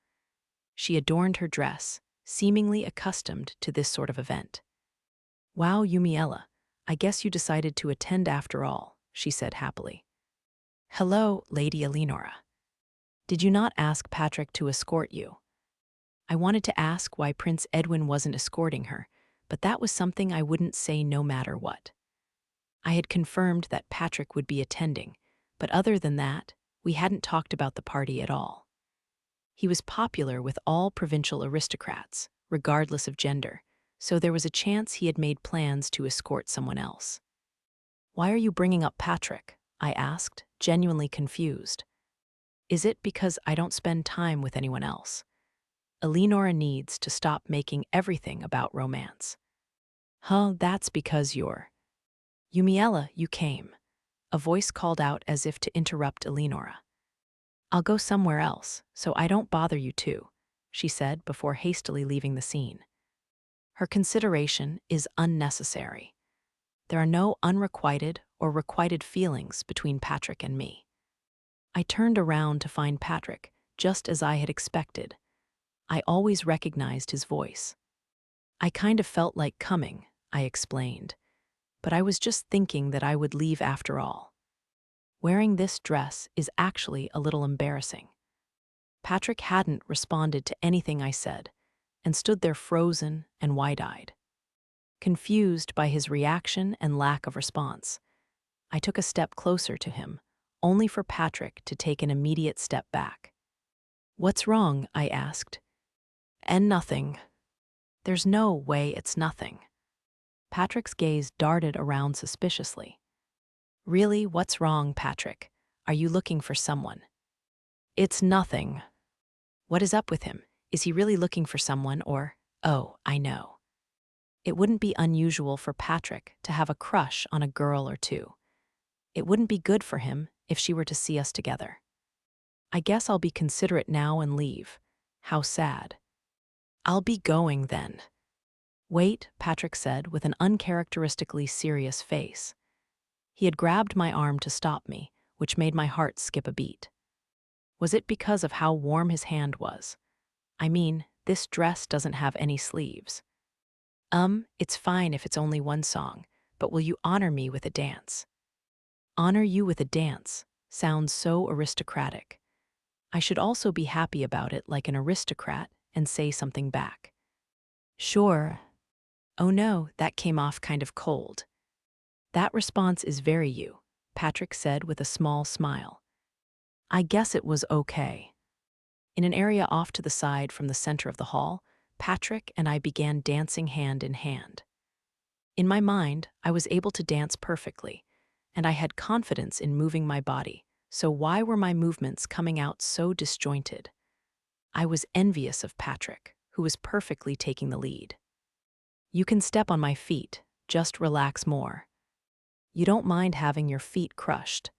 She adorned her dress, seemingly accustomed to this sort of event. Wow, Yumiella, I guess you decided to attend after all, she said happily. Hello, Lady Eleanora. Did you not ask Patrick to escort you? I wanted to ask why Prince Edwin wasn't escorting her, but that was something I wouldn't say no matter what. I had confirmed that Patrick would be attending, but other than that, we hadn't talked about the party at all. He was popular with all provincial aristocrats, regardless of gender, so there was a chance he had made plans to escort someone else. Why are you bringing up Patrick? I asked, genuinely confused. Is it because I don't spend time with anyone else? Eleanora needs to stop making everything about romance. Huh, that's because you're... Yumiella, you came. A voice called out as if to interrupt Eleanora. I'll go somewhere else, so I don't bother you too, she said before hastily leaving the scene. Her consideration is unnecessary. There are no unrequited or requited feelings between Patrick and me. I turned around to find Patrick, just as I had expected. I always recognized his voice. I kind of felt like coming, I explained, but I was just thinking that I would leave after all. Wearing this dress is actually a little embarrassing. Patrick hadn't responded to anything I said and stood there frozen and wide-eyed. Confused by his reaction and lack of response, I took a step closer to him, only for Patrick to take an immediate step back. "What's wrong?" I asked. "And nothing." "There's no way it's nothing." Patrick's gaze darted around suspiciously. "Really, what's wrong, Patrick? Are you looking for someone?" "It's nothing." What is up with him? Is he really looking for someone or, oh, I know. It wouldn't be unusual for Patrick to have a crush on a girl or two. It wouldn't be good for him if she were to see us together. I guess I'll be considerate now and leave. How sad. "I'll be going then." "Wait," Patrick said with an uncharacteristically serious face. He had grabbed my arm to stop me, which made my heart skip a beat. Was it because of how warm his hand was? I mean, this dress doesn't have any sleeves. It's fine if it's only one song, but will you honor me with a dance?" Honor you with a dance sounds so aristocratic. I should also be happy about it like an aristocrat and say something back. "Sure." "Oh no, that came off kind of cold." "That response is very you," Patrick said with a small smile. I guess it was okay. In an area off to the side from the center of the hall, Patrick and I began dancing hand in hand. In my mind, I was able to dance perfectly, and I had confidence in moving my body, so why were my movements coming out so disjointed? I was envious of Patrick, who was perfectly taking the lead. "You can step on my feet, just relax more." "You don't mind having your feet crushed."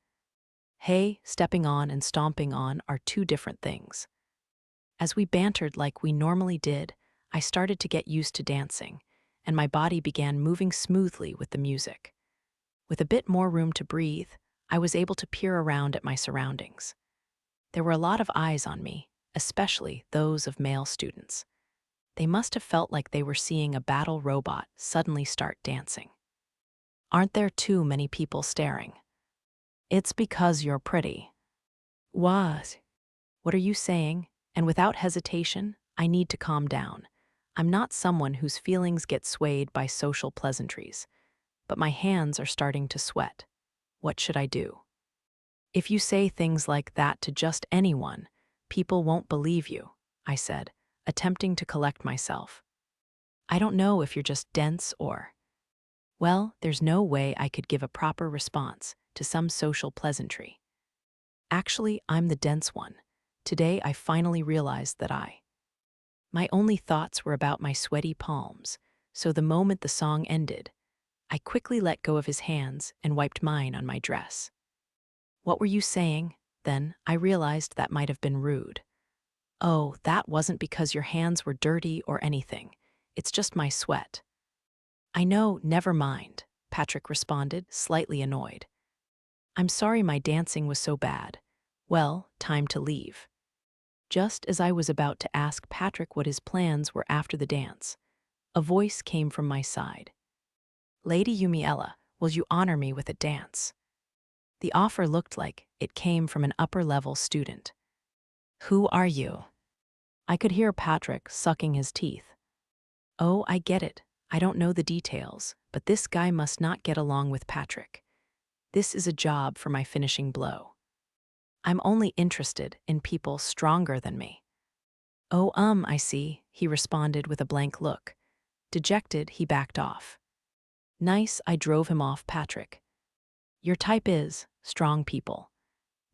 Hey, stepping on and stomping on are two different things. As we bantered like we normally did, I started to get used to dancing, and my body began moving smoothly with the music. With a bit more room to breathe, I was able to peer around at my surroundings. There were a lot of eyes on me, especially those of male students. They must have felt like they were seeing a battle robot suddenly start dancing. "Aren't there too many people staring?" "It's because you're pretty." "What?" "What are you saying?" And without hesitation, I need to calm down. I'm not someone whose feelings get swayed by social pleasantries, but my hands are starting to sweat. What should I do? "If you say things like that to just anyone, people won't believe you," I said, attempting to collect myself. "I don't know if you're just dense or..." Well, there's no way I could give a proper response to some social pleasantry. Actually, I'm the dense one. Today, I finally realized that my only thoughts were about my sweaty palms, so the moment the song ended, I quickly let go of his hands and wiped mine on my dress. "What were you saying?" Then I realized that might have been rude. "Oh, that wasn't because your hands were dirty or anything. It's just my sweat." "I know, never mind," Patrick responded, slightly annoyed. "I'm sorry my dancing was so bad. Well, time to leave." Just as I was about to ask Patrick what his plans were after the dance, a voice came from my side. "Lady Yumiella, will you honor me with a dance?" The offer looked like it came from an upper-level student. "Who are you?" I could hear Patrick sucking his teeth. "Oh, I get it. I don't know the details, but this guy must not get along with Patrick. This is a job for my finishing blow. I'm only interested in people stronger than me." "Oh, I see," he responded with a blank look. Dejected, he backed off. "Nice," I drove him off Patrick. "Your type is strong people."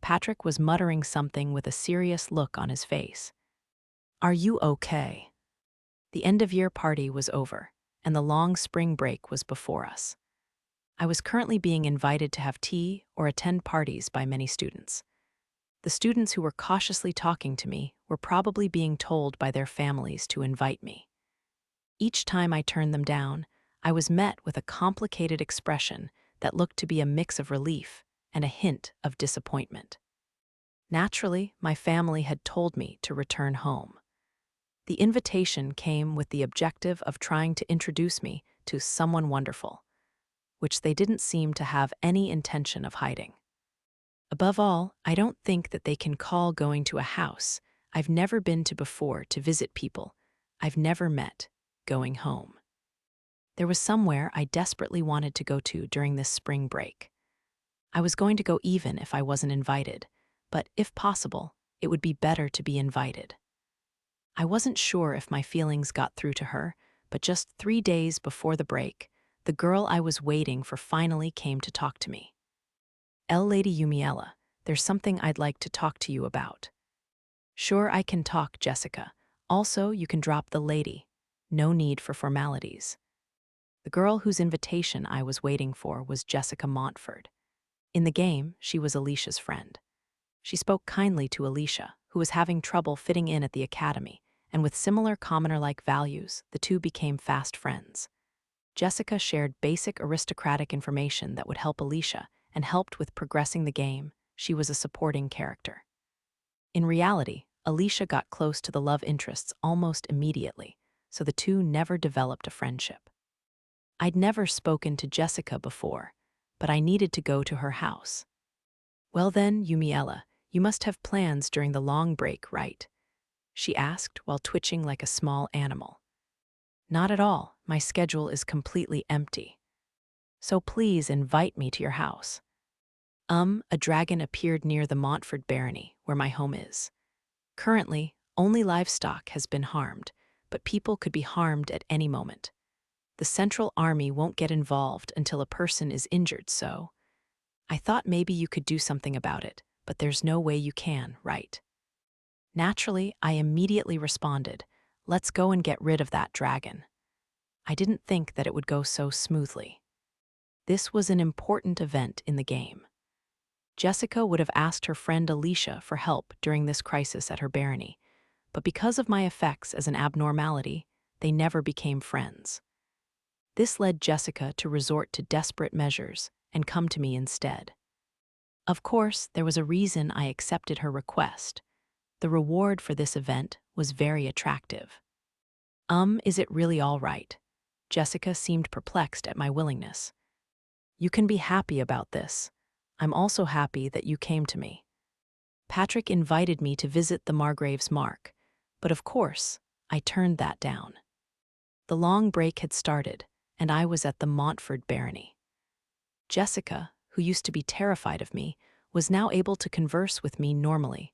Patrick was muttering something with a serious look on his face. "Are you okay?" The end-of-year party was over, and the long spring break was before us. I was currently being invited to have tea or attend parties by many students. The students who were cautiously talking to me were probably being told by their families to invite me. Each time I turned them down, I was met with a complicated expression that looked to be a mix of relief and a hint of disappointment. Naturally, my family had told me to return home. The invitation came with the objective of trying to introduce me to someone wonderful, which they didn't seem to have any intention of hiding. Above all, I don't think that they can call going to a house I've never been to before to visit people I've never met going home. There was somewhere I desperately wanted to go to during this spring break. I was going to go even if I wasn't invited, but if possible, it would be better to be invited. I wasn't sure if my feelings got through to her, but just 3 days before the break, the girl I was waiting for finally came to talk to me. Lady Yumiella, there's something I'd like to talk to you about. Sure, I can talk, Jessica. Also, you can drop the lady. No need for formalities. The girl whose invitation I was waiting for was Jessica Montford. In the game, she was Alicia's friend. She spoke kindly to Alicia, who was having trouble fitting in at the academy, and with similar commoner-like values, the two became fast friends. Jessica shared basic aristocratic information that would help Alicia and helped with progressing the game. She was a supporting character. In reality, Alicia got close to the love interests almost immediately, so the two never developed a friendship. I'd never spoken to Jessica before, but I needed to go to her house. Well then, Yumiella, you must have plans during the long break, right? She asked while twitching like a small animal. Not at all, my schedule is completely empty. So please invite me to your house. A dragon appeared near the Montford barony, where my home is. Currently, only livestock has been harmed, but people could be harmed at any moment. The Central Army won't get involved until a person is injured, so I thought maybe you could do something about it, but there's no way you can, right? Naturally, I immediately responded, let's go and get rid of that dragon. I didn't think that it would go so smoothly. This was an important event in the game. Jessica would have asked her friend Alicia for help during this crisis at her barony, but because of my effects as an abnormality, they never became friends. This led Jessica to resort to desperate measures and come to me instead. Of course, there was a reason I accepted her request. The reward for this event was very attractive. Is it really all right? Jessica seemed perplexed at my willingness. You can be happy about this. I'm also happy that you came to me. Patrick invited me to visit the Margrave's Mark, but of course, I turned that down. The long break had started, and I was at the Montford barony. Jessica, who used to be terrified of me, was now able to converse with me normally.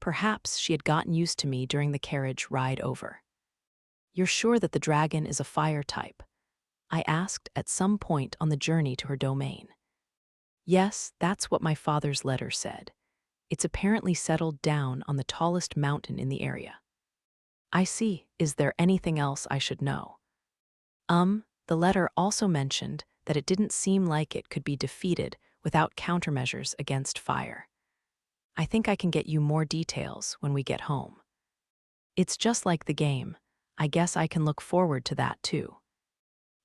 Perhaps she had gotten used to me during the carriage ride over. You're sure that the dragon is a fire type? I asked at some point on the journey to her domain. Yes, that's what my father's letter said. It's apparently settled down on the tallest mountain in the area. I see. Is there anything else I should know? The letter also mentioned that it didn't seem like it could be defeated without countermeasures against fire. I think I can get you more details when we get home. It's just like the game. I guess I can look forward to that too.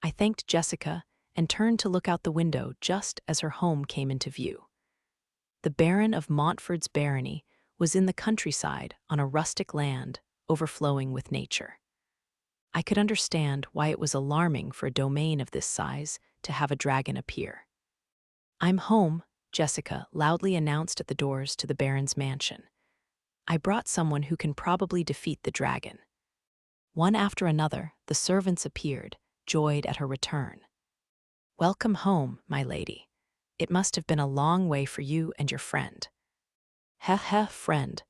I thanked Jessica and turned to look out the window just as her home came into view. The Baron of Montford's barony was in the countryside on a rustic land overflowing with nature. I could understand why it was alarming for a domain of this size to have a dragon appear. I'm home, Jessica loudly announced at the doors to the Baron's mansion. I brought someone who can probably defeat the dragon. One after another, the servants appeared, joyed at her return. Welcome home, my lady. It must have been a long way for you and your friend. Friend.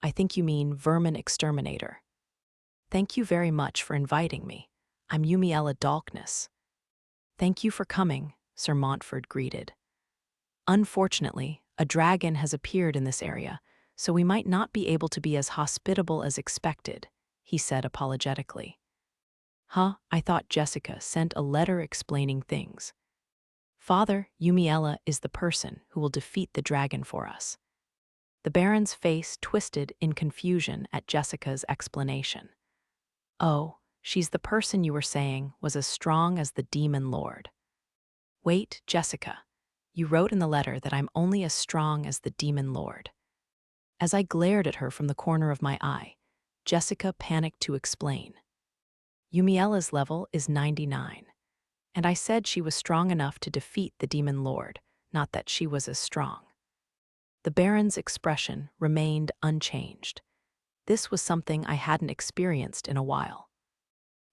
I think you mean vermin exterminator. Thank you very much for inviting me. I'm Yumiella Dolkness. Thank you for coming, Sir Montford greeted. Unfortunately, a dragon has appeared in this area, so we might not be able to be as hospitable as expected, he said apologetically. I thought Jessica sent a letter explaining things. Father, Yumiella is the person who will defeat the dragon for us. The Baron's face twisted in confusion at Jessica's explanation. Oh, she's the person you were saying was as strong as the demon lord. Wait, Jessica, You wrote in the letter that I'm only as strong as the demon lord. As I glared at her from the corner of my eye, Jessica panicked to explain. Yumiella's level is 99, and I said she was strong enough to defeat the demon lord, not that she was as strong. The Baron's expression remained unchanged. This was something I hadn't experienced in a while.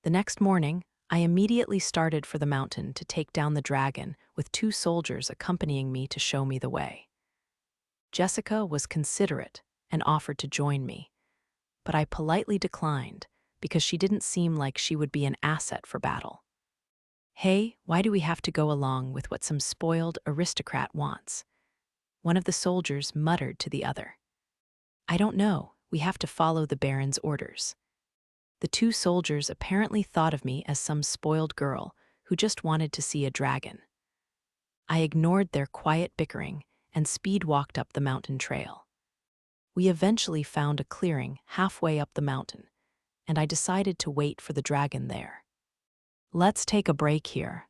The next morning, I immediately started for the mountain to take down the dragon, with 2 soldiers accompanying me to show me the way. Jessica was considerate and offered to join me, but I politely declined because she didn't seem like she would be an asset for battle. Hey, why do we have to go along with what some spoiled aristocrat wants? One of the soldiers muttered to the other. I don't know, we have to follow the Baron's orders. The 2 soldiers apparently thought of me as some spoiled girl who just wanted to see a dragon. I ignored their quiet bickering and speed-walked up the mountain trail. We eventually found a clearing halfway up the mountain, and I decided to wait for the dragon there. Let's take a break here.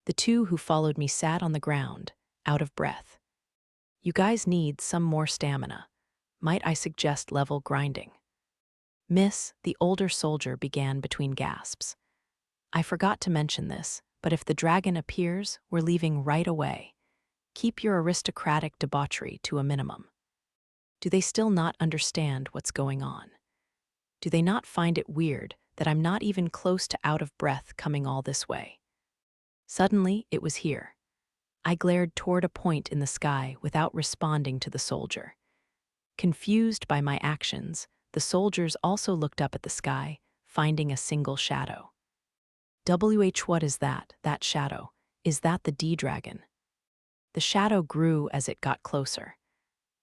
The 2 who followed me sat on the ground, out of breath. You guys need some more stamina. Might I suggest level grinding? Miss, the older soldier began between gasps. I forgot to mention this, but if the dragon appears, we're leaving right away. Keep your aristocratic debauchery to a minimum. Do they still not understand what's going on? Do they not find it weird that I'm not even close to out of breath coming all this way? Suddenly, it was here. I glared toward a point in the sky without responding to the soldier. Confused by my actions, the soldiers also looked up at the sky, finding a single shadow. What is that shadow? Is that the D-dragon? The shadow grew as it got closer,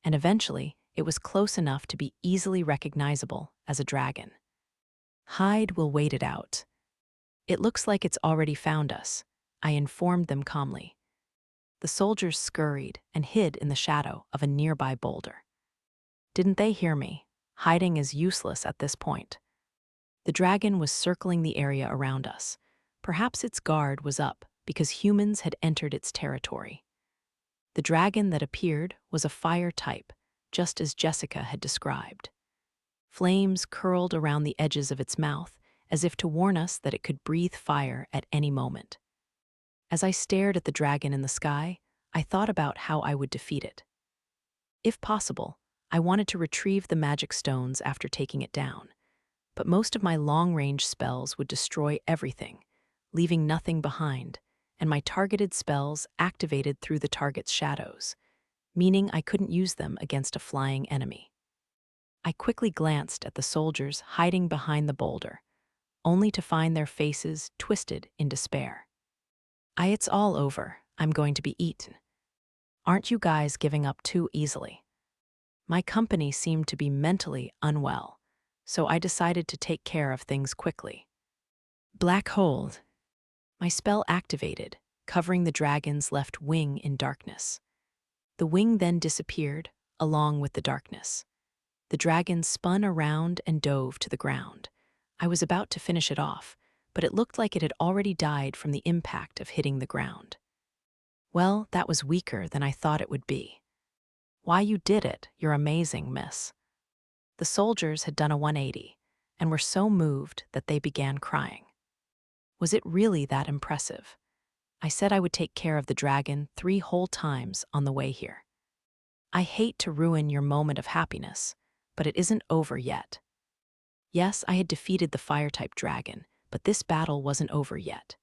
and eventually it was close enough to be easily recognizable as a dragon. Hide will wait it out. It looks like it's already found us, I informed them calmly. The soldiers scurried and hid in the shadow of a nearby boulder. Didn't they hear me? Hiding is useless at this point. The dragon was circling the area around us. Perhaps its guard was up because humans had entered its territory. The dragon that appeared was a fire type, just as Jessica had described. Flames curled around the edges of its mouth, as if to warn us that it could breathe fire at any moment. As I stared at the dragon in the sky, I thought about how I would defeat it. If possible, I wanted to retrieve the magic stones after taking it down, but most of my long-range spells would destroy everything, leaving nothing behind, and my targeted spells activated through the target's shadows, meaning I couldn't use them against a flying enemy. I quickly glanced at the soldiers hiding behind the boulder, only to find their faces twisted in despair. It's all over. I'm going to be eaten. Aren't you guys giving up too easily? My company seemed to be mentally unwell, so I decided to take care of things quickly. Black hole. My spell activated, covering the dragon's left wing in darkness. The wing then disappeared, along with the darkness. The dragon spun around and dove to the ground. I was about to finish it off, but it looked like it had already died from the impact of hitting the ground. Well, that was weaker than I thought it would be. Why you did it, you're amazing, miss. The soldiers had done a 180, and were so moved that they began crying. Was it really that impressive? I said I would take care of the dragon 3 whole times on the way here. I hate to ruin your moment of happiness, but it isn't over yet. Yes, I had defeated the fire-type dragon, but this battle wasn't over yet.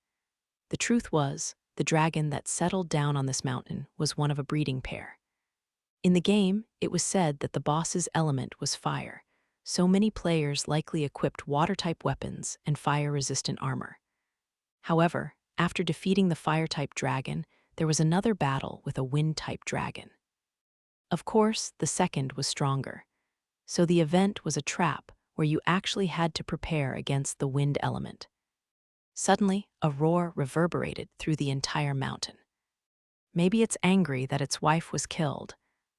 The truth was, the dragon that settled down on this mountain was one of a breeding pair. In the game, it was said that the boss's element was fire, so many players likely equipped water-type weapons and fire-resistant armor. However, after defeating the fire-type dragon, there was another battle with a wind-type dragon. Of course, the second was stronger, so the event was a trap where you actually had to prepare against the wind element. Suddenly, a roar reverberated through the entire mountain. Maybe it's angry that its wife was killed,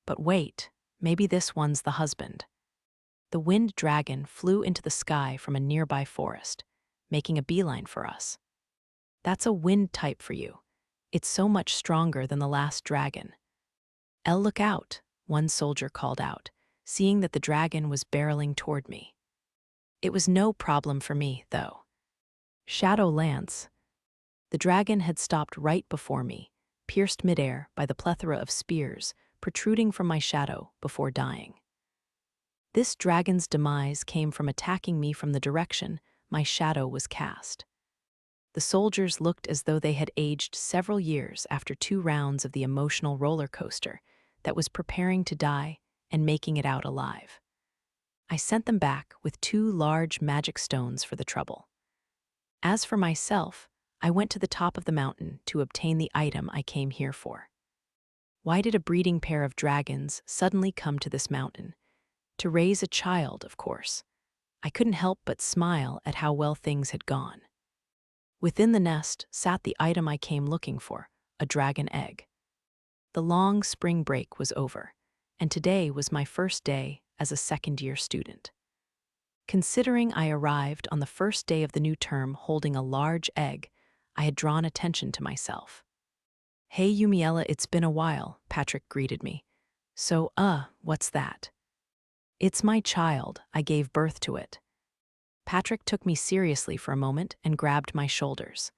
but wait, maybe this one's the husband. The wind dragon flew into the sky from a nearby forest, making a beeline for us. That's a wind type for you. It's so much stronger than the last dragon." "El, look out," one soldier called out, seeing that the dragon was barreling toward me. It was no problem for me, though. Shadow Lance. The dragon had stopped right before me, pierced midair by the plethora of spears protruding from my shadow before dying. This dragon's demise came from attacking me from the direction my shadow was cast. The soldiers looked as though they had aged several years after 2 rounds of the emotional roller coaster that was preparing to die and making it out alive. I sent them back with 2 large magic stones for the trouble. As for myself, I went to the top of the mountain to obtain the item I came here for. Why did a breeding pair of dragons suddenly come to this mountain? To raise a child, of course. I couldn't help but smile at how well things had gone. Within the nest sat the item I came looking for, a dragon egg. The long spring break was over, and today was my first day as a second-year student. Considering I arrived on the first day of the new term holding a large egg, I had drawn attention to myself. "Hey, Yumiella, it's been a while," Patrick greeted me. "So, what's that?" "It's my child. I gave birth to it." Patrick took me seriously for a moment and grabbed my shoulders.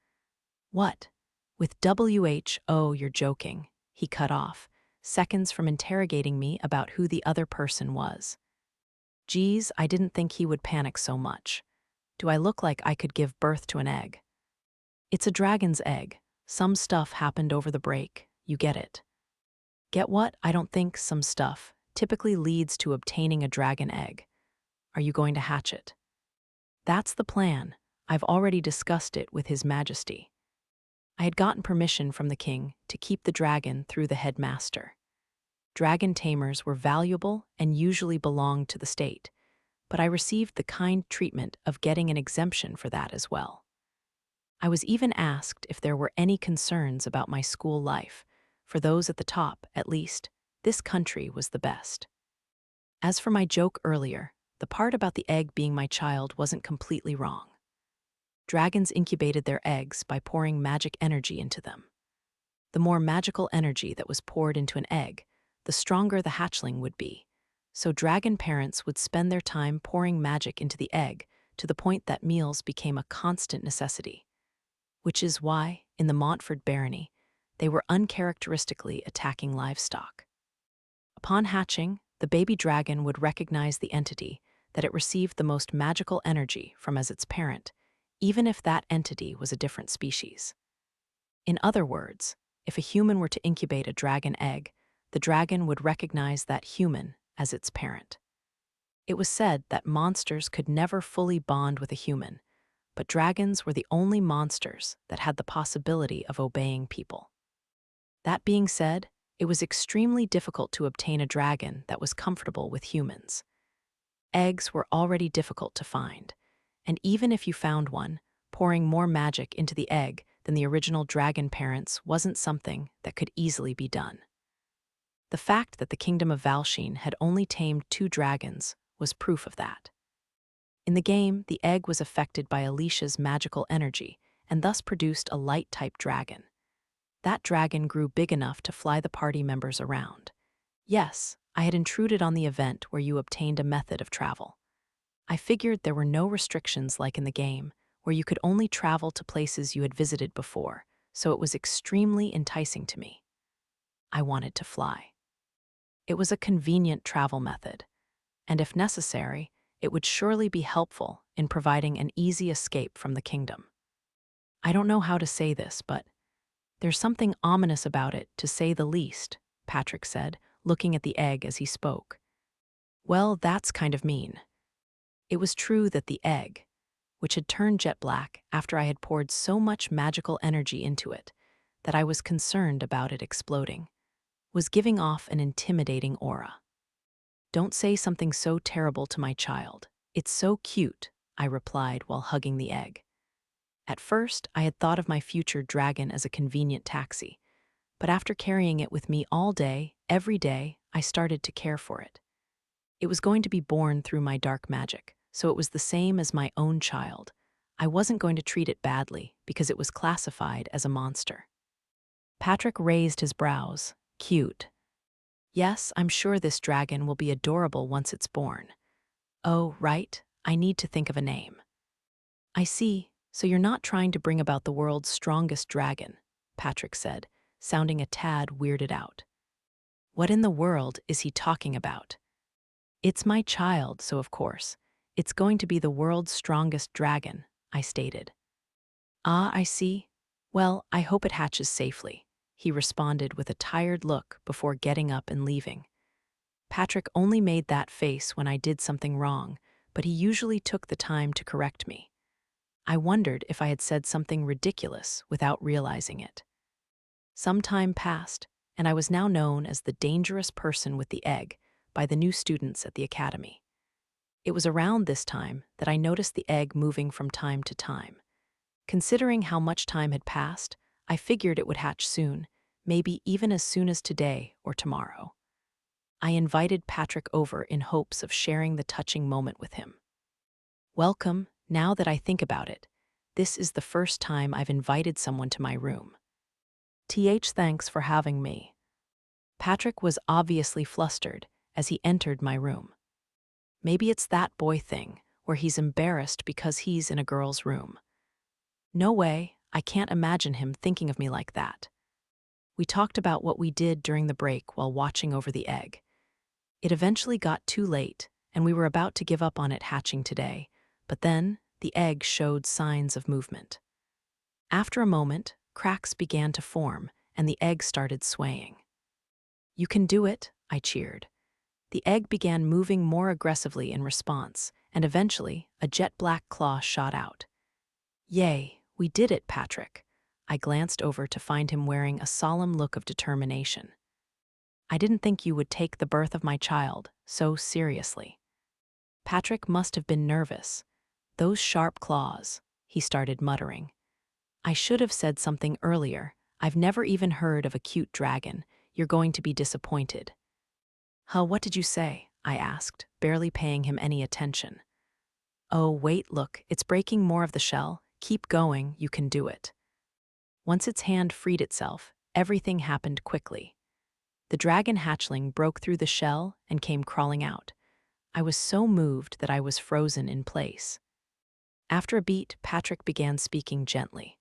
"What? With WHO, you're joking," he cut off, seconds from interrogating me about who the other person was. Geez, I didn't think he would panic so much. Do I look like I could give birth to an egg? "It's a dragon's egg. Some stuff happened over the break. You get it." "Get what? I don't think some stuff typically leads to obtaining a dragon egg. Are you going to hatch it?" "That's the plan. I've already discussed it with His Majesty." I had gotten permission from the king to keep the dragon through the headmaster. Dragon tamers were valuable and usually belonged to the state, but I received the kind treatment of getting an exemption for that as well. I was even asked if there were any concerns about my school life. For those at the top, at least, this country was the best. As for my joke earlier, the part about the egg being my child wasn't completely wrong. Dragons incubated their eggs by pouring magic energy into them. The more magical energy that was poured into an egg, the stronger the hatchling would be. So dragon parents would spend their time pouring magic into the egg to the point that meals became a constant necessity. Which is why, in the Montford barony, they were uncharacteristically attacking livestock. Upon hatching, the baby dragon would recognize the entity that it received the most magical energy from as its parent, even if that entity was a different species. In other words, if a human were to incubate a dragon egg, the dragon would recognize that human as its parent. It was said that monsters could never fully bond with a human, but dragons were the only monsters that had the possibility of obeying people. That being said, it was extremely difficult to obtain a dragon that was comfortable with humans. Eggs were already difficult to find, and even if you found one, pouring more magic into the egg than the original dragon parents wasn't something that could easily be done. The fact that the Kingdom of Valsheen had only tamed 2 dragons was proof of that. In the game, the egg was affected by Alicia's magical energy and thus produced a light-type dragon. That dragon grew big enough to fly the party members around. Yes, I had intruded on the event where you obtained a method of travel. I figured there were no restrictions like in the game, where you could only travel to places you had visited before, so it was extremely enticing to me. I wanted to fly. It was a convenient travel method, and if necessary, it would surely be helpful in providing an easy escape from the kingdom. I don't know how to say this, but there's something ominous about it, to say the least, Patrick said, looking at the egg as he spoke. Well, that's kind of mean. It was true that the egg, which had turned jet black after I had poured so much magical energy into it that I was concerned about it exploding, was giving off an intimidating aura. "Don't say something so terrible to my child. It's so cute," I replied while hugging the egg. At first, I had thought of my future dragon as a convenient taxi, but after carrying it with me all day, every day, I started to care for it. It was going to be born through my dark magic, so it was the same as my own child. I wasn't going to treat it badly because it was classified as a monster. Patrick raised his brows. Cute. Yes, I'm sure this dragon will be adorable once it's born. Oh, right, I need to think of a name. I see, so you're not trying to bring about the world's strongest dragon, Patrick said, sounding a tad weirded out. What in the world is he talking about? It's my child, so of course, it's going to be the world's strongest dragon, I stated. Ah, I see. Well, I hope it hatches safely, he responded with a tired look before getting up and leaving. Patrick only made that face when I did something wrong, but he usually took the time to correct me. I wondered if I had said something ridiculous without realizing it. Some time passed, and I was now known as the dangerous person with the egg by the new students at the academy. It was around this time that I noticed the egg moving from time to time. Considering how much time had passed, I figured it would hatch soon, maybe even as soon as today or tomorrow. I invited Patrick over in hopes of sharing the touching moment with him. Welcome, now that I think about it. This is the first time I've invited someone to my room. Thanks for having me. Patrick was obviously flustered as he entered my room. Maybe it's that boy thing, where he's embarrassed because he's in a girl's room. No way, I can't imagine him thinking of me like that. We talked about what we did during the break while watching over the egg. It eventually got too late, and we were about to give up on it hatching today, but then the egg showed signs of movement. After a moment, cracks began to form, and the egg started swaying. You can do it, I cheered. The egg began moving more aggressively in response, and eventually, a jet-black claw shot out. Yay, we did it, Patrick. I glanced over to find him wearing a solemn look of determination. I didn't think you would take the birth of my child so seriously. Patrick must have been nervous. Those sharp claws, he started muttering. I should have said something earlier. I've never even heard of a cute dragon. You're going to be disappointed. Huh, what did you say? I asked, barely paying him any attention. Oh, wait, look, it's breaking more of the shell. Keep going, you can do it. Once its hand freed itself, everything happened quickly. The dragon hatchling broke through the shell and came crawling out. I was so moved that I was frozen in place. After a beat, Patrick began speaking gently.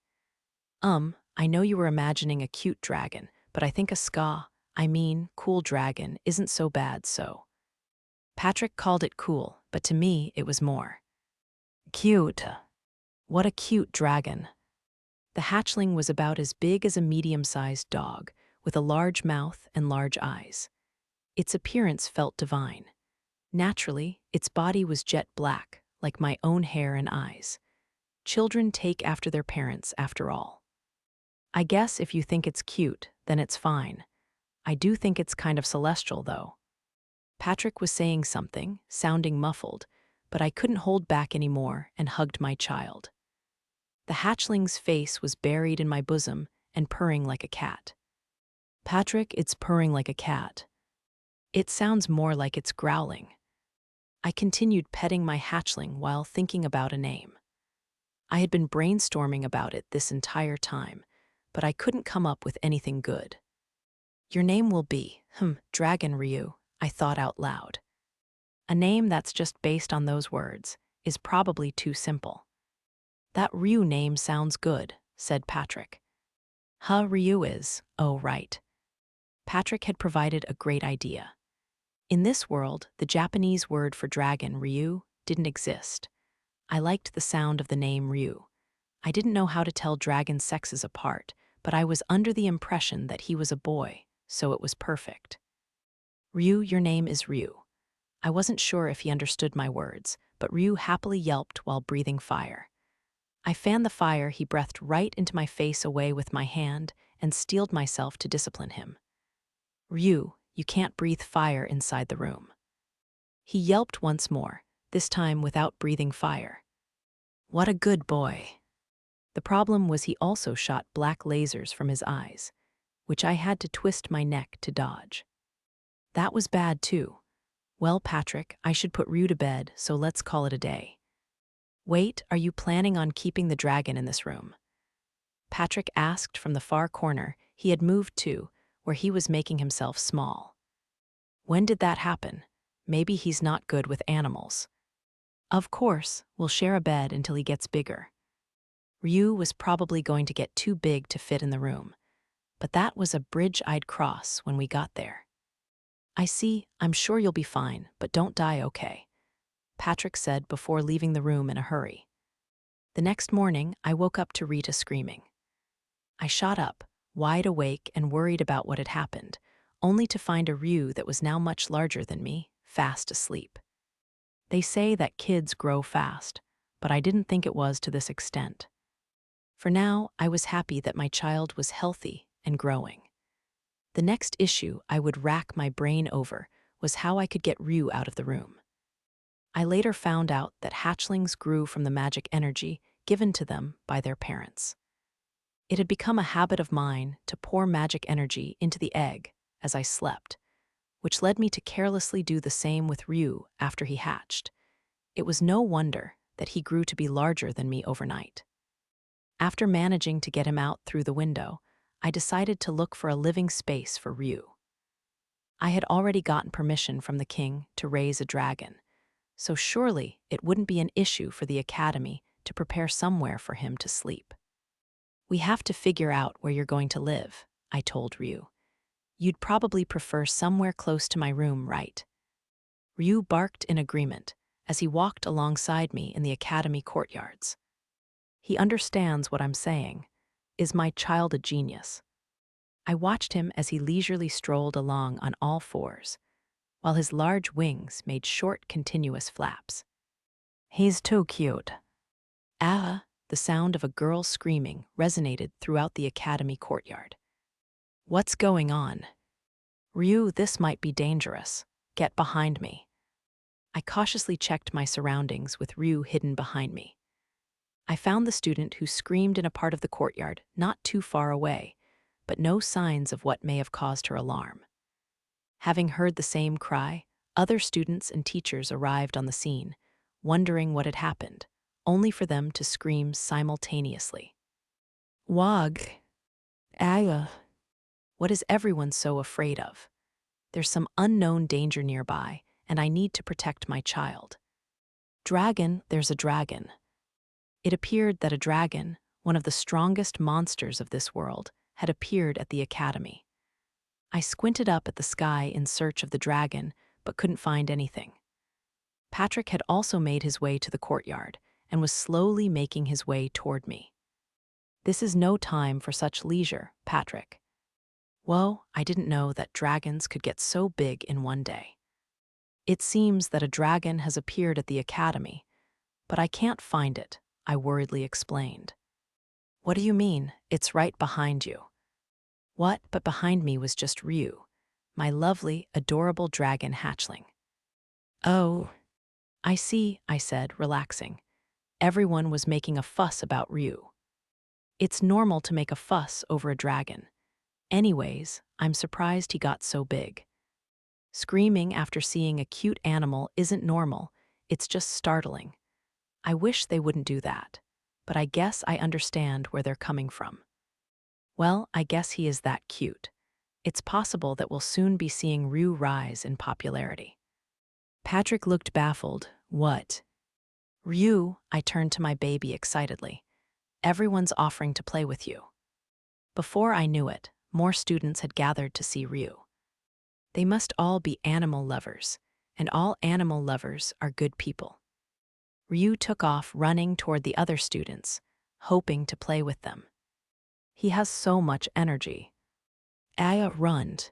I know you were imagining a cute dragon, but I think cool dragon isn't so bad, so. Patrick called it cool, but to me it was more. Cute. What a cute dragon. The hatchling was about as big as a medium-sized dog, with a large mouth and large eyes. Its appearance felt divine. Naturally, its body was jet black, like my own hair and eyes. Children take after their parents, after all. I guess if you think it's cute, then it's fine. I do think it's kind of celestial, though. Patrick was saying something, sounding muffled, but I couldn't hold back anymore and hugged my child. The hatchling's face was buried in my bosom and purring like a cat. Patrick, it's purring like a cat. It sounds more like it's growling. I continued petting my hatchling while thinking about a name. I had been brainstorming about it this entire time, but I couldn't come up with anything good. Your name will be, Dragon Ryu, I thought out loud. A name that's just based on those words is probably too simple. That Ryu name sounds good, said Patrick. Ryu is, oh right. Patrick had provided a great idea. In this world, the Japanese word for dragon, Ryu, didn't exist. I liked the sound of the name Ryu. I didn't know how to tell dragon sexes apart, but I was under the impression that he was a boy, so it was perfect. Ryu, your name is Ryu. I wasn't sure if he understood my words, but Ryu happily yelped while breathing fire. I fanned the fire he breathed right into my face away with my hand and steeled myself to discipline him. Ryu, you can't breathe fire inside the room. He yelped once more, this time without breathing fire. What a good boy. The problem was he also shot black lasers from his eyes, which I had to twist my neck to dodge. That was bad too. Well, Patrick, I should put Ryu to bed, so let's call it a day. Wait, are you planning on keeping the dragon in this room? Patrick asked from the far corner. He had moved to where he was making himself small. When did that happen? Maybe he's not good with animals. Of course, we'll share a bed until he gets bigger. Ryu was probably going to get too big to fit in the room, but that was a bridge I'd cross when we got there. I see, I'm sure you'll be fine, but don't die, okay? Patrick said before leaving the room in a hurry. The next morning, I woke up to Rita screaming. I shot up, wide awake and worried about what had happened, only to find a Ryu that was now much larger than me, fast asleep. They say that kids grow fast, but I didn't think it was to this extent. For now, I was happy that my child was healthy and growing. The next issue I would rack my brain over was how I could get Ryu out of the room. I later found out that hatchlings grew from the magic energy given to them by their parents. It had become a habit of mine to pour magic energy into the egg as I slept, which led me to carelessly do the same with Ryu after he hatched. It was no wonder that he grew to be larger than me overnight. After managing to get him out through the window, I decided to look for a living space for Ryu. I had already gotten permission from the king to raise a dragon, so surely it wouldn't be an issue for the academy to prepare somewhere for him to sleep. We have to figure out where you're going to live, I told Ryu. You'd probably prefer somewhere close to my room, right? Ryu barked in agreement as he walked alongside me in the academy courtyards. He understands what I'm saying. Is my child a genius? I watched him as he leisurely strolled along on all fours, while his large wings made short, continuous flaps. He's too cute. Ah, the sound of a girl screaming resonated throughout the academy courtyard. What's going on? Ryu, this might be dangerous. Get behind me. I cautiously checked my surroundings with Ryu hidden behind me. I found the student who screamed in a part of the courtyard not too far away, but no signs of what may have caused her alarm. Having heard the same cry, other students and teachers arrived on the scene, wondering what had happened, only for them to scream simultaneously. Wag. Aga. What is everyone so afraid of? There's some unknown danger nearby, and I need to protect my child. Dragon, there's a dragon. It appeared that a dragon, one of the strongest monsters of this world, had appeared at the academy. I squinted up at the sky in search of the dragon, but couldn't find anything. Patrick had also made his way to the courtyard and was slowly making his way toward me. This is no time for such leisure, Patrick. Whoa, I didn't know that dragons could get so big in one day. It seems that a dragon has appeared at the academy, but I can't find it, I worriedly explained. What do you mean? It's right behind you. What? But behind me was just Ryu, my lovely, adorable dragon hatchling. Oh, I see, I said, relaxing. Everyone was making a fuss about Ryu. It's normal to make a fuss over a dragon. Anyways, I'm surprised he got so big. Screaming after seeing a cute animal isn't normal, it's just startling. I wish they wouldn't do that, but I guess I understand where they're coming from. Well, I guess he is that cute. It's possible that we'll soon be seeing Ryu rise in popularity. Patrick looked baffled. What? Ryu, I turned to my baby excitedly. Everyone's offering to play with you. Before I knew it, more students had gathered to see Ryu. They must all be animal lovers, and all animal lovers are good people. Ryu took off running toward the other students, hoping to play with them. He has so much energy. Aya runned.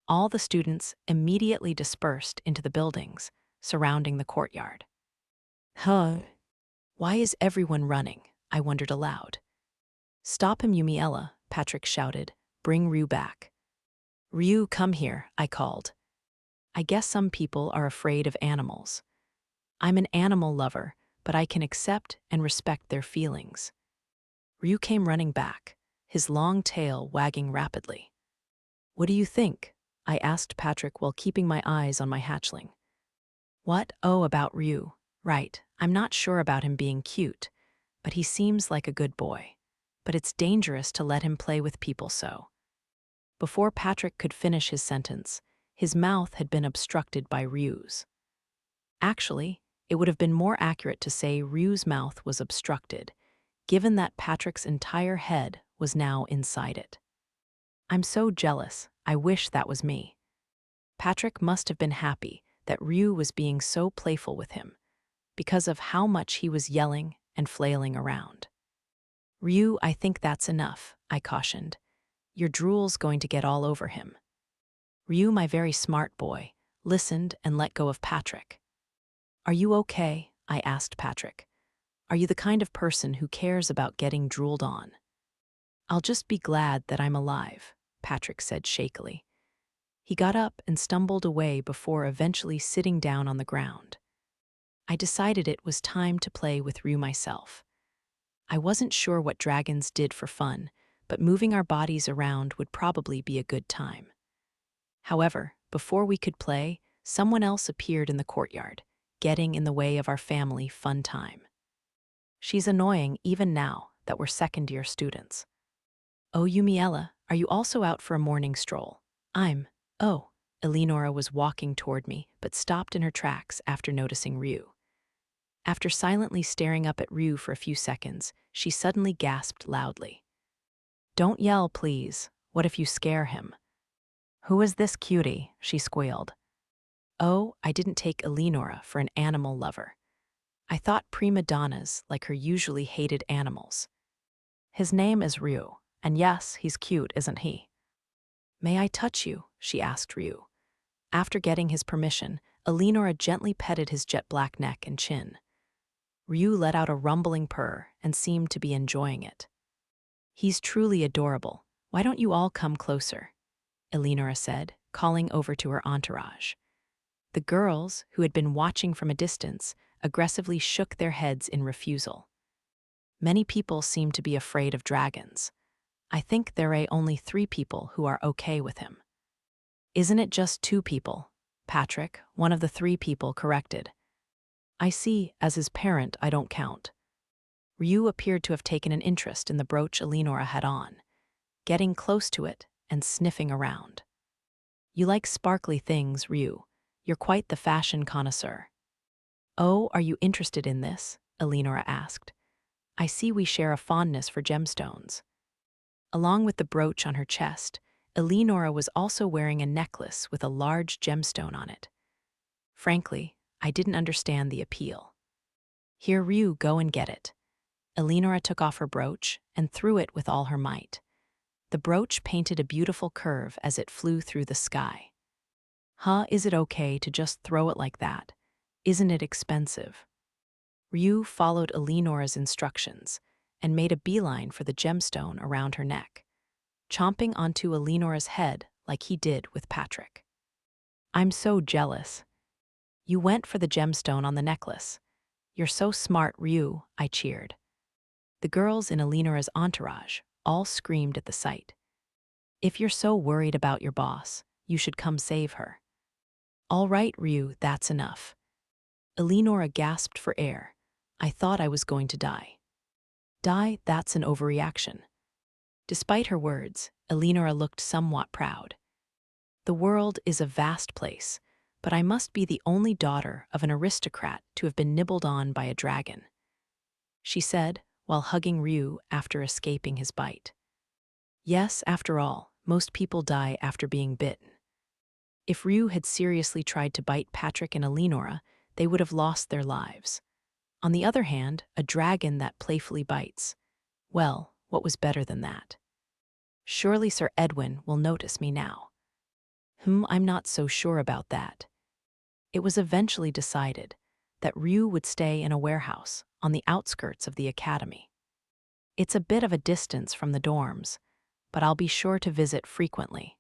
All the students immediately dispersed into the buildings surrounding the courtyard. Huh? Why is everyone running? I wondered aloud. Stop him, Yumiella, Patrick shouted. Bring Ryu back. Ryu, come here, I called. I guess some people are afraid of animals. I'm an animal lover, but I can accept and respect their feelings. Ryu came running back, his long tail wagging rapidly. What do you think? I asked Patrick while keeping my eyes on my hatchling. What? Oh, about Ryu. Right, I'm not sure about him being cute, but he seems like a good boy. But it's dangerous to let him play with people so. Before Patrick could finish his sentence, his mouth had been obstructed by Ryu's. Actually, it would have been more accurate to say Ryu's mouth was obstructed, given that Patrick's entire head was now inside it. I'm so jealous, I wish that was me. Patrick must have been happy that Ryu was being so playful with him, because of how much he was yelling and flailing around. Ryu, I think that's enough, I cautioned. Your drool's going to get all over him. Ryu, my very smart boy, listened and let go of Patrick. Are you okay? I asked Patrick. Are you the kind of person who cares about getting drooled on? I'll just be glad that I'm alive, Patrick said shakily. He got up and stumbled away before eventually sitting down on the ground. I decided it was time to play with Ryu myself. I wasn't sure what dragons did for fun, but moving our bodies around would probably be a good time. However, before we could play, someone else appeared in the courtyard, getting in the way of our family fun time. She's annoying even now that we're second-year students. Oh, Yumiella, are you also out for a morning stroll? Oh, Eleanora was walking toward me, but stopped in her tracks after noticing Ryu. After silently staring up at Ryu for a few seconds, she suddenly gasped loudly. Don't yell, please. What if you scare him? Who is this cutie? She squealed. Oh, I didn't take Eleanora for an animal lover. I thought prima donnas like her usually hated animals. His name is Ryu, and yes, he's cute, isn't he? May I touch you? She asked Ryu. After getting his permission, Eleanora gently petted his jet-black neck and chin. Ryu let out a rumbling purr and seemed to be enjoying it. He's truly adorable. Why don't you all come closer? Eleanora said, calling over to her entourage. The girls, who had been watching from a distance, aggressively shook their heads in refusal. Many people seem to be afraid of dragons. I think there are only 3 people who are okay with him. Isn't it just 2 people? Patrick, one of the 3 people, corrected. I see, as his parent, I don't count. Ryu appeared to have taken an interest in the brooch Eleanora had on, getting close to it and sniffing around. You like sparkly things, Ryu. You're quite the fashion connoisseur. Oh, are you interested in this? Eleanora asked. I see we share a fondness for gemstones. Along with the brooch on her chest, Eleanora was also wearing a necklace with a large gemstone on it. Frankly, I didn't understand the appeal. Here, Ryu, go and get it. Eleanora took off her brooch and threw it with all her might. The brooch painted a beautiful curve as it flew through the sky. Is it okay to just throw it like that? Isn't it expensive? Ryu followed Eleanora's instructions and made a beeline for the gemstone around her neck, chomping onto Eleanora's head like he did with Patrick. I'm so jealous. You went for the gemstone on the necklace. You're so smart, Ryu, I cheered. The girls in Eleanora's entourage all screamed at the sight. If you're so worried about your boss, you should come save her. All right, Ryu, that's enough. Eleanora gasped for air. I thought I was going to die. Die, that's an overreaction. Despite her words, Eleanora looked somewhat proud. The world is a vast place, but I must be the only daughter of an aristocrat to have been nibbled on by a dragon, she said, while hugging Ryu after escaping his bite. Yes, after all, most people die after being bitten. If Ryu had seriously tried to bite Patrick and Eleanora, they would have lost their lives. On the other hand, a dragon that playfully bites, well, what was better than that? Surely Sir Edwin will notice me now. I'm not so sure about that. It was eventually decided that Ryu would stay in a warehouse on the outskirts of the academy. It's a bit of a distance from the dorms, but I'll be sure to visit frequently.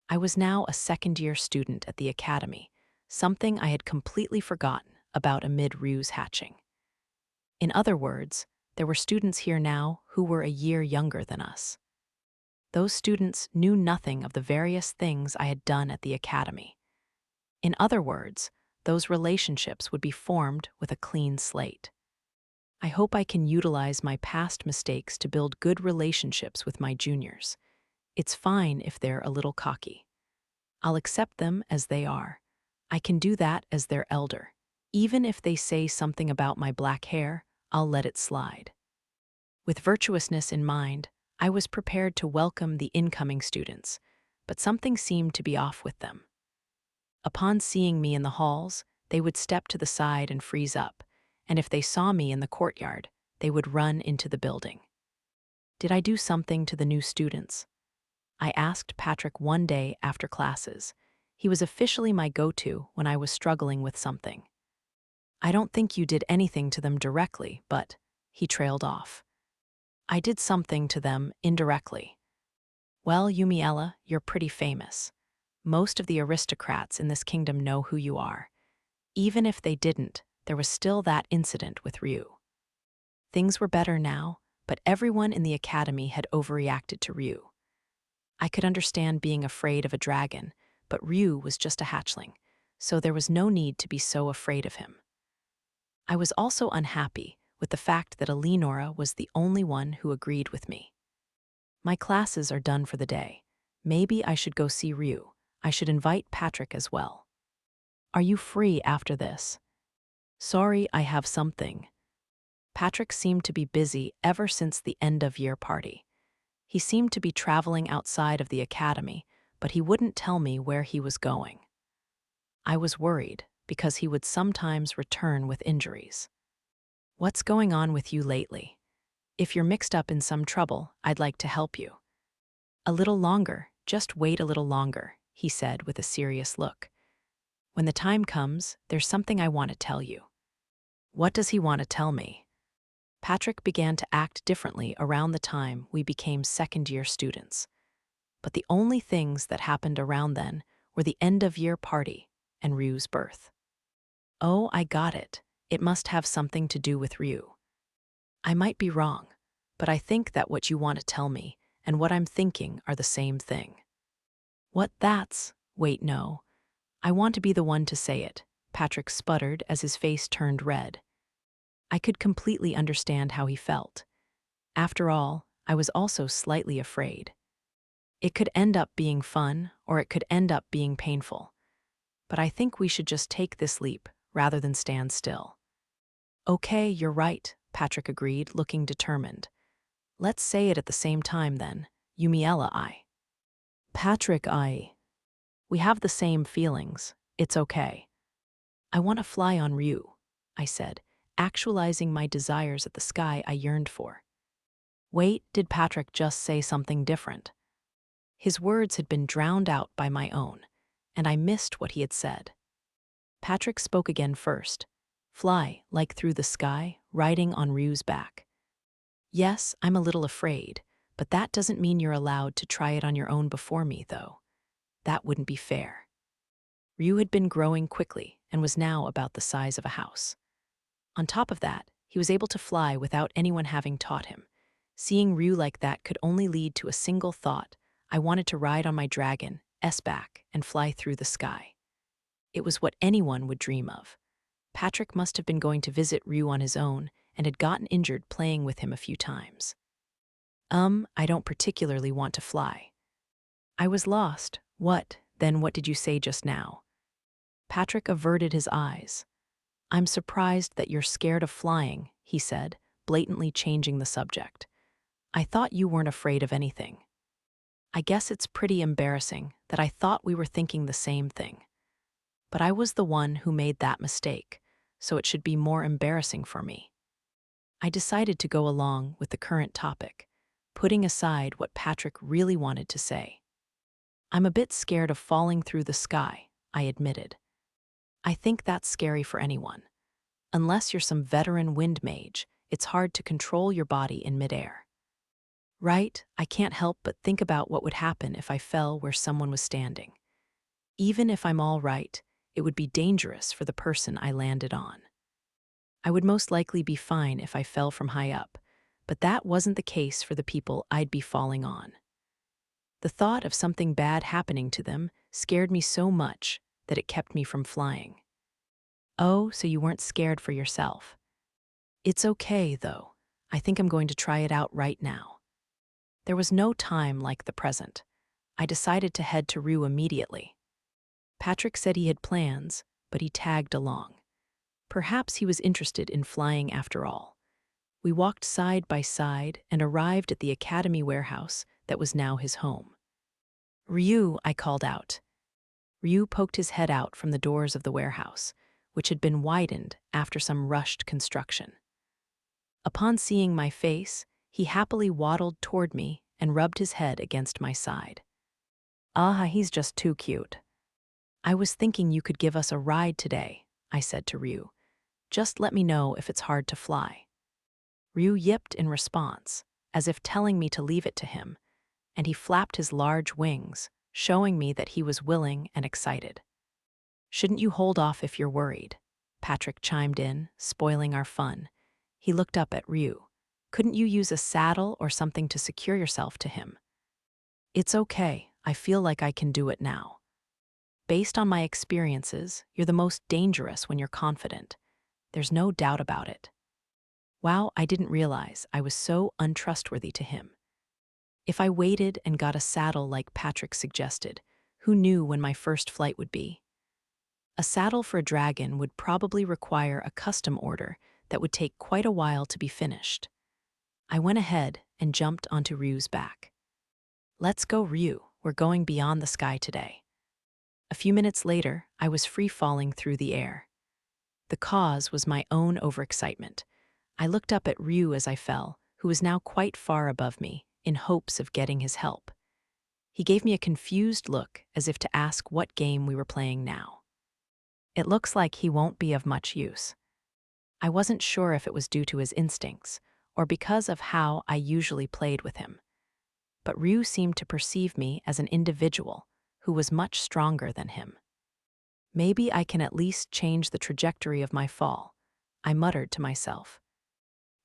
I was now a second-year student at the academy, something I had completely forgotten about amid Ryu's hatching. In other words, there were students here now who were a year younger than us. Those students knew nothing of the various things I had done at the academy. In other words, those relationships would be formed with a clean slate. I hope I can utilize my past mistakes to build good relationships with my juniors. It's fine if they're a little cocky. I'll accept them as they are. I can do that as their elder. Even if they say something about my black hair, I'll let it slide. With virtuousness in mind, I was prepared to welcome the incoming students, but something seemed to be off with them. Upon seeing me in the halls, they would step to the side and freeze up, and if they saw me in the courtyard, they would run into the building. Did I do something to the new students? I asked Patrick one day after classes. He was officially my go-to when I was struggling with something. I don't think you did anything to them directly, but he trailed off. I did something to them indirectly. Well, Yumiella, you're pretty famous. Most of the aristocrats in this kingdom know who you are. Even if they didn't, there was still that incident with Ryu. Things were better now, but everyone in the academy had overreacted to Ryu. I could understand being afraid of a dragon, but Ryu was just a hatchling, so there was no need to be so afraid of him. I was also unhappy with the fact that Eleanora was the only one who agreed with me. My classes are done for the day. Maybe I should go see Ryu. I should invite Patrick as well. Are you free after this? Sorry, I have something. Patrick seemed to be busy ever since the end-of-year party. He seemed to be traveling outside of the academy, but he wouldn't tell me where he was going. I was worried because he would sometimes return with injuries. What's going on with you lately? If you're mixed up in some trouble, I'd like to help you. A little longer, just wait a little longer, he said with a serious look. When the time comes, there's something I want to tell you. What does he want to tell me? Patrick began to act differently around the time we became second-year students. But the only things that happened around then were the end-of-year party and Ryu's birth. Oh, I got it. It must have something to do with Ryu. I might be wrong, but I think that what you want to tell me and what I'm thinking are the same thing. What that's? Wait, no. I want to be the one to say it, Patrick sputtered as his face turned red. I could completely understand how he felt. After all, I was also slightly afraid. It could end up being fun, or it could end up being painful. But I think we should just take this leap rather than stand still. Okay, you're right, Patrick agreed, looking determined. Let's say it at the same time then. Yumiella, Patrick, We have the same feelings. It's okay. I want to fly on Ryu, I said, actualizing my desires at the sky I yearned for. Wait, did Patrick just say something different? His words had been drowned out by my own, and I missed what he had said. Patrick spoke again first. Fly, like through the sky, riding on Ryu's back. Yes, I'm a little afraid, but that doesn't mean you're allowed to try it on your own before me, though. That wouldn't be fair. Ryu had been growing quickly and was now about the size of a house. On top of that, he was able to fly without anyone having taught him. Seeing Ryu like that could only lead to a single thought. I wanted to ride on my dragon, S-back, and fly through the sky. It was what anyone would dream of. Patrick must have been going to visit Ryu on his own and had gotten injured playing with him a few times. I don't particularly want to fly. I was lost. What, then what did you say just now? Patrick averted his eyes. I'm surprised that you're scared of flying, he said, blatantly changing the subject. I thought you weren't afraid of anything. I guess it's pretty embarrassing that I thought we were thinking the same thing. But I was the one who made that mistake, so it should be more embarrassing for me. I decided to go along with the current topic, putting aside what Patrick really wanted to say. I'm a bit scared of falling through the sky, I admitted. I think that's scary for anyone. Unless you're some veteran wind mage, it's hard to control your body in midair. Right, I can't help but think about what would happen if I fell where someone was standing. Even if I'm all right, it would be dangerous for the person I landed on. I would most likely be fine if I fell from high up, but that wasn't the case for the people I'd be falling on. The thought of something bad happening to them scared me so much that it kept me from flying. Oh, so you weren't scared for yourself. It's okay, though. I think I'm going to try it out right now. There was no time like the present. I decided to head to Rue immediately. Patrick said he had plans, but he tagged along. Perhaps he was interested in flying after all. We walked side by side and arrived at the academy warehouse that was now his home. "Ryu," I called out. Ryu poked his head out from the doors of the warehouse, which had been widened after some rushed construction. Upon seeing my face, he happily waddled toward me and rubbed his head against my side. "Ah, he's just too cute." "I was thinking you could give us a ride today," I said to Ryu. "Just let me know if it's hard to fly." Ryu yipped in response, as if telling me to leave it to him, and he flapped his large wings, showing me that he was willing and excited. "Shouldn't you hold off if you're worried?" Patrick chimed in, spoiling our fun. He looked up at Ryu. "Couldn't you use a saddle or something to secure yourself to him?" "It's okay. I feel like I can do it now." "Based on my experiences, you're the most dangerous when you're confident. There's no doubt about it." Wow, I didn't realize I was so untrustworthy to him. If I waited and got a saddle like Patrick suggested, who knew when my first flight would be? A saddle for a dragon would probably require a custom order that would take quite a while to be finished. I went ahead and jumped onto Ryu's back. "Let's go, Ryu. We're going beyond the sky today." A few minutes later, I was free-falling through the air. The cause was my own overexcitement. I looked up at Ryu as I fell, who was now quite far above me, in hopes of getting his help. He gave me a confused look as if to ask what game we were playing now. "It looks like he won't be of much use." I wasn't sure if it was due to his instincts or because of how I usually played with him. But Ryu seemed to perceive me as an individual who was much stronger than him. "Maybe I can at least change the trajectory of my fall," I muttered to myself.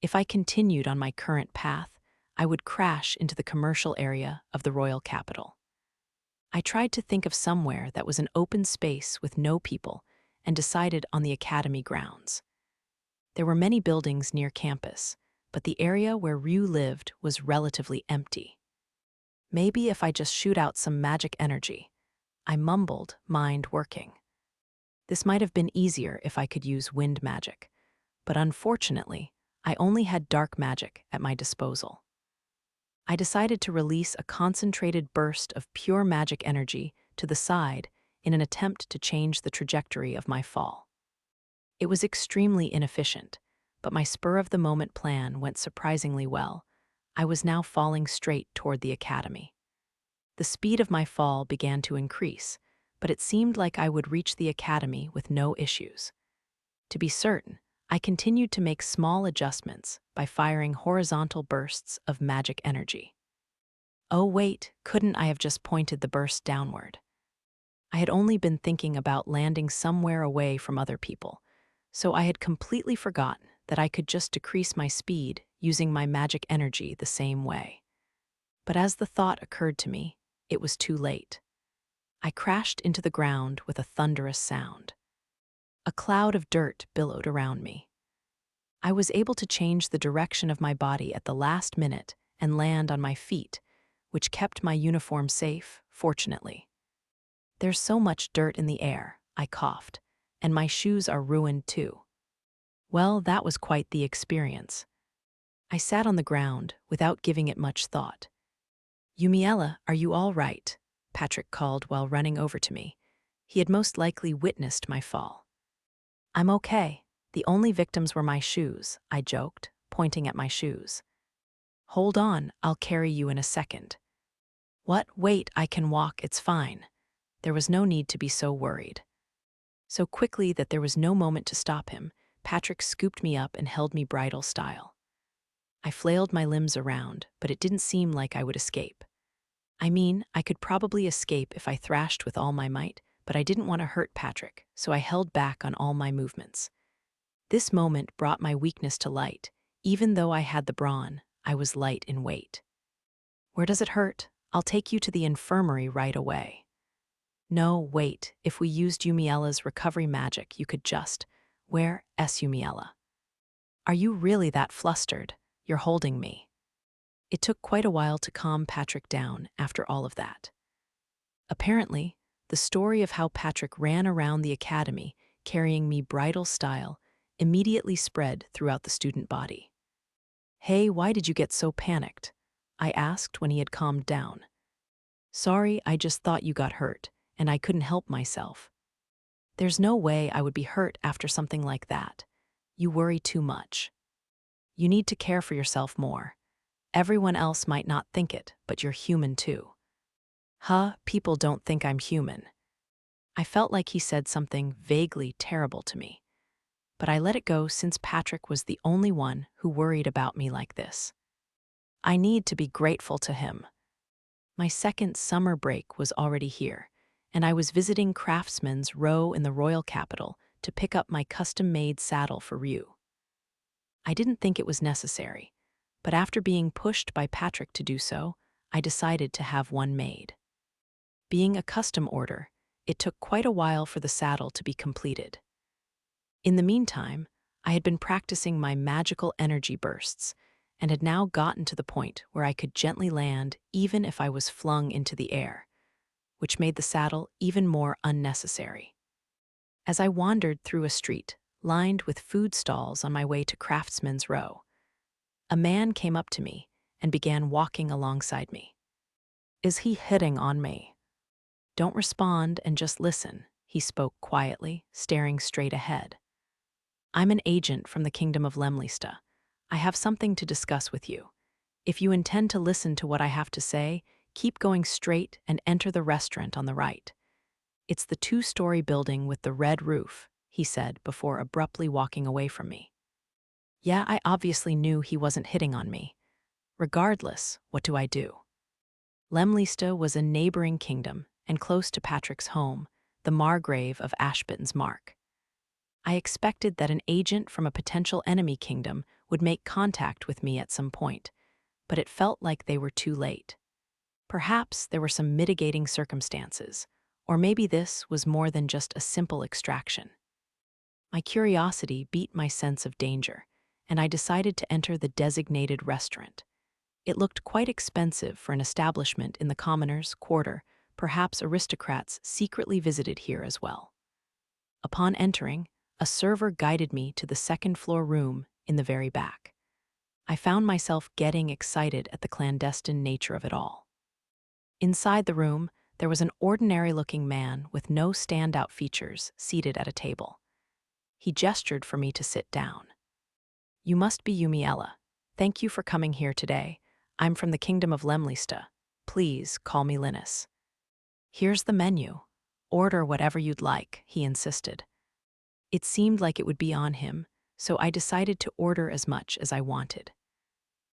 If I continued on my current path, I would crash into the commercial area of the royal capital. I tried to think of somewhere that was an open space with no people and decided on the academy grounds. There were many buildings near campus, but the area where Ryu lived was relatively empty. Maybe if I just shoot out some magic energy, I mumbled, mind working. This might have been easier if I could use wind magic, but unfortunately, I only had dark magic at my disposal. I decided to release a concentrated burst of pure magic energy to the side in an attempt to change the trajectory of my fall. It was extremely inefficient, but my spur-of-the-moment plan went surprisingly well. I was now falling straight toward the academy. The speed of my fall began to increase, but it seemed like I would reach the academy with no issues. To be certain, I continued to make small adjustments by firing horizontal bursts of magic energy. Oh wait, couldn't I have just pointed the burst downward? I had only been thinking about landing somewhere away from other people, so I had completely forgotten that I could just decrease my speed using my magic energy the same way. But as the thought occurred to me, it was too late. I crashed into the ground with a thunderous sound. A cloud of dirt billowed around me. I was able to change the direction of my body at the last minute and land on my feet, which kept my uniform safe, fortunately. "There's so much dirt in the air," I coughed, "and my shoes are ruined too." Well, that was quite the experience. I sat on the ground without giving it much thought. "Yumiella, are you all right?" Patrick called while running over to me. He had most likely witnessed my fall. "I'm okay. The only victims were my shoes," I joked, pointing at my shoes. "Hold on, I'll carry you in a second." "What? Wait, I can walk, it's fine." There was no need to be so worried. So quickly that there was no moment to stop him, Patrick scooped me up and held me bridal style. I flailed my limbs around, but it didn't seem like I would escape. I mean, I could probably escape if I thrashed with all my might, but I didn't want to hurt Patrick, so I held back on all my movements. This moment brought my weakness to light. Even though I had the brawn, I was light in weight. "Where does it hurt? I'll take you to the infirmary right away." "No, wait, if we used Yumiella's recovery magic, you could just..." "Where is Yumiella?" "Are you really that flustered? You're holding me." It took quite a while to calm Patrick down after all of that. Apparently, the story of how Patrick ran around the academy carrying me bridal style immediately spread throughout the student body. "Hey, why did you get so panicked?" I asked when he had calmed down. "Sorry, I just thought you got hurt, and I couldn't help myself." "There's no way I would be hurt after something like that. You worry too much. You need to care for yourself more. Everyone else might not think it, but you're human too." "Huh, people don't think I'm human." I felt like he said something vaguely terrible to me, but I let it go since Patrick was the only one who worried about me like this. I need to be grateful to him. My second summer break was already here, and I was visiting Craftsman's Row in the royal capital to pick up my custom-made saddle for Ryu. I didn't think it was necessary, but after being pushed by Patrick to do so, I decided to have one made. Being a custom order, it took quite a while for the saddle to be completed. In the meantime, I had been practicing my magical energy bursts and had now gotten to the point where I could gently land even if I was flung into the air, which made the saddle even more unnecessary. As I wandered through a street lined with food stalls on my way to Craftsman's Row, a man came up to me and began walking alongside me. "Is he hitting on me?" "Don't respond and just listen," he spoke quietly, staring straight ahead. "I'm an agent from the Kingdom of Lemlista. I have something to discuss with you. If you intend to listen to what I have to say, keep going straight and enter the restaurant on the right. It's the 2-story building with the red roof," he said before abruptly walking away from me. Yeah, I obviously knew he wasn't hitting on me. Regardless, what do I do? Lemlista was a neighboring kingdom and close to Patrick's home, the Margrave of Ashbatten's Mark. I expected that an agent from a potential enemy kingdom would make contact with me at some point, but it felt like they were too late. Perhaps there were some mitigating circumstances, or maybe this was more than just a simple extraction. My curiosity beat my sense of danger, and I decided to enter the designated restaurant. It looked quite expensive for an establishment in the commoners' quarter. Perhaps aristocrats secretly visited here as well. Upon entering, a server guided me to the second-floor room in the very back. I found myself getting excited at the clandestine nature of it all. Inside the room, there was an ordinary-looking man with no standout features seated at a table. He gestured for me to sit down. "You must be Yumiella. Thank you for coming here today. I'm from the Kingdom of Lemlista. Please call me Linus." "Here's the menu. Order whatever you'd like," he insisted. It seemed like it would be on him, so I decided to order as much as I wanted.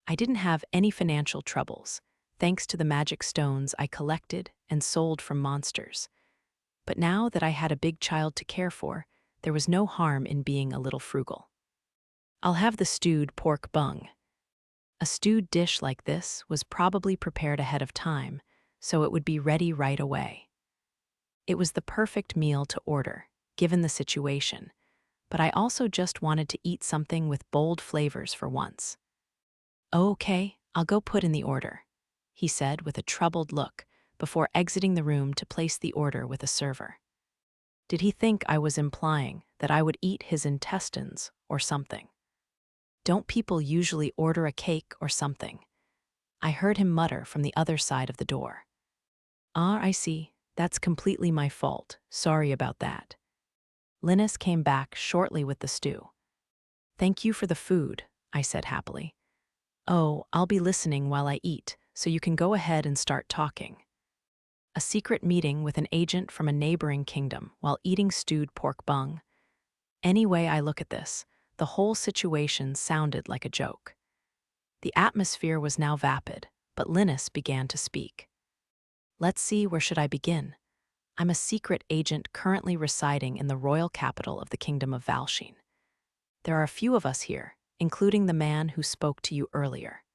I didn't have any financial troubles, thanks to the magic stones I collected and sold from monsters. But now that I had a big child to care for, there was no harm in being a little frugal. "I'll have the stewed pork bung." A stewed dish like this was probably prepared ahead of time, so it would be ready right away. It was the perfect meal to order, given the situation, but I also just wanted to eat something with bold flavors for once. "Okay, I'll go put in the order," he said with a troubled look before exiting the room to place the order with a server. Did he think I was implying that I would eat his intestines or something? Don't people usually order a cake or something? I heard him mutter from the other side of the door. "Ah, I see. That's completely my fault. Sorry about that." Linus came back shortly with the stew. "Thank you for the food," I said happily. "Oh, I'll be listening while I eat, so you can go ahead and start talking." A secret meeting with an agent from a neighboring kingdom while eating stewed pork bung. Any way I look at this, the whole situation sounded like a joke. The atmosphere was now vapid, but Linus began to speak. "Let's see, where should I begin? I'm a secret agent currently residing in the royal capital of the Kingdom of Valsheen. There are a few of us here, including the man who spoke to you earlier.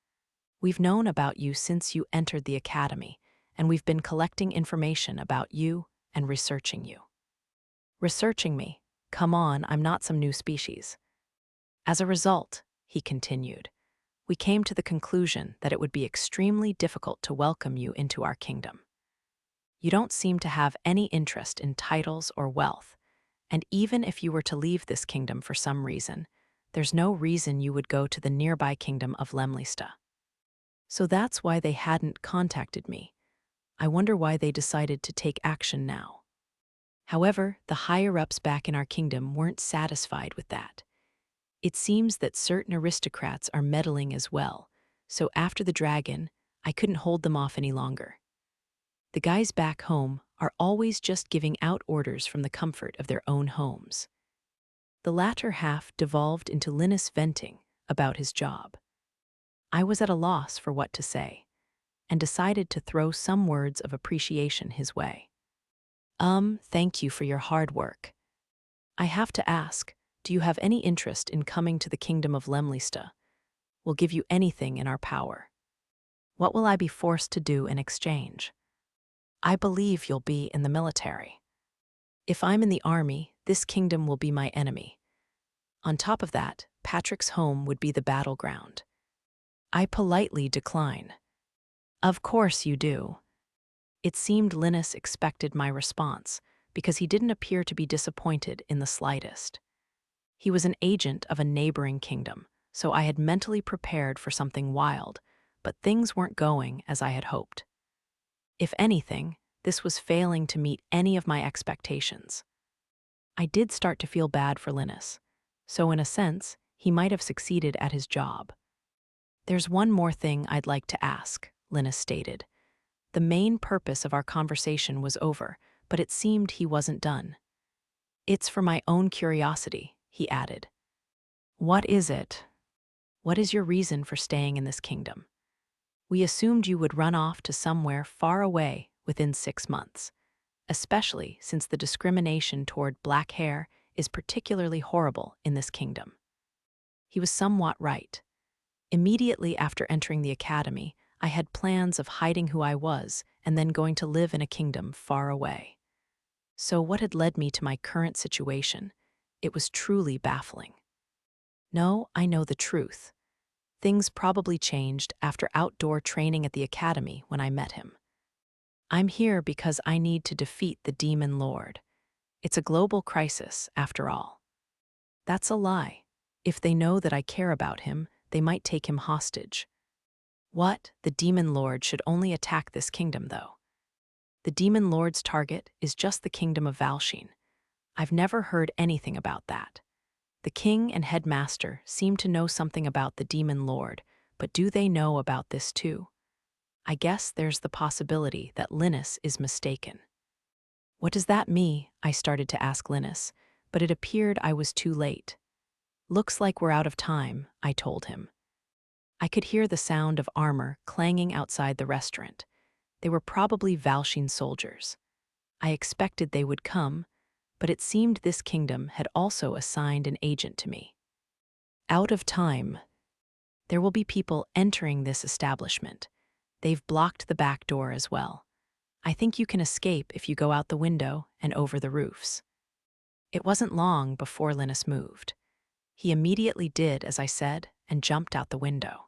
We've known about you since you entered the academy, and we've been collecting information about you and researching you." "Researching me? Come on, I'm not some new species." "As a result," he continued, "we came to the conclusion that it would be extremely difficult to welcome you into our kingdom. You don't seem to have any interest in titles or wealth, and even if you were to leave this kingdom for some reason, there's no reason you would go to the nearby kingdom of Lemlista. So that's why they hadn't contacted me. I wonder why they decided to take action now. However, the higher-ups back in our kingdom weren't satisfied with that. It seems that certain aristocrats are meddling as well, so after the dragon, I couldn't hold them off any longer. The guys back home are always just giving out orders from the comfort of their own homes. The latter half devolved into Linus venting about his job. I was at a loss for what to say, and decided to throw some words of appreciation his way. Thank you for your hard work. I have to ask, do you have any interest in coming to the kingdom of Lemlista? We'll give you anything in our power. What will I be forced to do in exchange? I believe you'll be in the military. If I'm in the army, this kingdom will be my enemy. On top of that, Patrick's home would be the battleground. I politely decline. Of course you do. It seemed Linus expected my response, because he didn't appear to be disappointed in the slightest. He was an agent of a neighboring kingdom, so I had mentally prepared for something wild, but things weren't going as I had hoped. If anything, this was failing to meet any of my expectations. I did start to feel bad for Linus, so in a sense, he might have succeeded at his job. There's one more thing I'd like to ask, Linus stated. The main purpose of our conversation was over, but it seemed he wasn't done. It's for my own curiosity, he added. What is it? What is your reason for staying in this kingdom? We assumed you would run off to somewhere far away within 6 months, especially since the discrimination toward black hair is particularly horrible in this kingdom. He was somewhat right. Immediately after entering the academy, I had plans of hiding who I was and then going to live in a kingdom far away. So what had led me to my current situation? It was truly baffling. No, I know the truth. Things probably changed after outdoor training at the academy when I met him. I'm here because I need to defeat the Demon Lord. It's a global crisis, after all. That's a lie. If they know that I care about him, they might take him hostage. What? The Demon Lord should only attack this kingdom, though. The Demon Lord's target is just the kingdom of Valsheen. I've never heard anything about that. The king and headmaster seem to know something about the Demon Lord, but do they know about this too? I guess there's the possibility that Linus is mistaken. What does that mean? I started to ask Linus, but it appeared I was too late. Looks like we're out of time, I told him. I could hear the sound of armor clanging outside the restaurant. They were probably Valsheen soldiers. I expected they would come, but it seemed this kingdom had also assigned an agent to me. Out of time. There will be people entering this establishment. They've blocked the back door as well. I think you can escape if you go out the window and over the roofs. It wasn't long before Linus moved. He immediately did as I said and jumped out the window.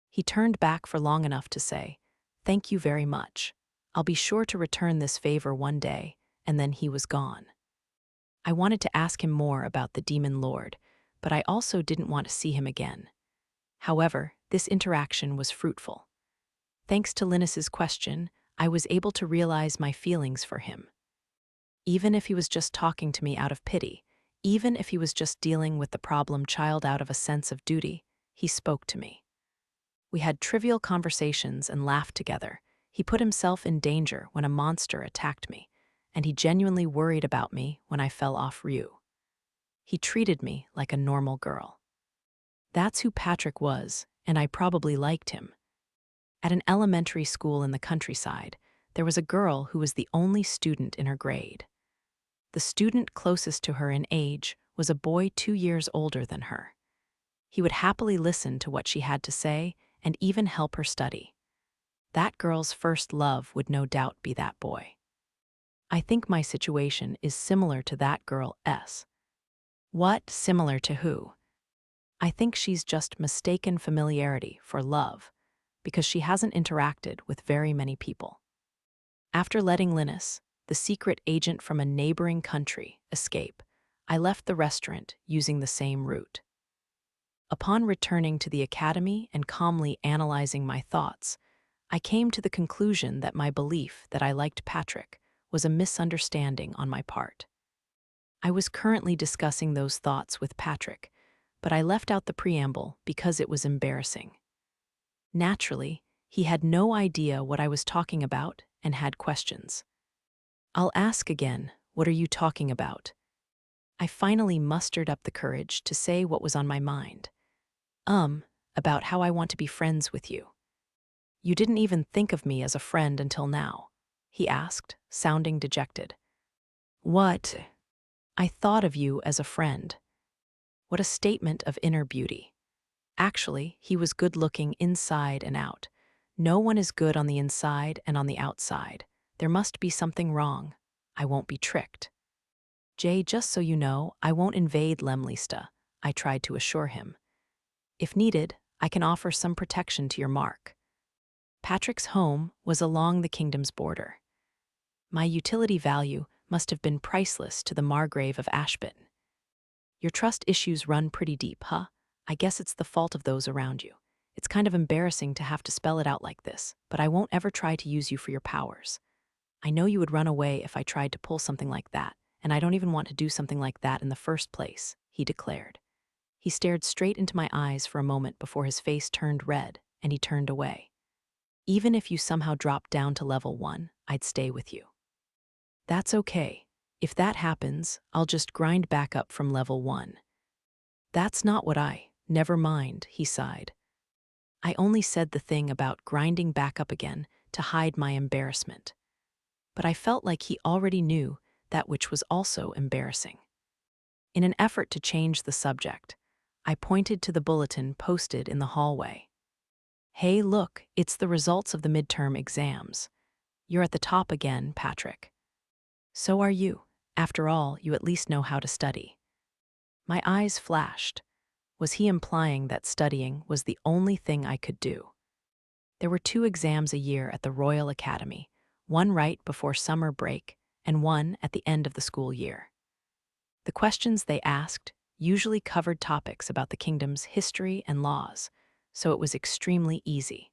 He turned back for long enough to say, "Thank you very much. I'll be sure to return this favor one day," and then he was gone. I wanted to ask him more about the Demon Lord, but I also didn't want to see him again. However, this interaction was fruitful. Thanks to Linus's question, I was able to realize my feelings for him. Even if he was just talking to me out of pity, even if he was just dealing with the problem child out of a sense of duty, he spoke to me. We had trivial conversations and laughed together. He put himself in danger when a monster attacked me, and he genuinely worried about me when I fell off Ryu. He treated me like a normal girl. That's who Patrick was, and I probably liked him. At an elementary school in the countryside, there was a girl who was the only student in her grade. The student closest to her in age was a boy 2 years older than her. He would happily listen to what she had to say and even help her study. That girl's first love would no doubt be that boy. I think my situation is similar to that girl's. What? Similar to who? I think she's just mistaken familiarity for love, because she hasn't interacted with very many people. After letting Linus, the secret agent from a neighboring country, escape, I left the restaurant using the same route. Upon returning to the academy and calmly analyzing my thoughts, I came to the conclusion that my belief that I liked Patrick was a misunderstanding on my part. I was currently discussing those thoughts with Patrick, but I left out the preamble because it was embarrassing. Naturally, he had no idea what I was talking about and had questions. "I'll ask again, what are you talking about?" I finally mustered up the courage to say what was on my mind. About how I want to be friends with you." "You didn't even think of me as a friend until now," he asked, sounding dejected. "What?" "I thought of you as a friend." What a statement of inner beauty. Actually, he was good-looking inside and out. No one is good on the inside and on the outside. There must be something wrong. I won't be tricked. "Jay, just so you know, I won't invade Lemlista," I tried to assure him. "If needed, I can offer some protection to your mark." Patrick's home was along the kingdom's border. My utility value must have been priceless to the Margrave of Ashbatten. "Your trust issues run pretty deep, huh? I guess it's the fault of those around you. It's kind of embarrassing to have to spell it out like this, but I won't ever try to use you for your powers. I know you would run away if I tried to pull something like that, and I don't even want to do something like that in the first place," he declared. He stared straight into my eyes for a moment before his face turned red, and he turned away. "Even if you somehow dropped down to level 1, I'd stay with you." "That's okay. If that happens, I'll just grind back up from level 1. "That's not what Never mind," he sighed. "I only said the thing about grinding back up again to hide my embarrassment." But I felt like he already knew that which was also embarrassing. In an effort to change the subject, I pointed to the bulletin posted in the hallway. "Hey, look, it's the results of the midterm exams. You're at the top again, Patrick." "So are you. After all, you at least know how to study." My eyes flashed. Was he implying that studying was the only thing I could do? There were 2 exams a year at the Royal Academy, one right before summer break and one at the end of the school year. The questions they asked usually covered topics about the kingdom's history and laws, so it was extremely easy.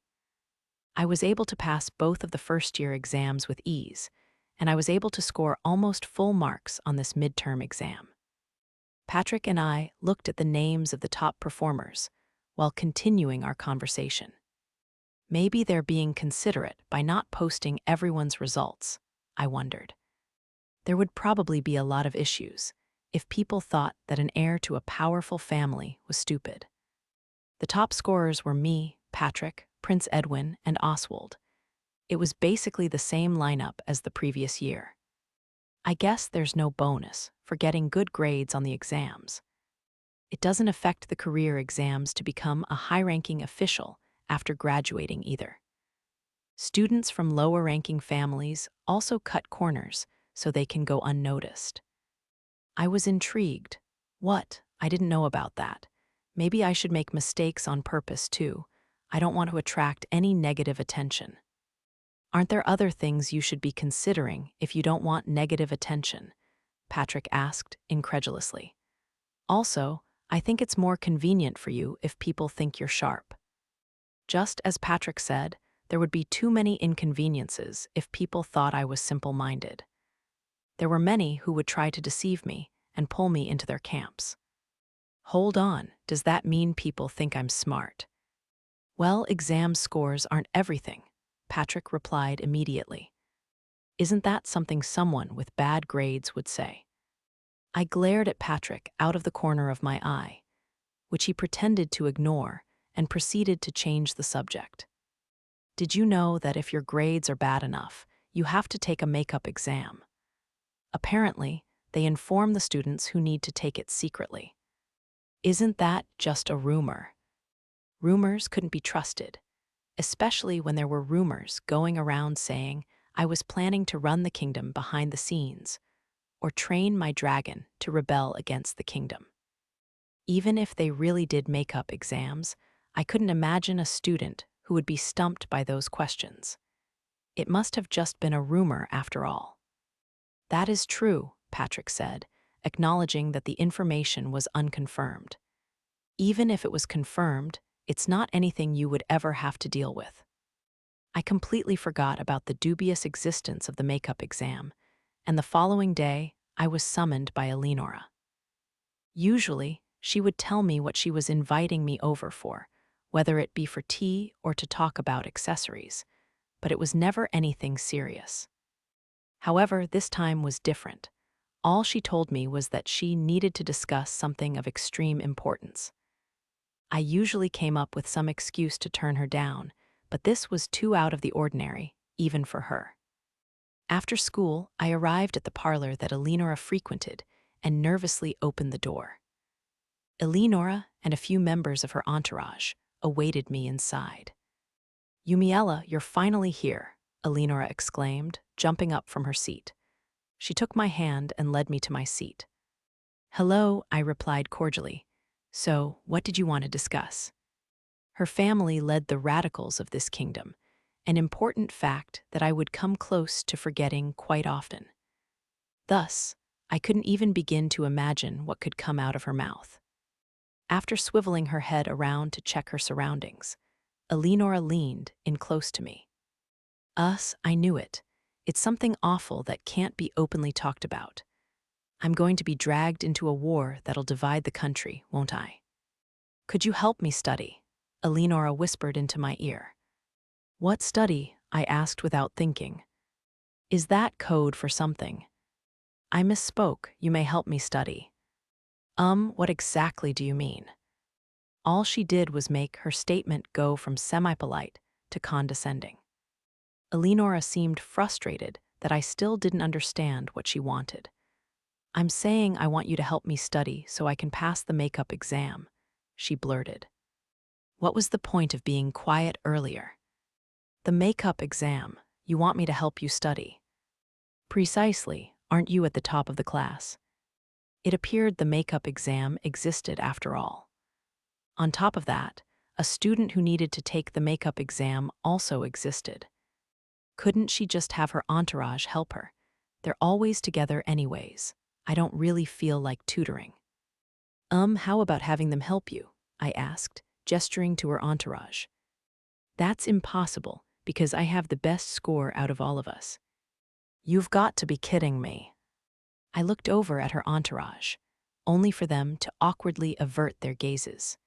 I was able to pass both of the first-year exams with ease, and I was able to score almost full marks on this midterm exam. Patrick and I looked at the names of the top performers while continuing our conversation. Maybe they're being considerate by not posting everyone's results, I wondered. There would probably be a lot of issues if people thought that an heir to a powerful family was stupid. The top scorers were me, Patrick, Prince Edwin, and Oswald. It was basically the same lineup as the previous year. I guess there's no bonus for getting good grades on the exams. It doesn't affect the career exams to become a high-ranking official after graduating either. Students from lower-ranking families also cut corners so they can go unnoticed. I was intrigued. What? I didn't know about that. Maybe I should make mistakes on purpose, too. I don't want to attract any negative attention. "Aren't there other things you should be considering if you don't want negative attention?" Patrick asked incredulously. "Also, I think it's more convenient for you if people think you're sharp." Just as Patrick said, there would be too many inconveniences if people thought I was simple-minded. There were many who would try to deceive me and pull me into their camps. "Hold on, does that mean people think I'm smart?" "Well, exam scores aren't everything," Patrick replied immediately. "Isn't that something someone with bad grades would say?" I glared at Patrick out of the corner of my eye, which he pretended to ignore, and proceeded to change the subject. "Did you know that if your grades are bad enough, you have to take a makeup exam? Apparently, they inform the students who need to take it secretly." "Isn't that just a rumor?" Rumors couldn't be trusted, especially when there were rumors going around saying I was planning to run the kingdom behind the scenes or train my dragon to rebel against the kingdom. Even if they really did make up exams, I couldn't imagine a student who would be stumped by those questions. It must have just been a rumor after all. That is true, Patrick said, acknowledging that the information was unconfirmed. Even if it was confirmed, it's not anything you would ever have to deal with. I completely forgot about the dubious existence of the makeup exam, and the following day, I was summoned by Eleanora. Usually, she would tell me what she was inviting me over for, whether it be for tea or to talk about accessories, but it was never anything serious. However, this time was different. All she told me was that she needed to discuss something of extreme importance. I usually came up with some excuse to turn her down, but this was too out of the ordinary, even for her. After school, I arrived at the parlor that Eleanora frequented and nervously opened the door. Eleanora and a few members of her entourage awaited me inside. "Yumiella, you're finally here," Eleanora exclaimed, jumping up from her seat. She took my hand and led me to my seat. "Hello," I replied cordially. "So, what did you want to discuss?" Her family led the radicals of this kingdom, an important fact that I would come close to forgetting quite often. Thus, I couldn't even begin to imagine what could come out of her mouth. After swiveling her head around to check her surroundings, Eleanora leaned in close to me. I knew it. It's something awful that can't be openly talked about. I'm going to be dragged into a war that'll divide the country, won't I? Could you help me study? Eleanora whispered into my ear. What study? I asked without thinking. Is that code for something? I misspoke. You may help me study. What exactly do you mean? All she did was make her statement go from semi-polite to condescending. Eleanora seemed frustrated that I still didn't understand what she wanted. I'm saying I want you to help me study so I can pass the makeup exam, she blurted. What was the point of being quiet earlier? The makeup exam. You want me to help you study. Precisely. Aren't you at the top of the class? It appeared the makeup exam existed after all. On top of that, a student who needed to take the makeup exam also existed. Couldn't she just have her entourage help her? They're always together anyways. I don't really feel like tutoring. How about having them help you? I asked, gesturing to her entourage. That's impossible, because I have the best score out of all of us. You've got to be kidding me. I looked over at her entourage, only for them to awkwardly avert their gazes.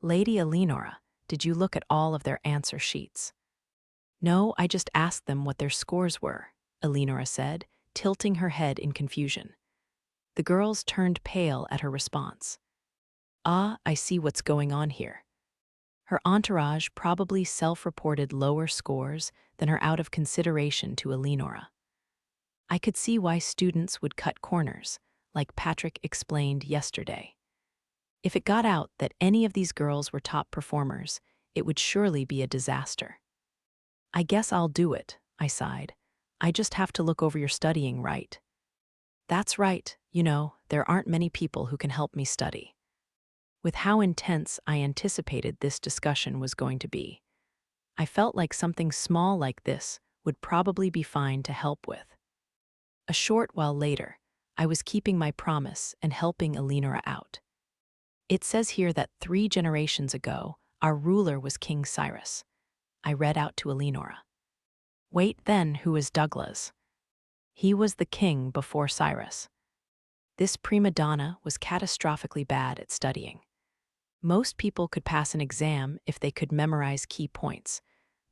Lady Eleanora, did you look at all of their answer sheets? No, I just asked them what their scores were, Eleanora said, tilting her head in confusion. The girls turned pale at her response. I see what's going on here. Her entourage probably self-reported lower scores than her out of consideration to Eleanora. I could see why students would cut corners, like Patrick explained yesterday. If it got out that any of these girls were top performers, it would surely be a disaster. I guess I'll do it, I sighed. I just have to look over your studying, right? That's right, there aren't many people who can help me study. With how intense I anticipated this discussion was going to be, I felt like something small like this would probably be fine to help with. A short while later, I was keeping my promise and helping Eleanora out. It says here that 3 generations ago, our ruler was King Cyrus. I read out to Eleanora. Wait then, who is Douglas? He was the king before Cyrus. This prima donna was catastrophically bad at studying. Most people could pass an exam if they could memorize key points,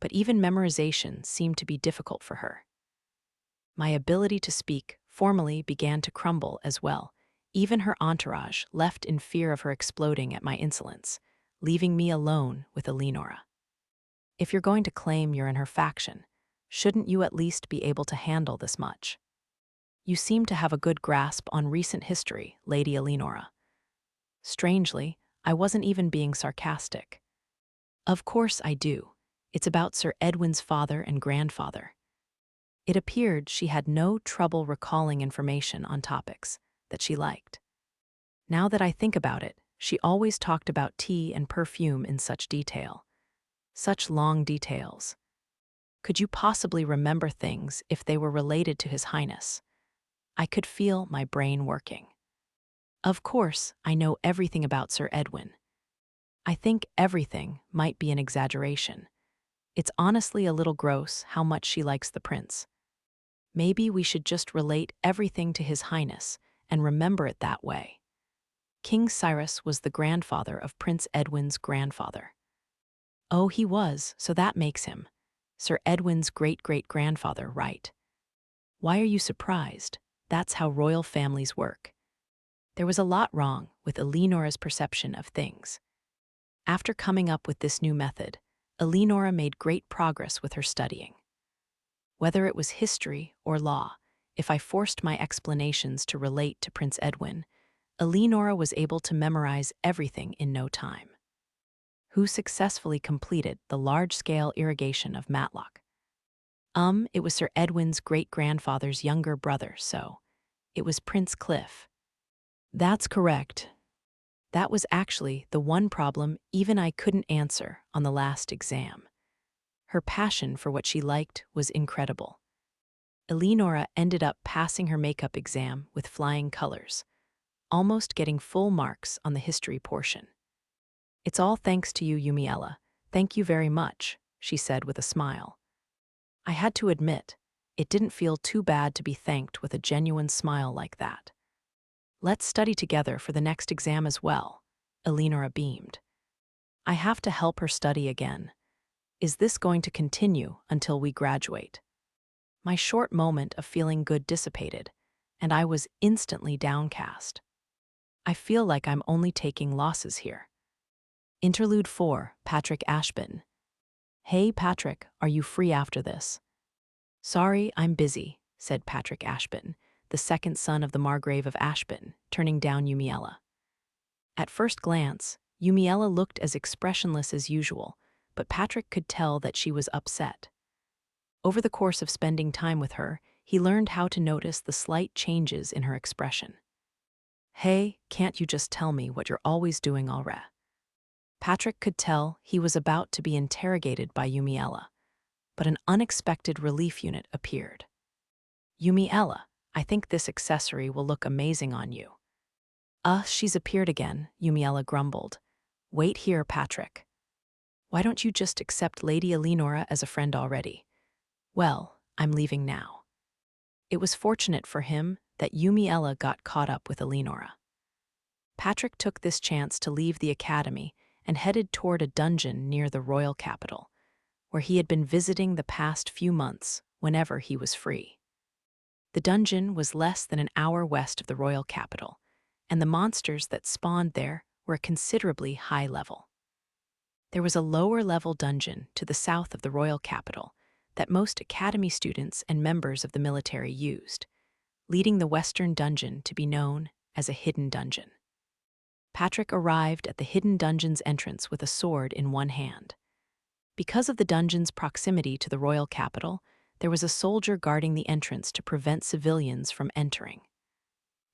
but even memorization seemed to be difficult for her. My ability to speak formally began to crumble as well. Even her entourage left in fear of her exploding at my insolence, leaving me alone with Eleanora. If you're going to claim you're in her faction, shouldn't you at least be able to handle this much? You seem to have a good grasp on recent history, Lady Eleanora. Strangely, I wasn't even being sarcastic. Of course I do. It's about Sir Edwin's father and grandfather. It appeared she had no trouble recalling information on topics that she liked. Now that I think about it, she always talked about tea and perfume in such detail. Such long details. Could you possibly remember things if they were related to His Highness? I could feel my brain working. Of course, I know everything about Sir Edwin. I think everything might be an exaggeration. It's honestly a little gross how much she likes the prince. Maybe we should just relate everything to His Highness and remember it that way. King Cyrus was the grandfather of Prince Edwin's grandfather. Oh, he was, so that makes him Sir Edwin's great-great-grandfather, right? Why are you surprised? That's how royal families work. There was a lot wrong with Eleanora's perception of things. After coming up with this new method, Eleanora made great progress with her studying. Whether it was history or law, if I forced my explanations to relate to Prince Edwin, Eleanora was able to memorize everything in no time. Who successfully completed the large-scale irrigation of Matlock? It was Sir Edwin's great-grandfather's younger brother, so it was Prince Cliff. That's correct. That was actually the one problem even I couldn't answer on the last exam. Her passion for what she liked was incredible. Eleanora ended up passing her makeup exam with flying colors, almost getting full marks on the history portion. It's all thanks to you, Yumiella. Thank you very much, she said with a smile. I had to admit, it didn't feel too bad to be thanked with a genuine smile like that. Let's study together for the next exam as well, Eleanora beamed. I have to help her study again. Is this going to continue until we graduate? My short moment of feeling good dissipated, and I was instantly downcast. I feel like I'm only taking losses here. Interlude 4, Patrick Ashbatten. Hey Patrick, are you free after this? Sorry, I'm busy, said Patrick Ashbatten, the second son of the Margrave of Ashbatten, turning down Yumiella. At first glance, Yumiella looked as expressionless as usual, but Patrick could tell that she was upset. Over the course of spending time with her, he learned how to notice the slight changes in her expression. Hey, can't you just tell me what you're always doing already? Patrick could tell he was about to be interrogated by Yumiella, but an unexpected relief unit appeared. Yumiella, I think this accessory will look amazing on you. She's appeared again, Yumiella grumbled. Wait here, Patrick. Why don't you just accept Lady Eleanora as a friend already? Well, I'm leaving now. It was fortunate for him that Yumiella got caught up with Eleanora. Patrick took this chance to leave the academy and headed toward a dungeon near the royal capital, where he had been visiting the past few months whenever he was free. The dungeon was less than an hour west of the royal capital, and the monsters that spawned there were a considerably high level. There was a lower-level dungeon to the south of the royal capital that most academy students and members of the military used, leading the western dungeon to be known as a hidden dungeon. Patrick arrived at the hidden dungeon's entrance with a sword in one hand. Because of the dungeon's proximity to the royal capital, there was a soldier guarding the entrance to prevent civilians from entering.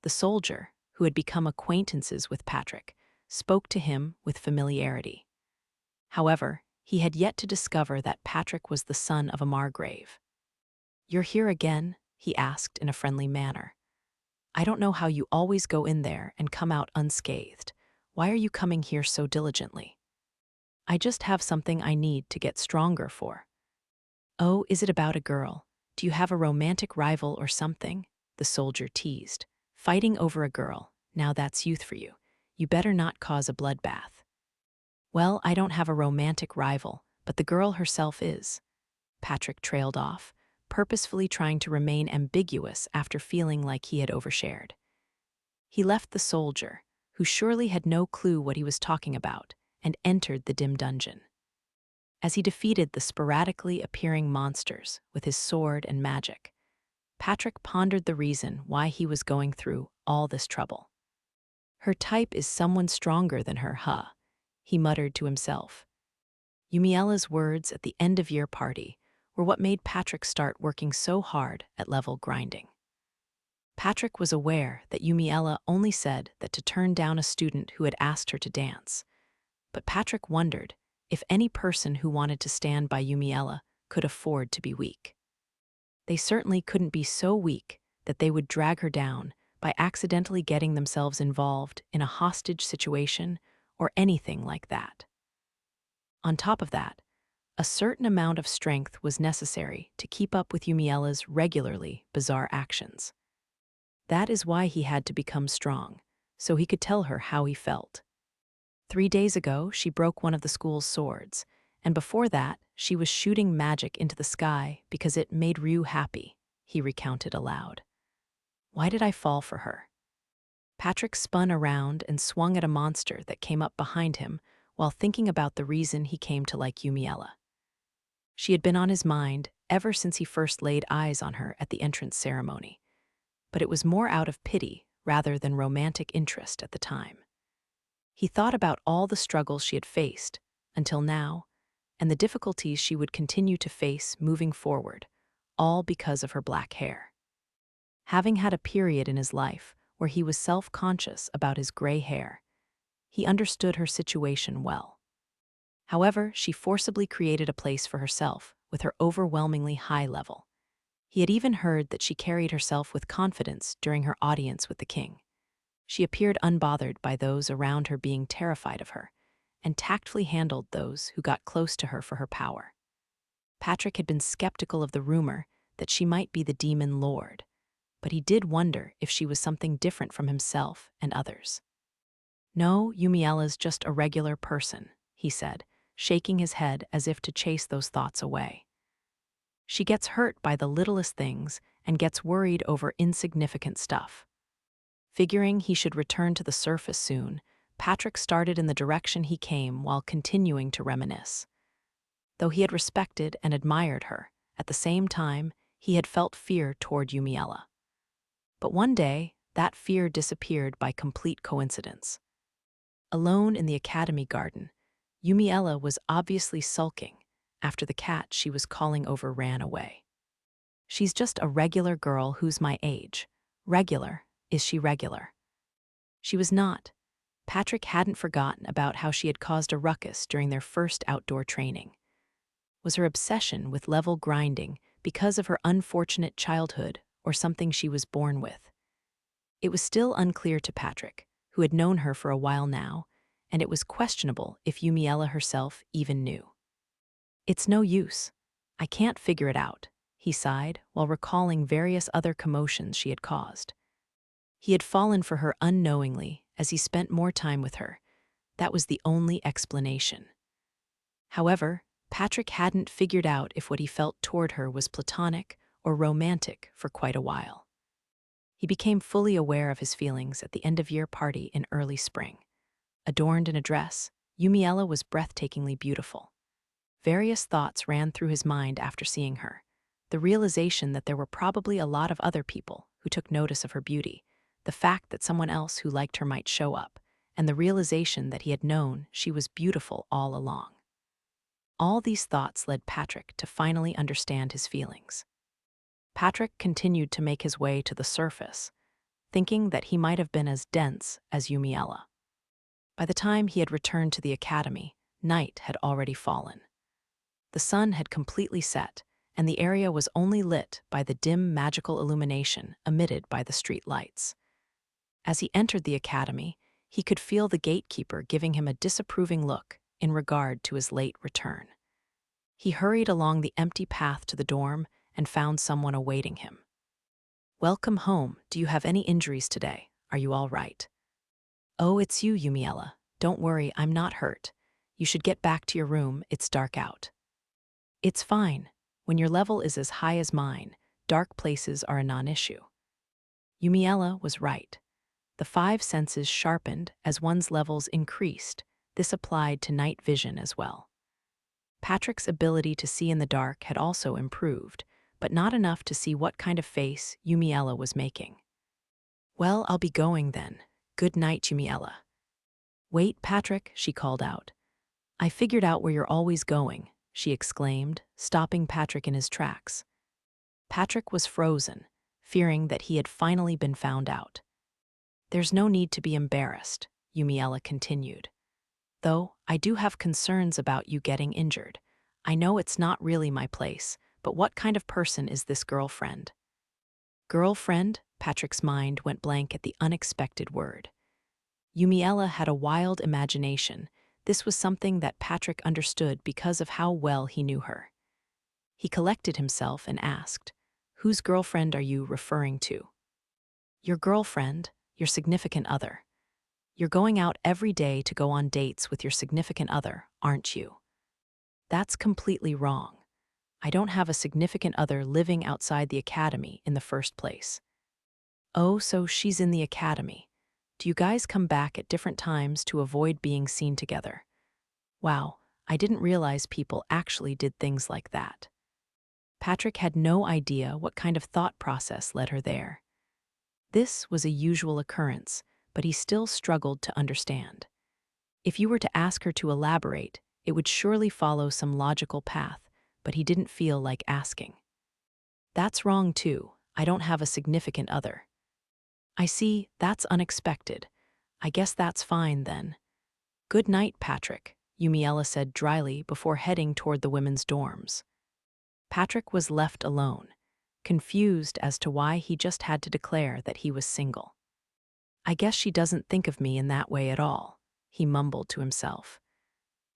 The soldier, who had become acquaintances with Patrick, spoke to him with familiarity. However, he had yet to discover that Patrick was the son of a Margrave. You're here again? He asked in a friendly manner. I don't know how you always go in there and come out unscathed. Why are you coming here so diligently? I just have something I need to get stronger for. Oh, is it about a girl? Do you have a romantic rival or something? The soldier teased. Fighting over a girl, now that's youth for you. You better not cause a bloodbath. Well, I don't have a romantic rival, but the girl herself is. Patrick trailed off, purposefully trying to remain ambiguous after feeling like he had overshared. He left the soldier, who surely had no clue what he was talking about, and entered the dim dungeon. As he defeated the sporadically appearing monsters with his sword and magic, Patrick pondered the reason why he was going through all this trouble. Her type is someone stronger than her, he muttered to himself. Yumiella's words at the end-of-year party were what made Patrick start working so hard at level grinding. Patrick was aware that Yumiella only said that to turn down a student who had asked her to dance, but Patrick wondered if any person who wanted to stand by Yumiella could afford to be weak. They certainly couldn't be so weak that they would drag her down by accidentally getting themselves involved in a hostage situation or anything like that. On top of that, a certain amount of strength was necessary to keep up with Yumiella's regularly bizarre actions. That is why he had to become strong, so he could tell her how he felt. 3 days ago, she broke one of the school's swords, and before that, she was shooting magic into the sky because it made Ryu happy, he recounted aloud. Why did I fall for her? Patrick spun around and swung at a monster that came up behind him while thinking about the reason he came to like Yumiella. She had been on his mind ever since he first laid eyes on her at the entrance ceremony, but it was more out of pity rather than romantic interest at the time. He thought about all the struggles she had faced until now, and the difficulties she would continue to face moving forward, all because of her black hair. Having had a period in his life where he was self-conscious about his gray hair, he understood her situation well. However, she forcibly created a place for herself with her overwhelmingly high level. He had even heard that she carried herself with confidence during her audience with the king. She appeared unbothered by those around her being terrified of her, and tactfully handled those who got close to her for her power. Patrick had been skeptical of the rumor that she might be the demon lord, but he did wonder if she was something different from himself and others. No, Yumiella's just a regular person, he said, shaking his head as if to chase those thoughts away. She gets hurt by the littlest things and gets worried over insignificant stuff. Figuring he should return to the surface soon, Patrick started in the direction he came while continuing to reminisce. Though he had respected and admired her, at the same time, he had felt fear toward Yumiella. But one day, that fear disappeared by complete coincidence. Alone in the academy garden, Yumiella was obviously sulking after the cat she was calling over ran away. She's just a regular girl who's my age. Regular, is she regular? She was not. Patrick hadn't forgotten about how she had caused a ruckus during their first outdoor training. Was her obsession with level grinding because of her unfortunate childhood or something she was born with? It was still unclear to Patrick, who had known her for a while now, and it was questionable if Yumiella herself even knew. It's no use. I can't figure it out, he sighed while recalling various other commotions she had caused. He had fallen for her unknowingly as he spent more time with her. That was the only explanation. However, Patrick hadn't figured out if what he felt toward her was platonic or romantic for quite a while. He became fully aware of his feelings at the end-of-year party in early spring. Adorned in a dress, Yumiella was breathtakingly beautiful. Various thoughts ran through his mind after seeing her. The realization that there were probably a lot of other people who took notice of her beauty, the fact that someone else who liked her might show up, and the realization that he had known she was beautiful all along. All these thoughts led Patrick to finally understand his feelings. Patrick continued to make his way to the surface, thinking that he might have been as dense as Yumiella. By the time he had returned to the academy, night had already fallen. The sun had completely set, and the area was only lit by the dim magical illumination emitted by the street lights. As he entered the academy, he could feel the gatekeeper giving him a disapproving look in regard to his late return. He hurried along the empty path to the dorm and found someone awaiting him. "Welcome home. Do you have any injuries today? Are you all right?" "Oh, it's you, Yumiella. Don't worry, I'm not hurt. You should get back to your room, it's dark out." "It's fine. When your level is as high as mine, dark places are a non-issue." Yumiella was right. The 5 senses sharpened as one's levels increased. This applied to night vision as well. Patrick's ability to see in the dark had also improved, but not enough to see what kind of face Yumiella was making. "Well, I'll be going then. Good night, Yumiella." "Wait, Patrick," she called out. "I figured out where you're always going," she exclaimed, stopping Patrick in his tracks. Patrick was frozen, fearing that he had finally been found out. "There's no need to be embarrassed," Yumiella continued. "Though I do have concerns about you getting injured. I know it's not really my place, but what kind of person is this girlfriend? Girlfriend? Patrick's mind went blank at the unexpected word. Yumiella had a wild imagination. This was something that Patrick understood because of how well he knew her. He collected himself and asked, "Whose girlfriend are you referring to?" Your girlfriend, your significant other. You're going out every day to go on dates with your significant other, aren't you? That's completely wrong. I don't have a significant other living outside the academy in the first place. Oh, so she's in the academy. Do you guys come back at different times to avoid being seen together? Wow, I didn't realize people actually did things like that. Patrick had no idea what kind of thought process led her there. This was a usual occurrence, but he still struggled to understand. If you were to ask her to elaborate, it would surely follow some logical path, but he didn't feel like asking. That's wrong too. I don't have a significant other. I see, that's unexpected. I guess that's fine then. Good night, Patrick, Yumiella said dryly before heading toward the women's dorms. Patrick was left alone, confused as to why he just had to declare that he was single. I guess she doesn't think of me in that way at all, he mumbled to himself.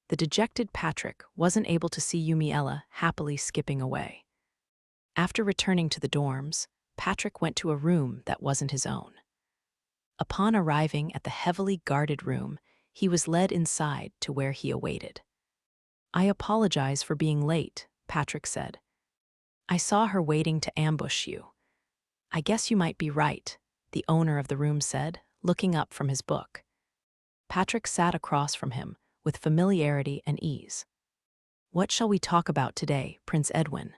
The dejected Patrick wasn't able to see Yumiella happily skipping away. After returning to the dorms, Patrick went to a room that wasn't his own. Upon arriving at the heavily guarded room, he was led inside to where he awaited. I apologize for being late, Patrick said. I saw her waiting to ambush you. I guess you might be right, the owner of the room said, looking up from his book. Patrick sat across from him with familiarity and ease. What shall we talk about today, Prince Edwin?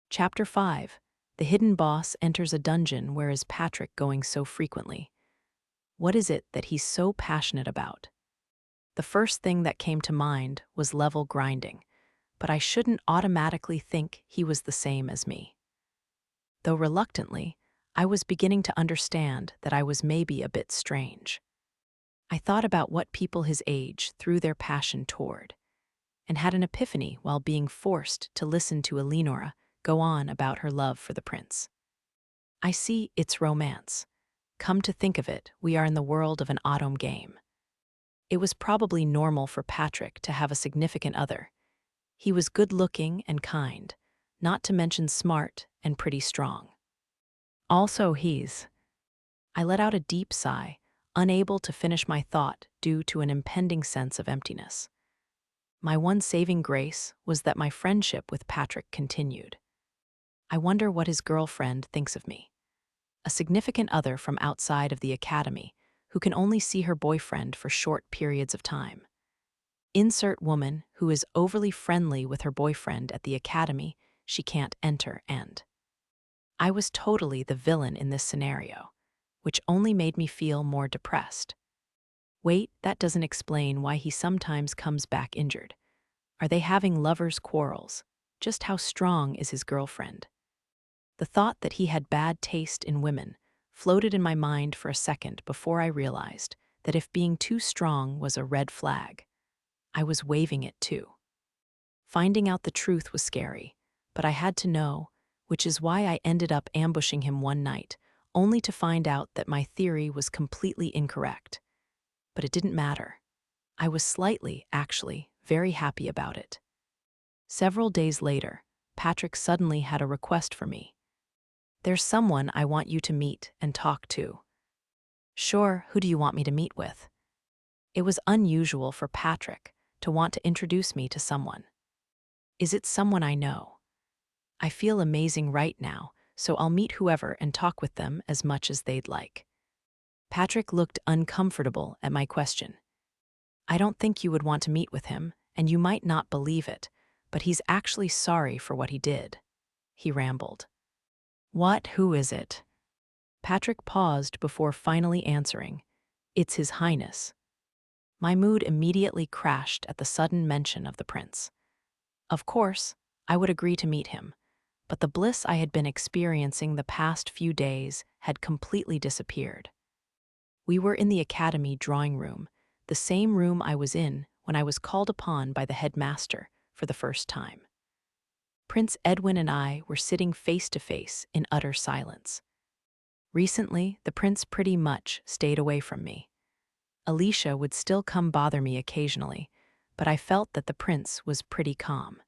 Chapter 5. The hidden boss enters a dungeon. Where is Patrick going so frequently? What is it that he's so passionate about? The first thing that came to mind was level grinding, but I shouldn't automatically think he was the same as me. Though reluctantly, I was beginning to understand that I was maybe a bit strange. I thought about what people his age threw their passion toward, and had an epiphany while being forced to listen to Eleanora go on about her love for the prince. I see, it's romance. Come to think of it, we are in the world of an autumn game. It was probably normal for Patrick to have a significant other. He was good-looking and kind, not to mention smart and pretty strong. Also I let out a deep sigh, unable to finish my thought due to an impending sense of emptiness. My one saving grace was that my friendship with Patrick continued. I wonder what his girlfriend thinks of me. A significant other from outside of the academy, who can only see her boyfriend for short periods of time. Insert woman who is overly friendly with her boyfriend at the academy she can't enter and. I was totally the villain in this scenario, which only made me feel more depressed. Wait, that doesn't explain why he sometimes comes back injured. Are they having lovers' quarrels? Just how strong is his girlfriend? The thought that he had bad taste in women floated in my mind for a second before I realized that if being too strong was a red flag, I was waving it too. Finding out the truth was scary, but I had to know, which is why I ended up ambushing him one night, only to find out that my theory was completely incorrect. But it didn't matter. I was slightly, actually, very happy about it. Several days later, Patrick suddenly had a request for me. There's someone I want you to meet and talk to. Sure, who do you want me to meet with? It was unusual for Patrick to want to introduce me to someone. Is it someone I know? I feel amazing right now, so I'll meet whoever and talk with them as much as they'd like. Patrick looked uncomfortable at my question. I don't think you would want to meet with him, and you might not believe it, but he's actually sorry for what he did. He rambled. What? Who is it? Patrick paused before finally answering. It's His Highness. My mood immediately crashed at the sudden mention of the prince. Of course, I would agree to meet him, but the bliss I had been experiencing the past few days had completely disappeared. We were in the academy drawing room, the same room I was in when I was called upon by the headmaster for the first time. Prince Edwin and I were sitting face to face in utter silence. Recently, the prince pretty much stayed away from me. Alicia would still come bother me occasionally, but I felt that the prince was pretty calm.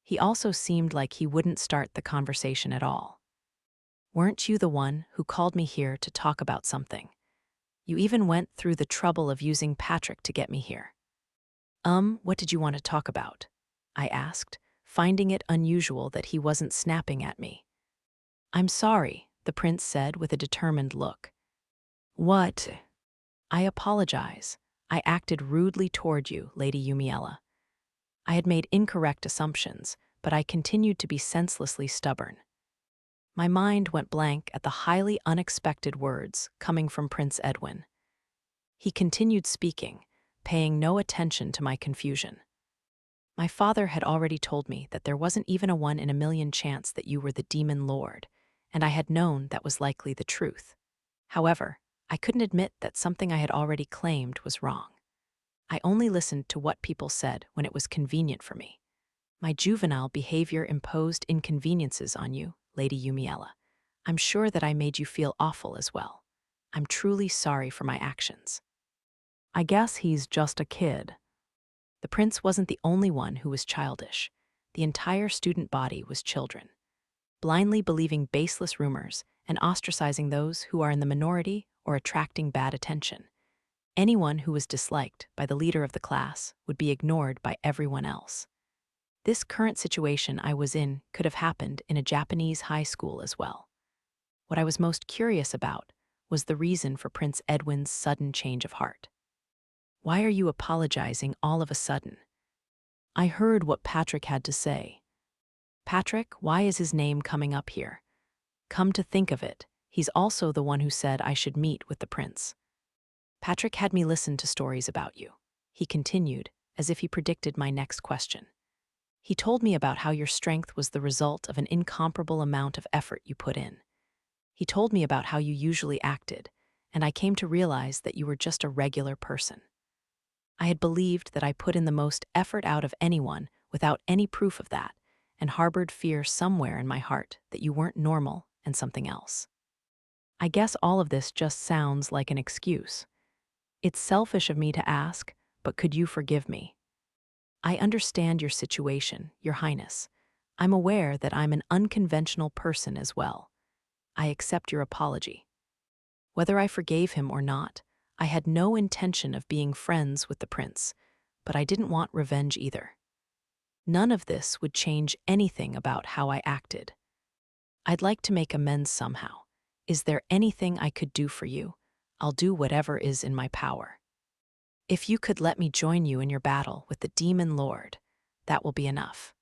He also seemed like he wouldn't start the conversation at all. "Weren't you the one who called me here to talk about something? You even went through the trouble of using Patrick to get me here." What did you want to talk about?" I asked, finding it unusual that he wasn't snapping at me. "I'm sorry," the prince said with a determined look. "What?" "I apologize. I acted rudely toward you, Lady Yumiella. I had made incorrect assumptions, but I continued to be senselessly stubborn." My mind went blank at the highly unexpected words coming from Prince Edwin. He continued speaking, paying no attention to my confusion. "My father had already told me that there wasn't even a 1 in a million chance that you were the demon lord, and I had known that was likely the truth. However, I couldn't admit that something I had already claimed was wrong. I only listened to what people said when it was convenient for me. My juvenile behavior imposed inconveniences on you, Lady Yumiella. I'm sure that I made you feel awful as well. I'm truly sorry for my actions." "I guess he's just a kid." The prince wasn't the only one who was childish. The entire student body was children, blindly believing baseless rumors and ostracizing those who are in the minority or attracting bad attention. Anyone who was disliked by the leader of the class would be ignored by everyone else. This current situation I was in could have happened in a Japanese high school as well. What I was most curious about was the reason for Prince Edwin's sudden change of heart. "Why are you apologizing all of a sudden?" "I heard what Patrick had to say." "Patrick, why is his name coming up here? Come to think of it, he's also the one who said I should meet with the prince. Patrick had me listen to stories about you," he continued, as if he predicted my next question. "He told me about how your strength was the result of an incomparable amount of effort you put in. He told me about how you usually acted, and I came to realize that you were just a regular person. I had believed that I put in the most effort out of anyone without any proof of that, and harbored fear somewhere in my heart that you weren't normal and something else. I guess all of this just sounds like an excuse. It's selfish of me to ask, but could you forgive me? I understand your situation, Your Highness. I'm aware that I'm an unconventional person as well. I accept your apology. Whether I forgave him or not, I had no intention of being friends with the prince, but I didn't want revenge either. None of this would change anything about how I acted. I'd like to make amends somehow. Is there anything I could do for you? I'll do whatever is in my power. If you could let me join you in your battle with the Demon Lord, that will be enough."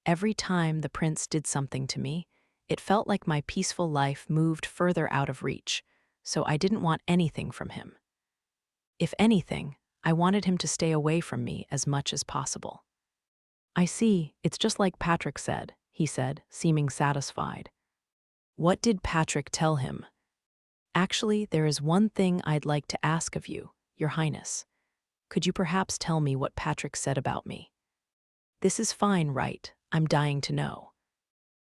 Every time the prince did something to me, it felt like my peaceful life moved further out of reach, so I didn't want anything from him. If anything, I wanted him to stay away from me as much as possible. "I see, it's just like Patrick said," he said, seeming satisfied. "What did Patrick tell him?" "Actually, there is one thing I'd like to ask of you, Your Highness. Could you perhaps tell me what Patrick said about me? This is fine, right? I'm dying to know."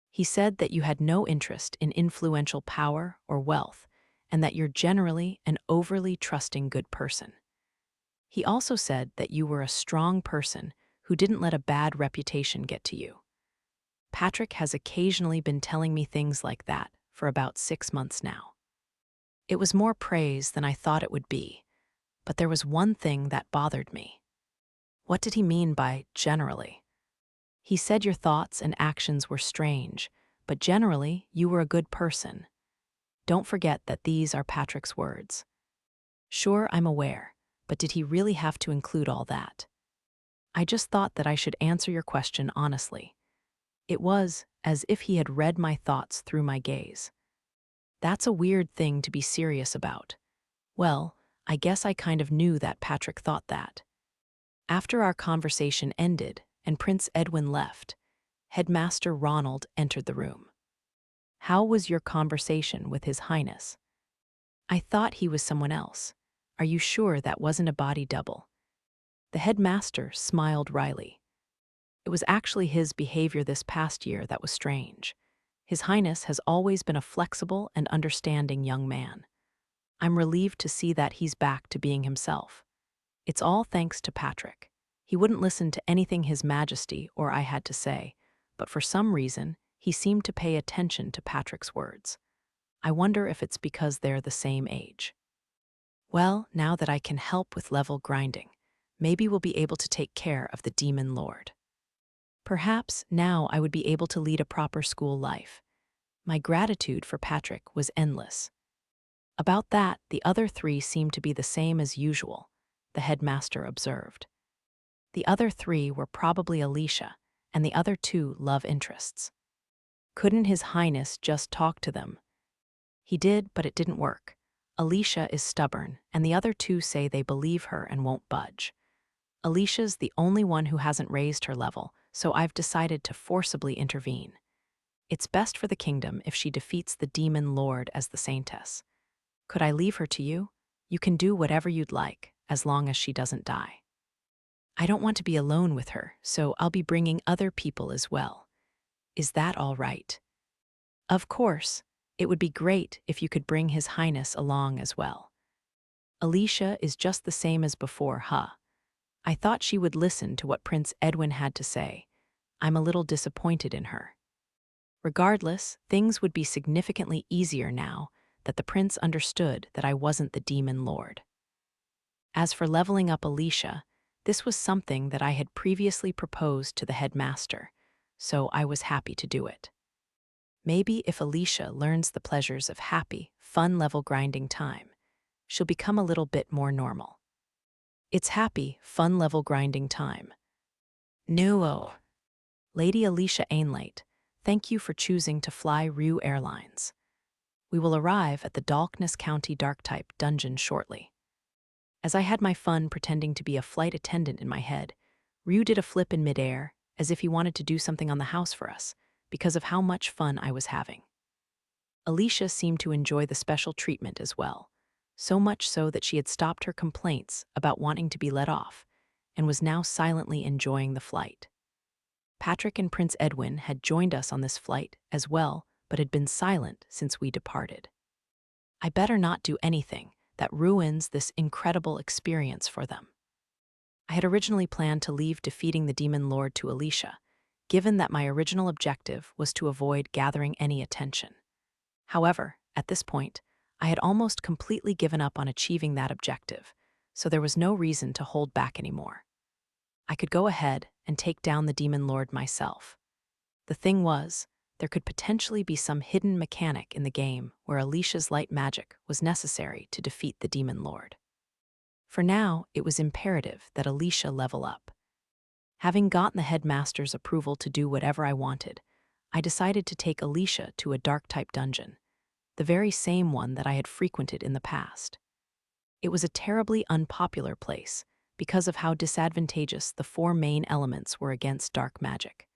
"He said that you had no interest in influential power or wealth, and that you're generally an overly trusting good person. He also said that you were a strong person who didn't let a bad reputation get to you. Patrick has occasionally been telling me things like that for about 6 months now. It was more praise than I thought it would be, but there was one thing that bothered me." "What did he mean by generally?" "He said your thoughts and actions were strange, but generally you were a good person. Don't forget that these are Patrick's words." "Sure, I'm aware, but did he really have to include all that?" "I just thought that I should answer your question honestly." It was as if he had read my thoughts through my gaze. "That's a weird thing to be serious about." "Well, I guess I kind of knew that Patrick thought that." After our conversation ended and Prince Edwin left, Headmaster Ronald entered the room. "How was your conversation with His Highness?" "I thought he was someone else. Are you sure that wasn't a body double?" The headmaster smiled wryly. It was actually his behavior this past year that was strange. His Highness has always been a flexible and understanding young man. I'm relieved to see that he's back to being himself. It's all thanks to Patrick. He wouldn't listen to anything His Majesty or I had to say, but for some reason, he seemed to pay attention to Patrick's words. I wonder if it's because they're the same age. Well, now that I can help with level grinding, maybe we'll be able to take care of the Demon Lord. Perhaps now I would be able to lead a proper school life. My gratitude for Patrick was endless. About that, the other three seemed to be the same as usual, the headmaster observed. The other three were probably Alicia, and the other two love interests. Couldn't His Highness just talk to them? He did, but it didn't work. Alicia is stubborn, and the other two say they believe her and won't budge. Alicia's the only one who hasn't raised her level, so I've decided to forcibly intervene. It's best for the kingdom if she defeats the Demon Lord as the Saintess. Could I leave her to you? You can do whatever you'd like, as long as she doesn't die. I don't want to be alone with her, so I'll be bringing other people as well. Is that all right? Of course. It would be great if you could bring His Highness along as well. Alicia is just the same as before, huh? I thought she would listen to what Prince Edwin had to say. I'm a little disappointed in her. Regardless, things would be significantly easier now that the prince understood that I wasn't the Demon Lord. As for leveling up Alicia, this was something that I had previously proposed to the headmaster, so I was happy to do it. Maybe if Alicia learns the pleasures of happy, fun level grinding time, she'll become a little bit more normal. It's happy, fun level grinding time. Nuo. Lady Alicia Ainlate, thank you for choosing to fly Rue Airlines. We will arrive at the Dolkness County Dark-type dungeon shortly. As I had my fun pretending to be a flight attendant in my head, Rue did a flip in midair, as if he wanted to do something on the house for us, because of how much fun I was having. Alicia seemed to enjoy the special treatment as well, so much so that she had stopped her complaints about wanting to be let off, and was now silently enjoying the flight. Patrick and Prince Edwin had joined us on this flight as well, but had been silent since we departed. I better not do anything that ruins this incredible experience for them. I had originally planned to leave defeating the Demon Lord to Alicia, given that my original objective was to avoid gathering any attention. However, at this point, I had almost completely given up on achieving that objective, so there was no reason to hold back anymore. I could go ahead and take down the Demon Lord myself. The thing was, there could potentially be some hidden mechanic in the game where Alicia's light magic was necessary to defeat the Demon Lord. For now, it was imperative that Alicia level up. Having gotten the headmaster's approval to do whatever I wanted, I decided to take Alicia to a dark-type dungeon, the very same one that I had frequented in the past. It was a terribly unpopular place because of how disadvantageous the four main elements were against dark magic.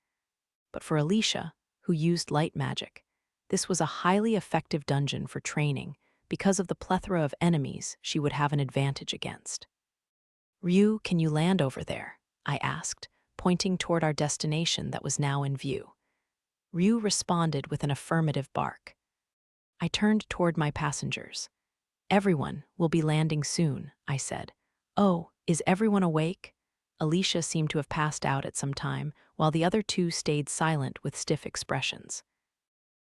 But for Alicia, who used light magic, this was a highly effective dungeon for training because of the plethora of enemies she would have an advantage against. Ryu, can you land over there? I asked, pointing toward our destination that was now in view. Ryu responded with an affirmative bark. I turned toward my passengers. Everyone will be landing soon, I said. Oh, is everyone awake? Alicia seemed to have passed out at some time, while the other two stayed silent with stiff expressions.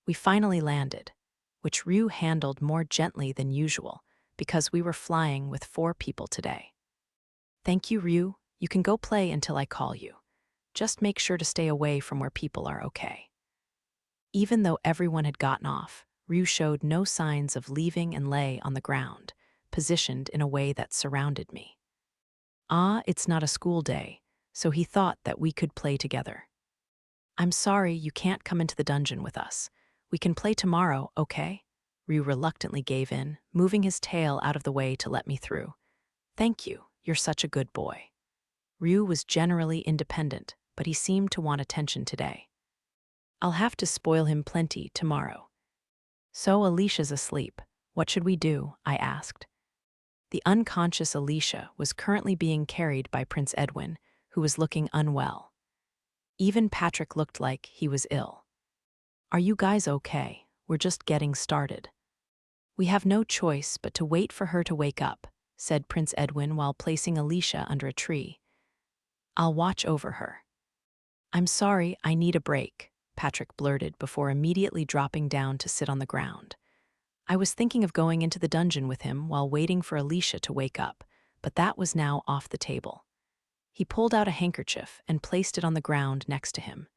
We finally landed, which Ryu handled more gently than usual, because we were flying with 4 people today. Thank you, Ryu. You can go play until I call you. Just make sure to stay away from where people are okay. Even though everyone had gotten off, Ryu showed no signs of leaving and lay on the ground, positioned in a way that surrounded me. It's not a school day, so he thought that we could play together. I'm sorry you can't come into the dungeon with us. We can play tomorrow, okay? Ryu reluctantly gave in, moving his tail out of the way to let me through. Thank you, you're such a good boy. Ryu was generally independent, but he seemed to want attention today. I'll have to spoil him plenty tomorrow. So Alicia's asleep. What should we do? I asked. The unconscious Alicia was currently being carried by Prince Edwin, who was looking unwell. Even Patrick looked like he was ill. "Are you guys okay? We're just getting started." "We have no choice but to wait for her to wake up," said Prince Edwin while placing Alicia under a tree. "I'll watch over her." "I'm sorry, I need a break," Patrick blurted before immediately dropping down to sit on the ground. I was thinking of going into the dungeon with him while waiting for Alicia to wake up, but that was now off the table. He pulled out a handkerchief and placed it on the ground next to him.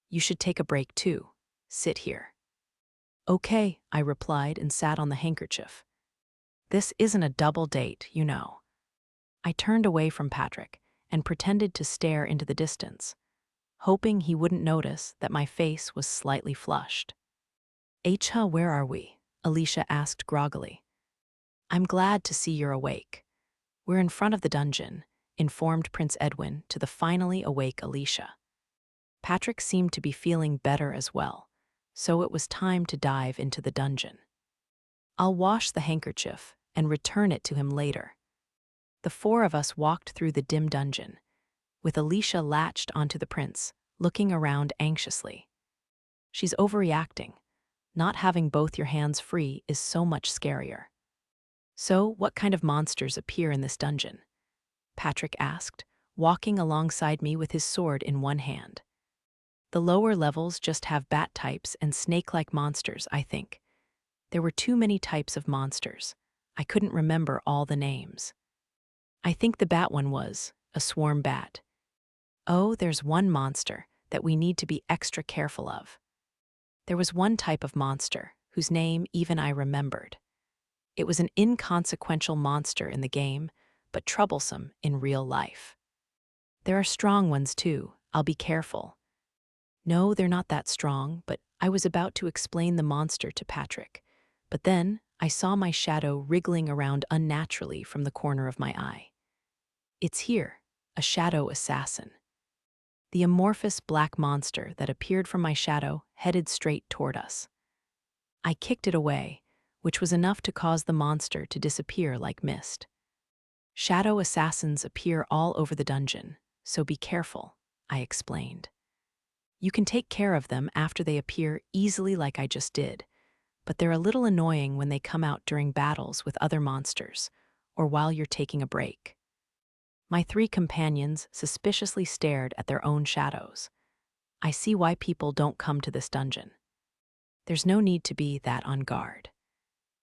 "You should take a break too. Sit here." "Okay," I replied and sat on the handkerchief. "This isn't a double date, you know." I turned away from Patrick and pretended to stare into the distance, hoping he wouldn't notice that my face was slightly flushed. "Acha, where are we?" Alicia asked groggily. "I'm glad to see you're awake. We're in front of the dungeon," informed Prince Edwin to the finally awake Alicia. Patrick seemed to be feeling better as well, so it was time to dive into the dungeon. "I'll wash the handkerchief and return it to him later." The four of us walked through the dim dungeon, with Alicia latched onto the prince, looking around anxiously. "She's overreacting. Not having both your hands free is so much scarier." "So, what kind of monsters appear in this dungeon?" Patrick asked, walking alongside me with his sword in one hand. "The lower levels just have bat types and snake-like monsters, I think. There were too many types of monsters. I couldn't remember all the names." "I think the bat one was a swarm bat." "Oh, there's one monster that we need to be extra careful of." There was one type of monster whose name even I remembered. It was an inconsequential monster in the game, but troublesome in real life. "There are strong ones too. I'll be careful." "No, they're not that strong," but I was about to explain the monster to Patrick. But then I saw my shadow wriggling around unnaturally from the corner of my eye. "It's here, a shadow assassin." The amorphous black monster that appeared from my shadow headed straight toward us. I kicked it away, which was enough to cause the monster to disappear like mist. "Shadow assassins appear all over the dungeon, so be careful," I explained. "You can take care of them after they appear easily like I just did, but they're a little annoying when they come out during battles with other monsters, or while you're taking a break." My three companions suspiciously stared at their own shadows. I see why people don't come to this dungeon. There's no need to be that on guard.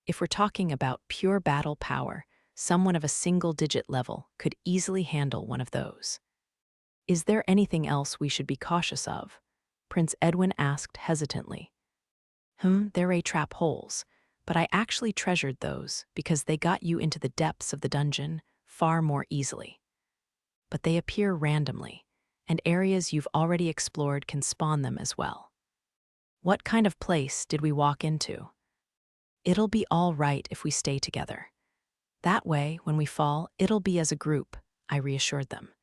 If we're talking about pure battle power, someone of a single-digit level could easily handle one of those. "Is there anything else we should be cautious of?" Prince Edwin asked hesitantly. There are trap holes, but I actually treasured those because they got you into the depths of the dungeon far more easily. But they appear randomly, and areas you've already explored can spawn them as well." "What kind of place did we walk into?" "It'll be all right if we stay together. That way, when we fall, it'll be as a group," I reassured them.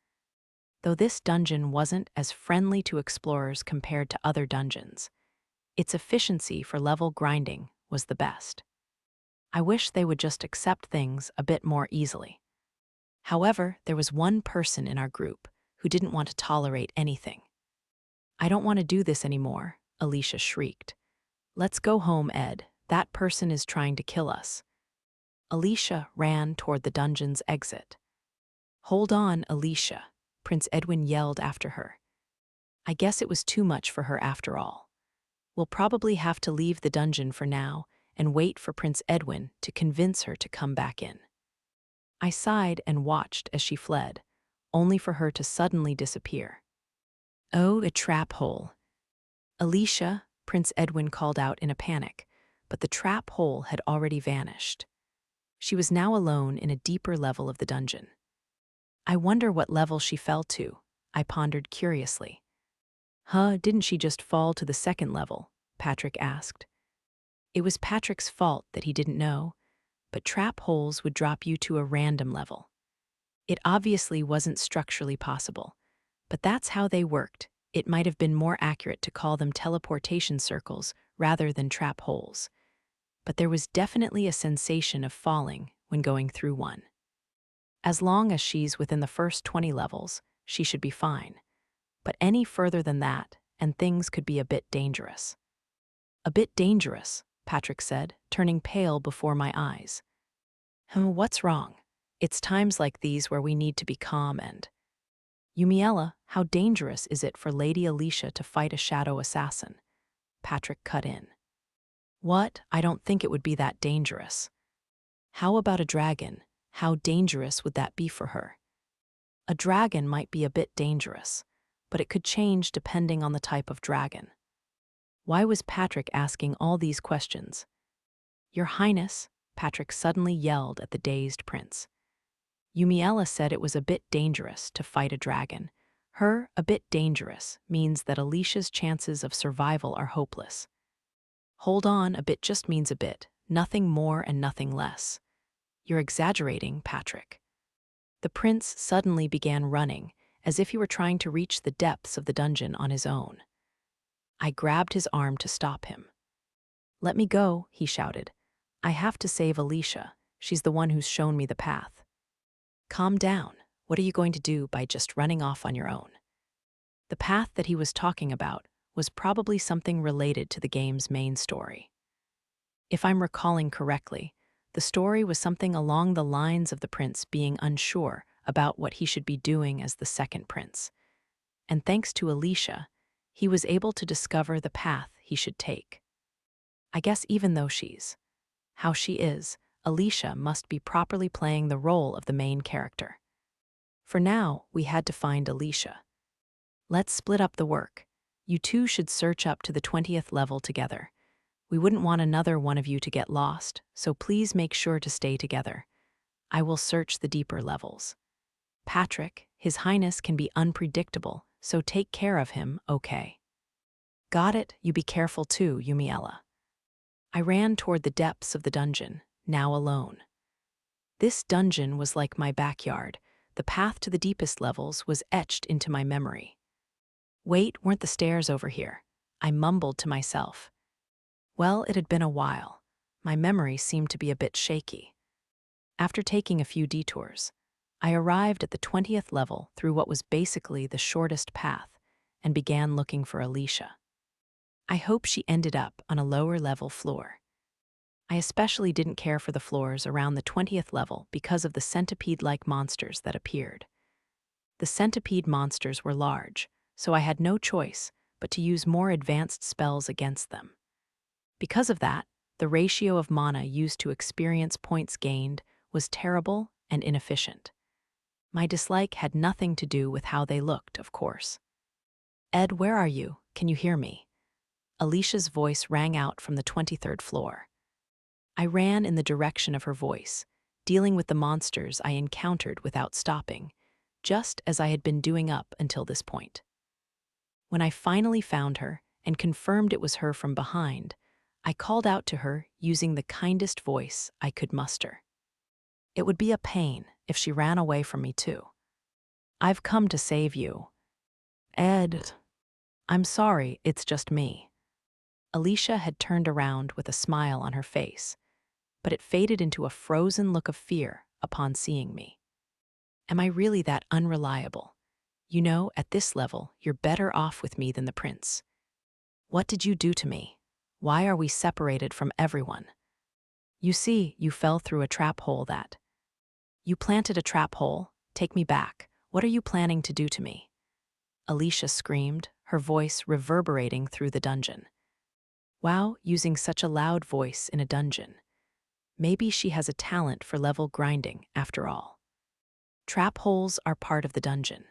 Though this dungeon wasn't as friendly to explorers compared to other dungeons, its efficiency for level grinding was the best. I wish they would just accept things a bit more easily. However, there was one person in our group who didn't want to tolerate anything. "I don't want to do this anymore," Alicia shrieked. "Let's go home, Ed. That person is trying to kill us." Alicia ran toward the dungeon's exit. "Hold on, Alicia," Prince Edwin yelled after her. I guess it was too much for her after all. We'll probably have to leave the dungeon for now and wait for Prince Edwin to convince her to come back in. I sighed and watched as she fled, only for her to suddenly disappear. "Oh, a trap hole." "Alicia," Prince Edwin called out in a panic, but the trap hole had already vanished. She was now alone in a deeper level of the dungeon. "I wonder what level she fell to," I pondered curiously. Didn't she just fall to the second level?" Patrick asked. It was Patrick's fault that he didn't know, but trap holes would drop you to a random level. It obviously wasn't structurally possible, but that's how they worked. It might have been more accurate to call them teleportation circles rather than trap holes. But there was definitely a sensation of falling when going through one. As long as she's within the first 20 levels, she should be fine. But any further than that, and things could be a bit dangerous. A bit dangerous, Patrick said, turning pale before my eyes. What's wrong? It's times like these where we need to be calm and… Yumiella, how dangerous is it for Lady Alicia to fight a shadow assassin? Patrick cut in. What? I don't think it would be that dangerous. How about a dragon? How dangerous would that be for her? A dragon might be a bit dangerous, but it could change depending on the type of dragon. Why was Patrick asking all these questions? Your Highness, Patrick suddenly yelled at the dazed prince. Yumiella said it was a bit dangerous to fight a dragon. Her a bit dangerous means that Alicia's chances of survival are hopeless. Hold on, a bit just means a bit, nothing more and nothing less. You're exaggerating, Patrick. The prince suddenly began running, as if he were trying to reach the depths of the dungeon on his own. I grabbed his arm to stop him. Let me go, he shouted. I have to save Alicia. She's the one who's shown me the path. Calm down. What are you going to do by just running off on your own? The path that he was talking about was probably something related to the game's main story. If I'm recalling correctly, the story was something along the lines of the prince being unsure about what he should be doing as the second prince. And thanks to Alicia, he was able to discover the path he should take. I guess even though she's how she is, Alicia must be properly playing the role of the main character. For now, we had to find Alicia. Let's split up the work. You two should search up to the 20th level together. We wouldn't want another one of you to get lost, so please make sure to stay together. I will search the deeper levels. Patrick, His Highness can be unpredictable, so take care of him, okay? Got it, you be careful too, Yumiella. I ran toward the depths of the dungeon, now alone. This dungeon was like my backyard. The path to the deepest levels was etched into my memory. Wait, weren't the stairs over here? I mumbled to myself. Well, it had been a while. My memory seemed to be a bit shaky. After taking a few detours, I arrived at the 20th level through what was basically the shortest path and began looking for Alicia. I hope she ended up on a lower level floor. I especially didn't care for the floors around the 20th level because of the centipede-like monsters that appeared. The centipede monsters were large, so I had no choice but to use more advanced spells against them. Because of that, the ratio of mana used to experience points gained was terrible and inefficient. My dislike had nothing to do with how they looked, of course. Ed, where are you? Can you hear me? Alicia's voice rang out from the 23rd floor. I ran in the direction of her voice, dealing with the monsters I encountered without stopping, just as I had been doing up until this point. When I finally found her and confirmed it was her from behind, I called out to her using the kindest voice I could muster. It would be a pain if she ran away from me too. I've come to save you. Ed, I'm sorry, it's just me. Alicia had turned around with a smile on her face, but it faded into a frozen look of fear upon seeing me. Am I really that unreliable? You know, at this level, you're better off with me than the prince. What did you do to me? Why are we separated from everyone? You see, you fell through a trap hole that… You planted a trap hole? Take me back. What are you planning to do to me? Alicia screamed, her voice reverberating through the dungeon. Wow, using such a loud voice in a dungeon. Maybe she has a talent for level grinding, after all. Trap holes are part of the dungeon.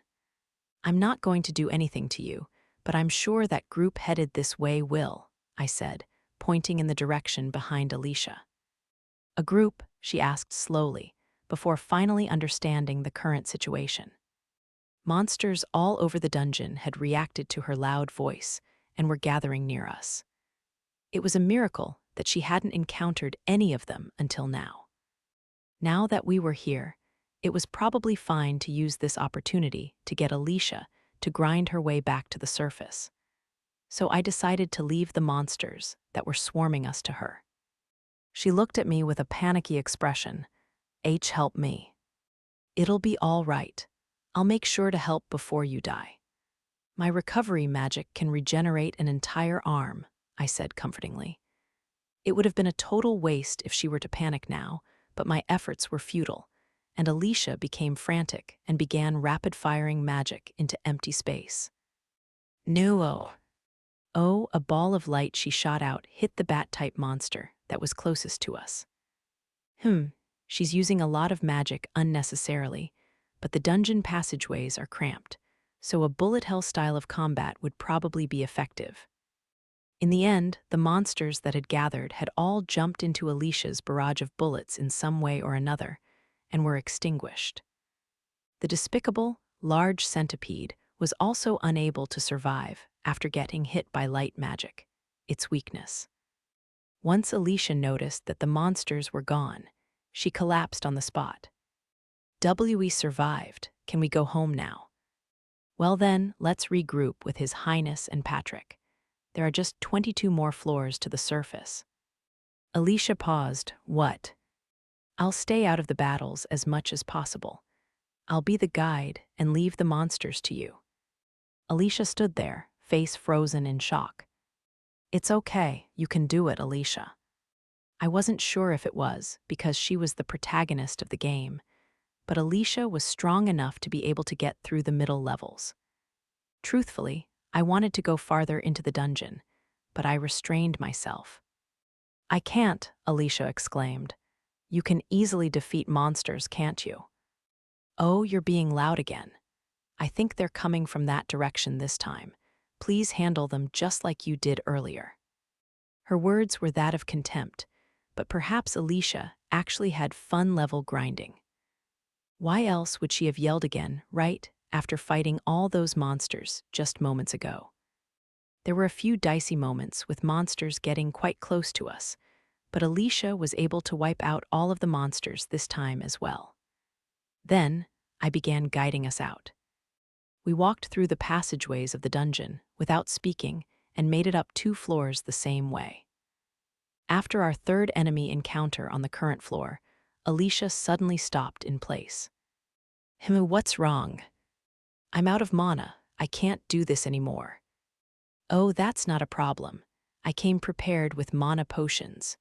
I'm not going to do anything to you, but I'm sure that group headed this way will, I said, pointing in the direction behind Alicia. A group, she asked slowly, before finally understanding the current situation. Monsters all over the dungeon had reacted to her loud voice and were gathering near us. It was a miracle that she hadn't encountered any of them until now. Now that we were here, it was probably fine to use this opportunity to get Alicia to grind her way back to the surface. So I decided to leave the monsters that were swarming us to her. She looked at me with a panicky expression. Help me. It'll be all right. I'll make sure to help before you die. My recovery magic can regenerate an entire arm, I said comfortingly. It would have been a total waste if she were to panic now, but my efforts were futile, and Alicia became frantic and began rapid-firing magic into empty space. No. Oh, a ball of light she shot out hit the bat-type monster that was closest to us. She's using a lot of magic unnecessarily, but the dungeon passageways are cramped, so a bullet hell style of combat would probably be effective. In the end, the monsters that had gathered had all jumped into Alicia's barrage of bullets in some way or another, and were extinguished. The despicable, large centipede was also unable to survive after getting hit by light magic, its weakness. Once Alicia noticed that the monsters were gone, she collapsed on the spot. "We survived. Can we go home now?" "Well then, let's regroup with His Highness and Patrick. There are just 22 more floors to the surface." Alicia paused. "What?" "I'll stay out of the battles as much as possible. I'll be the guide and leave the monsters to you." Alicia stood there, face frozen in shock. "It's okay, you can do it, Alicia." I wasn't sure if it was, because she was the protagonist of the game, but Alicia was strong enough to be able to get through the middle levels. Truthfully, I wanted to go farther into the dungeon, but I restrained myself. "I can't," Alicia exclaimed. "You can easily defeat monsters, can't you?" "Oh, you're being loud again. I think they're coming from that direction this time. Please handle them just like you did earlier." Her words were that of contempt, but perhaps Alicia actually had fun-level grinding. Why else would she have yelled again, right after fighting all those monsters just moments ago? There were a few dicey moments with monsters getting quite close to us, but Alicia was able to wipe out all of the monsters this time as well. Then, I began guiding us out. We walked through the passageways of the dungeon without speaking and made it up 2 floors the same way. After our third enemy encounter on the current floor, Alicia suddenly stopped in place. "What's wrong?" "I'm out of mana. I can't do this anymore." "Oh, that's not a problem. I came prepared with mana potions."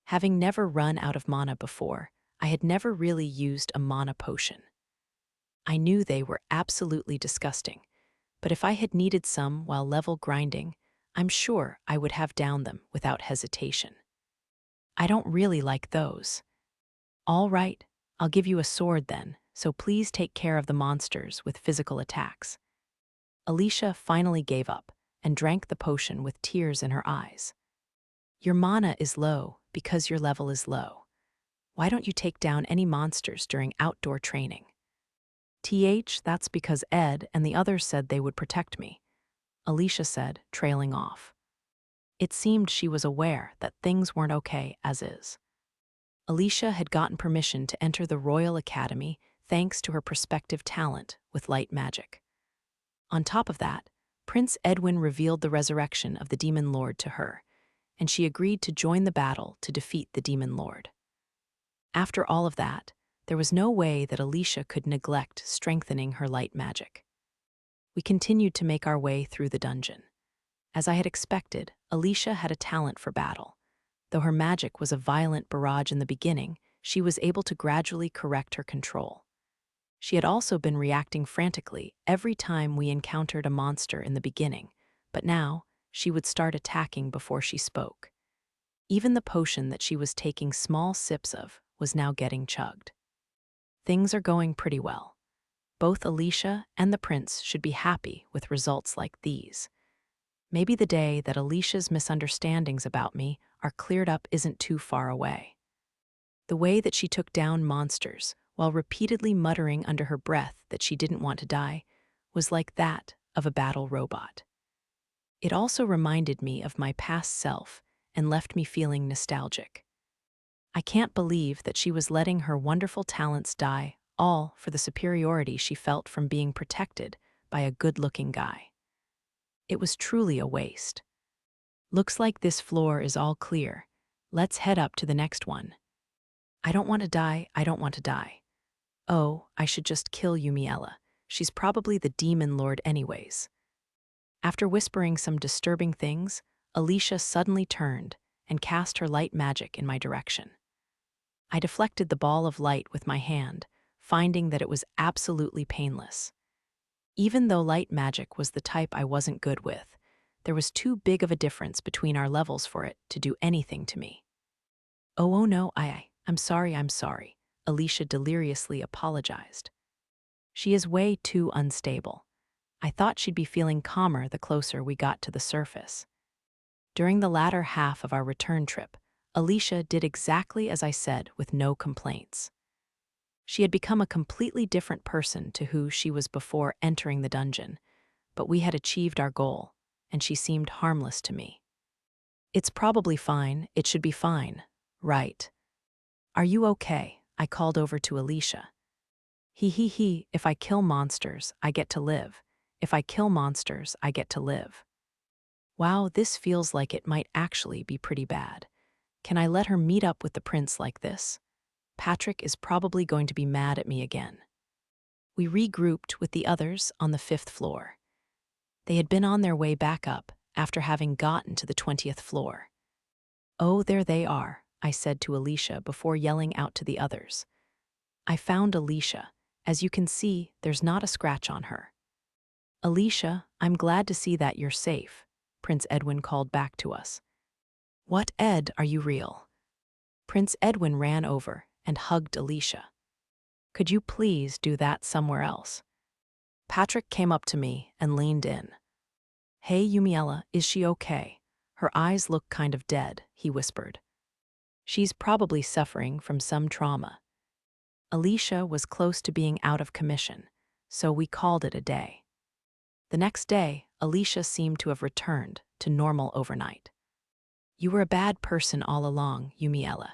Having never run out of mana before, I had never really used a mana potion. I knew they were absolutely disgusting, but if I had needed some while level grinding, I'm sure I would have downed them without hesitation. "I don't really like those." "All right, I'll give you a sword then, so please take care of the monsters with physical attacks." Alicia finally gave up and drank the potion with tears in her eyes. "Your mana is low because your level is low. Why don't you take down any monsters during outdoor training?" That's because Ed and the others said they would protect me," Alicia said, trailing off. It seemed she was aware that things weren't okay as is. Alicia had gotten permission to enter the Royal Academy thanks to her prospective talent with light magic. On top of that, Prince Edwin revealed the resurrection of the Demon Lord to her, and she agreed to join the battle to defeat the Demon Lord. After all of that, there was no way that Alicia could neglect strengthening her light magic. We continued to make our way through the dungeon. As I had expected, Alicia had a talent for battle. Though her magic was a violent barrage in the beginning, she was able to gradually correct her control. She had also been reacting frantically every time we encountered a monster in the beginning, but now she would start attacking before she spoke. Even the potion that she was taking small sips of was now getting chugged. Things are going pretty well. Both Alicia and the prince should be happy with results like these. Maybe the day that Alicia's misunderstandings about me are cleared up isn't too far away. The way that she took down monsters while repeatedly muttering under her breath that she didn't want to die was like that of a battle robot. It also reminded me of my past self and left me feeling nostalgic. I can't believe that she was letting her wonderful talents die, all for the superiority she felt from being protected by a good-looking guy. It was truly a waste. "Looks like this floor is all clear. Let's head up to the next one." "I don't want to die, I don't want to die." "Oh, I should just kill Yumiella. She's probably the Demon Lord anyways." After whispering some disturbing things, Alicia suddenly turned and cast her light magic in my direction. I deflected the ball of light with my hand, finding that it was absolutely painless. Even though light magic was the type I wasn't good with, there was too big of a difference between our levels for it to do anything to me. Oh no, I'm sorry, Alicia deliriously apologized. She is way too unstable. I thought she'd be feeling calmer the closer we got to the surface. During the latter half of our return trip, Alicia did exactly as I said with no complaints. She had become a completely different person to who she was before entering the dungeon, but we had achieved our goal, and she seemed harmless to me. It's probably fine, it should be fine, right? Are you okay? I called over to Alicia. He, if I kill monsters, I get to live. If I kill monsters, I get to live. Wow, this feels like it might actually be pretty bad. Can I let her meet up with the prince like this? Patrick is probably going to be mad at me again. We regrouped with the others on the 5th floor. They had been on their way back up after having gotten to the 20th floor. Oh, there they are, I said to Alicia before yelling out to the others. I found Alicia. As you can see, there's not a scratch on her. Alicia, I'm glad to see that you're safe, Prince Edwin called back to us. What, Ed, are you real? Prince Edwin ran over and hugged Alicia. Could you please do that somewhere else? Patrick came up to me and leaned in. Hey, Yumiella, is she okay? Her eyes look kind of dead, he whispered. She's probably suffering from some trauma. Alicia was close to being out of commission, so we called it a day. The next day, Alicia seemed to have returned to normal overnight. You were a bad person all along, Yumiella.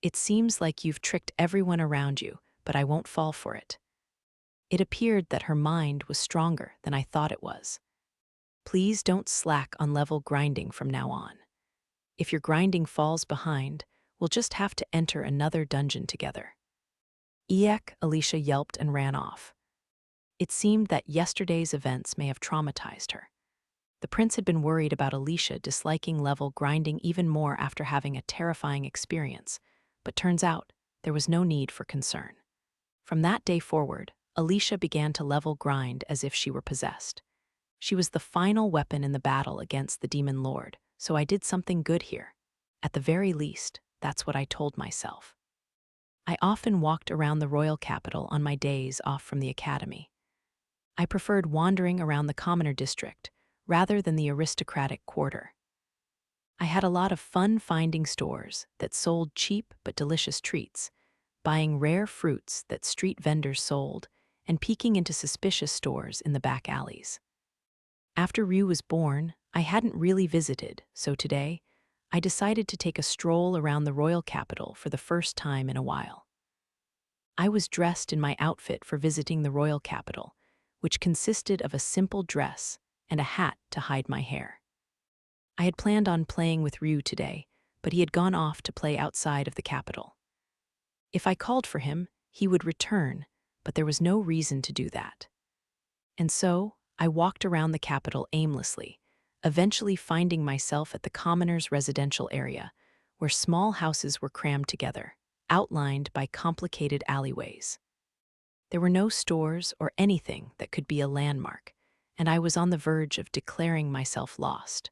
It seems like you've tricked everyone around you, but I won't fall for it. It appeared that her mind was stronger than I thought it was. Please don't slack on level grinding from now on. If your grinding falls behind, we'll just have to enter another dungeon together. Eek, Alicia yelped and ran off. It seemed that yesterday's events may have traumatized her. The prince had been worried about Alicia disliking level grinding even more after having a terrifying experience, but turns out there was no need for concern. From that day forward, Alicia began to level grind as if she were possessed. She was the final weapon in the battle against the demon lord, so I did something good here. At the very least, that's what I told myself. I often walked around the royal capital on my days off from the academy. I preferred wandering around the commoner district rather than the aristocratic quarter. I had a lot of fun finding stores that sold cheap but delicious treats, buying rare fruits that street vendors sold, and peeking into suspicious stores in the back alleys. After Ryu was born, I hadn't really visited, so today, I decided to take a stroll around the royal capital for the first time in a while. I was dressed in my outfit for visiting the royal capital, which consisted of a simple dress and a hat to hide my hair. I had planned on playing with Ryu today, but he had gone off to play outside of the capital. If I called for him, he would return, but there was no reason to do that. And so, I walked around the capital aimlessly, eventually finding myself at the commoners' residential area, where small houses were crammed together, outlined by complicated alleyways. There were no stores or anything that could be a landmark, and I was on the verge of declaring myself lost.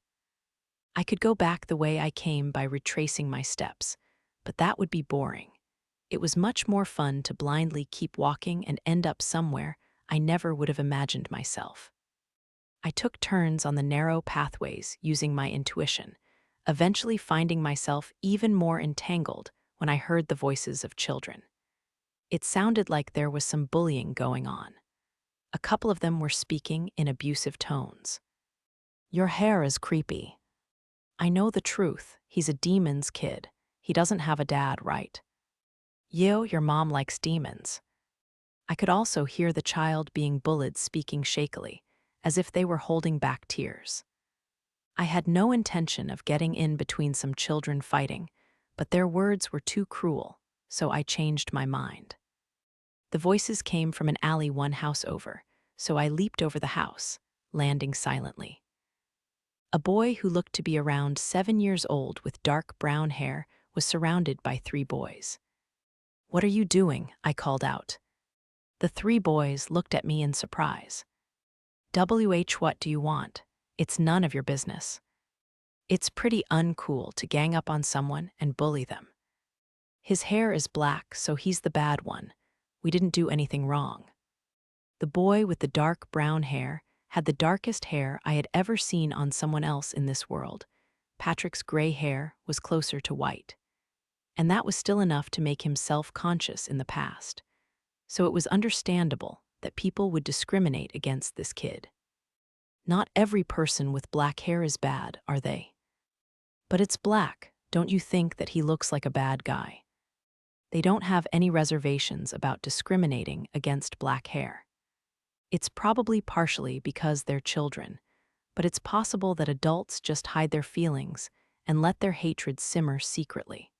I could go back the way I came by retracing my steps, but that would be boring. It was much more fun to blindly keep walking and end up somewhere I never would have imagined myself. I took turns on the narrow pathways using my intuition, eventually finding myself even more entangled when I heard the voices of children. It sounded like there was some bullying going on. A couple of them were speaking in abusive tones. Your hair is creepy. I know the truth. He's a demon's kid. He doesn't have a dad, right? Yo, your mom likes demons. I could also hear the child being bullied speaking shakily, as if they were holding back tears. I had no intention of getting in between some children fighting, but their words were too cruel, so I changed my mind. The voices came from an alley one house over, so I leaped over the house, landing silently. A boy who looked to be around 7 years old with dark brown hair was surrounded by 3 boys. "What are you doing?" I called out. The 3 boys looked at me in surprise. What do you want? It's none of your business." It's pretty uncool to gang up on someone and bully them. "His hair is black, so he's the bad one. We didn't do anything wrong." The boy with the dark brown hair had the darkest hair I had ever seen on someone else in this world. Patrick's gray hair was closer to white. And that was still enough to make him self-conscious in the past. So it was understandable that people would discriminate against this kid. Not every person with black hair is bad, are they? But it's black. Don't you think that he looks like a bad guy? They don't have any reservations about discriminating against black hair. It's probably partially because they're children, but it's possible that adults just hide their feelings and let their hatred simmer secretly.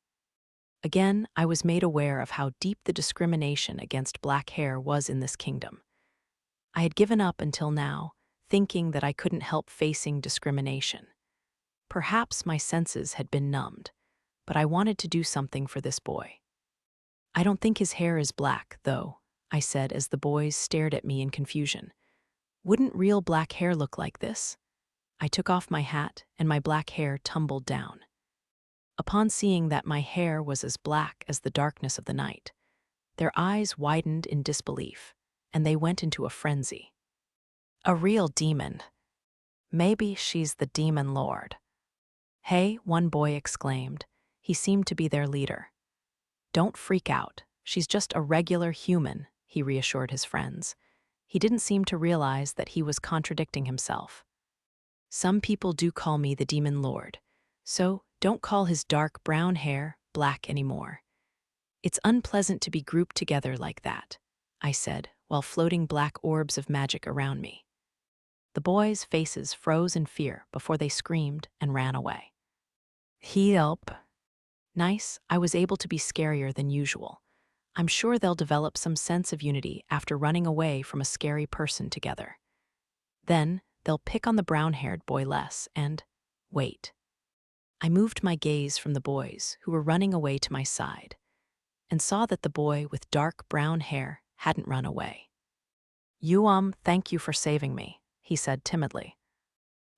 Again, I was made aware of how deep the discrimination against black hair was in this kingdom. I had given up until now, thinking that I couldn't help facing discrimination. Perhaps my senses had been numbed, but I wanted to do something for this boy. "I don't think his hair is black, though," I said as the boys stared at me in confusion. "Wouldn't real black hair look like this?" I took off my hat and my black hair tumbled down. Upon seeing that my hair was as black as the darkness of the night, their eyes widened in disbelief, and they went into a frenzy. "A real demon. Maybe she's the demon lord." "Hey," one boy exclaimed. He seemed to be their leader. "Don't freak out. She's just a regular human," he reassured his friends. He didn't seem to realize that he was contradicting himself. "Some people do call me the demon lord, so don't call his dark brown hair black anymore. It's unpleasant to be grouped together like that," I said, while floating black orbs of magic around me. The boys' faces froze in fear before they screamed and ran away. "Help." Nice, I was able to be scarier than usual. I'm sure they'll develop some sense of unity after running away from a scary person together. Then they'll pick on the brown-haired boy less and wait. I moved my gaze from the boys who were running away to my side and saw that the boy with dark brown hair hadn't run away. Thank you for saving me," he said timidly.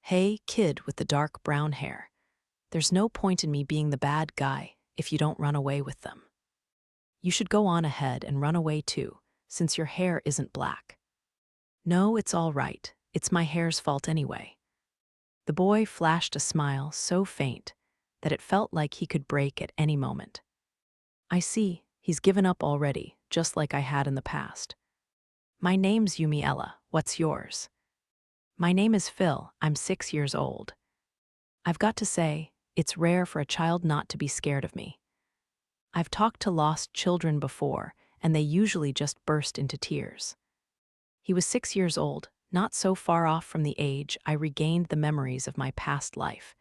"Hey, kid with the dark brown hair. There's no point in me being the bad guy if you don't run away with them. You should go on ahead and run away too, since your hair isn't black." "No, it's all right. It's my hair's fault anyway." The boy flashed a smile so faint that it felt like he could break at any moment. "I see, he's given up already, just like I had in the past." "My name's Yumiella. What's yours?" "My name is Phil. I'm 6 years old." I've got to say, it's rare for a child not to be scared of me. I've talked to lost children before, and they usually just burst into tears. He was 6 years old, not so far off from the age I regained the memories of my past life,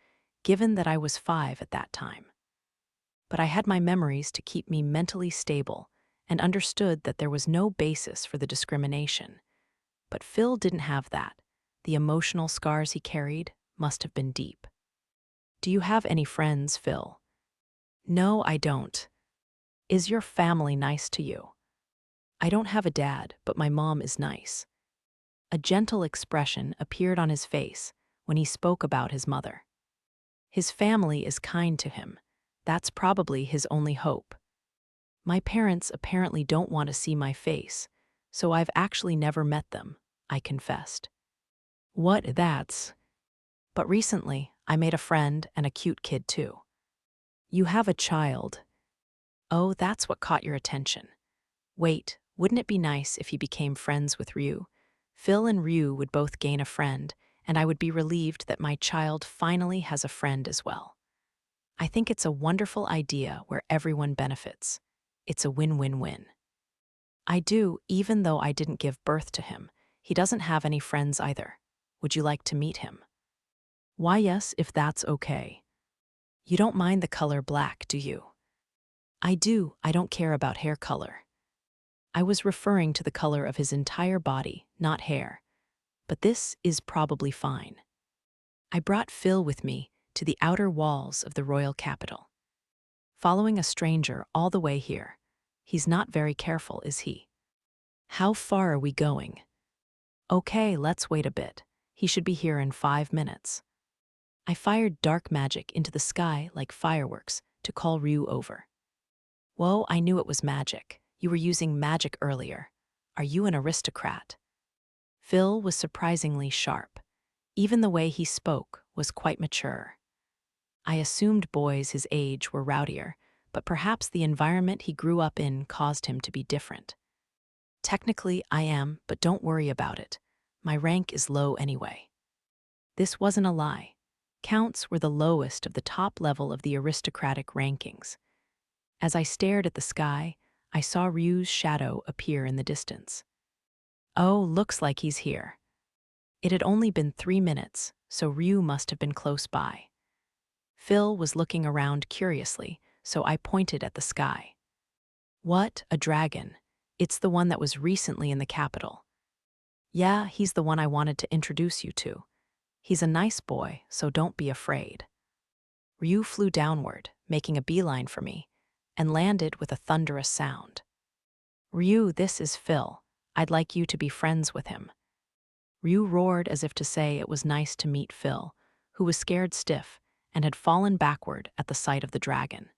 given that I was 5 at that time. But I had my memories to keep me mentally stable and understood that there was no basis for the discrimination. But Phil didn't have that. The emotional scars he carried must have been deep. "Do you have any friends, Phil?" "No, I don't." "Is your family nice to you?" "I don't have a dad, but my mom is nice." A gentle expression appeared on his face when he spoke about his mother. His family is kind to him. That's probably his only hope. My parents apparently don't want to see my face, so I've actually never met them, I confessed. That's. But recently, I made a friend and a cute kid too. You have a child. Oh, that's what caught your attention. Wait, wouldn't it be nice if he became friends with Ryu? Phil and Ryu would both gain a friend, and I would be relieved that my child finally has a friend as well. I think it's a wonderful idea where everyone benefits. It's a win-win-win. I do, even though I didn't give birth to him. He doesn't have any friends either. Would you like to meet him? Why, yes, if that's okay. You don't mind the color black, do you? I do. I don't care about hair color. I was referring to the color of his entire body, not hair. but this is probably fine. I brought Phil with me to the outer walls of the royal capital. Following a stranger all the way here. He's not very careful, is he? How far are we going? Okay, let's wait a bit. He should be here in 5 minutes. I fired dark magic into the sky like fireworks to call Ryu over. Whoa, I knew it was magic. You were using magic earlier. Are you an aristocrat? Phil was surprisingly sharp. Even the way he spoke was quite mature. I assumed boys his age were rowdier, but perhaps the environment he grew up in caused him to be different. Technically, I am, but don't worry about it. My rank is low anyway. This wasn't a lie. Counts were the lowest of the top level of the aristocratic rankings. As I stared at the sky, I saw Ryu's shadow appear in the distance. Oh, looks like he's here. It had only been 3 minutes, so Ryu must have been close by. Phil was looking around curiously, so I pointed at the sky. What, a dragon? It's the one that was recently in the capital. Yeah, he's the one I wanted to introduce you to. He's a nice boy, so don't be afraid. Ryu flew downward, making a beeline for me, and landed with a thunderous sound. Ryu, this is Phil. I'd like you to be friends with him. Ryu roared as if to say it was nice to meet Phil, who was scared stiff and had fallen backward at the sight of the dragon.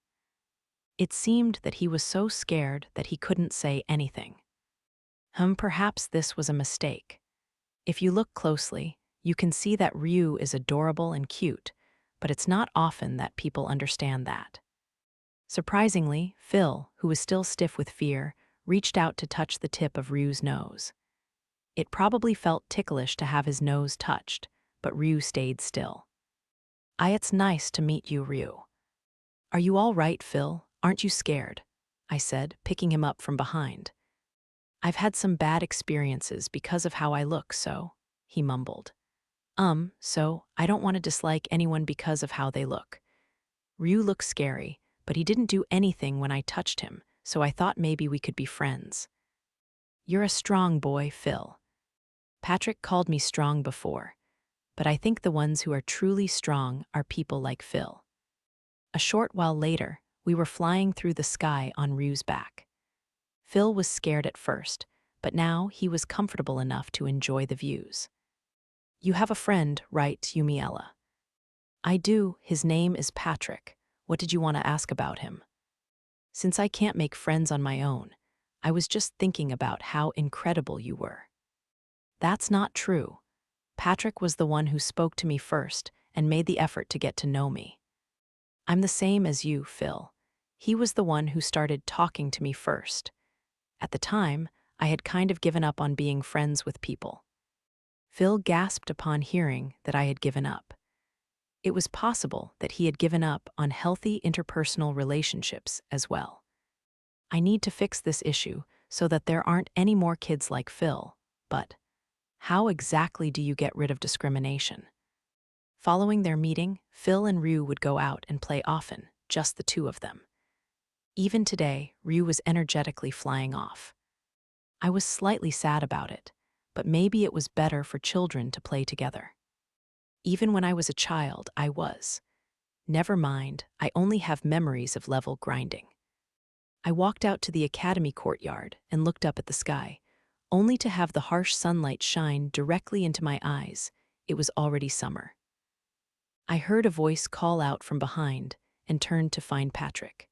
It seemed that he was so scared that he couldn't say anything. Perhaps this was a mistake. If you look closely, you can see that Ryu is adorable and cute, but it's not often that people understand that. Surprisingly, Phil, who was still stiff with fear, reached out to touch the tip of Ryu's nose. It probably felt ticklish to have his nose touched, but Ryu stayed still. It's nice to meet you, Ryu. Are you all right, Phil? Aren't you scared? I said, picking him up from behind. I've had some bad experiences because of how I look, so, he mumbled. So, I don't want to dislike anyone because of how they look. Ryu looked scary, but he didn't do anything when I touched him, so I thought maybe we could be friends. You're a strong boy, Phil. Patrick called me strong before, but I think the ones who are truly strong are people like Phil. A short while later, we were flying through the sky on Ryu's back. Phil was scared at first, but now he was comfortable enough to enjoy the views. You have a friend, right, Yumiella? I do. His name is Patrick. What did you want to ask about him? Since I can't make friends on my own, I was just thinking about how incredible you were. That's not true. Patrick was the one who spoke to me first and made the effort to get to know me. I'm the same as you, Phil. He was the one who started talking to me first. At the time, I had kind of given up on being friends with people. Phil gasped upon hearing that I had given up. It was possible that he had given up on healthy interpersonal relationships as well. I need to fix this issue so that there aren't any more kids like Phil, but how exactly do you get rid of discrimination? Following their meeting, Phil and Ryu would go out and play often, just the two of them. Even today, Ryu was energetically flying off. I was slightly sad about it, but maybe it was better for children to play together. Even when I was a child, I was. Never mind, I only have memories of level grinding. I walked out to the academy courtyard and looked up at the sky, only to have the harsh sunlight shine directly into my eyes. It was already summer. I heard a voice call out from behind and turned to find Patrick.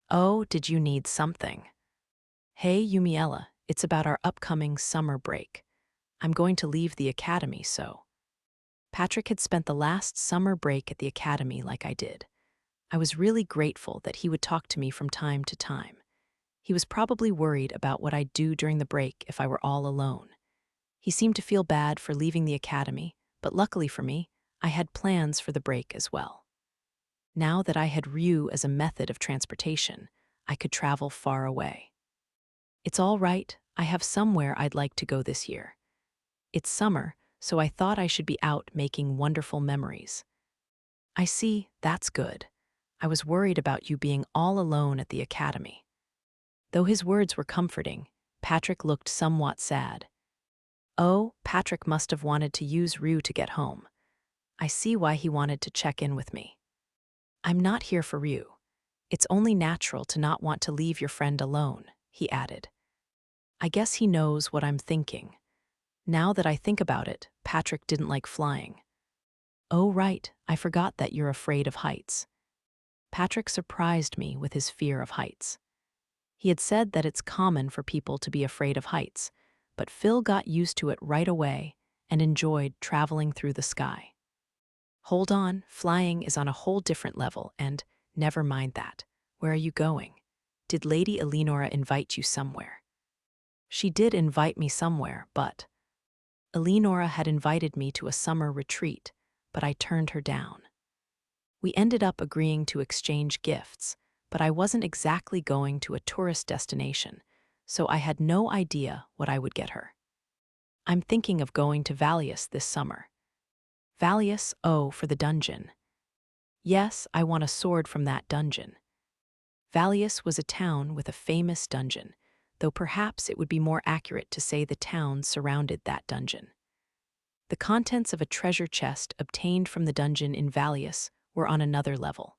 Oh, did you need something? Hey, Yumiella, it's about our upcoming summer break. I'm going to leave the academy, so. Patrick had spent the last summer break at the academy like I did. I was really grateful that he would talk to me from time to time. He was probably worried about what I'd do during the break if I were all alone. He seemed to feel bad for leaving the academy, but luckily for me, I had plans for the break as well. Now that I had Ryu as a method of transportation, I could travel far away. It's all right, I have somewhere I'd like to go this year. It's summer, so I thought I should be out making wonderful memories. I see, that's good. I was worried about you being all alone at the academy. Though his words were comforting, Patrick looked somewhat sad. Oh, Patrick must have wanted to use Rue to get home. I see why he wanted to check in with me. I'm not here for Rue. It's only natural to not want to leave your friend alone, he added. I guess he knows what I'm thinking. Now that I think about it, Patrick didn't like flying. Oh, right, I forgot that you're afraid of heights. Patrick surprised me with his fear of heights. He had said that it's common for people to be afraid of heights, but Phil got used to it right away and enjoyed traveling through the sky. Hold on, flying is on a whole different level, and never mind that. Where are you going? Did Lady Eleanora invite you somewhere? She did invite me somewhere, but Eleanora had invited me to a summer retreat, but I turned her down. We ended up agreeing to exchange gifts, but I wasn't exactly going to a tourist destination, so I had no idea what I would get her. I'm thinking of going to Villainess this summer. Villainess, oh, for the dungeon. Yes, I want a sword from that dungeon. Villainess was a town with a famous dungeon, though perhaps it would be more accurate to say the town surrounded that dungeon. The contents of a treasure chest obtained from the dungeon in Villainess were on another level.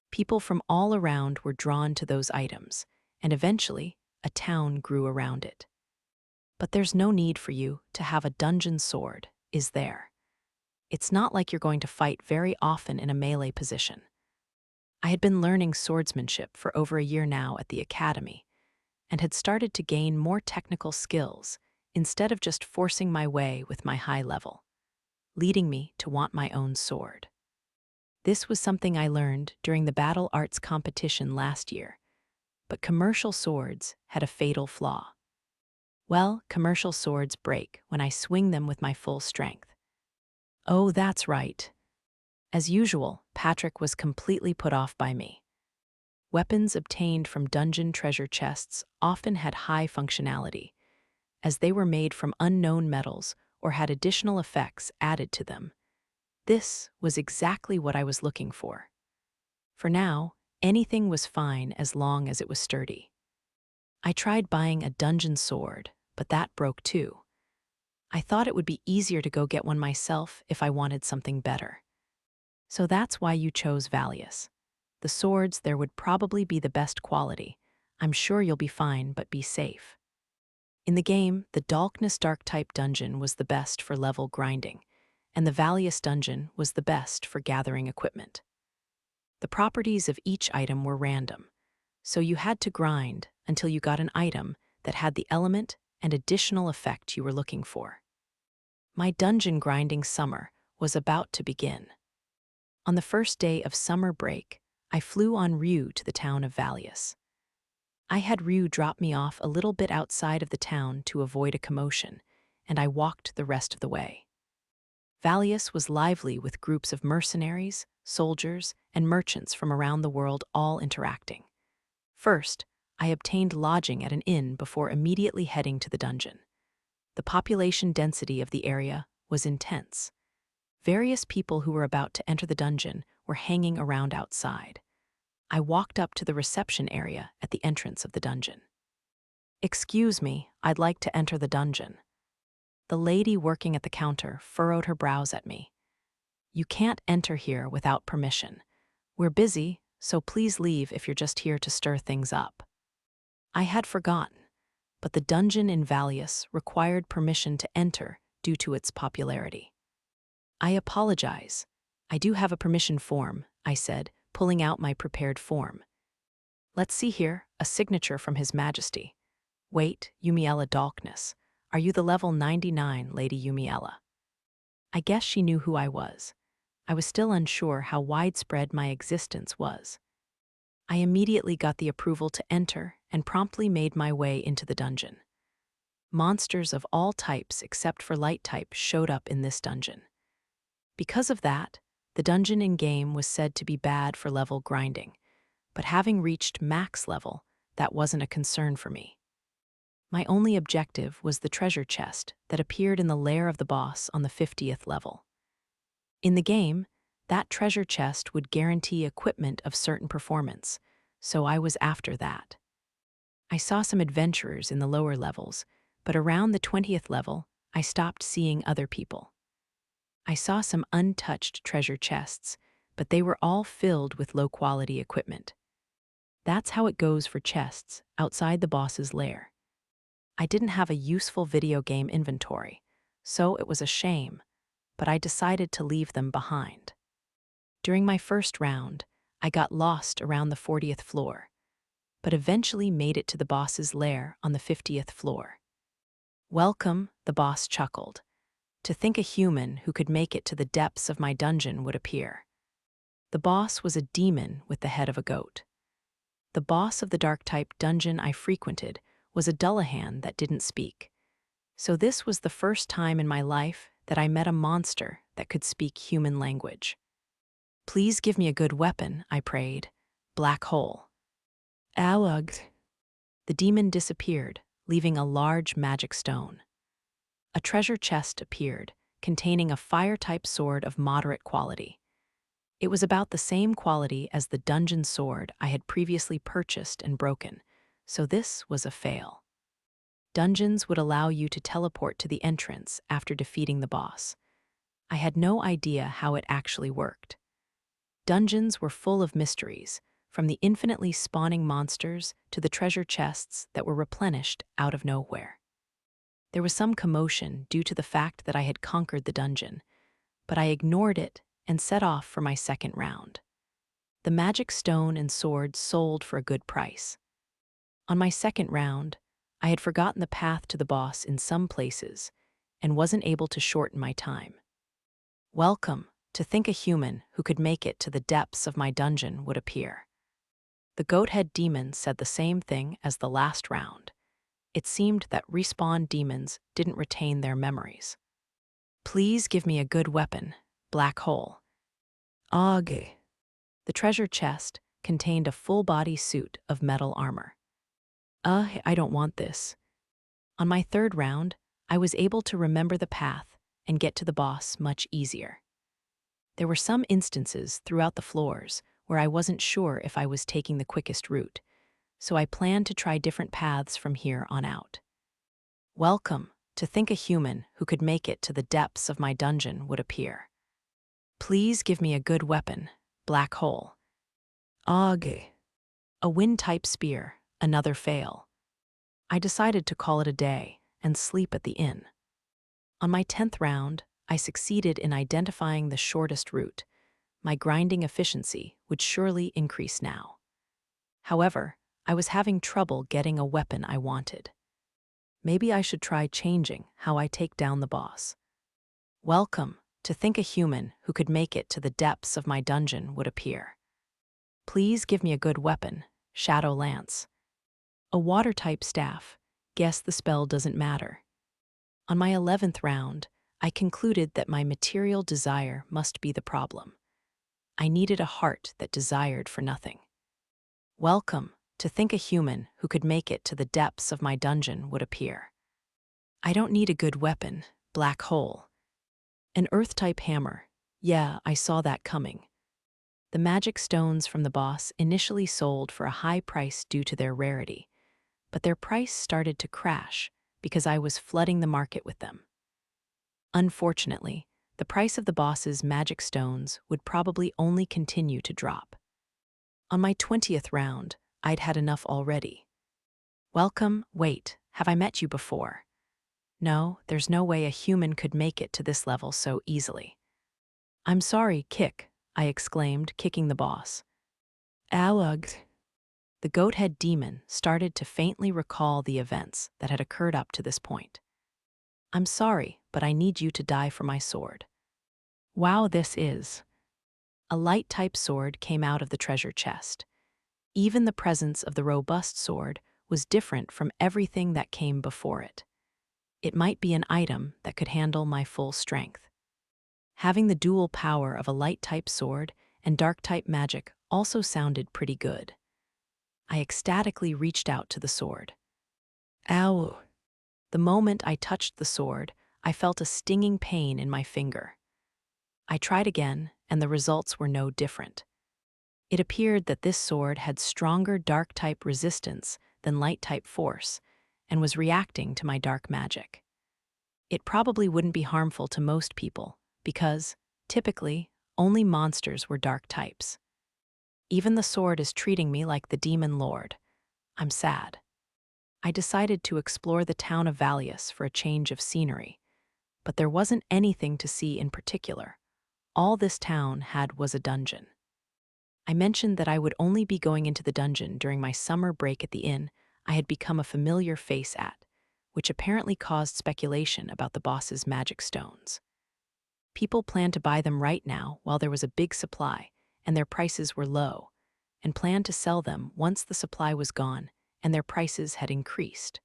People from all around were drawn to those items, and eventually, a town grew around it. But there's no need for you to have a dungeon sword, is there? It's not like you're going to fight very often in a melee position. I had been learning swordsmanship for over a year now at the academy, and had started to gain more technical skills instead of just forcing my way with my high level, leading me to want my own sword. This was something I learned during the battle arts competition last year, but commercial swords had a fatal flaw. Well, commercial swords break when I swing them with my full strength. Oh, that's right. As usual, Patrick was completely put off by me. Weapons obtained from dungeon treasure chests often had high functionality, as they were made from unknown metals or had additional effects added to them. This was exactly what I was looking for. For now, anything was fine as long as it was sturdy. I tried buying a dungeon sword, but that broke too. I thought it would be easier to go get one myself if I wanted something better. So that's why you chose Villainess. The swords there would probably be the best quality. I'm sure you'll be fine, but be safe. In the game, the Dolkness Dark-type dungeon was the best for level grinding, and the Villainess dungeon was the best for gathering equipment. The properties of each item were random, so you had to grind until you got an item that had the element and additional effect you were looking for. My dungeon grinding summer was about to begin. On the first day of summer break, I flew on Rue to the town of Villainess. I had Rue drop me off a little bit outside of the town to avoid a commotion, and I walked the rest of the way. Villainess was lively with groups of mercenaries, soldiers, and merchants from around the world all interacting. First, I obtained lodging at an inn before immediately heading to the dungeon. The population density of the area was intense. Various people who were about to enter the dungeon were hanging around outside. I walked up to the reception area at the entrance of the dungeon. "Excuse me, I'd like to enter the dungeon." The lady working at the counter furrowed her brows at me. "You can't enter here without permission. We're busy, so please leave if you're just here to stir things up." I had forgotten, but the dungeon in Villainess required permission to enter due to its popularity. "I apologize. I do have a permission form," I said, pulling out my prepared form. "Let's see here, a signature from His Majesty. Wait, Yumiella Dolkness. Are you the level 99 Lady Yumiella?" I guess she knew who I was. I was still unsure how widespread my existence was. I immediately got the approval to enter and promptly made my way into the dungeon. Monsters of all types except for light type showed up in this dungeon. Because of that, the dungeon in-game was said to be bad for level grinding, but having reached max level, that wasn't a concern for me. My only objective was the treasure chest that appeared in the lair of the boss on the 50th level. In the game, that treasure chest would guarantee equipment of certain performance, so I was after that. I saw some adventurers in the lower levels, but around the 20th level, I stopped seeing other people. I saw some untouched treasure chests, but they were all filled with low-quality equipment. That's how it goes for chests outside the boss's lair. I didn't have a useful video game inventory, so it was a shame, but I decided to leave them behind. During my first round, I got lost around the 40th floor, but eventually made it to the boss's lair on the 50th floor. "Welcome," the boss chuckled. "To think a human who could make it to the depths of my dungeon would appear." The boss was a demon with the head of a goat. The boss of the dark-type dungeon I frequented was a Dullahan that didn't speak. So this was the first time in my life that I met a monster that could speak human language. "Please give me a good weapon," I prayed. "Black hole." "Epilogue." The demon disappeared, leaving a large magic stone. A treasure chest appeared, containing a fire-type sword of moderate quality. It was about the same quality as the dungeon sword I had previously purchased and broken, so this was a fail. Dungeons would allow you to teleport to the entrance after defeating the boss. I had no idea how it actually worked. Dungeons were full of mysteries, from the infinitely spawning monsters to the treasure chests that were replenished out of nowhere. There was some commotion due to the fact that I had conquered the dungeon, but I ignored it and set off for my second round. The magic stone and sword sold for a good price. On my second round, I had forgotten the path to the boss in some places and wasn't able to shorten my time. "Welcome, to think a human who could make it to the depths of my dungeon would appear." The goat-head demon said the same thing as the last round. It seemed that respawned demons didn't retain their memories. "Please give me a good weapon, black hole." "Okay." The treasure chest contained a full-body suit of metal armor. I don't want this." On my third round, I was able to remember the path and get to the boss much easier. There were some instances throughout the floors where I wasn't sure if I was taking the quickest route, so I planned to try different paths from here on out. "Welcome, to think a human who could make it to the depths of my dungeon would appear." "Please give me a good weapon, black hole." "Okay." A wind-type spear, another fail. I decided to call it a day and sleep at the inn. On my 10th round, I succeeded in identifying the shortest route. My grinding efficiency would surely increase now. However, I was having trouble getting a weapon I wanted. Maybe I should try changing how I take down the boss. "Welcome, to think a human who could make it to the depths of my dungeon would appear." "Please give me a good weapon, shadow lance." A water-type staff. Guess the spell doesn't matter. On my 11th round, I concluded that my material desire must be the problem. I needed a heart that desired for nothing. "Welcome, to think a human who could make it to the depths of my dungeon would appear." I don't need a good weapon, black hole. An earth-type hammer. Yeah, I saw that coming. The magic stones from the boss initially sold for a high price due to their rarity, but their price started to crash because I was flooding the market with them. Unfortunately, the price of the boss's magic stones would probably only continue to drop. On my 20th round, I'd had enough already. "Welcome, wait, have I met you before?" "No, there's no way a human could make it to this level so easily." "I'm sorry, kick," I exclaimed, kicking the boss. "Epilogue." The goat-head demon started to faintly recall the events that had occurred up to this point. "I'm sorry, but I need you to die for my sword." Wow, this is. A light-type sword came out of the treasure chest. Even the presence of the robust sword was different from everything that came before it. It might be an item that could handle my full strength. Having the dual power of a light-type sword and dark-type magic also sounded pretty good. I ecstatically reached out to the sword. Ow! The moment I touched the sword, I felt a stinging pain in my finger. I tried again, and the results were no different. It appeared that this sword had stronger dark-type resistance than light-type force, and was reacting to my dark magic. It probably wouldn't be harmful to most people, because, typically, only monsters were dark types. Even the sword is treating me like the demon lord. I'm sad. I decided to explore the town of Valius for a change of scenery, but there wasn't anything to see in particular. All this town had was a dungeon. I mentioned that I would only be going into the dungeon during my summer break at the inn I had become a familiar face at, which apparently caused speculation about the boss's magic stones. People planned to buy them right now while there was a big supply and their prices were low, and planned to sell them once the supply was gone and their prices had increased.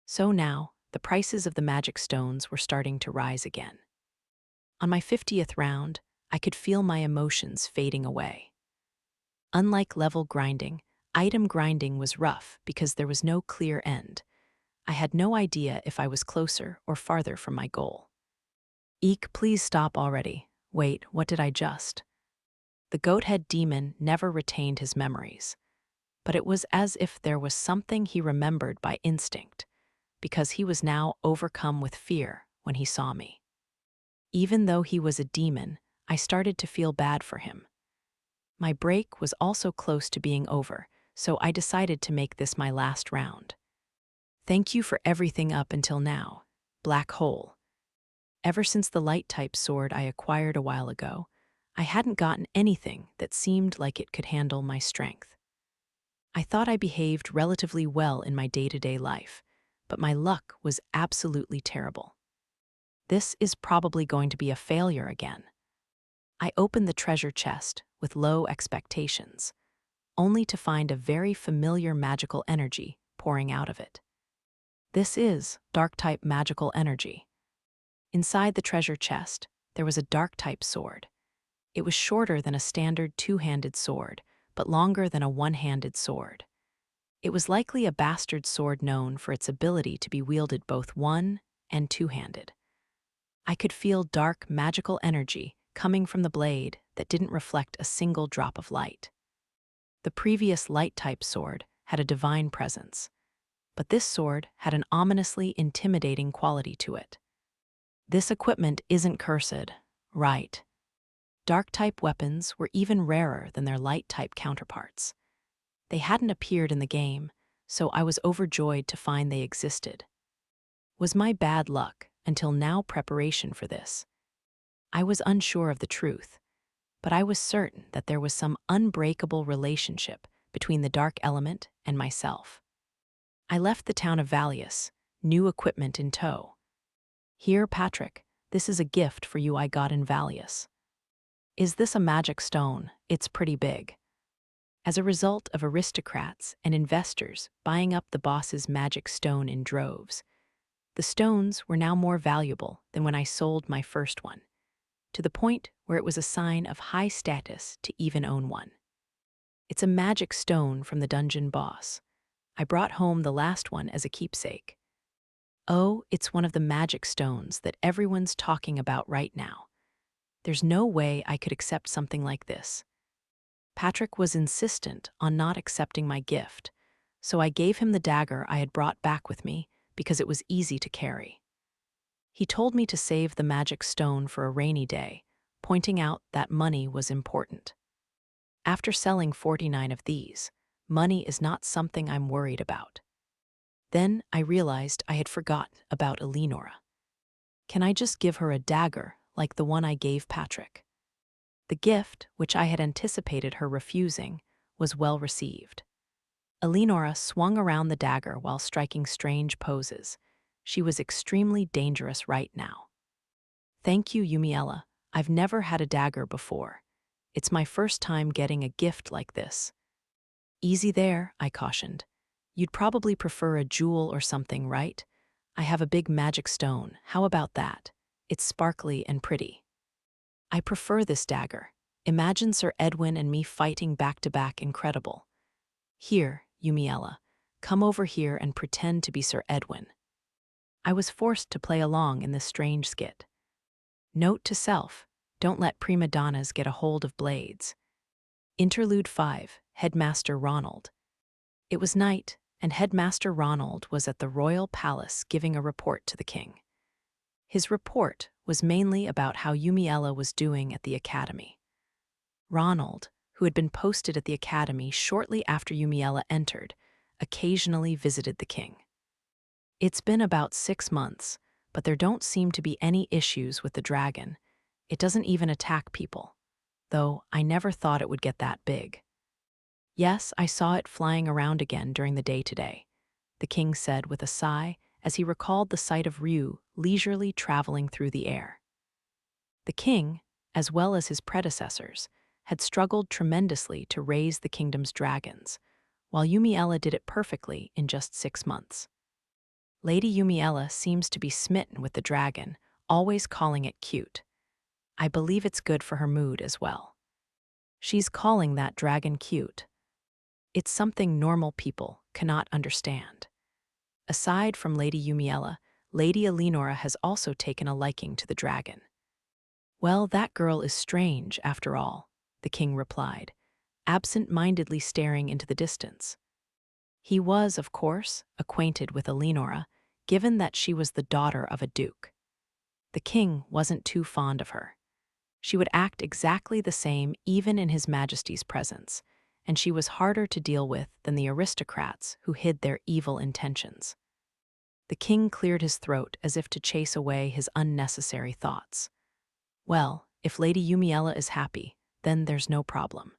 So now, the prices of the magic stones were starting to rise again. On my 50th round, I could feel my emotions fading away. Unlike level grinding, item grinding was rough because there was no clear end. I had no idea if I was closer or farther from my goal. Eek, please stop already. Wait, what did I just? The goat-head demon never retained his memories, but it was as if there was something he remembered by instinct, because he was now overcome with fear when he saw me. Even though he was a demon, I started to feel bad for him. My break was also close to being over, so I decided to make this my last round. Thank you for everything up until now, Black Hole. Ever since the light-type sword I acquired a while ago, I hadn't gotten anything that seemed like it could handle my strength. I thought I behaved relatively well in my day-to-day life, but my luck was absolutely terrible. This is probably going to be a failure again. I opened the treasure chest with low expectations, only to find a very familiar magical energy pouring out of it. This is dark-type magical energy. Inside the treasure chest, there was a dark-type sword. It was shorter than a standard two-handed sword, but longer than a one-handed sword. It was likely a bastard sword known for its ability to be wielded both one- and two-handed. I could feel dark magical energy coming from the blade that didn't reflect a single drop of light. The previous light-type sword had a divine presence, but this sword had an ominously intimidating quality to it. This equipment isn't cursed, right? Dark-type weapons were even rarer than their light-type counterparts. They hadn't appeared in the game, so I was overjoyed to find they existed. Was my bad luck until now preparation for this? I was unsure of the truth, but I was certain that there was some unbreakable relationship between the dark element and myself. I left the town of Valius, new equipment in tow. Here, Patrick, this is a gift for you I got in Valius. Is this a magic stone? It's pretty big. As a result of aristocrats and investors buying up the boss's magic stone in droves, the stones were now more valuable than when I sold my first one, to the point where it was a sign of high status to even own one. It's a magic stone from the dungeon boss. I brought home the last one as a keepsake. Oh, it's one of the magic stones that everyone's talking about right now. There's no way I could accept something like this. Patrick was insistent on not accepting my gift, so I gave him the dagger I had brought back with me because it was easy to carry. He told me to save the magic stone for a rainy day, pointing out that money was important. After selling 49 of these, money is not something I'm worried about. Then I realized I had forgotten about Eleanora. Can I just give her a dagger like the one I gave Patrick? The gift, which I had anticipated her refusing, was well received. Eleanora swung around the dagger while striking strange poses. She was extremely dangerous right now. Thank you, Yumiella. I've never had a dagger before. It's my first time getting a gift like this. Easy there, I cautioned. You'd probably prefer a jewel or something, right? I have a big magic stone. How about that? It's sparkly and pretty. I prefer this dagger. Imagine Sir Edwin and me fighting back-to-back incredible. Here, Yumiella, come over here and pretend to be Sir Edwin. I was forced to play along in this strange skit. Note to self, don't let prima donnas get a hold of blades. Interlude 5, Headmaster Ronald. It was night, and Headmaster Ronald was at the royal palace giving a report to the king. His report was mainly about how Yumiella was doing at the academy. Ronald, who had been posted at the academy shortly after Yumiella entered, occasionally visited the king. It's been about 6 months, but there don't seem to be any issues with the dragon. It doesn't even attack people, though I never thought it would get that big. Yes, I saw it flying around again during the day today, the king said with a sigh as he recalled the sight of Ryu leisurely traveling through the air. The king, as well as his predecessors, had struggled tremendously to raise the kingdom's dragons, while Yumiella did it perfectly in just 6 months. Lady Yumiella seems to be smitten with the dragon, always calling it cute. I believe it's good for her mood as well. She's calling that dragon cute. It's something normal people cannot understand. Aside from Lady Yumiella, Lady Eleanora has also taken a liking to the dragon. Well, that girl is strange, after all, the king replied, absent-mindedly staring into the distance. He was, of course, acquainted with Eleanora, given that she was the daughter of a duke. The king wasn't too fond of her. She would act exactly the same even in His Majesty's presence, and she was harder to deal with than the aristocrats who hid their evil intentions. The king cleared his throat as if to chase away his unnecessary thoughts. Well, if Lady Yumiella is happy, then there's no problem.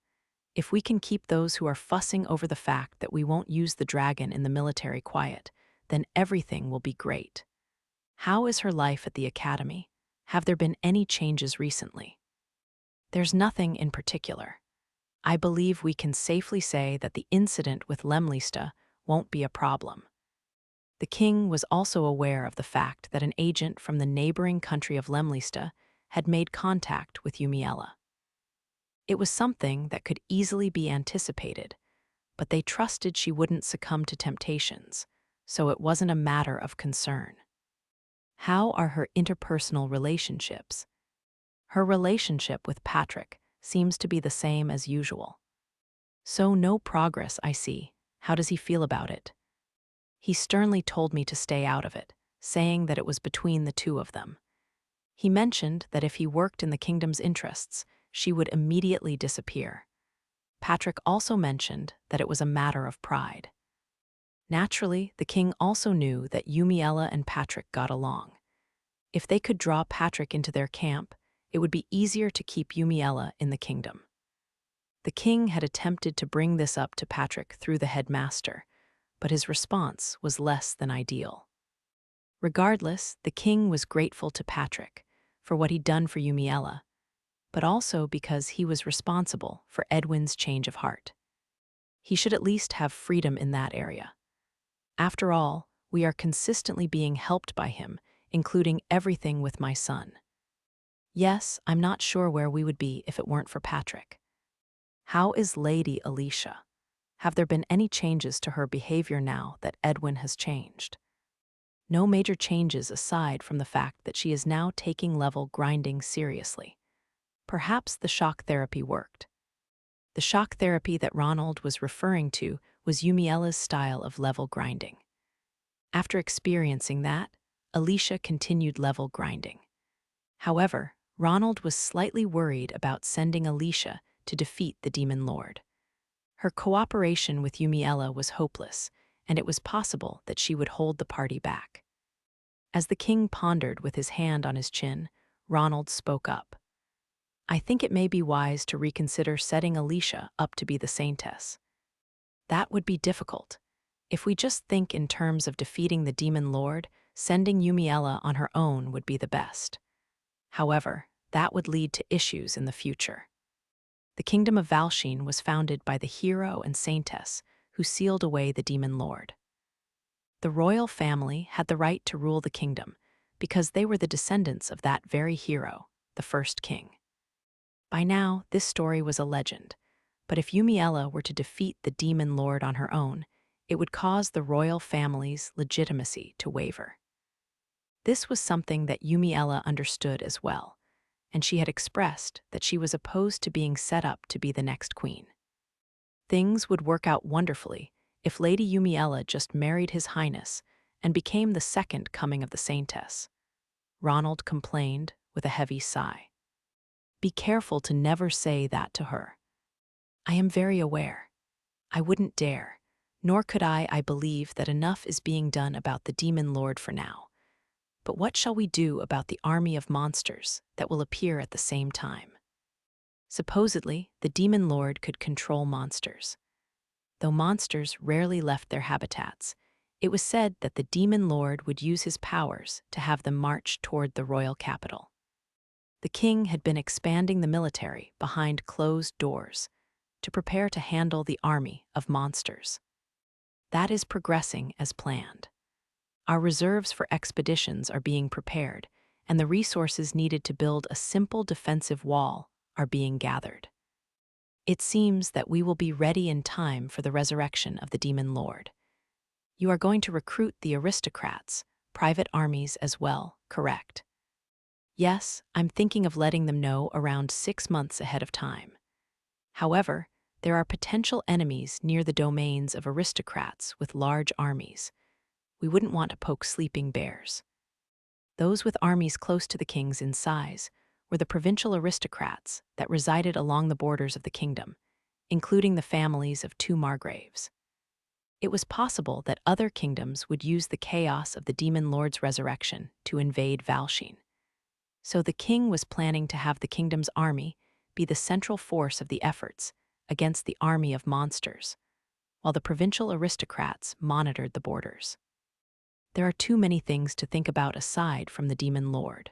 If we can keep those who are fussing over the fact that we won't use the dragon in the military quiet, then everything will be great. How is her life at the academy? Have there been any changes recently? There's nothing in particular. I believe we can safely say that the incident with Lemlista won't be a problem. The king was also aware of the fact that an agent from the neighboring country of Lemlista had made contact with Yumiella. It was something that could easily be anticipated, but they trusted she wouldn't succumb to temptations, so it wasn't a matter of concern. How are her interpersonal relationships? Her relationship with Patrick seems to be the same as usual. So no progress, I see. How does he feel about it? He sternly told me to stay out of it, saying that it was between the two of them. He mentioned that if he worked in the kingdom's interests, she would immediately disappear. Patrick also mentioned that it was a matter of pride. Naturally, the king also knew that Yumiella and Patrick got along. If they could draw Patrick into their camp, it would be easier to keep Yumiella in the kingdom. The king had attempted to bring this up to Patrick through the headmaster, but his response was less than ideal. Regardless, the king was grateful to Patrick for what he'd done for Yumiella, but also because he was responsible for Edwin's change of heart. He should at least have freedom in that area. After all, we are consistently being helped by him, including everything with my son. Yes, I'm not sure where we would be if it weren't for Patrick. How is Lady Alicia? Have there been any changes to her behavior now that Edwin has changed? No major changes aside from the fact that she is now taking level grinding seriously. Perhaps the shock therapy worked. The shock therapy that Ronald was referring to was Yumiella's style of level grinding. After experiencing that, Alicia continued level grinding. However, Ronald was slightly worried about sending Alicia to defeat the Demon Lord. Her cooperation with Yumiella was hopeless, and it was possible that she would hold the party back. As the king pondered with his hand on his chin, Ronald spoke up. I think it may be wise to reconsider setting Alicia up to be the saintess. That would be difficult. If we just think in terms of defeating the Demon Lord, sending Yumiella on her own would be the best. However, that would lead to issues in the future. The kingdom of Valsheen was founded by the hero and saintess who sealed away the Demon Lord. The royal family had the right to rule the kingdom because they were the descendants of that very hero, the first king. By now, this story was a legend, but if Yumiella were to defeat the Demon Lord on her own, it would cause the royal family's legitimacy to waver. This was something that Yumiella understood as well, and she had expressed that she was opposed to being set up to be the next queen. Things would work out wonderfully if Lady Yumiella just married His Highness and became the second coming of the saintess. Ronald complained with a heavy sigh. Be careful to never say that to her. I am very aware. I wouldn't dare, nor could I believe that enough is being done about the Demon Lord for now. But what shall we do about the army of monsters that will appear at the same time? Supposedly, the Demon Lord could control monsters. Though monsters rarely left their habitats, it was said that the Demon Lord would use his powers to have them march toward the royal capital. The king had been expanding the military behind closed doors to prepare to handle the army of monsters. That is progressing as planned. Our reserves for expeditions are being prepared, and the resources needed to build a simple defensive wall are being gathered. It seems that we will be ready in time for the resurrection of the Demon Lord. You are going to recruit the aristocrats, private armies as well, correct? Yes, I'm thinking of letting them know around 6 months ahead of time. However, there are potential enemies near the domains of aristocrats with large armies. We wouldn't want to poke sleeping bears. Those with armies close to the king's in size were the provincial aristocrats that resided along the borders of the kingdom, including the families of 2 margraves. It was possible that other kingdoms would use the chaos of the Demon Lord's resurrection to invade Valsheen. So the king was planning to have the kingdom's army be the central force of the efforts against the army of monsters, while the provincial aristocrats monitored the borders. There are too many things to think about aside from the Demon Lord.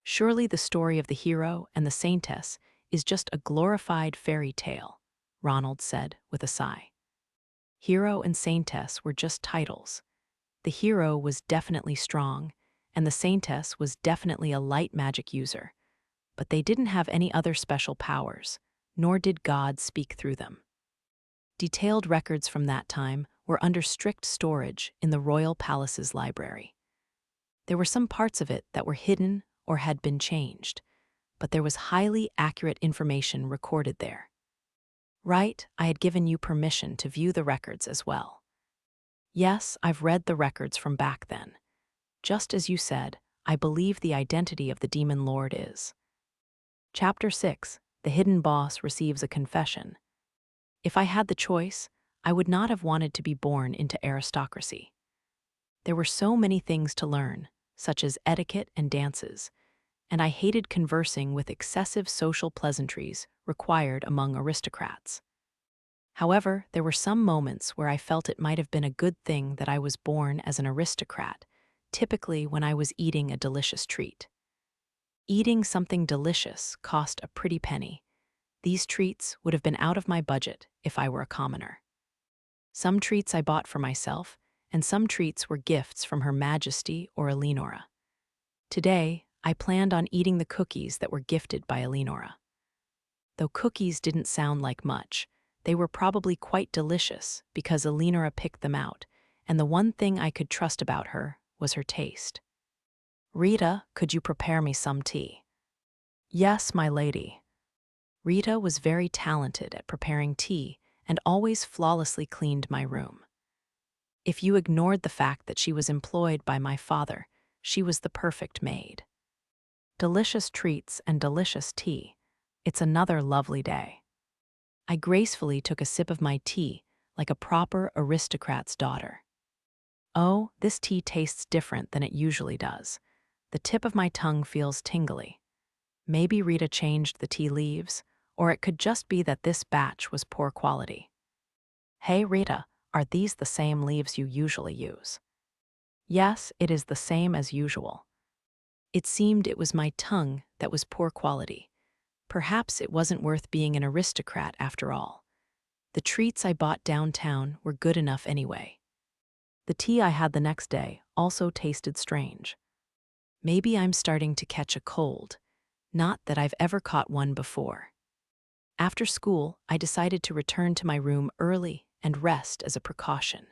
Surely the story of the hero and the saintess is just a glorified fairy tale, Ronald said with a sigh. Hero and saintess were just titles. The hero was definitely strong, and the saintess was definitely a light magic user, but they didn't have any other special powers, nor did God speak through them. Detailed records from that time were under strict storage in the royal palace's library. There were some parts of it that were hidden or had been changed, but there was highly accurate information recorded there. Right, I had given you permission to view the records as well. Yes, I've read the records from back then. Just as you said, I believe the identity of the Demon Lord is. Chapter 6, The Hidden Boss Receives a Confession. If I had the choice, I would not have wanted to be born into aristocracy. There were so many things to learn, such as etiquette and dances, and I hated conversing with excessive social pleasantries required among aristocrats. However, there were some moments where I felt it might have been a good thing that I was born as an aristocrat, typically when I was eating a delicious treat. Eating something delicious cost a pretty penny. These treats would have been out of my budget if I were a commoner. Some treats I bought for myself, and some treats were gifts from Her Majesty or Eleanora. Today, I planned on eating the cookies that were gifted by Eleanora. Though cookies didn't sound like much, they were probably quite delicious because Eleanora picked them out, and the one thing I could trust about her was her taste. Rita, could you prepare me some tea? Yes, my lady. Rita was very talented at preparing tea and always flawlessly cleaned my room. If you ignored the fact that she was employed by my father, she was the perfect maid. Delicious treats and delicious tea. It's another lovely day. I gracefully took a sip of my tea like a proper aristocrat's daughter. Oh, this tea tastes different than it usually does. The tip of my tongue feels tingly. Maybe Rita changed the tea leaves, or it could just be that this batch was poor quality. Hey Rita, are these the same leaves you usually use? Yes, it is the same as usual. It seemed it was my tongue that was poor quality. Perhaps it wasn't worth being an aristocrat after all. The treats I bought downtown were good enough anyway. The tea I had the next day also tasted strange. Maybe I'm starting to catch a cold. Not that I've ever caught one before. After school, I decided to return to my room early and rest as a precaution,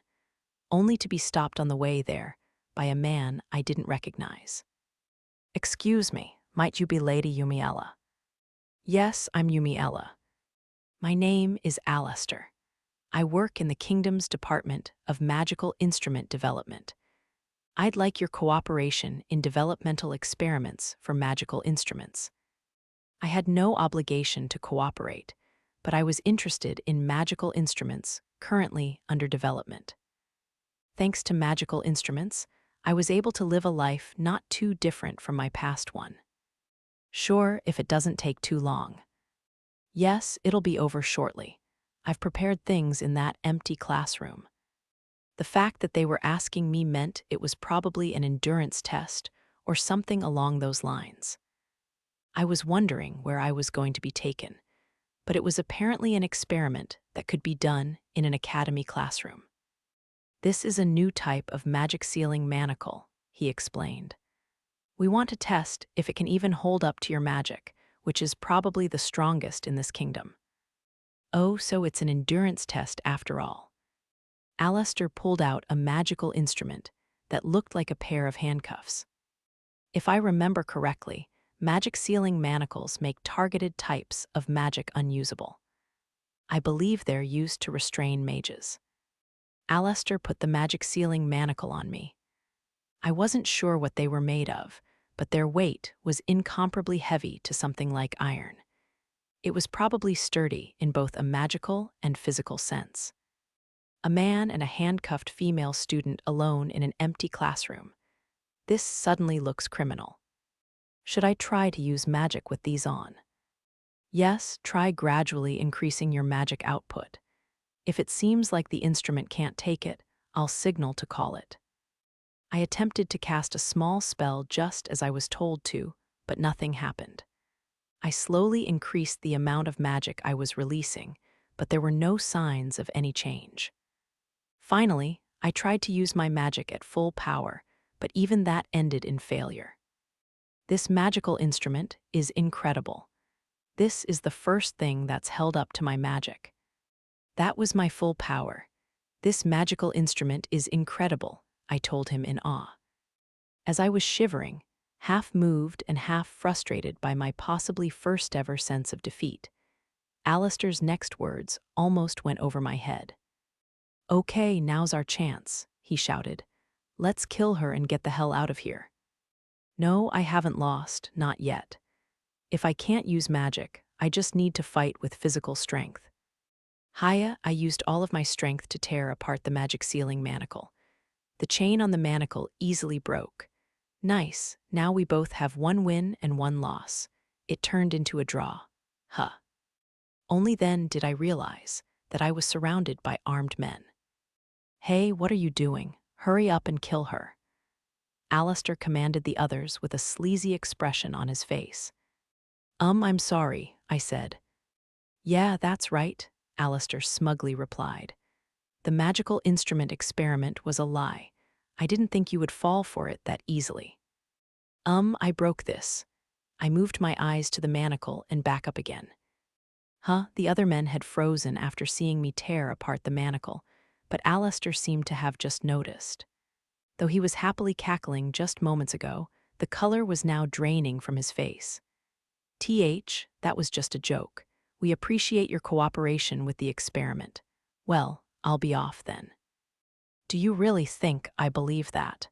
only to be stopped on the way there by a man I didn't recognize. Excuse me, might you be Lady Yumiella? Yes, I'm Yumiella. My name is Alistair. I work in the Kingdom's Department of Magical Instrument Development. I'd like your cooperation in developmental experiments for magical instruments. I had no obligation to cooperate, but I was interested in magical instruments currently under development. Thanks to magical instruments, I was able to live a life not too different from my past one. Sure, if it doesn't take too long. Yes, it'll be over shortly. I've prepared things in that empty classroom. The fact that they were asking me meant it was probably an endurance test or something along those lines. I was wondering where I was going to be taken, but it was apparently an experiment that could be done in an academy classroom. This is a new type of magic sealing manacle, he explained. We want to test if it can even hold up to your magic, which is probably the strongest in this kingdom. Oh, so it's an endurance test after all. Alistair pulled out a magical instrument that looked like a pair of handcuffs. If I remember correctly, magic sealing manacles make targeted types of magic unusable. I believe they're used to restrain mages. Alistair put the magic sealing manacle on me. I wasn't sure what they were made of, but their weight was incomparably heavy to something like iron. It was probably sturdy in both a magical and physical sense. A man and a handcuffed female student alone in an empty classroom. This suddenly looks criminal. Should I try to use magic with these on? Yes, try gradually increasing your magic output. If it seems like the instrument can't take it, I'll signal to call it. I attempted to cast a small spell just as I was told to, but nothing happened. I slowly increased the amount of magic I was releasing, but there were no signs of any change. Finally, I tried to use my magic at full power, but even that ended in failure. This magical instrument is incredible. This is the first thing that's held up to my magic. That was my full power. This magical instrument is incredible, I told him in awe. As I was shivering, half moved and half frustrated by my possibly first ever sense of defeat, Alistair's next words almost went over my head. Okay, now's our chance, he shouted. Let's kill her and get the hell out of here. No, I haven't lost, not yet. If I can't use magic, I just need to fight with physical strength. I used all of my strength to tear apart the magic sealing manacle. The chain on the manacle easily broke. Nice, now we both have one win and one loss. It turned into a draw. Only then did I realize that I was surrounded by armed men. Hey, what are you doing? Hurry up and kill her. Alistair commanded the others with a sleazy expression on his face. I'm sorry, I said. Yeah, that's right, Alistair smugly replied. The magical instrument experiment was a lie. I didn't think you would fall for it that easily. I broke this. I moved my eyes to the manacle and back up again. The other men had frozen after seeing me tear apart the manacle, but Alistair seemed to have just noticed. Though he was happily cackling just moments ago, the color was now draining from his face. That was just a joke. We appreciate your cooperation with the experiment. Well, I'll be off then. Do you really think I believe that?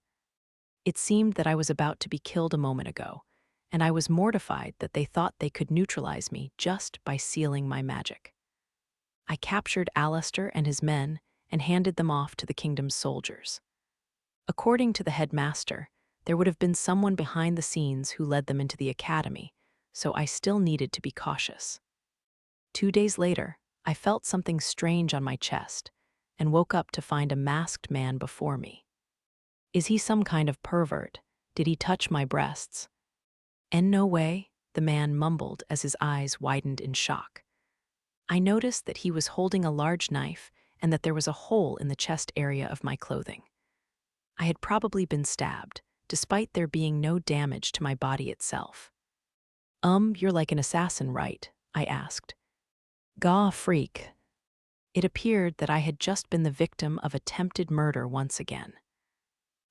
It seemed that I was about to be killed a moment ago, and I was mortified that they thought they could neutralize me just by sealing my magic. I captured Alistair and his men and handed them off to the kingdom's soldiers. According to the headmaster, there would have been someone behind the scenes who led them into the academy, so I still needed to be cautious. 2 days later, I felt something strange on my chest and woke up to find a masked man before me. Is he some kind of pervert? Did he touch my breasts? And no way, the man mumbled as his eyes widened in shock. I noticed that he was holding a large knife and that there was a hole in the chest area of my clothing. I had probably been stabbed, despite there being no damage to my body itself. You're like an assassin, right? I asked. Gah, freak. It appeared that I had just been the victim of attempted murder once again.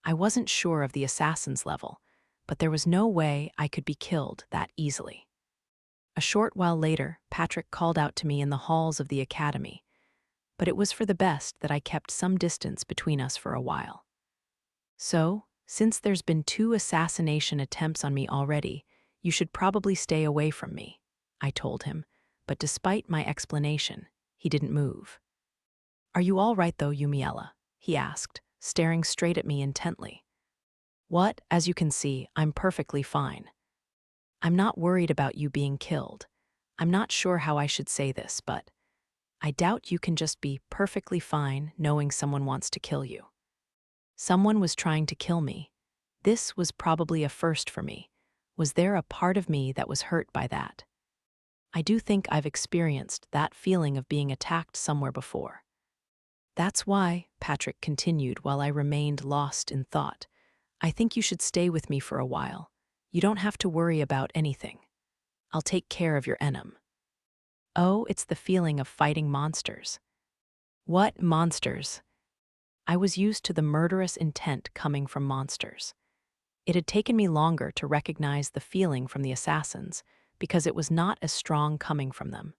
I wasn't sure of the assassin's level, but there was no way I could be killed that easily. A short while later, Patrick called out to me in the halls of the academy, but it was for the best that I kept some distance between us for a while. So, Since there's been 2 assassination attempts on me already, you should probably stay away from me, I told him, but despite my explanation, he didn't move. Are you all right though, Yumiella? He asked, staring straight at me intently. What? As you can see, I'm perfectly fine. I'm not worried about you being killed. I'm not sure how I should say this, but I doubt you can just be perfectly fine knowing someone wants to kill you. Someone was trying to kill me. This was probably a first for me. Was there a part of me that was hurt by that? I do think I've experienced that feeling of being attacked somewhere before. That's why, Patrick continued while I remained lost in thought, I think you should stay with me for a while. You don't have to worry about anything. I'll take care of your enum. Oh, it's the feeling of fighting monsters. What monsters? I was used to the murderous intent coming from monsters. It had taken me longer to recognize the feeling from the assassins because it was not as strong coming from them.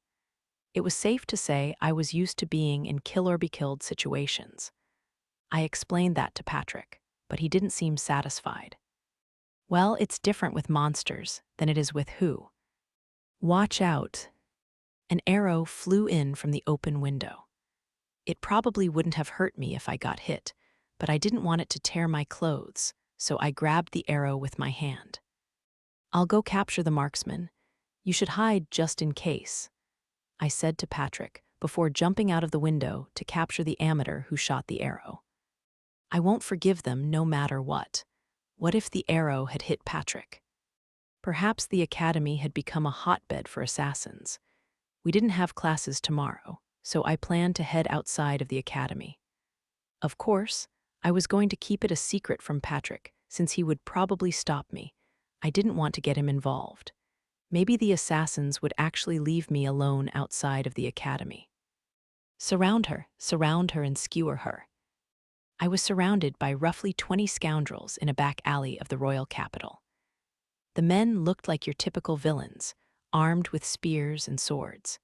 It was safe to say I was used to being in kill-or-be-killed situations. I explained that to Patrick, but he didn't seem satisfied. Well, it's different with monsters than it is with who. Watch out. An arrow flew in from the open window. It probably wouldn't have hurt me if I got hit, but I didn't want it to tear my clothes, so I grabbed the arrow with my hand. I'll go capture the marksman. You should hide just in case, I said to Patrick before jumping out of the window to capture the amateur who shot the arrow. I won't forgive them no matter what. What if the arrow had hit Patrick? Perhaps the academy had become a hotbed for assassins. We didn't have classes tomorrow, so I planned to head outside of the academy. Of course, I was going to keep it a secret from Patrick, since he would probably stop me. I didn't want to get him involved. Maybe the assassins would actually leave me alone outside of the academy. Surround her, and skewer her. I was surrounded by roughly 20 scoundrels in a back alley of the royal capital. The men looked like your typical villains, armed with spears and swords.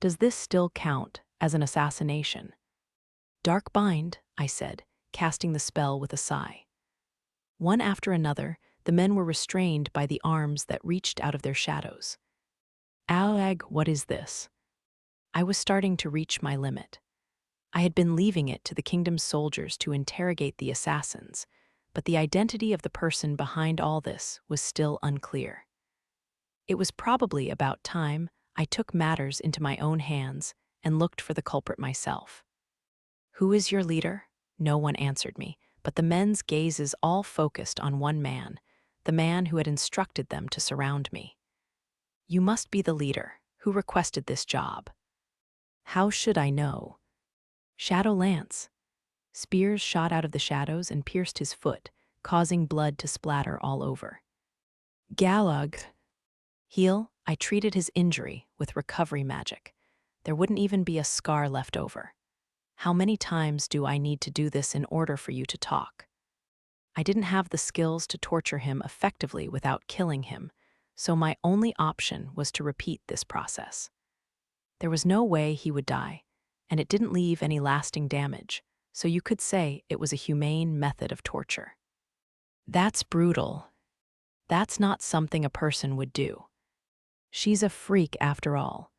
Does this still count as an assassination? Dark bind, I said, casting the spell with a sigh. One after another, the men were restrained by the arms that reached out of their shadows. Alag, what is this? I was starting to reach my limit. I had been leaving it to the kingdom's soldiers to interrogate the assassins, but the identity of the person behind all this was still unclear. It was probably about time I took matters into my own hands and looked for the culprit myself. Who is your leader? No one answered me, but the men's gazes all focused on one man, the man who had instructed them to surround me. You must be the leader. Who requested this job? How should I know? Shadow Lance. Spears shot out of the shadows and pierced his foot, causing blood to splatter all over. Galug. Heal, I treated his injury with recovery magic. There wouldn't even be a scar left over. How many times do I need to do this in order for you to talk? I didn't have the skills to torture him effectively without killing him, so my only option was to repeat this process. There was no way he would die, and it didn't leave any lasting damage, so you could say it was a humane method of torture. That's brutal. That's not something a person would do. She's a freak after all.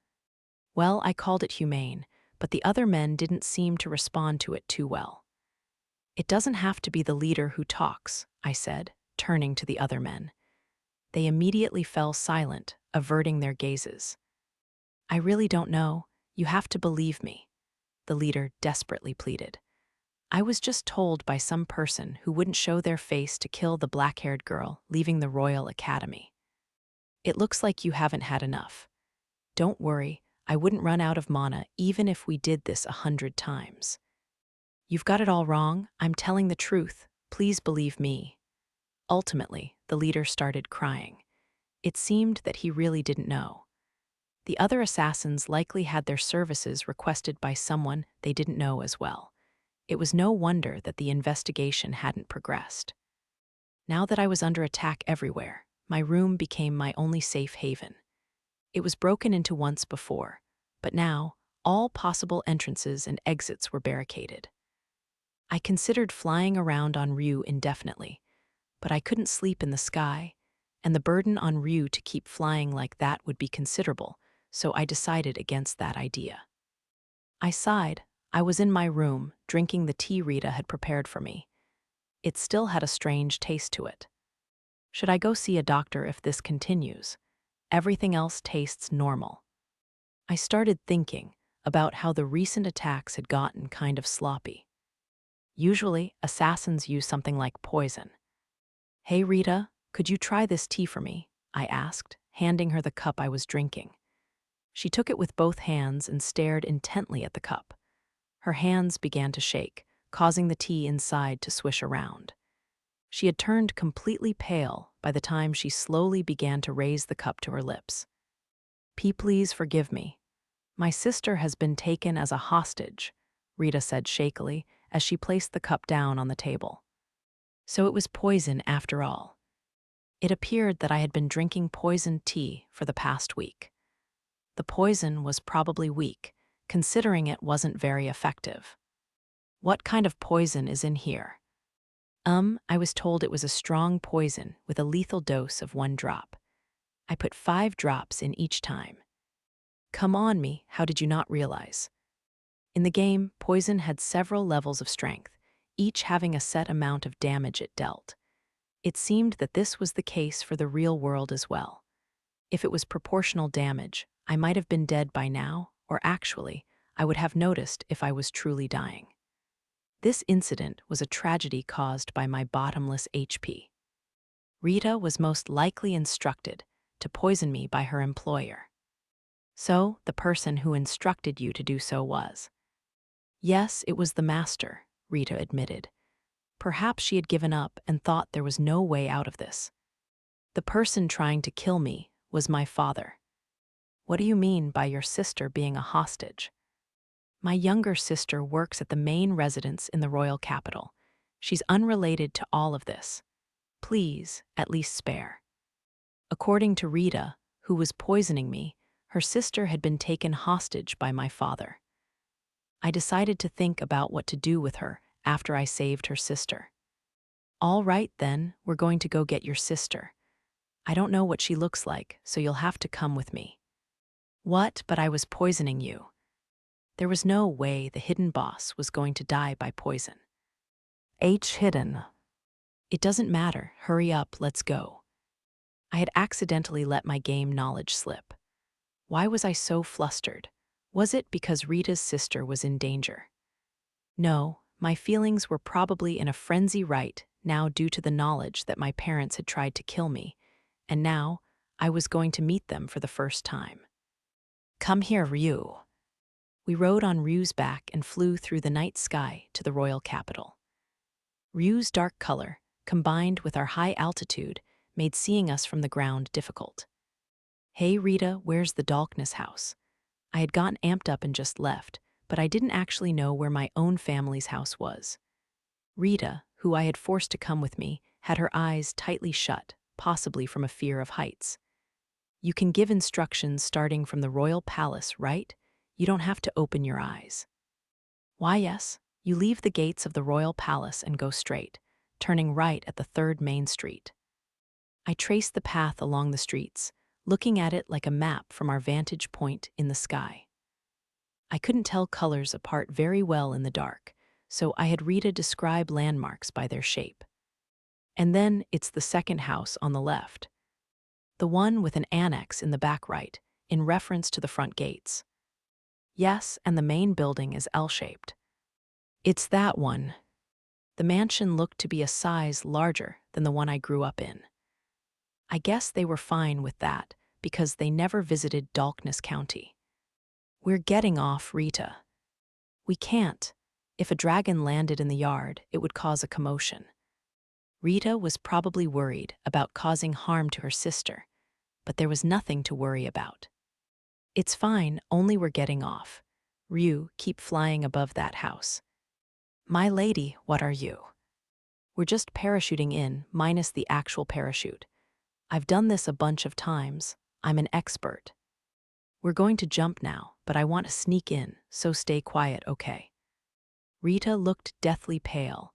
Well, I called it humane, but the other men didn't seem to respond to it too well. It doesn't have to be the leader who talks, I said, turning to the other men. They immediately fell silent, averting their gazes. I really don't know. You have to believe me, the leader desperately pleaded. I was just told by some person who wouldn't show their face to kill the black-haired girl leaving the Royal Academy. It looks like you haven't had enough. Don't worry, I wouldn't run out of mana even if we did this 100 times. You've got it all wrong. I'm telling the truth. Please believe me. Ultimately, the leader started crying. It seemed that he really didn't know. The other assassins likely had their services requested by someone they didn't know as well. It was no wonder that the investigation hadn't progressed. Now that I was under attack everywhere, my room became my only safe haven. It was broken into once before, but now all possible entrances and exits were barricaded. I considered flying around on Ryu indefinitely, but I couldn't sleep in the sky, and the burden on Ryu to keep flying like that would be considerable, so I decided against that idea. I sighed. I was in my room, drinking the tea Rita had prepared for me. It still had a strange taste to it. Should I go see a doctor if this continues? Everything else tastes normal. I started thinking about how the recent attacks had gotten kind of sloppy. Usually, assassins use something like poison. "Hey Rita, could you try this tea for me?" I asked, handing her the cup I was drinking. She took it with both hands and stared intently at the cup. Her hands began to shake, causing the tea inside to swish around. She had turned completely pale by the time she slowly began to raise the cup to her lips. Please forgive me. My sister has been taken as a hostage," Rita said shakily as she placed the cup down on the table. So it was poison after all. It appeared that I had been drinking poisoned tea for the past week. The poison was probably weak, considering it wasn't very effective. "What kind of poison is in here?" I was told it was a strong poison with a lethal dose of 1 drop. I put 5 drops in each time. "Come on me, how did you not realize?" In the game, poison had several levels of strength, each having a set amount of damage it dealt. It seemed that this was the case for the real world as well. If it was proportional damage, I might have been dead by now, or actually, I would have noticed if I was truly dying. This incident was a tragedy caused by my bottomless HP. Rita was most likely instructed to poison me by her employer. So, the person who instructed you to do so was. Yes, it was the master, Rita admitted. Perhaps she had given up and thought there was no way out of this. The person trying to kill me was my father. What do you mean by your sister being a hostage? My younger sister works at the main residence in the royal capital. She's unrelated to all of this. Please, at least spare. According to Rita, who was poisoning me, her sister had been taken hostage by my father. I decided to think about what to do with her after I saved her sister. All right then, we're going to go get your sister. I don't know what she looks like, so you'll have to come with me. What? But I was poisoning you. There was no way the hidden boss was going to die by poison. Hidden. It doesn't matter, hurry up, let's go. I had accidentally let my game knowledge slip. Why was I so flustered? Was it because Rita's sister was in danger? No, my feelings were probably in a frenzy right now due to the knowledge that my parents had tried to kill me, and now I was going to meet them for the first time. Come here, Ryu. We rode on Ryu's back and flew through the night sky to the royal capital. Ryu's dark color, combined with our high altitude, made seeing us from the ground difficult. Hey Rita, where's the Dolkness house? I had gotten amped up and just left, but I didn't actually know where my own family's house was. Rita, who I had forced to come with me, had her eyes tightly shut, possibly from a fear of heights. You can give instructions starting from the royal palace, right? You don't have to open your eyes. Why, yes, you leave the gates of the royal palace and go straight, turning right at the 3rd main street. I traced the path along the streets, looking at it like a map from our vantage point in the sky. I couldn't tell colors apart very well in the dark, so I had Rita describe landmarks by their shape. And then it's the second house on the left, the one with an annex in the back right, in reference to the front gates. Yes, and the main building is L-shaped. It's that one. The mansion looked to be a size larger than the one I grew up in. I guess they were fine with that because they never visited Dolkness County. We're getting off, Rita. We can't. If a dragon landed in the yard, it would cause a commotion. Rita was probably worried about causing harm to her sister, but there was nothing to worry about. It's fine, only we're getting off. Ryu, keep flying above that house. My lady, what are you? We're just parachuting in, minus the actual parachute. I've done this a bunch of times. I'm an expert. We're going to jump now, but I want to sneak in, so stay quiet, okay? Rita looked deathly pale,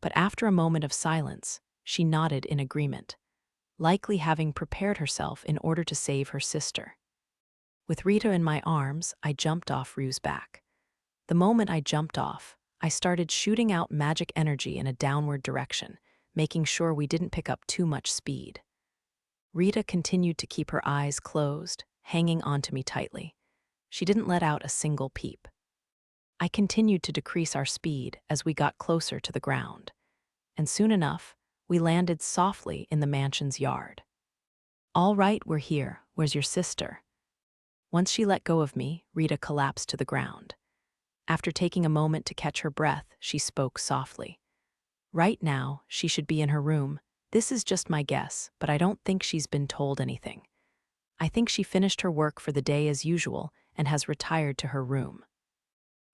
but after a moment of silence, she nodded in agreement, likely having prepared herself in order to save her sister. With Rita in my arms, I jumped off Ryu's back. The moment I jumped off, I started shooting out magic energy in a downward direction, making sure we didn't pick up too much speed. Rita continued to keep her eyes closed, hanging onto me tightly. She didn't let out a single peep. I continued to decrease our speed as we got closer to the ground, and soon enough, we landed softly in the mansion's yard. "All right, we're here. Where's your sister?" Once she let go of me, Rita collapsed to the ground. After taking a moment to catch her breath, she spoke softly. "Right now, she should be in her room. This is just my guess, but I don't think she's been told anything. I think she finished her work for the day as usual and has retired to her room."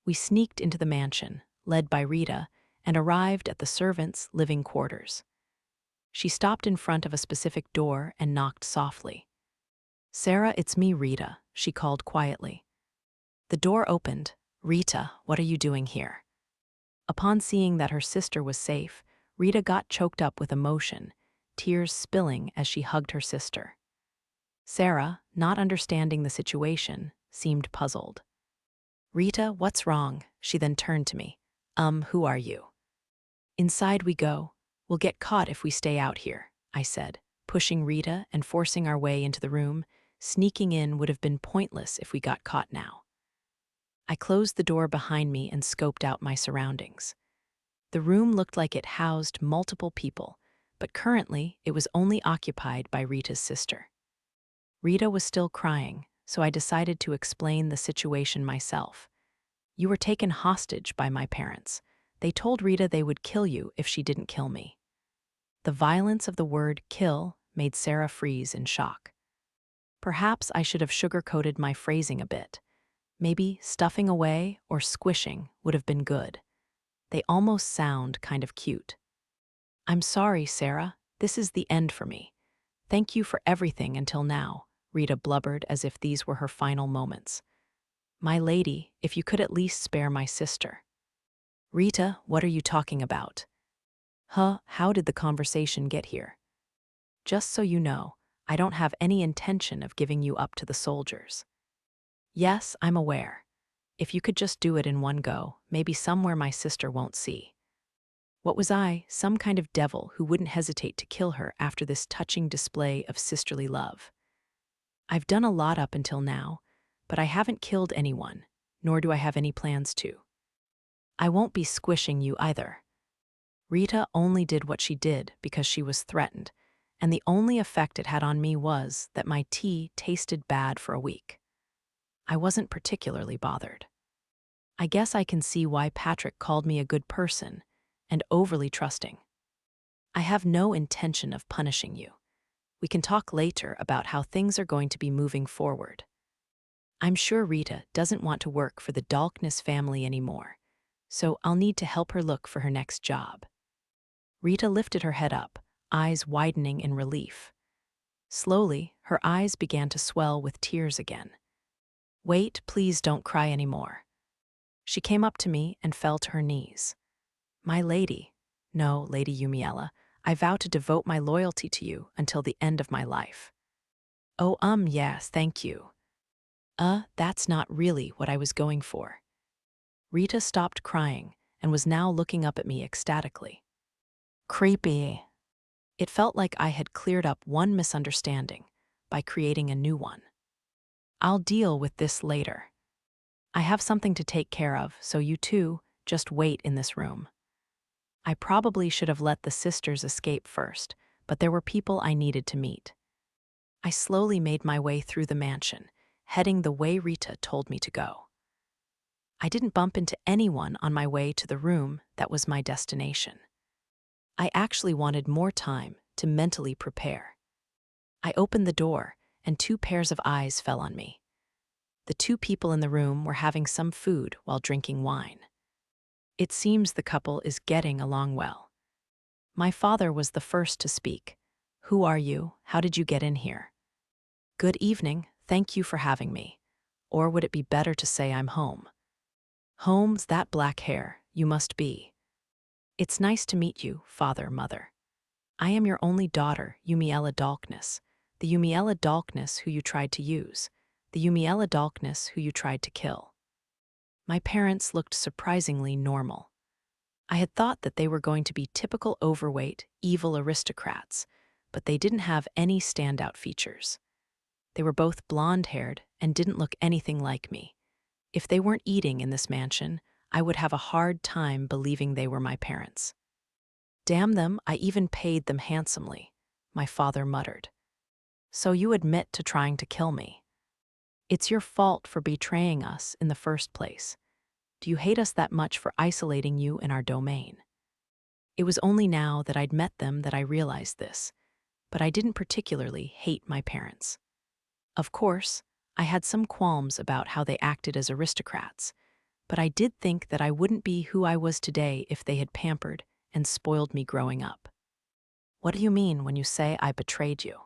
We sneaked into the mansion, led by Rita, and arrived at the servants' living quarters. She stopped in front of a specific door and knocked softly. "Sarah, it's me, Rita," she called quietly. The door opened. "Rita, what are you doing here?" Upon seeing that her sister was safe, Rita got choked up with emotion, tears spilling as she hugged her sister. Sarah, not understanding the situation, seemed puzzled. "Rita, what's wrong?" She then turned to me. Who are you?" "Inside we go. We'll get caught if we stay out here," I said, pushing Rita and forcing our way into the room. Sneaking in would have been pointless if we got caught now. I closed the door behind me and scoped out my surroundings. The room looked like it housed multiple people, but currently it was only occupied by Rita's sister. Rita was still crying, so I decided to explain the situation myself. "You were taken hostage by my parents. They told Rita they would kill you if she didn't kill me." The violence of the word kill made Sarah freeze in shock. Perhaps I should have sugar-coated my phrasing a bit. Maybe stuffing away or squishing would have been good. They almost sound kind of cute. "I'm sorry, Sarah. This is the end for me. Thank you for everything until now," Rita blubbered as if these were her final moments. "My lady, if you could at least spare my sister." "Rita, what are you talking about?" How did the conversation get here?" "Just so you know, I don't have any intention of giving you up to the soldiers." "Yes, I'm aware. If you could just do it in one go, maybe somewhere my sister won't see." What was I, some kind of devil who wouldn't hesitate to kill her after this touching display of sisterly love? I've done a lot up until now, but I haven't killed anyone, nor do I have any plans to. I won't be squishing you either. Rita only did what she did because she was threatened, and the only effect it had on me was that my tea tasted bad for a week. I wasn't particularly bothered. I guess I can see why Patrick called me a good person and overly trusting. I have no intention of punishing you. We can talk later about how things are going to be moving forward. I'm sure Rita doesn't want to work for the Dolkness family anymore, so I'll need to help her look for her next job. Rita lifted her head up, eyes widening in relief. Slowly, her eyes began to swell with tears again. "Wait, please don't cry anymore." She came up to me and fell to her knees. "My lady," "No, Lady Yumiella, I vow to devote my loyalty to you until the end of my life." "Oh, yes, thank you." That's not really what I was going for." Rita stopped crying and was now looking up at me ecstatically. "Creepy." It felt like I had cleared up one misunderstanding by creating a new one. "I'll deal with this later. I have something to take care of, so you two just wait in this room." I probably should have let the sisters escape first, but there were people I needed to meet. I slowly made my way through the mansion, heading the way Rita told me to go. I didn't bump into anyone on my way to the room that was my destination. I actually wanted more time to mentally prepare. I opened the door, and 2 pairs of eyes fell on me. The 2 people in the room were having some food while drinking wine. It seems the couple is getting along well. My father was the first to speak. "Who are you? How did you get in here?" "Good evening, thank you for having me. Or would it be better to say I'm home?" "Home's that black hair. you must be. It's nice to meet you, father, mother. I am your only daughter, Yumiella Dolkness, the Yumiella Dolkness who you tried to use, the Yumiella Dolkness who you tried to kill. My parents looked surprisingly normal. I had thought that they were going to be typical overweight, evil aristocrats, but they didn't have any standout features. They were both blonde-haired and didn't look anything like me. If they weren't eating in this mansion, I would have a hard time believing they were my parents. Damn them, I even paid them handsomely, my father muttered. So you admit to trying to kill me. It's your fault for betraying us in the first place. Do you hate us that much for isolating you in our domain? It was only now that I'd met them that I realized this, but I didn't particularly hate my parents. Of course, I had some qualms about how they acted as aristocrats, but I did think that I wouldn't be who I was today if they had pampered and spoiled me growing up. What do you mean when you say I betrayed you?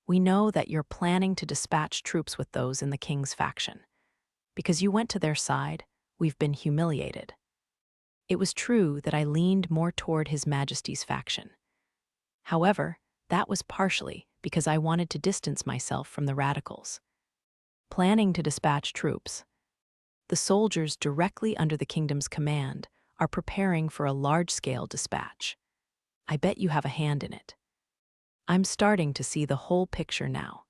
We know that you're planning to dispatch troops with those in the king's faction. Because you went to their side, we've been humiliated. It was true that I leaned more toward His Majesty's faction. However, that was partially because I wanted to distance myself from the radicals. Planning to dispatch troops. The soldiers directly under the kingdom's command are preparing for a large-scale dispatch. I bet you have a hand in it. I'm starting to see the whole picture now.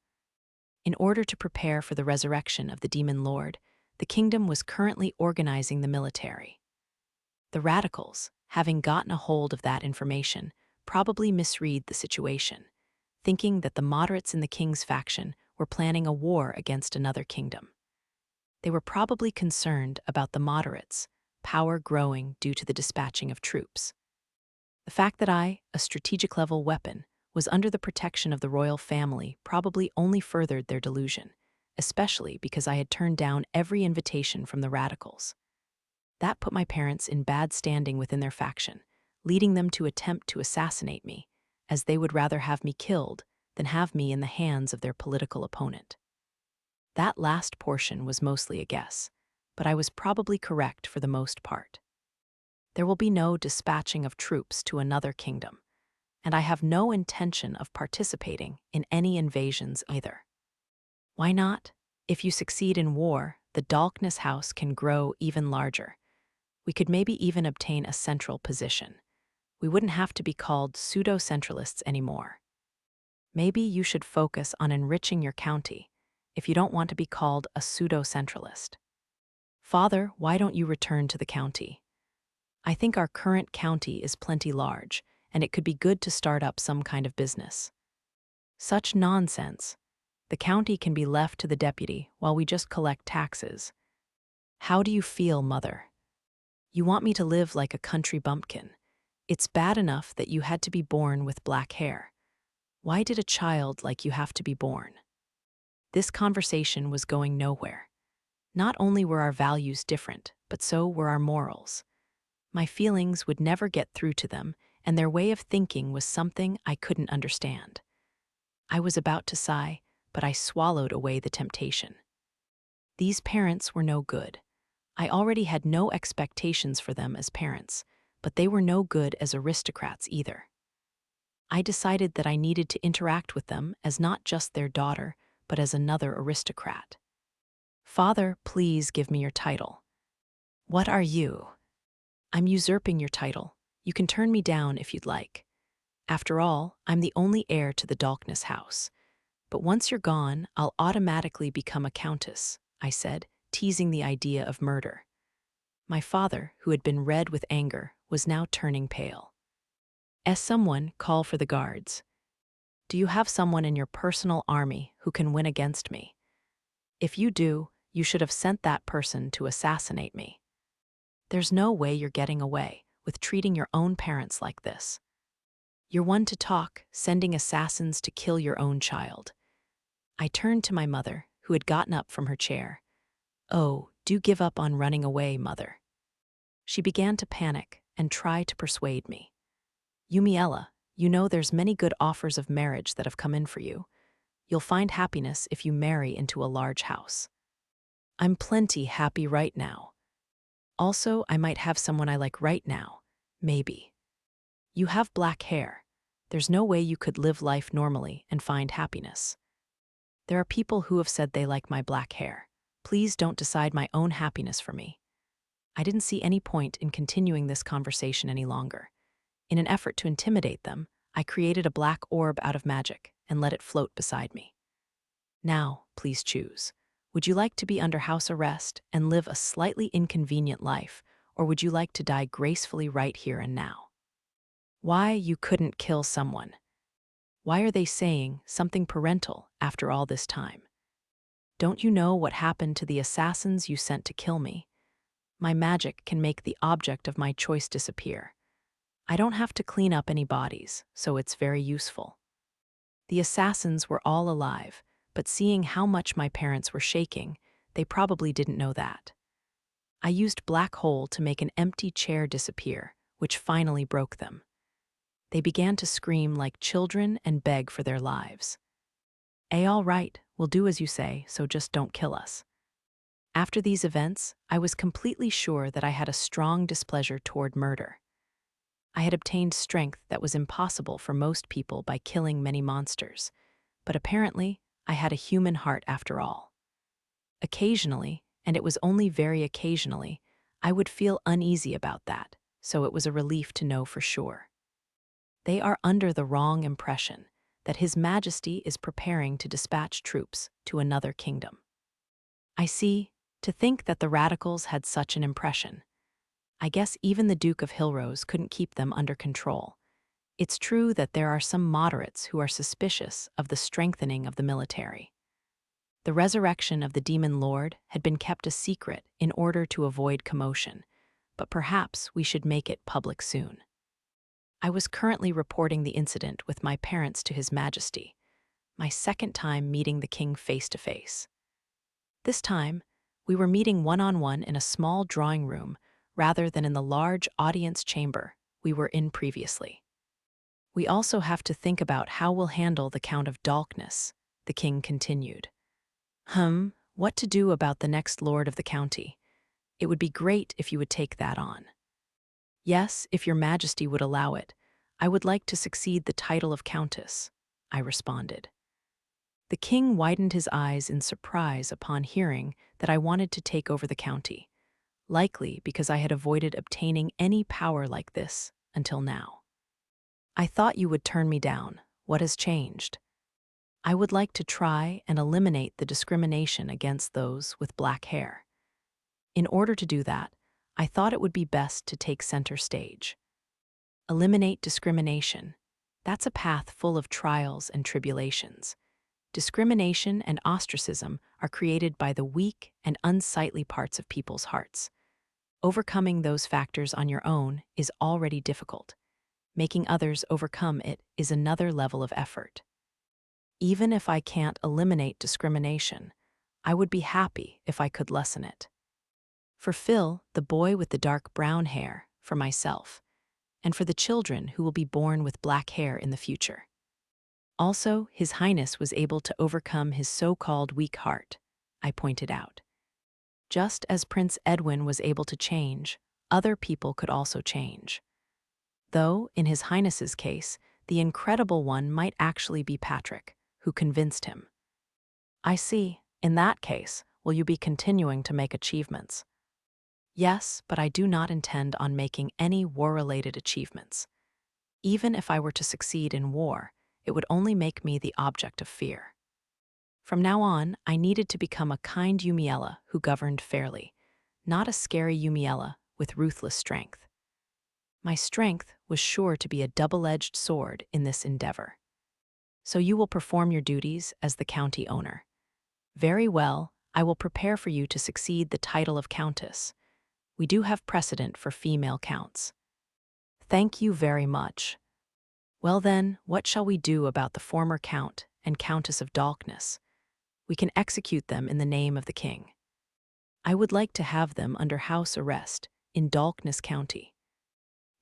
In order to prepare for the resurrection of the demon lord, the kingdom was currently organizing the military. The radicals, having gotten a hold of that information, probably misread the situation, thinking that the moderates in the king's faction were planning a war against another kingdom. They were probably concerned about the moderates' power growing due to the dispatching of troops. The fact that I, a strategic-level weapon, was under the protection of the royal family probably only furthered their delusion, especially because I had turned down every invitation from the radicals. That put my parents in bad standing within their faction, leading them to attempt to assassinate me, as they would rather have me killed than have me in the hands of their political opponent. That last portion was mostly a guess, but I was probably correct for the most part. There will be no dispatching of troops to another kingdom, and I have no intention of participating in any invasions either. Why not? If you succeed in war, the Dolkness house can grow even larger. We could maybe even obtain a central position. We wouldn't have to be called pseudo-centralists anymore. Maybe you should focus on enriching your county if you don't want to be called a pseudo-centralist. Father, why don't you return to the county? I think our current county is plenty large, and it could be good to start up some kind of business. Such nonsense. The county can be left to the deputy while we just collect taxes. How do you feel, Mother? You want me to live like a country bumpkin. It's bad enough that you had to be born with black hair. Why did a child like you have to be born? This conversation was going nowhere. Not only were our values different, but so were our morals. My feelings would never get through to them, and their way of thinking was something I couldn't understand. I was about to sigh, but I swallowed away the temptation. These parents were no good. I already had no expectations for them as parents, but they were no good as aristocrats either. I decided that I needed to interact with them as not just their daughter, but as another aristocrat. Father, please give me your title. What are you? I'm usurping your title. You can turn me down if you'd like. After all, I'm the only heir to the Dolkness house. But once you're gone, I'll automatically become a countess, I said, teasing the idea of murder. My father, who had been red with anger, was now turning pale. Someone, call for the guards. Do you have someone in your personal army who can win against me? If you do, you should have sent that person to assassinate me. There's no way you're getting away with treating your own parents like this. You're one to talk, sending assassins to kill your own child. I turned to my mother, who had gotten up from her chair. Oh, do give up on running away, Mother. She began to panic and try to persuade me. Yumiella, you know there's many good offers of marriage that have come in for you. You'll find happiness if you marry into a large house. I'm plenty happy right now. Also, I might have someone I like right now. Maybe. You have black hair. There's no way you could live life normally and find happiness. There are people who have said they like my black hair. Please don't decide my own happiness for me. I didn't see any point in continuing this conversation any longer. In an effort to intimidate them, I created a black orb out of magic and let it float beside me. Now, please choose. Would you like to be under house arrest and live a slightly inconvenient life, or would you like to die gracefully right here and now? Why you couldn't kill someone? Why are they saying something parental after all this time? Don't you know what happened to the assassins you sent to kill me? My magic can make the object of my choice disappear. I don't have to clean up any bodies, so it's very useful. The assassins were all alive, but seeing how much my parents were shaking, they probably didn't know that. I used black hole to make an empty chair disappear, which finally broke them. They began to scream like children and beg for their lives. All right, we'll do as you say, so just don't kill us. After these events, I was completely sure that I had a strong displeasure toward murder. I had obtained strength that was impossible for most people by killing many monsters, but apparently I had a human heart after all. Occasionally, and it was only very occasionally, I would feel uneasy about that, so it was a relief to know for sure. They are under the wrong impression that His Majesty is preparing to dispatch troops to another kingdom. I see, to think that the radicals had such an impression. I guess even the Duke of Hillrose couldn't keep them under control. It's true that there are some moderates who are suspicious of the strengthening of the military. The resurrection of the demon lord had been kept a secret in order to avoid commotion, but perhaps we should make it public soon. I was currently reporting the incident with my parents to His Majesty, my second time meeting the king face to face. This time, we were meeting one-on-one in a small drawing room rather than in the large audience chamber we were in previously. We also have to think about how we'll handle the Count of Dolkness, the king continued. What to do about the next lord of the county? It would be great if you would take that on. Yes, if your majesty would allow it. I would like to succeed the title of countess, I responded. The king widened his eyes in surprise upon hearing that I wanted to take over the county, likely because I had avoided obtaining any power like this until now. I thought you would turn me down. What has changed? I would like to try and eliminate the discrimination against those with black hair. In order to do that, I thought it would be best to take center stage. Eliminate discrimination. That's a path full of trials and tribulations. Discrimination and ostracism are created by the weak and unsightly parts of people's hearts. Overcoming those factors on your own is already difficult. Making others overcome it is another level of effort. Even if I can't eliminate discrimination, I would be happy if I could lessen it. For Phil, the boy with the dark brown hair, for myself, and for the children who will be born with black hair in the future. Also, His Highness was able to overcome his so-called weak heart, I pointed out. Just as Prince Edwin was able to change, other people could also change. Though, in His Highness's case, the incredible one might actually be Patrick, who convinced him. I see. In that case, will you be continuing to make achievements? Yes, but I do not intend on making any war-related achievements. Even if I were to succeed in war, it would only make me the object of fear. From now on, I needed to become a kind Yumiella who governed fairly, not a scary Yumiella with ruthless strength. My strength was sure to be a double-edged sword in this endeavor. So you will perform your duties as the county owner. Very well, I will prepare for you to succeed the title of countess. We do have precedent for female counts. Thank you very much. Well then, what shall we do about the former count and countess of Dolkness? We can execute them in the name of the king. I would like to have them under house arrest in Dolkness County.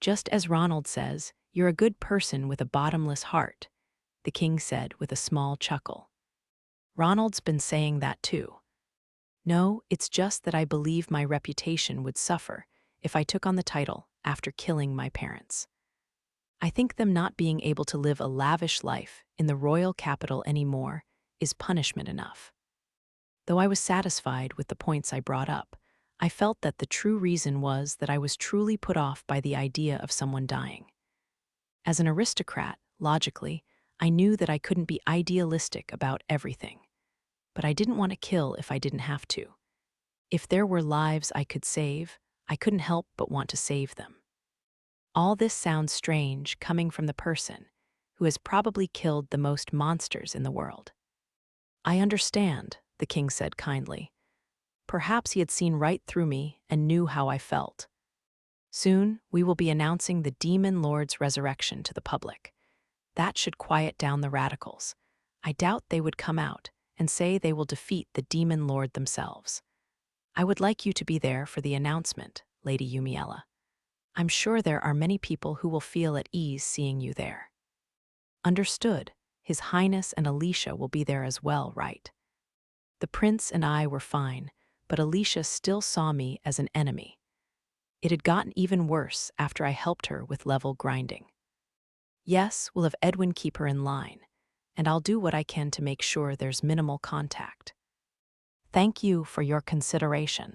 Just as Ronald says, you're a good person with a bottomless heart, the king said with a small chuckle. Ronald's been saying that too. No, it's just that I believe my reputation would suffer if I took on the title after killing my parents. I think them not being able to live a lavish life in the royal capital anymore is punishment enough. Though I was satisfied with the points I brought up, I felt that the true reason was that I was truly put off by the idea of someone dying. As an aristocrat, logically, I knew that I couldn't be idealistic about everything. But I didn't want to kill if I didn't have to. If there were lives I could save, I couldn't help but want to save them. All this sounds strange coming from the person who has probably killed the most monsters in the world. I understand, the king said kindly. Perhaps he had seen right through me and knew how I felt. Soon, we will be announcing the Demon Lord's resurrection to the public. That should quiet down the radicals. I doubt they would come out and say they will defeat the Demon Lord themselves. I would like you to be there for the announcement, Lady Yumiella. I'm sure there are many people who will feel at ease seeing you there. Understood. His Highness and Alicia will be there as well, right? The prince and I were fine, but Alicia still saw me as an enemy. It had gotten even worse after I helped her with level grinding. Yes, we'll have Edwin keep her in line, and I'll do what I can to make sure there's minimal contact. Thank you for your consideration.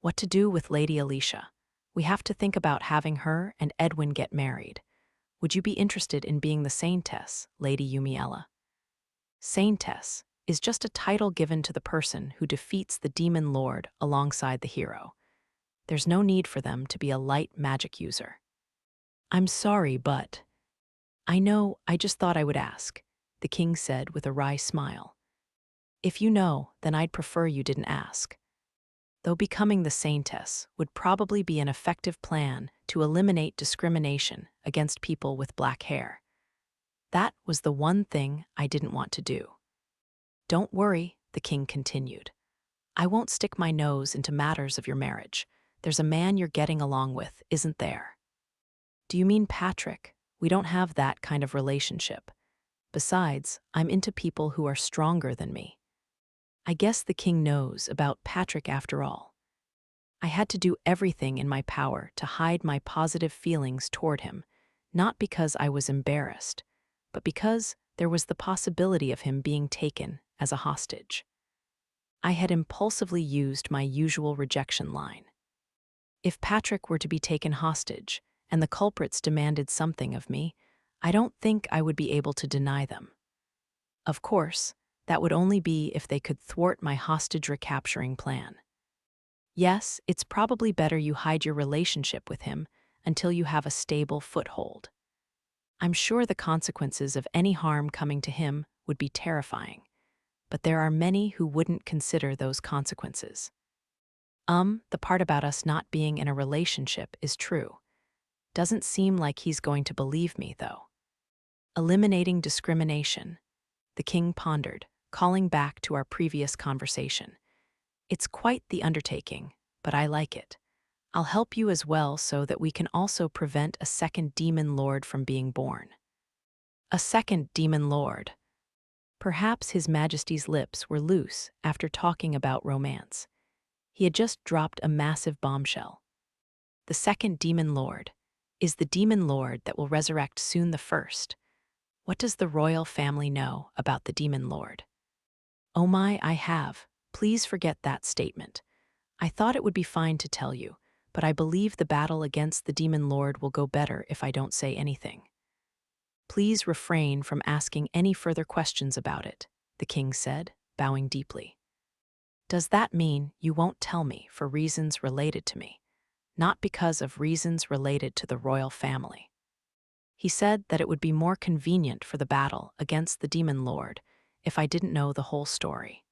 What to do with Lady Alicia? We have to think about having her and Edwin get married. Would you be interested in being the Saintess, Lady Yumiella? Saintess is just a title given to the person who defeats the Demon Lord alongside the hero. There's no need for them to be a light magic user. I'm sorry, but... I know, I just thought I would ask, the king said with a wry smile. If you know, then I'd prefer you didn't ask. Though becoming the Saintess would probably be an effective plan to eliminate discrimination against people with black hair. That was the one thing I didn't want to do. Don't worry, the king continued. I won't stick my nose into matters of your marriage. There's a man you're getting along with, isn't there? Do you mean Patrick? We don't have that kind of relationship. Besides, I'm into people who are stronger than me. I guess the king knows about Patrick after all. I had to do everything in my power to hide my positive feelings toward him, not because I was embarrassed, but because there was the possibility of him being taken as a hostage. I had impulsively used my usual rejection line. If Patrick were to be taken hostage, and the culprits demanded something of me, I don't think I would be able to deny them. Of course, that would only be if they could thwart my hostage recapturing plan. Yes, it's probably better you hide your relationship with him until you have a stable foothold. I'm sure the consequences of any harm coming to him would be terrifying, but there are many who wouldn't consider those consequences. The part about us not being in a relationship is true. Doesn't seem like he's going to believe me, though. Eliminating discrimination, the king pondered, calling back to our previous conversation. It's quite the undertaking, but I like it. I'll help you as well so that we can also prevent a second demon lord from being born. A second demon lord. Perhaps His Majesty's lips were loose after talking about romance. He had just dropped a massive bombshell. The second demon lord is the demon lord that will resurrect soon the first. What does the royal family know about the demon lord? Oh my, I have. Please forget that statement. I thought it would be fine to tell you, but I believe the battle against the demon lord will go better if I don't say anything. Please refrain from asking any further questions about it, the king said, bowing deeply. Does that mean you won't tell me for reasons related to me, not because of reasons related to the royal family? He said that it would be more convenient for the battle against the demon lord if I didn't know the whole story.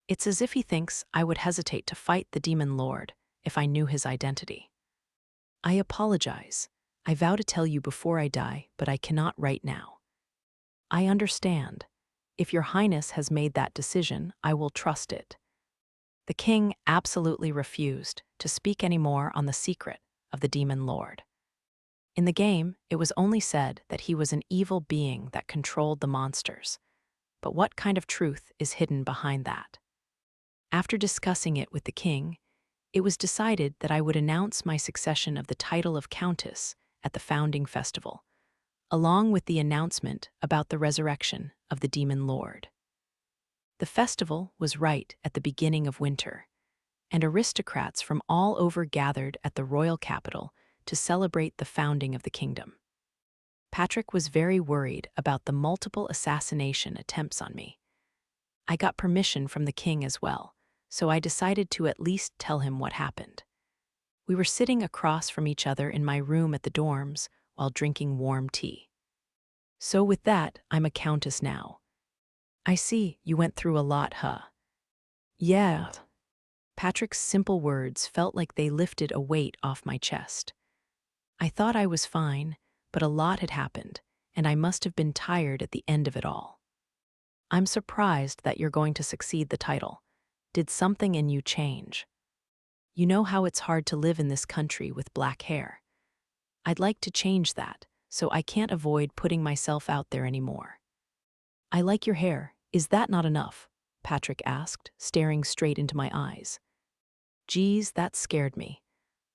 It's as if he thinks I would hesitate to fight the demon lord if I knew his identity. I apologize. I vow to tell you before I die, but I cannot right now. I understand. If your highness has made that decision, I will trust it. The king absolutely refused to speak any more on the secret of the demon lord. In the game, it was only said that he was an evil being that controlled the monsters. But what kind of truth is hidden behind that? After discussing it with the king, it was decided that I would announce my succession of the title of Countess at the founding festival, along with the announcement about the resurrection of the Demon Lord. The festival was right at the beginning of winter, and aristocrats from all over gathered at the royal capital to celebrate the founding of the kingdom. Patrick was very worried about the multiple assassination attempts on me. I got permission from the king as well, so I decided to at least tell him what happened. We were sitting across from each other in my room at the dorms while drinking warm tea. "So with that, I'm a countess now." "I see, you went through a lot, huh?" "Yeah." Patrick's simple words felt like they lifted a weight off my chest. I thought I was fine, but a lot had happened, and I must have been tired at the end of it all. "I'm surprised that you're going to succeed the title. Did something in you change? You know how it's hard to live in this country with black hair. I'd like to change that, so I can't avoid putting myself out there anymore." "I like your hair. Is that not enough?" Patrick asked, staring straight into my eyes. Geez, that scared me.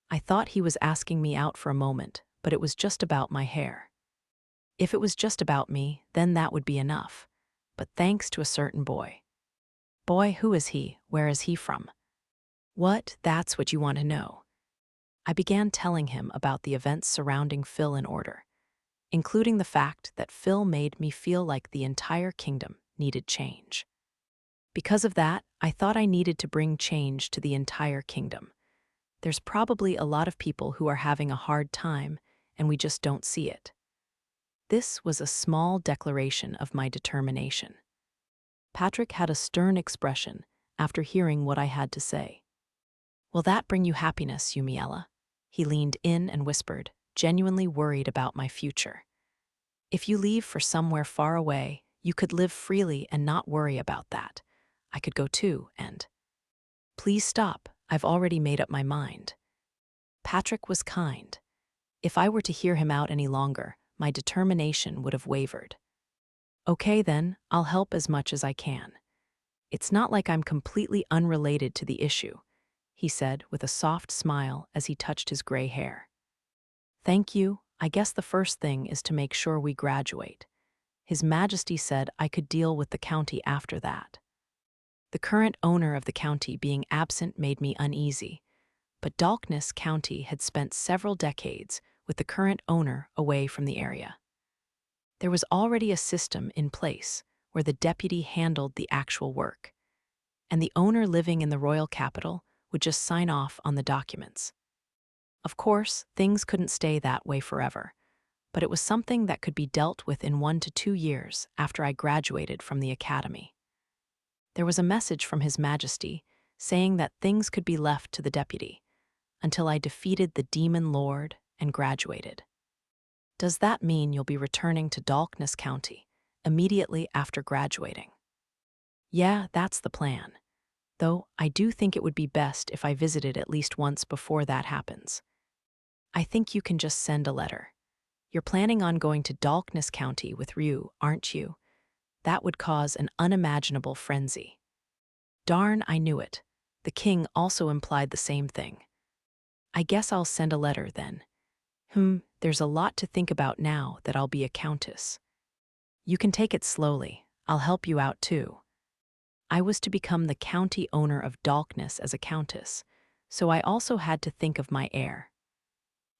I thought he was asking me out for a moment, but it was just about my hair. If it was just about me, then that would be enough. But thanks to a certain boy. "Boy, who is he? Where is he from?" "What? That's what you want to know." I began telling him about the events surrounding Phil in order, including the fact that Phil made me feel like the entire kingdom needed change. Because of that, I thought I needed to bring change to the entire kingdom. There's probably a lot of people who are having a hard time, and we just don't see it. This was a small declaration of my determination. Patrick had a stern expression after hearing what I had to say. "Will that bring you happiness, Yumiella?" He leaned in and whispered, genuinely worried about my future. "If you leave for somewhere far away, you could live freely and not worry about that. I could go too, and—" "Please stop, I've already made up my mind." Patrick was kind. If I were to hear him out any longer, my determination would have wavered. "Okay then, I'll help as much as I can. It's not like I'm completely unrelated to the issue," he said with a soft smile as he touched his gray hair. "Thank you. I guess the first thing is to make sure we graduate." His Majesty said I could deal with the county after that. The current owner of the county being absent made me uneasy, but Dolkness County had spent several decades with the current owner away from the area. There was already a system in place where the deputy handled the actual work, and the owner living in the royal capital would just sign off on the documents. Of course, things couldn't stay that way forever, but it was something that could be dealt with in 1 to 2 years after I graduated from the academy. There was a message from His Majesty saying that things could be left to the deputy until I defeated the Demon Lord and graduated. "Does that mean you'll be returning to Dolkness County immediately after graduating?" "Yeah, that's the plan. Though I do think it would be best if I visited at least once before that happens. I think you can just send a letter. You're planning on going to Dolkness County with Ryu, aren't you? That would cause an unimaginable frenzy." Darn, I knew it. The king also implied the same thing. "I guess I'll send a letter then. There's a lot to think about now that I'll be a countess." "You can take it slowly. I'll help you out too." I was to become the county owner of Dolkness as a countess, so I also had to think of my heir.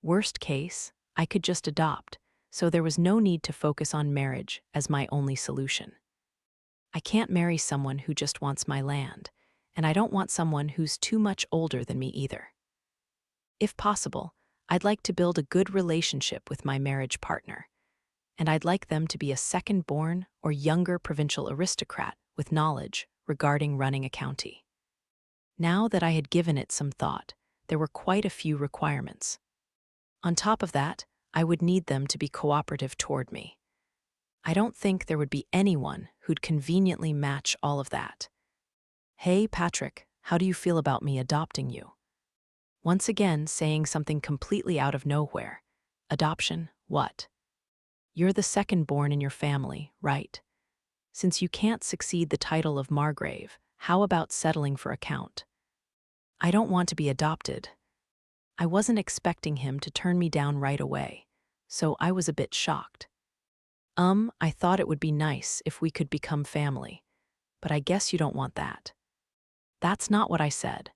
Worst case, I could just adopt, so there was no need to focus on marriage as my only solution. I can't marry someone who just wants my land, and I don't want someone who's too much older than me either. If possible, I'd like to build a good relationship with my marriage partner, and I'd like them to be a second-born or younger provincial aristocrat with knowledge regarding running a county. Now that I had given it some thought, there were quite a few requirements. On top of that, I would need them to be cooperative toward me. I don't think there would be anyone who'd conveniently match all of that. "Hey, Patrick, how do you feel about me adopting you?" Once again, saying something completely out of nowhere. Adoption, what? You're the second born in your family, right? Since you can't succeed the title of Margrave, How about settling for a count? I don't want to be adopted. I wasn't expecting him to turn me down right away, so I was a bit shocked. I thought it would be nice if we could become family, but I guess you don't want that. That's not what I said,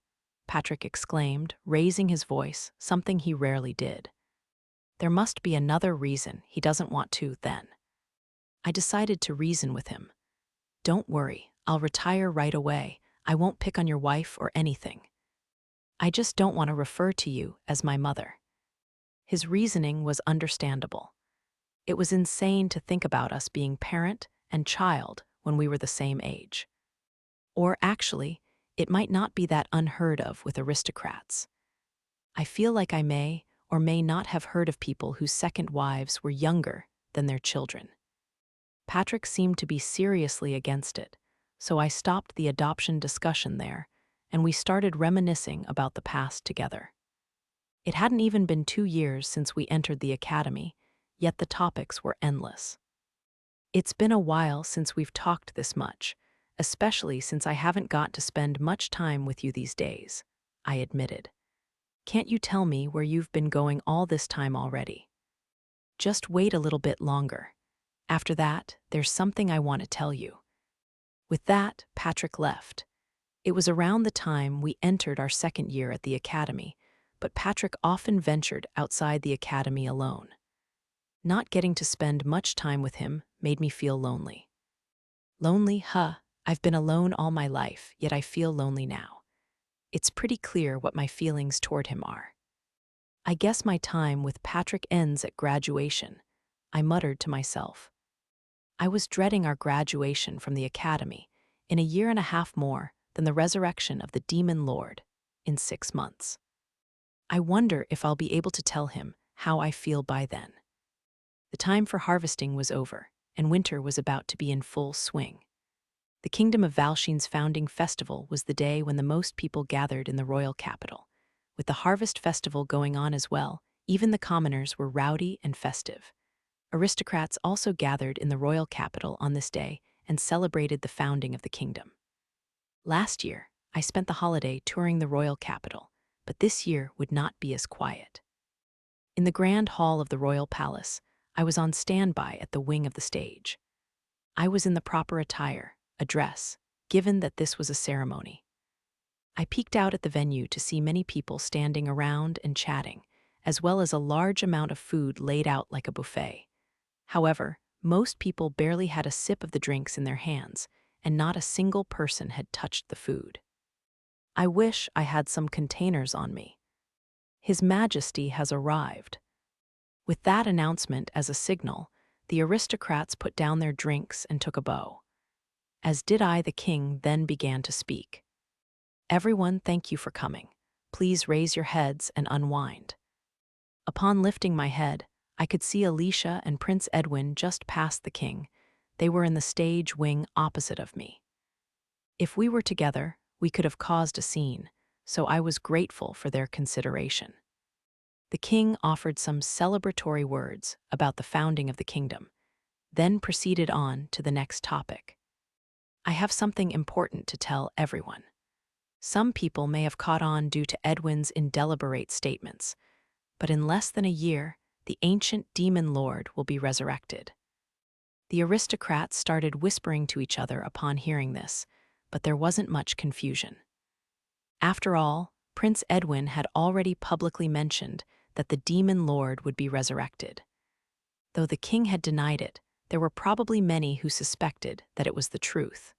Patrick exclaimed, raising his voice, something he rarely did. There must be another reason he doesn't want to then. I decided to reason with him. Don't worry, I'll retire right away. I won't pick on your wife or anything. I just don't want to refer to you as my mother. His reasoning was understandable. It was insane to think about us being parent and child when we were the same age. Or actually, it might not be that unheard of with aristocrats. I feel like I may or may not have heard of people whose second wives were younger than their children. Patrick seemed to be seriously against it, so I stopped the adoption discussion there, and we started reminiscing about the past together. It hadn't even been 2 years since we entered the academy, yet the topics were endless. It's been a while since we've talked this much, especially since I haven't got to spend much time with you these days, I admitted. Can't you tell me where you've been going all this time already? Just wait a little bit longer. After that, there's something I want to tell you. With that, Patrick left. It was around the time we entered our second year at the academy, but Patrick often ventured outside the academy alone. Not getting to spend much time with him made me feel lonely. Lonely, huh? I've been alone all my life, yet I feel lonely now. It's pretty clear what my feelings toward him are. I guess my time with Patrick ends at graduation, I muttered to myself. I was dreading our graduation from the academy in a year and a half more than the resurrection of the Demon Lord in 6 months. I wonder if I'll be able to tell him how I feel by then. The time for harvesting was over, and winter was about to be in full swing. The Kingdom of Valshine's founding festival was the day when the most people gathered in the royal capital. With the harvest festival going on as well, even the commoners were rowdy and festive. Aristocrats also gathered in the royal capital on this day and celebrated the founding of the kingdom. Last year, I spent the holiday touring the royal capital, but this year would not be as quiet. In the grand hall of the royal palace, I was on standby at the wing of the stage. I was in the proper attire, a dress, given that this was a ceremony. I peeked out at the venue to see many people standing around and chatting, as well as a large amount of food laid out like a buffet. However, most people barely had a sip of the drinks in their hands, and not a single person had touched the food. I wish I had some containers on me. His Majesty has arrived. With that announcement as a signal, the aristocrats put down their drinks and took a bow. As did I, the king then began to speak. Everyone, thank you for coming. Please raise your heads and unwind. Upon lifting my head, I could see Alicia and Prince Edwin just past the king. They were in the stage wing opposite of me. If we were together, we could have caused a scene, so I was grateful for their consideration. The king offered some celebratory words about the founding of the kingdom, then proceeded on to the next topic. I have something important to tell everyone. Some people may have caught on due to Edwin's indeliberate statements, but in less than a year, the ancient demon lord will be resurrected. The aristocrats started whispering to each other upon hearing this, but there wasn't much confusion. After all, Prince Edwin had already publicly mentioned that the demon lord would be resurrected. Though the king had denied it, there were probably many who suspected that it was the truth.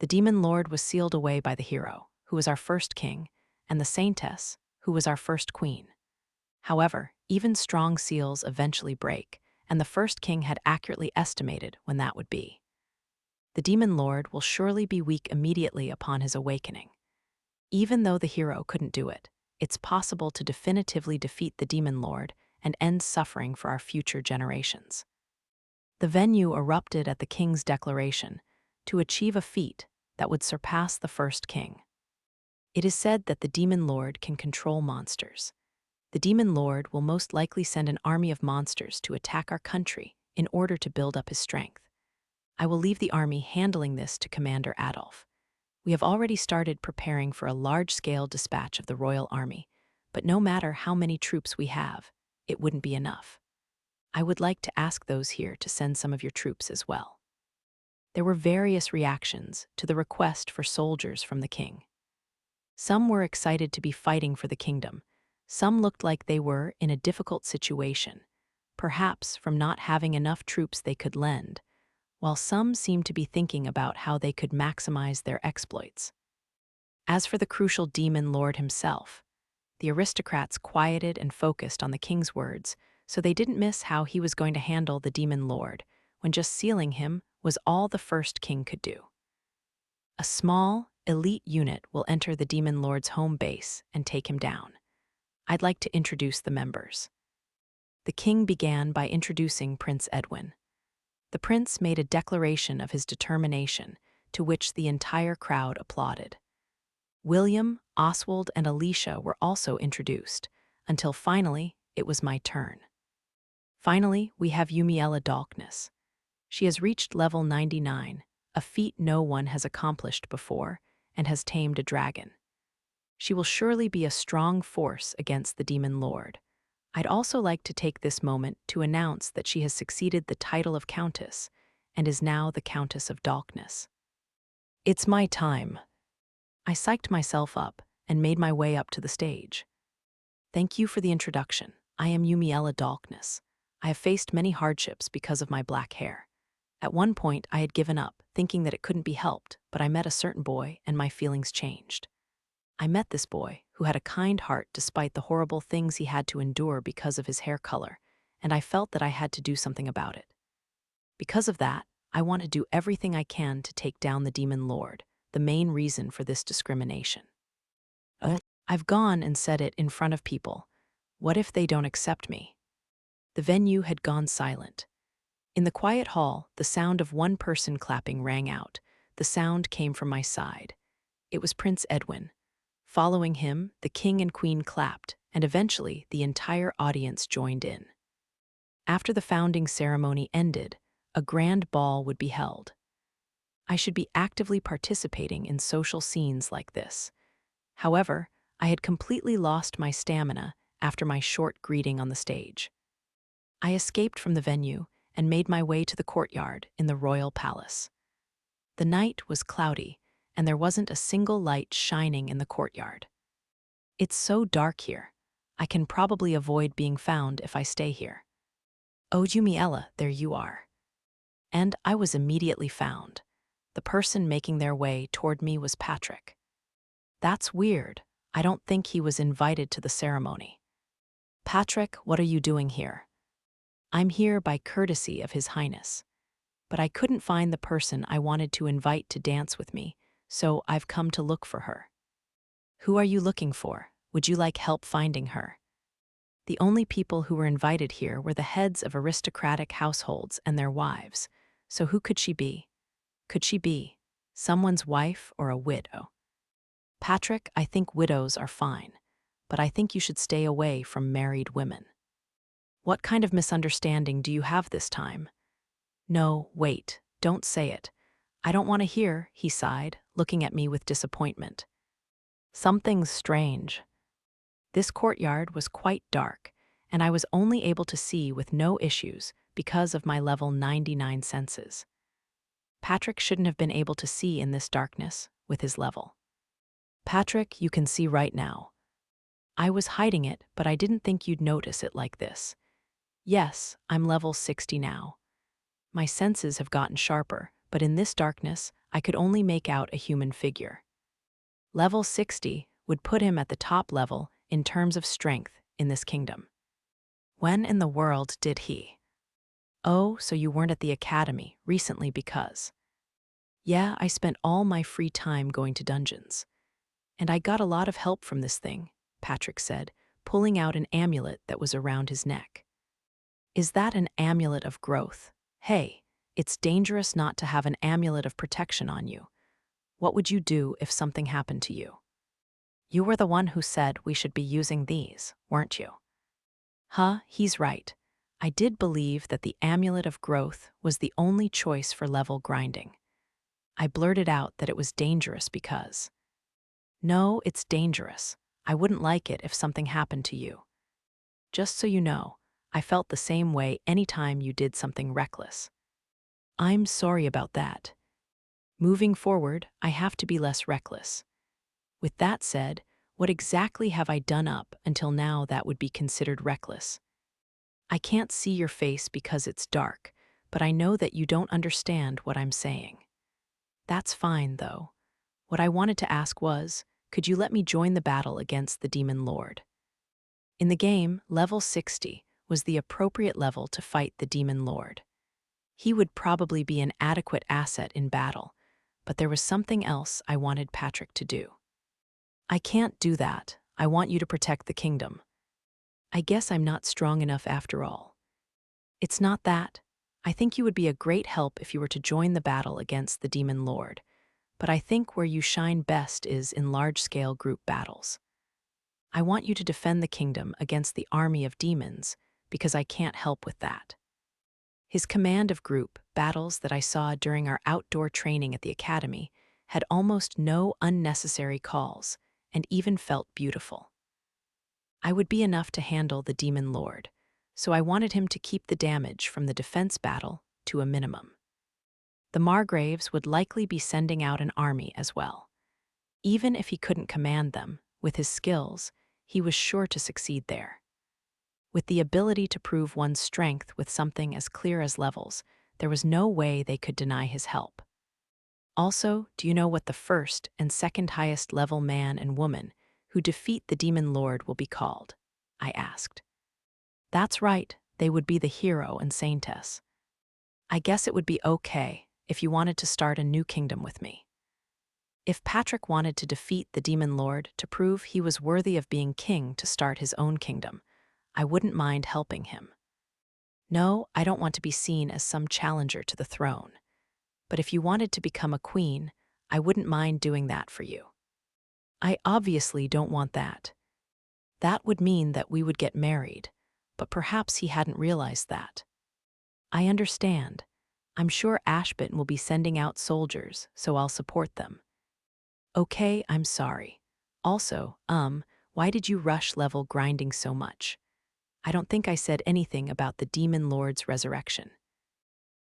The demon lord was sealed away by the hero, who was our first king, and the saintess, who was our first queen. However, even strong seals eventually break, and the first king had accurately estimated when that would be. The demon lord will surely be weak immediately upon his awakening. Even though the hero couldn't do it, it's possible to definitively defeat the demon lord and end suffering for our future generations. The venue erupted at the king's declaration to achieve a feat that would surpass the first king. It is said that the demon lord can control monsters. The demon lord will most likely send an army of monsters to attack our country in order to build up his strength. I will leave the army handling this to Commander Adolf. We have already started preparing for a large-scale dispatch of the royal army, but no matter how many troops we have, it wouldn't be enough. I would like to ask those here to send some of your troops as well. There were various reactions to the request for soldiers from the king. Some were excited to be fighting for the kingdom. Some looked like they were in a difficult situation, perhaps from not having enough troops they could lend, while some seemed to be thinking about how they could maximize their exploits. As for the crucial demon lord himself, the aristocrats quieted and focused on the king's words, so they didn't miss how he was going to handle the demon lord, when just sealing him was all the first king could do. A small, elite unit will enter the demon lord's home base and take him down. I'd like to introduce the members. The king began by introducing Prince Edwin. The prince made a declaration of his determination, to which the entire crowd applauded. William, Oswald, and Alicia were also introduced, until finally it was my turn. Finally, we have Yumiella Dolkness. She has reached level 99, a feat no one has accomplished before, and has tamed a dragon. She will surely be a strong force against the demon lord. I'd also like to take this moment to announce that she has succeeded the title of Countess and is now the Countess of Dolkness. It's my time. I psyched myself up and made my way up to the stage. Thank you for the introduction. I am Yumiella Dolkness. I have faced many hardships because of my black hair. At one point, I had given up, thinking that it couldn't be helped, but I met a certain boy and my feelings changed. I met this boy, who had a kind heart despite the horrible things he had to endure because of his hair color, and I felt that I had to do something about it. Because of that, I want to do everything I can to take down the demon lord, the main reason for this discrimination. I've gone and said it in front of people. What if they don't accept me? The venue had gone silent. In the quiet hall, the sound of one person clapping rang out. The sound came from my side. It was Prince Edwin. Following him, the king and queen clapped, and eventually the entire audience joined in. After the founding ceremony ended, a grand ball would be held. I should be actively participating in social scenes like this. However, I had completely lost my stamina after my short greeting on the stage. I escaped from the venue and made my way to the courtyard in the royal palace. The night was cloudy, and there wasn't a single light shining in the courtyard. It's so dark here. I can probably avoid being found if I stay here. Oh, Yumiella, there you are. And I was immediately found. The person making their way toward me was Patrick. That's weird. I don't think he was invited to the ceremony. Patrick, what are you doing here? I'm here by courtesy of His Highness. But I couldn't find the person I wanted to invite to dance with me, so I've come to look for her. Who are you looking for? Would you like help finding her? The only people who were invited here were the heads of aristocratic households and their wives, so who could she be? Could she be someone's wife or a widow? Patrick, I think widows are fine, but I think you should stay away from married women. What kind of misunderstanding do you have this time? No, wait, don't say it. I don't want to hear, he sighed, looking at me with disappointment. Something's strange. This courtyard was quite dark, and I was only able to see with no issues because of my level 99 senses. Patrick shouldn't have been able to see in this darkness with his level. Patrick, you can see right now. I was hiding it, but I didn't think you'd notice it like this. Yes, I'm level 60 now. My senses have gotten sharper, but in this darkness, I could only make out a human figure. Level 60 would put him at the top level in terms of strength in this kingdom. When in the world did he? Oh, so you weren't at the academy recently because. Yeah, I spent all my free time going to dungeons. And I got a lot of help from this thing, Patrick said, pulling out an amulet that was around his neck. Is that an amulet of growth? Hey, it's dangerous not to have an amulet of protection on you. What would you do if something happened to you? You were the one who said we should be using these, weren't you? Huh, he's right. I did believe that the amulet of growth was the only choice for level grinding. I blurted out that it was dangerous because. No, it's dangerous. I wouldn't like it if something happened to you. Just so you know, I felt the same way anytime you did something reckless. I'm sorry about that. Moving forward, I have to be less reckless. With that said, what exactly have I done up until now that would be considered reckless? I can't see your face because it's dark, but I know that you don't understand what I'm saying. That's fine, though. What I wanted to ask was, could you let me join the battle against the Demon Lord? In the game, level 60 was the appropriate level to fight the Demon Lord. He would probably be an adequate asset in battle, but there was something else I wanted Patrick to do. I can't do that. I want you to protect the kingdom. I guess I'm not strong enough after all. It's not that. I think you would be a great help if you were to join the battle against the Demon Lord, but I think where you shine best is in large-scale group battles. I want you to defend the kingdom against the army of demons because I can't help with that. His command of group battles that I saw during our outdoor training at the academy had almost no unnecessary calls and even felt beautiful. I would be enough to handle the Demon Lord, so I wanted him to keep the damage from the defense battle to a minimum. The Margraves would likely be sending out an army as well. Even if he couldn't command them, with his skills, he was sure to succeed there. With the ability to prove one's strength with something as clear as levels, there was no way they could deny his help. Also, do you know what the first and second highest level man and woman who defeat the Demon Lord will be called? I asked. That's right, they would be the hero and saintess. I guess it would be okay if you wanted to start a new kingdom with me. If Patrick wanted to defeat the Demon Lord to prove he was worthy of being king to start his own kingdom, I wouldn't mind helping him. No, I don't want to be seen as some challenger to the throne. But if you wanted to become a queen, I wouldn't mind doing that for you. I obviously don't want that. That would mean that we would get married, but perhaps he hadn't realized that. I understand. I'm sure Ashbatten will be sending out soldiers, so I'll support them. Okay, I'm sorry. Also, why did you rush level grinding so much? I don't think I said anything about the Demon Lord's resurrection.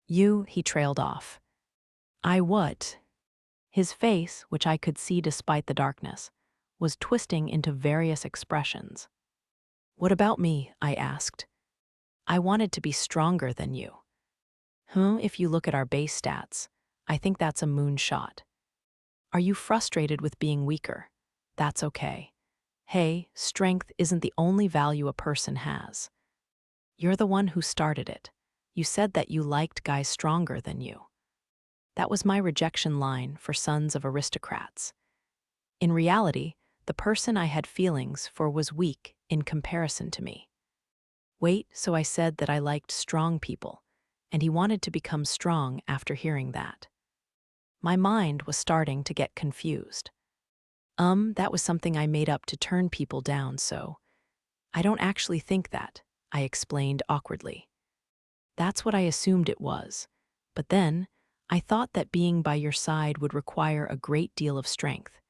He trailed off. I what? His face, which I could see despite the darkness, was twisting into various expressions. What about me? I asked. I wanted to be stronger than you. If you look at our base stats, I think that's a moonshot. Are you frustrated with being weaker? That's okay. Hey, strength isn't the only value a person has. You're the one who started it. You said that you liked guys stronger than you. That was my rejection line for sons of aristocrats. In reality, the person I had feelings for was weak in comparison to me. Wait, so I said that I liked strong people, and he wanted to become strong after hearing that. My mind was starting to get confused. That was something I made up to turn people down, so. I don't actually think that, I explained awkwardly. That's what I assumed it was, but then, I thought that being by your side would require a great deal of strength,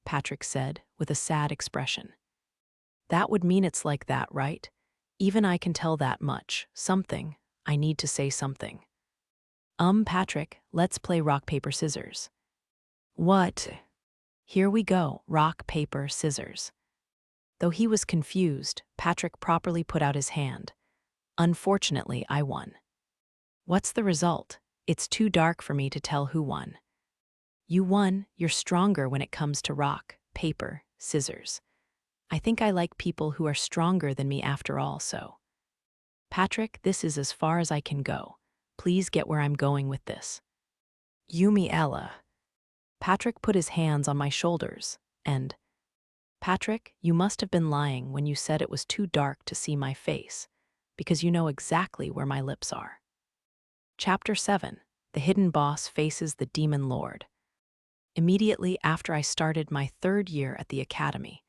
Patrick said with a sad expression. That would mean it's like that, right? Even I can tell that much. Something. I need to say something. Patrick, let's play rock, paper, scissors. What? Here we go, rock, paper, scissors. Though he was confused, Patrick properly put out his hand. Unfortunately, I won. What's the result? It's too dark for me to tell who won. You won. You're stronger when it comes to rock, paper, scissors. I think I like people who are stronger than me after all, so. Patrick, this is as far as I can go. Please get where I'm going with this. Yumiella. Patrick put his hands on my shoulders, and, Patrick, you must have been lying when you said it was too dark to see my face, because you know exactly where my lips are. Chapter 7. The Hidden Boss Faces the Demon Lord. Immediately after I started my 3rd year at the academy,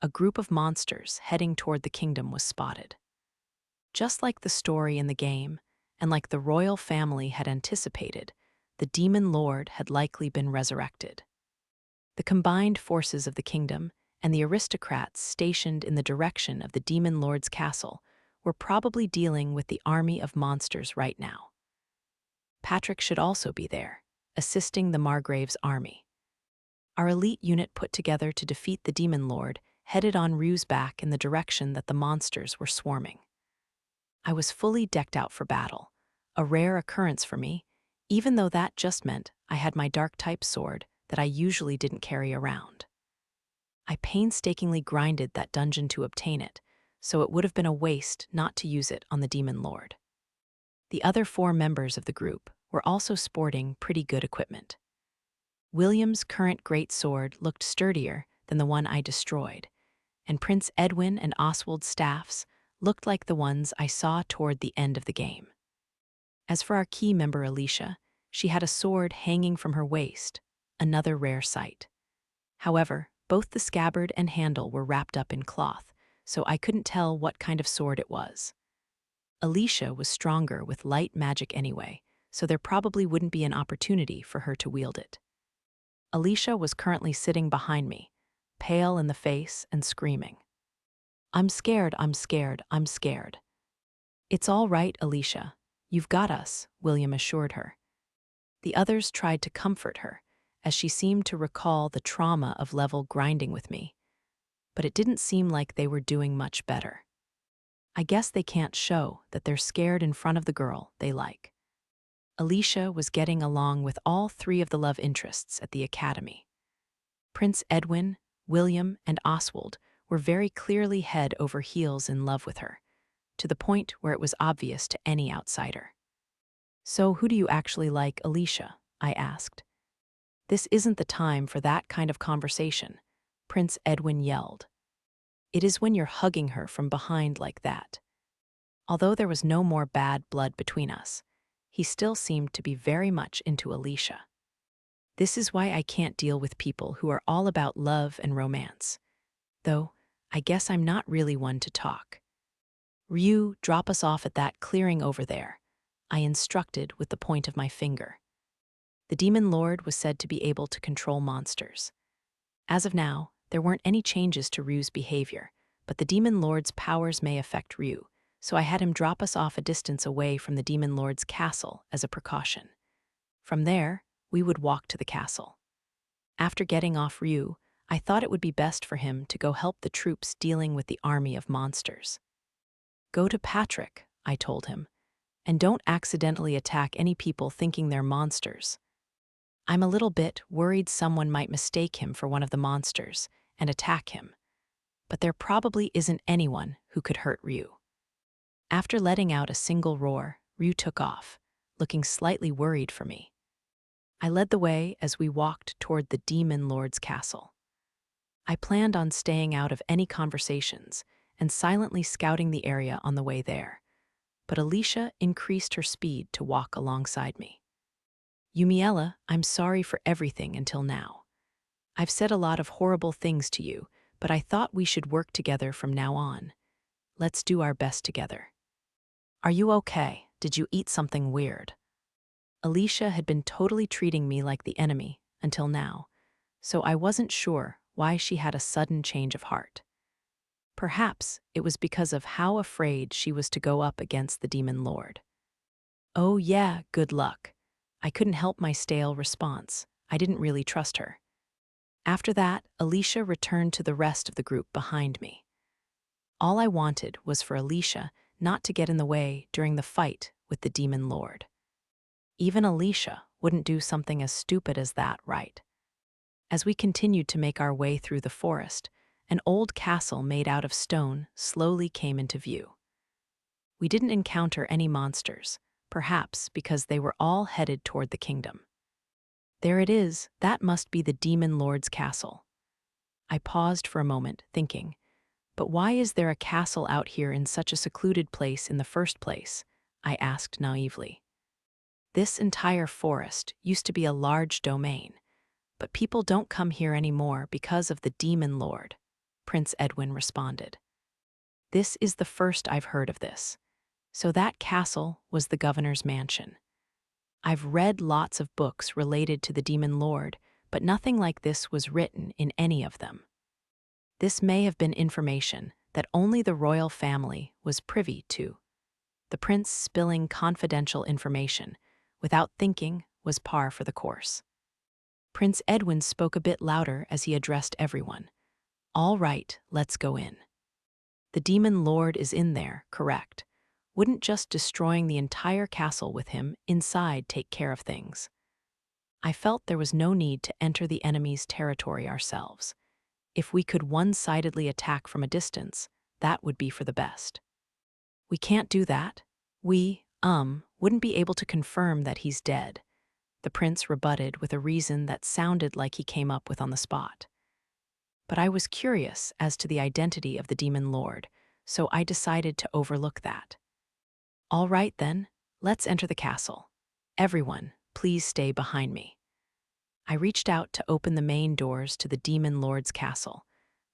a group of monsters heading toward the kingdom was spotted. Just like the story in the game, and like the royal family had anticipated, the demon lord had likely been resurrected. The combined forces of the kingdom and the aristocrats stationed in the direction of the demon lord's castle were probably dealing with the army of monsters right now. Patrick should also be there, assisting the Margrave's army. Our elite unit put together to defeat the demon lord headed on Ryu's back in the direction that the monsters were swarming. I was fully decked out for battle, a rare occurrence for me, even though that just meant I had my dark-type sword that I usually didn't carry around. I painstakingly grinded that dungeon to obtain it, so it would have been a waste not to use it on the demon lord. The other 4 members of the group were also sporting pretty good equipment. William's current great sword looked sturdier than the one I destroyed, and Prince Edwin and Oswald's staffs looked like the ones I saw toward the end of the game. As for our key member Alicia, she had a sword hanging from her waist, another rare sight. However, both the scabbard and handle were wrapped up in cloth, so I couldn't tell what kind of sword it was. Alicia was stronger with light magic anyway, so there probably wouldn't be an opportunity for her to wield it. Alicia was currently sitting behind me, pale in the face and screaming. "I'm scared, I'm scared, I'm scared." "It's all right, Alicia. You've got us," William assured her. The others tried to comfort her, as she seemed to recall the trauma of level grinding with me, but it didn't seem like they were doing much better. I guess they can't show that they're scared in front of the girl they like. Alicia was getting along with all 3 of the love interests at the academy. Prince Edwin, William, and Oswald were very clearly head over heels in love with her, to the point where it was obvious to any outsider. "So who do you actually like, Alicia?" I asked. "This isn't the time for that kind of conversation," Prince Edwin yelled. "It is when you're hugging her from behind like that." Although there was no more bad blood between us, he still seemed to be very much into Alicia. This is why I can't deal with people who are all about love and romance. Though, I guess I'm not really one to talk. "Ryu, drop us off at that clearing over there," I instructed with the point of my finger. The demon lord was said to be able to control monsters. As of now, there weren't any changes to Ryu's behavior, but the demon lord's powers may affect Ryu, so I had him drop us off a distance away from the demon lord's castle as a precaution. From there, we would walk to the castle. After getting off Ryu, I thought it would be best for him to go help the troops dealing with the army of monsters. "Go to Patrick," I told him, "and don't accidentally attack any people thinking they're monsters." I'm a little bit worried someone might mistake him for one of the monsters and attack him, but there probably isn't anyone who could hurt Ryu. After letting out a single roar, Ryu took off, looking slightly worried for me. I led the way as we walked toward the demon lord's castle. I planned on staying out of any conversations and silently scouting the area on the way there, but Alicia increased her speed to walk alongside me. "Yumiella, I'm sorry for everything until now. I've said a lot of horrible things to you, but I thought we should work together from now on. Let's do our best together." "Are you okay? Did you eat something weird?" Alicia had been totally treating me like the enemy until now, so I wasn't sure why she had a sudden change of heart. Perhaps it was because of how afraid she was to go up against the demon lord. "Oh yeah, good luck." I couldn't help my stale response. I didn't really trust her. After that, Alicia returned to the rest of the group behind me. All I wanted was for Alicia not to get in the way during the fight with the demon lord. Even Alicia wouldn't do something as stupid as that, right? As we continued to make our way through the forest, an old castle made out of stone slowly came into view. We didn't encounter any monsters, perhaps because they were all headed toward the kingdom. There it is, that must be the demon lord's castle. I paused for a moment, thinking, but why is there a castle out here in such a secluded place in the first place? I asked naively. This entire forest used to be a large domain, but people don't come here anymore because of the demon lord, Prince Edwin responded. This is the first I've heard of this. So that castle was the governor's mansion. I've read lots of books related to the Demon Lord, but nothing like this was written in any of them. This may have been information that only the royal family was privy to. The prince spilling confidential information without thinking was par for the course. Prince Edwin spoke a bit louder as he addressed everyone. "All right, let's go in. The Demon Lord is in there, correct? Wouldn't just destroying the entire castle with him inside take care of things?" I felt there was no need to enter the enemy's territory ourselves. If we could one-sidedly attack from a distance, that would be for the best. "We can't do that. Wouldn't be able to confirm that he's dead," the prince rebutted with a reason that sounded like he came up with on the spot. But I was curious as to the identity of the Demon Lord, so I decided to overlook that. "All right then, let's enter the castle. Everyone, please stay behind me." I reached out to open the main doors to the Demon Lord's castle.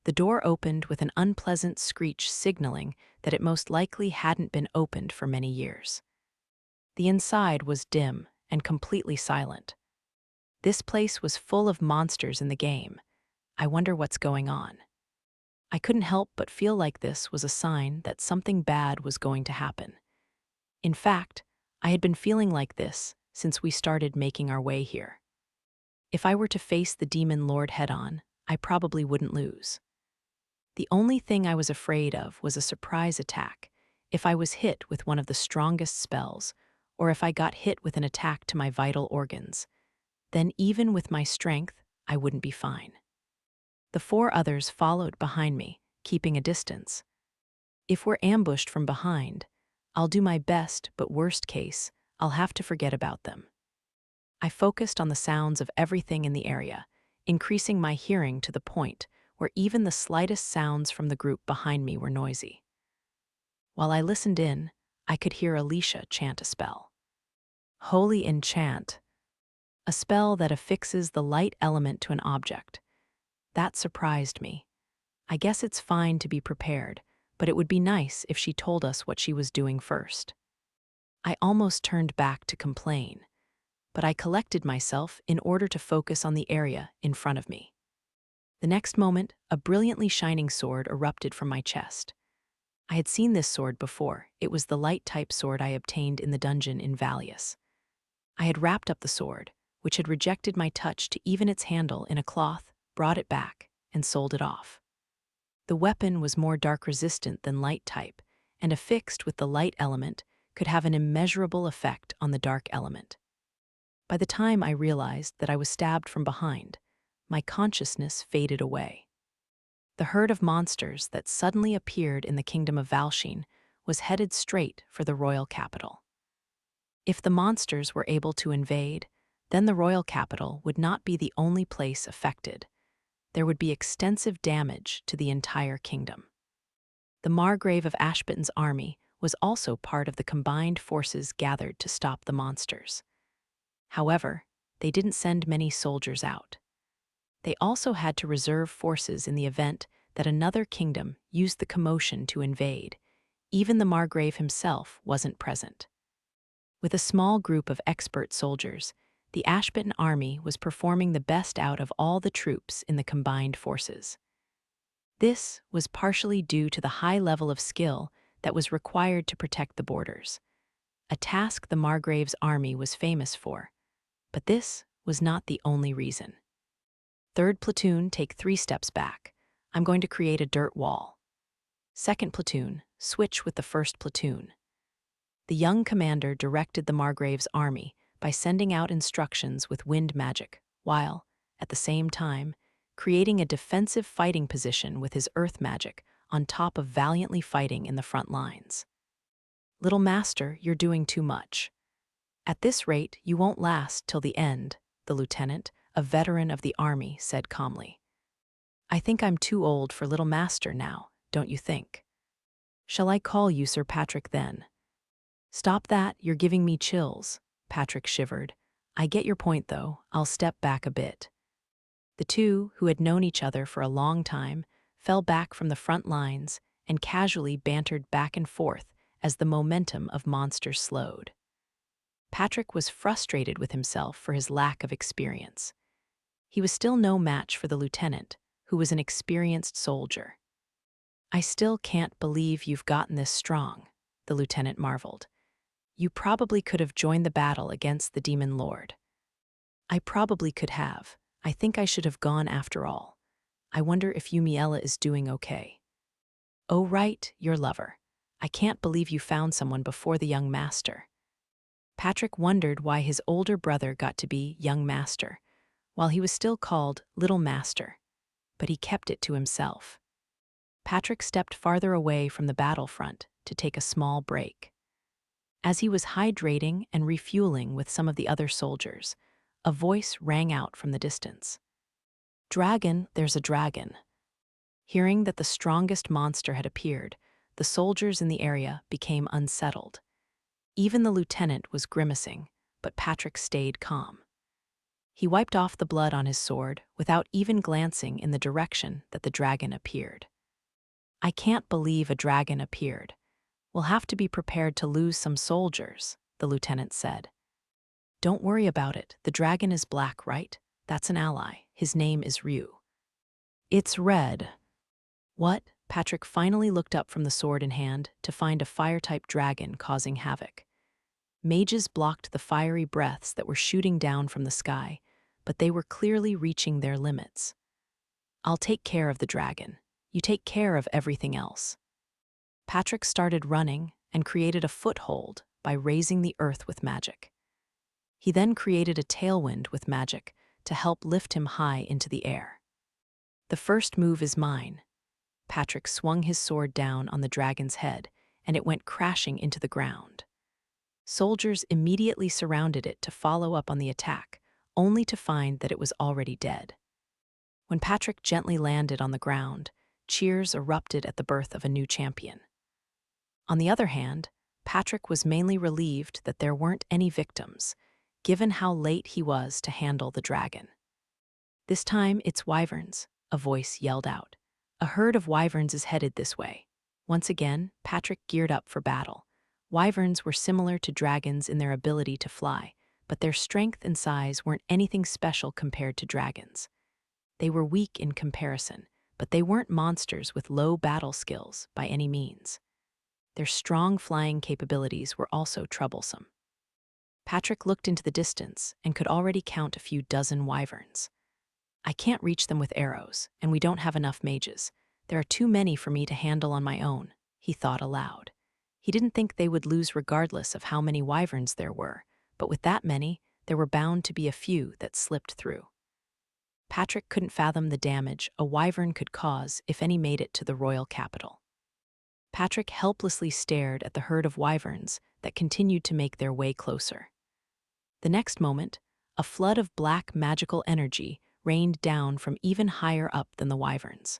The door opened with an unpleasant screech signaling that it most likely hadn't been opened for many years. The inside was dim and completely silent. This place was full of monsters in the game. I wonder what's going on. I couldn't help but feel like this was a sign that something bad was going to happen. In fact, I had been feeling like this since we started making our way here. If I were to face the Demon Lord head-on, I probably wouldn't lose. The only thing I was afraid of was a surprise attack, if I was hit with one of the strongest spells, or if I got hit with an attack to my vital organs. Then even with my strength, I wouldn't be fine. The 4 others followed behind me, keeping a distance. If we're ambushed from behind, I'll do my best, but worst case, I'll have to forget about them. I focused on the sounds of everything in the area, increasing my hearing to the point where even the slightest sounds from the group behind me were noisy. While I listened in, I could hear Alicia chant a spell. Holy Enchant, a spell that affixes the light element to an object. That surprised me. I guess it's fine to be prepared, but it would be nice if she told us what she was doing first. I almost turned back to complain, but I collected myself in order to focus on the area in front of me. The next moment, a brilliantly shining sword erupted from my chest. I had seen this sword before. It was the light-type sword I obtained in the dungeon in Valius. I had wrapped up the sword, which had rejected my touch to even its handle in a cloth, brought it back, and sold it off. The weapon was more dark-resistant than light-type, and affixed with the light element could have an immeasurable effect on the dark element. By the time I realized that I was stabbed from behind, my consciousness faded away. The herd of monsters that suddenly appeared in the kingdom of Valsheen was headed straight for the royal capital. If the monsters were able to invade, then the royal capital would not be the only place affected. There would be extensive damage to the entire kingdom. The Margrave of Ashbatten's army was also part of the combined forces gathered to stop the monsters. However, they didn't send many soldiers out. They also had to reserve forces in the event that another kingdom used the commotion to invade. Even the Margrave himself wasn't present. With a small group of expert soldiers, the Ashbatten army was performing the best out of all the troops in the combined forces. This was partially due to the high level of skill that was required to protect the borders, a task the Margrave's army was famous for. But this was not the only reason. Third platoon, take 3 steps back. I'm going to create a dirt wall. Second platoon, switch with the first platoon. The young commander directed the Margrave's army by sending out instructions with wind magic, while, at the same time, creating a defensive fighting position with his earth magic on top of valiantly fighting in the front lines. "Little master, you're doing too much. At this rate, you won't last till the end," the lieutenant, a veteran of the army, said calmly. "I think I'm too old for little master now, don't you think? Shall I call you Sir Patrick then?" "Stop that, you're giving me chills," Patrick shivered. "I get your point though, I'll step back a bit." The two, who had known each other for a long time, fell back from the front lines and casually bantered back and forth as the momentum of monsters slowed. Patrick was frustrated with himself for his lack of experience. He was still no match for the lieutenant, who was an experienced soldier. "I still can't believe you've gotten this strong," the lieutenant marveled. "You probably could have joined the battle against the demon lord." "I probably could have. I think I should have gone after all. I wonder if Yumiella is doing okay." "Oh right, your lover. I can't believe you found someone before the young master." Patrick wondered why his older brother got to be young master, while he was still called little master, but he kept it to himself. Patrick stepped farther away from the battlefront to take a small break. As he was hydrating and refueling with some of the other soldiers, a voice rang out from the distance. "Dragon, there's a dragon." Hearing that the strongest monster had appeared, the soldiers in the area became unsettled. Even the lieutenant was grimacing, but Patrick stayed calm. He wiped off the blood on his sword without even glancing in the direction that the dragon appeared. "I can't believe a dragon appeared. We'll have to be prepared to lose some soldiers," the lieutenant said. "Don't worry about it. The dragon is black, right? That's an ally. His name is Ryu." "It's red." "What?" Patrick finally looked up from the sword in hand to find a fire-type dragon causing havoc. Mages blocked the fiery breaths that were shooting down from the sky, but they were clearly reaching their limits. "I'll take care of the dragon. You take care of everything else." Patrick started running and created a foothold by raising the earth with magic. He then created a tailwind with magic to help lift him high into the air. "The first move is mine." Patrick swung his sword down on the dragon's head, and it went crashing into the ground. Soldiers immediately surrounded it to follow up on the attack, only to find that it was already dead. When Patrick gently landed on the ground, cheers erupted at the birth of a new champion. On the other hand, Patrick was mainly relieved that there weren't any victims, given how late he was to handle the dragon. "This time it's wyverns," a voice yelled out. "A herd of wyverns is headed this way." Once again, Patrick geared up for battle. Wyverns were similar to dragons in their ability to fly, but their strength and size weren't anything special compared to dragons. They were weak in comparison, but they weren't monsters with low battle skills by any means. Their strong flying capabilities were also troublesome. Patrick looked into the distance and could already count a few dozen wyverns. "I can't reach them with arrows, and we don't have enough mages. There are too many for me to handle on my own," he thought aloud. He didn't think they would lose regardless of how many wyverns there were, but with that many, there were bound to be a few that slipped through. Patrick couldn't fathom the damage a wyvern could cause if any made it to the royal capital. Patrick helplessly stared at the herd of wyverns that continued to make their way closer. The next moment, a flood of black magical energy rained down from even higher up than the wyverns.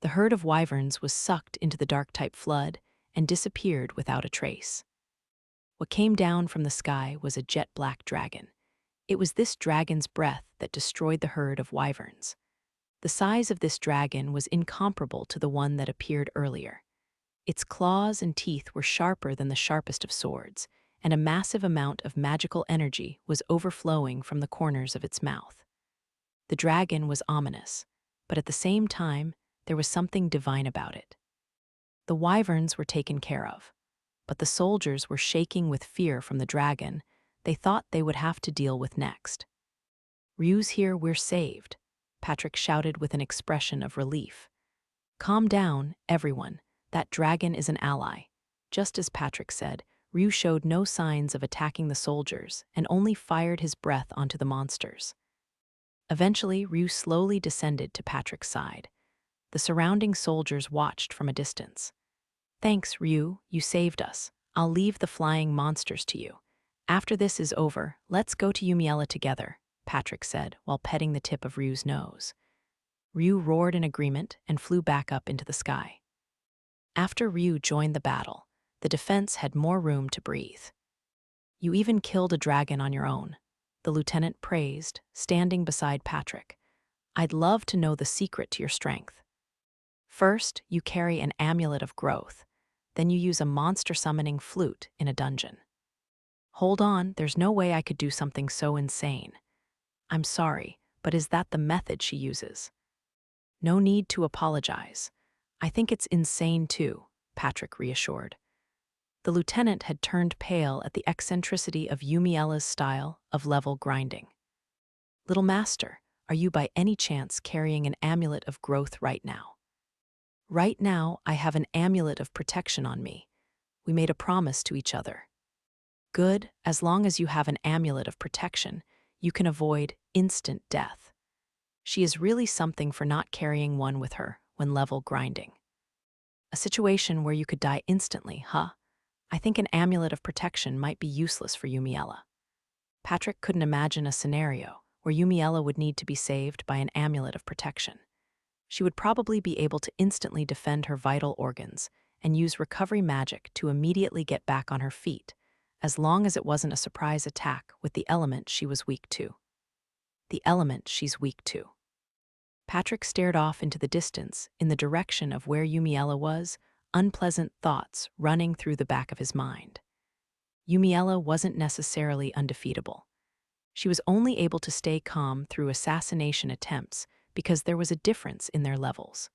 The herd of wyverns was sucked into the dark-type flood and disappeared without a trace. What came down from the sky was a jet-black dragon. It was this dragon's breath that destroyed the herd of wyverns. The size of this dragon was incomparable to the one that appeared earlier. Its claws and teeth were sharper than the sharpest of swords, and a massive amount of magical energy was overflowing from the corners of its mouth. The dragon was ominous, but at the same time, there was something divine about it. The wyverns were taken care of, but the soldiers were shaking with fear from the dragon they thought they would have to deal with next. "Ryu's here, we're saved," Patrick shouted with an expression of relief. "Calm down, everyone. That dragon is an ally." Just as Patrick said, Ryu showed no signs of attacking the soldiers and only fired his breath onto the monsters. Eventually, Ryu slowly descended to Patrick's side. The surrounding soldiers watched from a distance. "Thanks, Ryu, you saved us. I'll leave the flying monsters to you. After this is over, let's go to Yumiella together," Patrick said while petting the tip of Ryu's nose. Ryu roared in agreement and flew back up into the sky. After Ryu joined the battle, the defense had more room to breathe. "You even killed a dragon on your own," the lieutenant praised, standing beside Patrick. "I'd love to know the secret to your strength." "First, you carry an amulet of growth. Then you use a monster-summoning flute in a dungeon." Hold on, there's no way I could do something so insane. I'm sorry, but is that the method she uses? No need to apologize. I think it's insane too, Patrick reassured. The lieutenant had turned pale at the eccentricity of Yumiella's style of level grinding. Little master, are you by any chance carrying an amulet of growth right now? Right now, I have an amulet of protection on me. We made a promise to each other. Good, as long as you have an amulet of protection, you can avoid instant death. She is really something for not carrying one with her when level grinding. A situation where you could die instantly, huh? I think an amulet of protection might be useless for Yumiella. Patrick couldn't imagine a scenario where Yumiella would need to be saved by an amulet of protection. She would probably be able to instantly defend her vital organs and use recovery magic to immediately get back on her feet, as long as it wasn't a surprise attack with the element she was weak to. The element she's weak to. Patrick stared off into the distance in the direction of where Yumiella was, unpleasant thoughts running through the back of his mind. Yumiella wasn't necessarily undefeatable. She was only able to stay calm through assassination attempts because there was a difference in their levels.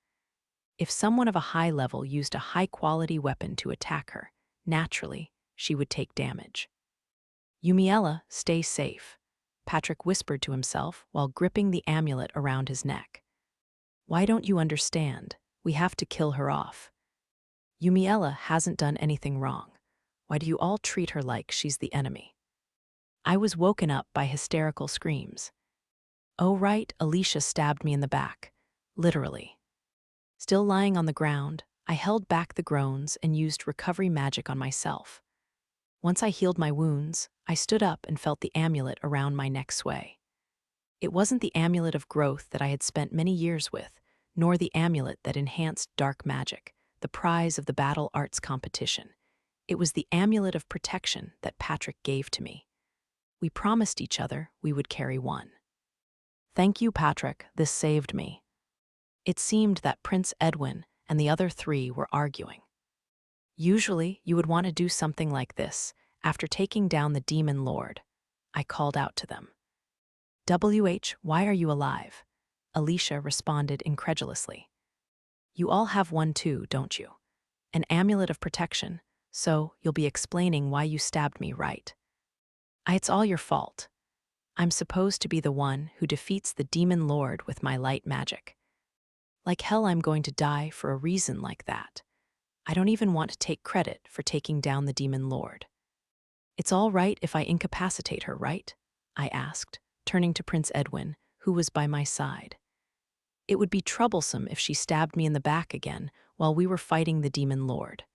If someone of a high level used a high-quality weapon to attack her, naturally, she would take damage. Yumiella, stay safe, Patrick whispered to himself while gripping the amulet around his neck. Why don't you understand? We have to kill her off. Yumiella hasn't done anything wrong. Why do you all treat her like she's the enemy? I was woken up by hysterical screams. Oh right, Alicia stabbed me in the back. Literally. Still lying on the ground, I held back the groans and used recovery magic on myself. Once I healed my wounds, I stood up and felt the amulet around my neck sway. It wasn't the amulet of growth that I had spent many years with, nor the amulet that enhanced dark magic, the prize of the battle arts competition. It was the amulet of protection that Patrick gave to me. We promised each other we would carry one. Thank you, Patrick, this saved me. It seemed that Prince Edwin and the other three were arguing. Usually, you would want to do something like this after taking down the demon lord. I called out to them. Why are you alive? Alicia responded incredulously. You all have one too, don't you? An amulet of protection, so you'll be explaining why you stabbed me, right? It's all your fault. I'm supposed to be the one who defeats the demon lord with my light magic. Like hell I'm going to die for a reason like that. I don't even want to take credit for taking down the demon lord. It's all right if I incapacitate her, right? I asked, turning to Prince Edwin, who was by my side. It would be troublesome if she stabbed me in the back again while we were fighting the demon lord.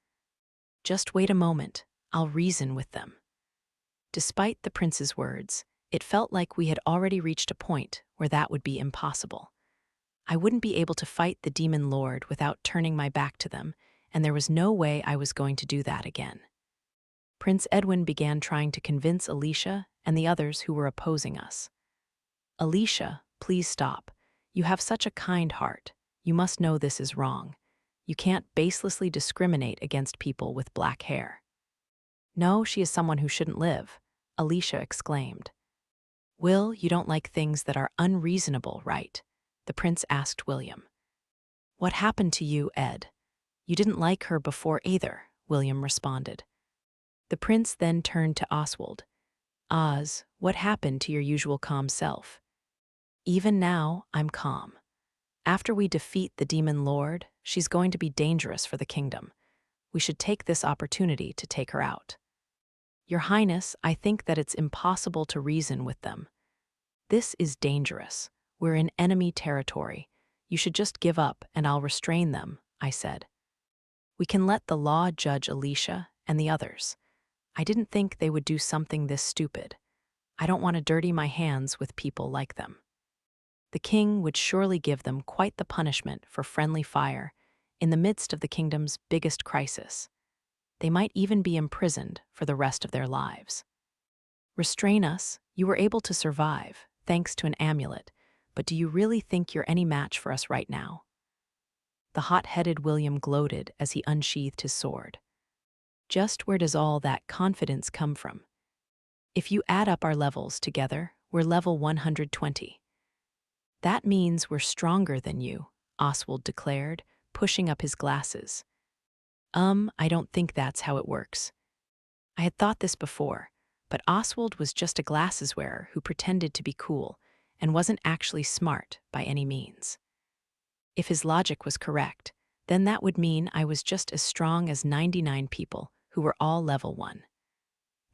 Just wait a moment, I'll reason with them. Despite the prince's words, it felt like we had already reached a point where that would be impossible. I wouldn't be able to fight the demon lord without turning my back to them, and there was no way I was going to do that again. Prince Edwin began trying to convince Alicia and the others who were opposing us. Alicia, please stop. You have such a kind heart. You must know this is wrong. You can't baselessly discriminate against people with black hair. No, she is someone who shouldn't live, Alicia exclaimed. Will, you don't like things that are unreasonable, right? The prince asked William. What happened to you, Ed? You didn't like her before either, William responded. The prince then turned to Oswald. Oz, what happened to your usual calm self? Even now, I'm calm. After we defeat the demon lord, she's going to be dangerous for the kingdom. We should take this opportunity to take her out. Your Highness, I think that it's impossible to reason with them. This is dangerous. We're in enemy territory. You should just give up and I'll restrain them, I said. We can let the law judge Alicia and the others. I didn't think they would do something this stupid. I don't want to dirty my hands with people like them. The king would surely give them quite the punishment for friendly fire in the midst of the kingdom's biggest crisis. They might even be imprisoned for the rest of their lives. Restrain us, you were able to survive, thanks to an amulet, but do you really think you're any match for us right now? The hot-headed William gloated as he unsheathed his sword. Just where does all that confidence come from? If you add up our levels together, we're level 120. That means we're stronger than you, Oswald declared, pushing up his glasses. I don't think that's how it works. I had thought this before, but Oswald was just a glasses wearer who pretended to be cool and wasn't actually smart by any means. If his logic was correct, then that would mean I was just as strong as 99 people who were all level 1.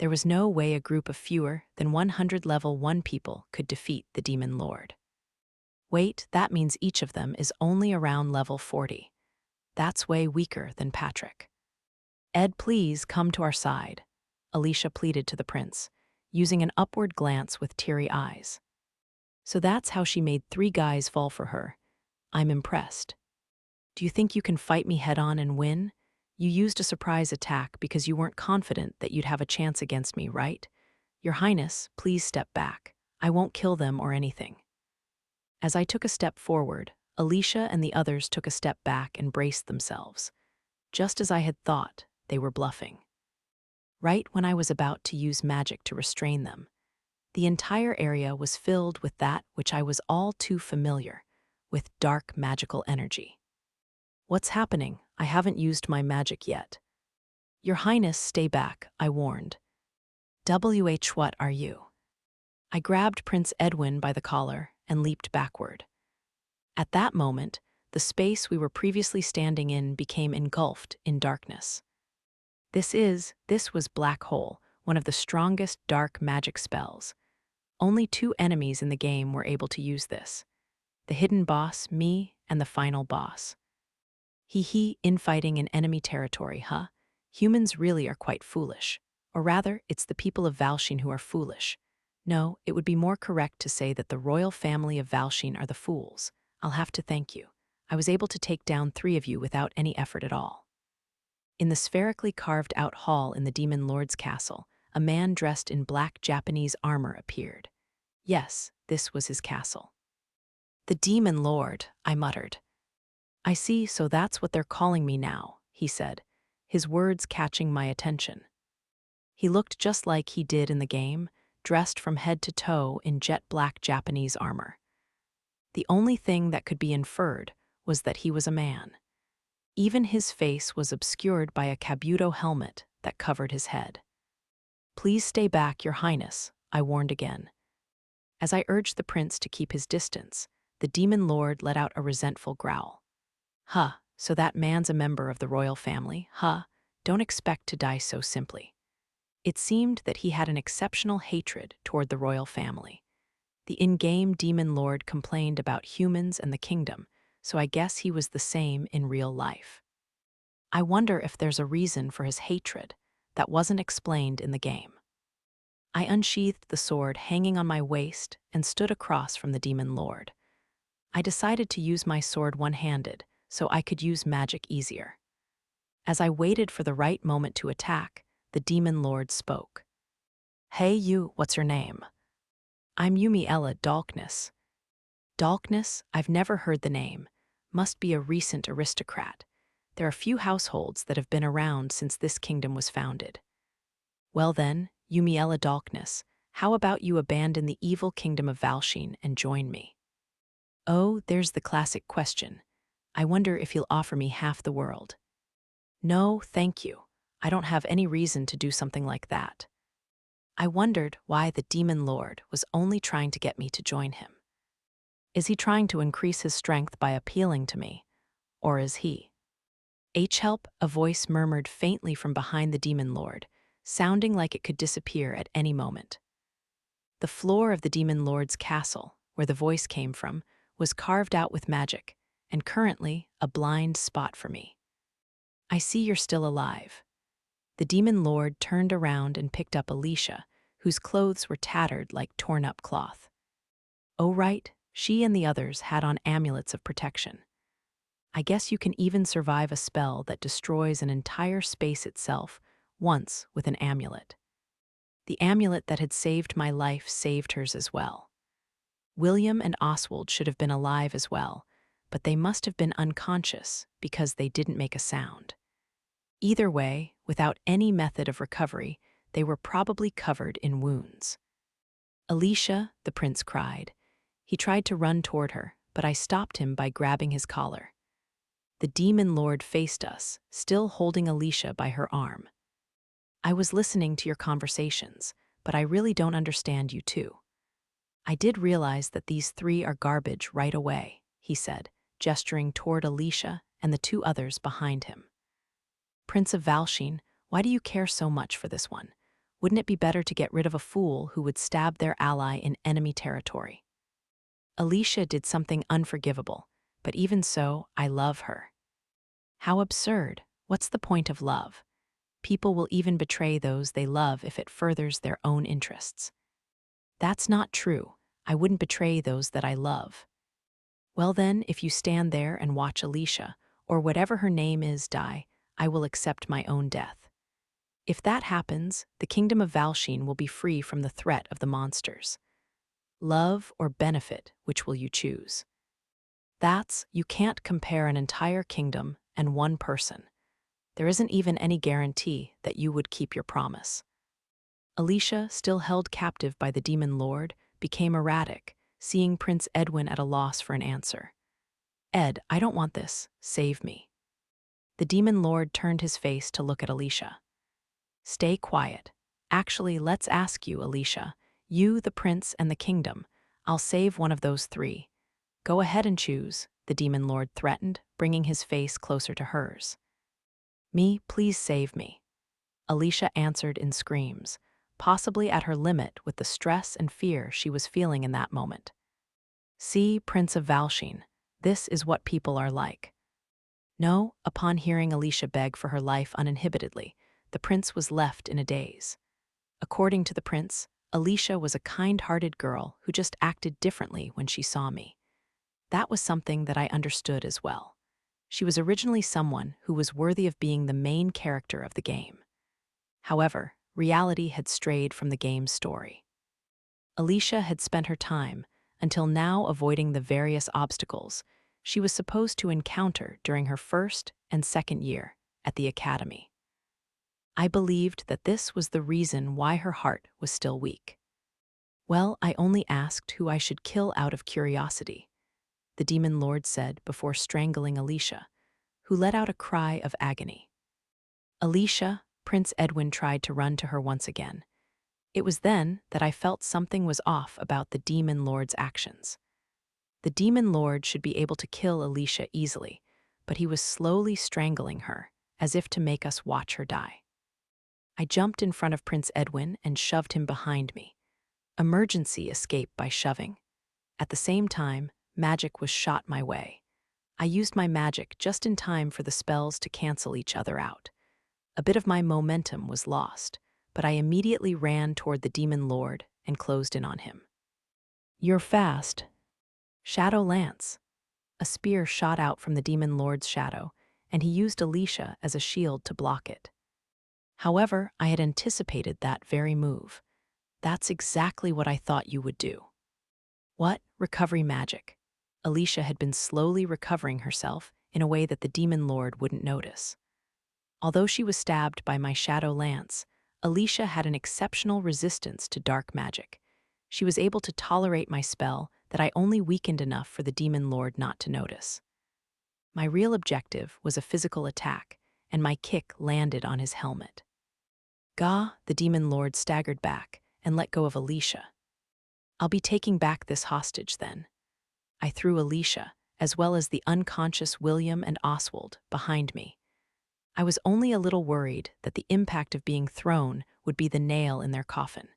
There was no way a group of fewer than 100 level 1 people could defeat the Demon Lord. Wait, that means each of them is only around level 40. That's way weaker than Patrick. Ed, please come to our side, Alicia pleaded to the prince, using an upward glance with teary eyes. So that's how she made 3 guys fall for her. I'm impressed. Do you think you can fight me head-on and win? You used a surprise attack because you weren't confident that you'd have a chance against me, right? Your Highness, please step back. I won't kill them or anything. As I took a step forward, Alicia and the others took a step back and braced themselves. Just as I had thought, they were bluffing. Right when I was about to use magic to restrain them, the entire area was filled with that which I was all too familiar with, dark magical energy. What's happening? I haven't used my magic yet. Your Highness, stay back, I warned. What are you? I grabbed Prince Edwin by the collar and leaped backward. At that moment, the space we were previously standing in became engulfed in darkness. This was Black Hole, one of the strongest dark magic spells. Only 2 enemies in the game were able to use this. The hidden boss, me, and the final boss. Infighting in enemy territory, huh? Humans really are quite foolish. Or rather, it's the people of Valsheen who are foolish. No, it would be more correct to say that the royal family of Valsheen are the fools. I'll have to thank you. I was able to take down 3 of you without any effort at all. In the spherically carved-out hall in the Demon Lord's castle, a man dressed in black Japanese armor appeared. Yes, this was his castle. The Demon Lord, I muttered. I see, so that's what they're calling me now, he said, his words catching my attention. He looked just like he did in the game, dressed from head to toe in jet-black Japanese armor. The only thing that could be inferred was that he was a man. Even his face was obscured by a kabuto helmet that covered his head. Please stay back, Your Highness, I warned again. As I urged the prince to keep his distance, the Demon Lord let out a resentful growl. So that man's a member of the royal family, Don't expect to die so simply. It seemed that he had an exceptional hatred toward the royal family. The in-game Demon Lord complained about humans and the kingdom, so I guess he was the same in real life. I wonder if there's a reason for his hatred that wasn't explained in the game. I unsheathed the sword hanging on my waist and stood across from the Demon Lord. I decided to use my sword one-handed so I could use magic easier. As I waited for the right moment to attack, the Demon Lord spoke. Hey you, what's your name? I'm Yumiella Dolkness. Dolkness? I've never heard the name. Must be a recent aristocrat. There are few households that have been around since this kingdom was founded. Well then, Yumiella Dolkness, how about you abandon the evil kingdom of Valsheen and join me? Oh, there's the classic question. I wonder if you'll offer me half the world. No, thank you. I don't have any reason to do something like that. I wondered why the Demon Lord was only trying to get me to join him. Is he trying to increase his strength by appealing to me? Or is he? Help, a voice murmured faintly from behind the Demon Lord, sounding like it could disappear at any moment. The floor of the Demon Lord's castle, where the voice came from, was carved out with magic, and currently a blind spot for me. I see you're still alive. The Demon Lord turned around and picked up Alicia, whose clothes were tattered like torn-up cloth. Oh right, she and the others had on amulets of protection. I guess you can even survive a spell that destroys an entire space itself once with an amulet. The amulet that had saved my life saved hers as well. William and Oswald should have been alive as well, but they must have been unconscious because they didn't make a sound. Either way, without any method of recovery, They were probably covered in wounds. "Alicia," the prince cried. He tried to run toward her, but I stopped him by grabbing his collar. The demon lord faced us, still holding Alicia by her arm. "I was listening to your conversations, but I really don't understand you too. I did realize that these three are garbage right away," he said, gesturing toward Alicia and the two others behind him. "Prince of Valsheen, why do you care so much for this one? Wouldn't it be better to get rid of a fool who would stab their ally in enemy territory?" Alicia did something unforgivable, but even so, I love her. How absurd. What's the point of love? People will even betray those they love if it furthers their own interests. That's not true. I wouldn't betray those that I love. Well then, if you stand there and watch Alicia, or whatever her name is, die, I will accept my own death. If that happens, the kingdom of Valsheen will be free from the threat of the monsters. Love or benefit, which will you choose? You can't compare an entire kingdom and one person. There isn't even any guarantee that you would keep your promise. Alicia, still held captive by the demon lord, became erratic, seeing Prince Edwin at a loss for an answer. "Ed, I don't want this. Save me." The demon lord turned his face to look at Alicia. "Stay quiet. Actually, let's ask you, Alicia. You, the prince, and the kingdom. I'll save one of those three. Go ahead and choose," the demon lord threatened, bringing his face closer to hers. "Me, please save me," Alicia answered in screams, possibly at her limit with the stress and fear she was feeling in that moment. "See, Prince of Valsheen, this is what people are like." No, upon hearing Alicia beg for her life uninhibitedly, the prince was left in a daze. According to the prince, Alicia was a kind-hearted girl who just acted differently when she saw me. That was something that I understood as well. She was originally someone who was worthy of being the main character of the game. However, reality had strayed from the game's story. Alicia had spent her time, until now, avoiding the various obstacles she was supposed to encounter during her first and second year at the academy. I believed that this was the reason why her heart was still weak. "Well, I only asked who I should kill out of curiosity," the demon lord said before strangling Alicia, who let out a cry of agony. "Alicia," Prince Edwin tried to run to her once again. It was then that I felt something was off about the demon lord's actions. The demon lord should be able to kill Alicia easily, but he was slowly strangling her, as if to make us watch her die. I jumped in front of Prince Edwin and shoved him behind me. Emergency escape by shoving. At the same time, magic was shot my way. I used my magic just in time for the spells to cancel each other out. A bit of my momentum was lost, but I immediately ran toward the demon lord and closed in on him. "You're fast." Shadow Lance. A spear shot out from the demon lord's shadow, and he used Alicia as a shield to block it. However, I had anticipated that very move. That's exactly what I thought you would do. What? Recovery magic. Alicia had been slowly recovering herself in a way that the demon lord wouldn't notice. Although she was stabbed by my shadow lance, Alicia had an exceptional resistance to dark magic. She was able to tolerate my spell that I only weakened enough for the demon lord not to notice. My real objective was a physical attack, and my kick landed on his helmet. Gah, the demon lord staggered back and let go of Alicia. "I'll be taking back this hostage then." I threw Alicia, as well as the unconscious William and Oswald, behind me. I was only a little worried that the impact of being thrown would be the nail in their coffin.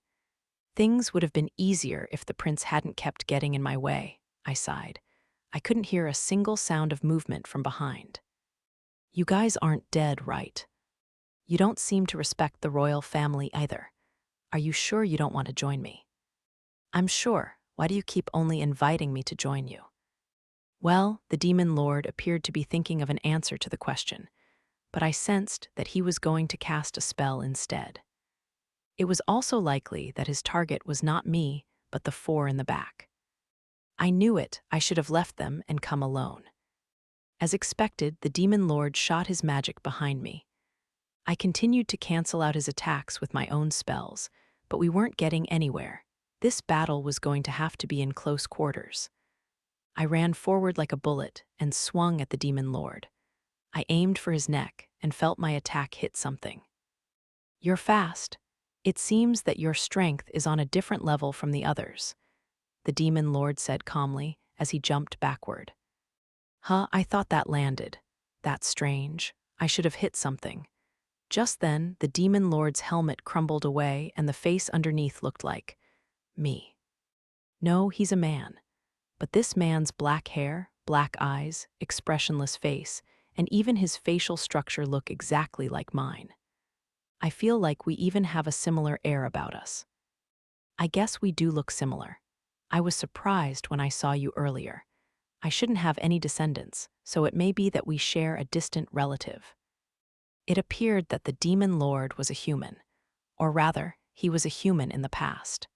Things would have been easier if the prince hadn't kept getting in my way, I sighed. I couldn't hear a single sound of movement from behind. "You guys aren't dead, right? You don't seem to respect the royal family either. Are you sure you don't want to join me?" "I'm sure. Why do you keep only inviting me to join you?" Well, the demon lord appeared to be thinking of an answer to the question, but I sensed that he was going to cast a spell instead. It was also likely that his target was not me, but the four in the back. I knew it. I should have left them and come alone. As expected, the demon lord shot his magic behind me. I continued to cancel out his attacks with my own spells, but we weren't getting anywhere. This battle was going to have to be in close quarters. I ran forward like a bullet and swung at the demon lord. I aimed for his neck and felt my attack hit something. "You're fast. It seems that your strength is on a different level from the others," the demon lord said calmly as he jumped backward. I thought that landed. That's strange. I should have hit something. Just then, the demon lord's helmet crumbled away and the face underneath looked like me. No, he's a man. But this man's black hair, black eyes, expressionless face, and even his facial structure look exactly like mine. I feel like we even have a similar air about us. I guess we do look similar. I was surprised when I saw you earlier. I shouldn't have any descendants, so it may be that we share a distant relative. It appeared that the demon lord was a human, or rather, he was a human in the past.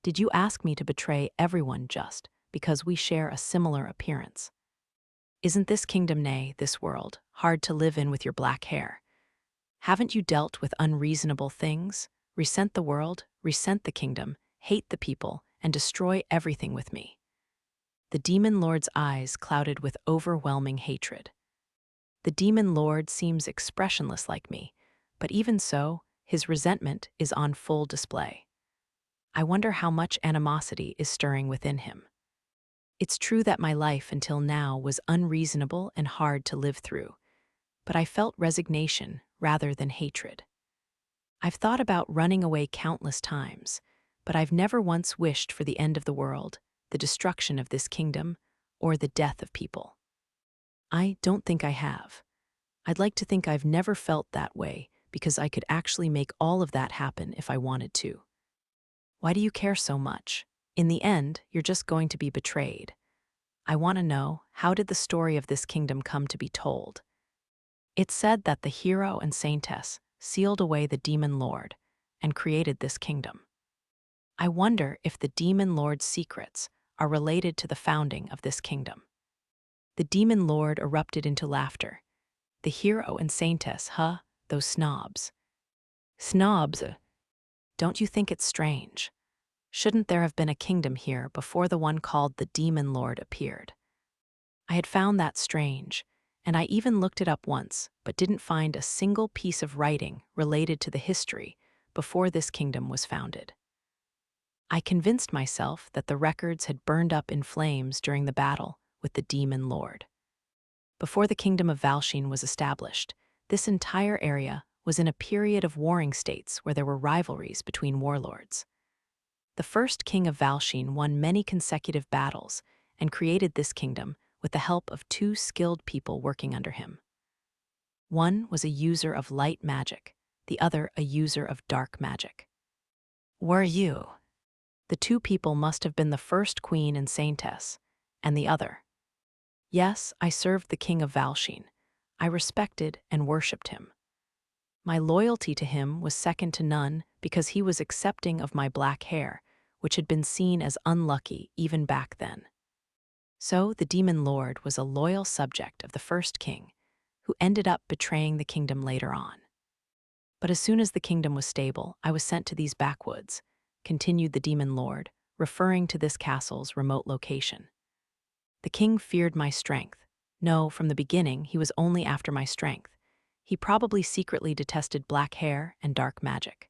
Did you ask me to betray everyone just because we share a similar appearance? Isn't this kingdom, nay, this world, hard to live in with your black hair? Haven't you dealt with unreasonable things? Resent the world, resent the kingdom, hate the people, and destroy everything with me. The demon lord's eyes clouded with overwhelming hatred. The demon lord seems expressionless like me, but even so, his resentment is on full display. I wonder how much animosity is stirring within him. It's true that my life until now was unreasonable and hard to live through, but I felt resignation rather than hatred. I've thought about running away countless times, but I've never once wished for the end of the world, the destruction of this kingdom, or the death of people. I don't think I have. I'd like to think I've never felt that way because I could actually make all of that happen if I wanted to. Why do you care so much? In the end, you're just going to be betrayed. I want to know, how did the story of this kingdom come to be told? It's said that the hero and saintess sealed away the demon lord and created this kingdom. I wonder if the demon lord's secrets are related to the founding of this kingdom. The demon lord erupted into laughter. The hero and saintess, those snobs. Snobs? Don't you think it's strange? Shouldn't there have been a kingdom here before the one called the demon lord appeared? I had found that strange, and I even looked it up once, but didn't find a single piece of writing related to the history before this kingdom was founded. I convinced myself that the records had burned up in flames during the battle with the demon lord. Before the kingdom of Valsheen was established, this entire area was in a period of warring states where there were rivalries between warlords. The first king of Valsheen won many consecutive battles and created this kingdom with the help of two skilled people working under him. One was a user of light magic, the other a user of dark magic. Were you? The two people must have been the first queen and saintess, and the other. Yes, I served the king of Valsheen. I respected and worshipped him. My loyalty to him was second to none because he was accepting of my black hair, which had been seen as unlucky even back then. So the demon lord was a loyal subject of the first king, who ended up betraying the kingdom later on. But as soon as the kingdom was stable, I was sent to these backwoods, continued the demon lord, referring to this castle's remote location. The king feared my strength. No, from the beginning, he was only after my strength. He probably secretly detested black hair and dark magic.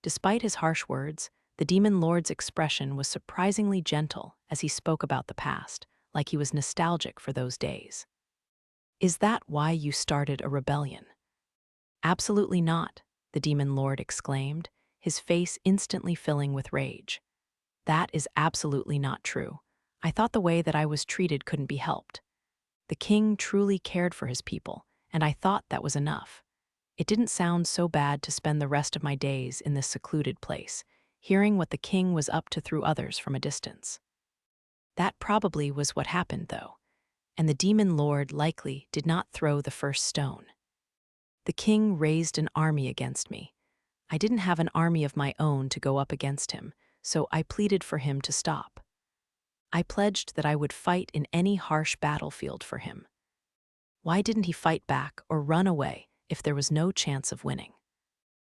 Despite his harsh words, the demon lord's expression was surprisingly gentle as he spoke about the past, like he was nostalgic for those days. Is that why you started a rebellion? Absolutely not, the demon lord exclaimed, his face instantly filling with rage. That is absolutely not true. I thought the way that I was treated couldn't be helped. The king truly cared for his people, and I thought that was enough. It didn't sound so bad to spend the rest of my days in this secluded place, hearing what the king was up to through others from a distance. That probably was what happened, though, and the demon lord likely did not throw the first stone. The king raised an army against me. I didn't have an army of my own to go up against him, so I pleaded for him to stop. I pledged that I would fight in any harsh battlefield for him. Why didn't he fight back or run away if there was no chance of winning.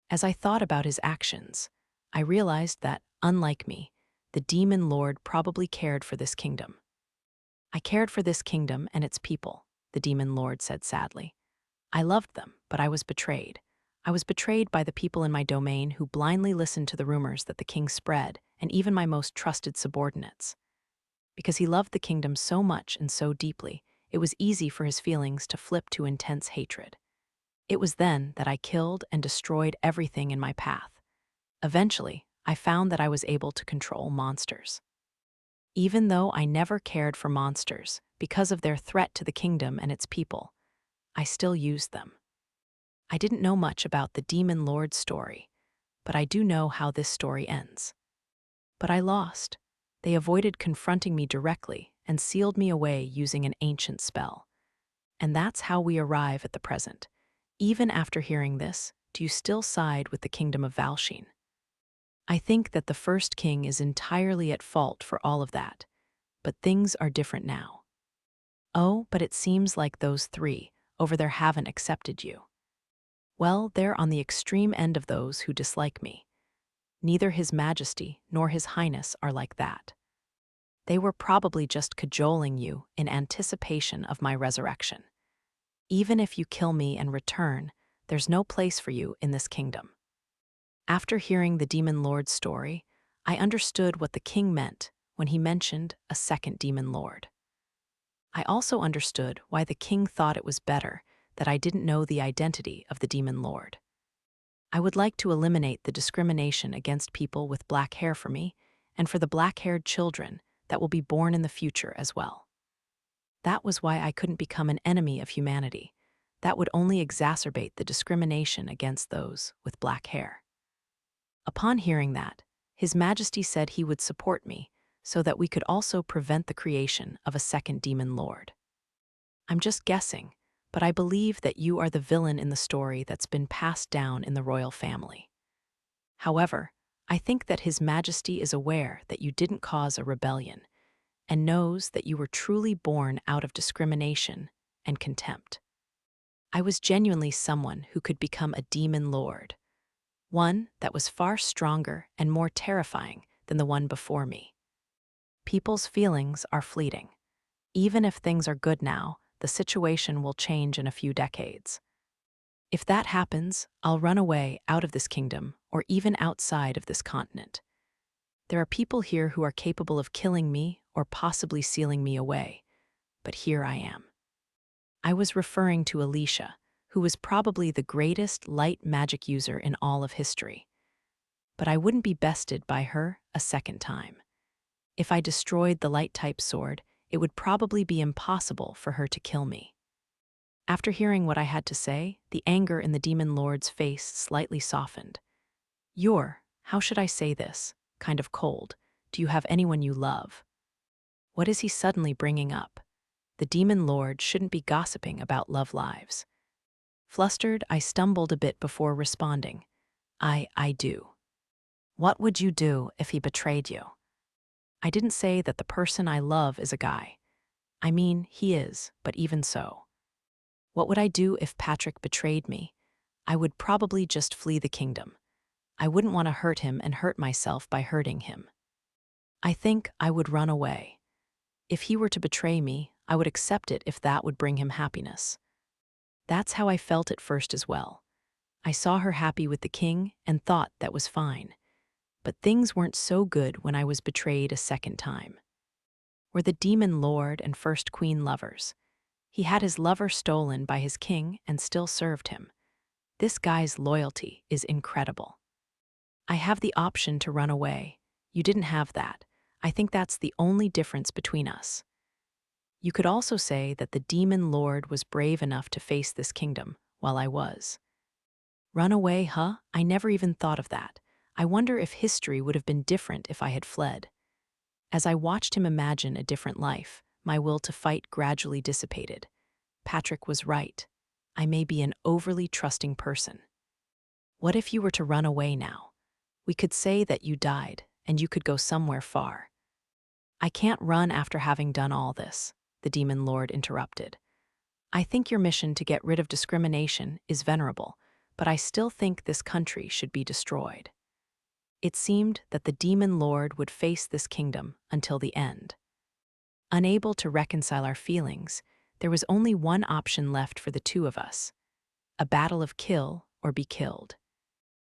As I thought about his actions, I realized that, unlike me, the demon lord probably cared for this kingdom. I cared for this kingdom and its people, the demon lord said sadly. I loved them, but I was betrayed. I was betrayed by the people in my domain who blindly listened to the rumors that the king spread, and even my most trusted subordinates. Because he loved the kingdom so much and so deeply, it was easy for his feelings to flip to intense hatred. It was then that I killed and destroyed everything in my path. Eventually, I found that I was able to control monsters. Even though I never cared for monsters because of their threat to the kingdom and its people, I still used them. I didn't know much about the Demon Lord's story, but I do know how this story ends. But I lost. They avoided confronting me directly and sealed me away using an ancient spell. And that's how we arrive at the present. Even after hearing this, do you still side with the kingdom of Valsheen? I think that the first king is entirely at fault for all of that, but things are different now. Oh, but it seems like those three over there haven't accepted you. Well, they're on the extreme end of those who dislike me. Neither His Majesty nor His Highness are like that. They were probably just cajoling you in anticipation of my resurrection. Even if you kill me and return, there's no place for you in this kingdom. After hearing the Demon Lord's story, I understood what the king meant when he mentioned a second Demon Lord. I also understood why the king thought it was better that I didn't know the identity of the Demon Lord. I would like to eliminate the discrimination against people with black hair for me and for the black-haired children that will be born in the future as well. That was why I couldn't become an enemy of humanity. That would only exacerbate the discrimination against those with black hair. Upon hearing that, His Majesty said he would support me so that we could also prevent the creation of a second Demon Lord. I'm just guessing, but I believe that you are the villain in the story that's been passed down in the royal family. However, I think that His Majesty is aware that you didn't cause a rebellion and knows that you were truly born out of discrimination and contempt. I was genuinely someone who could become a demon lord, one that was far stronger and more terrifying than the one before me. People's feelings are fleeting. Even if things are good now, the situation will change in a few decades. If that happens, I'll run away out of this kingdom or even outside of this continent. There are people here who are capable of killing me or possibly sealing me away, but here I am. I was referring to Alicia, who was probably the greatest light magic user in all of history. But I wouldn't be bested by her a second time. If I destroyed the light-type sword, it would probably be impossible for her to kill me. After hearing what I had to say, the anger in the Demon Lord's face slightly softened. You're, how should I say this, kind of cold. Do you have anyone you love? What is he suddenly bringing up? The Demon Lord shouldn't be gossiping about love lives. Flustered, I stumbled a bit before responding. I do. What would you do if he betrayed you? I didn't say that the person I love is a guy. I mean, he is, but even so. What would I do if Patrick betrayed me? I would probably just flee the kingdom. I wouldn't want to hurt him and hurt myself by hurting him. I think I would run away. If he were to betray me, I would accept it if that would bring him happiness. That's how I felt at first as well. I saw her happy with the king and thought that was fine. But things weren't so good when I was betrayed a second time. We're the Demon Lord and First Queen lovers. He had his lover stolen by his king and still served him. This guy's loyalty is incredible. I have the option to run away. You didn't have that. I think that's the only difference between us. You could also say that the Demon Lord was brave enough to face this kingdom, while I was. Run away, huh? I never even thought of that. I wonder if history would have been different if I had fled. As I watched him imagine a different life, my will to fight gradually dissipated. Patrick was right. I may be an overly trusting person. What if you were to run away now? We could say that you died, and you could go somewhere far. I can't run after having done all this, the Demon Lord interrupted. I think your mission to get rid of discrimination is venerable, but I still think this country should be destroyed. It seemed that the demon lord would face this kingdom until the end. Unable to reconcile our feelings, there was only one option left for the two of us: a battle of kill or be killed.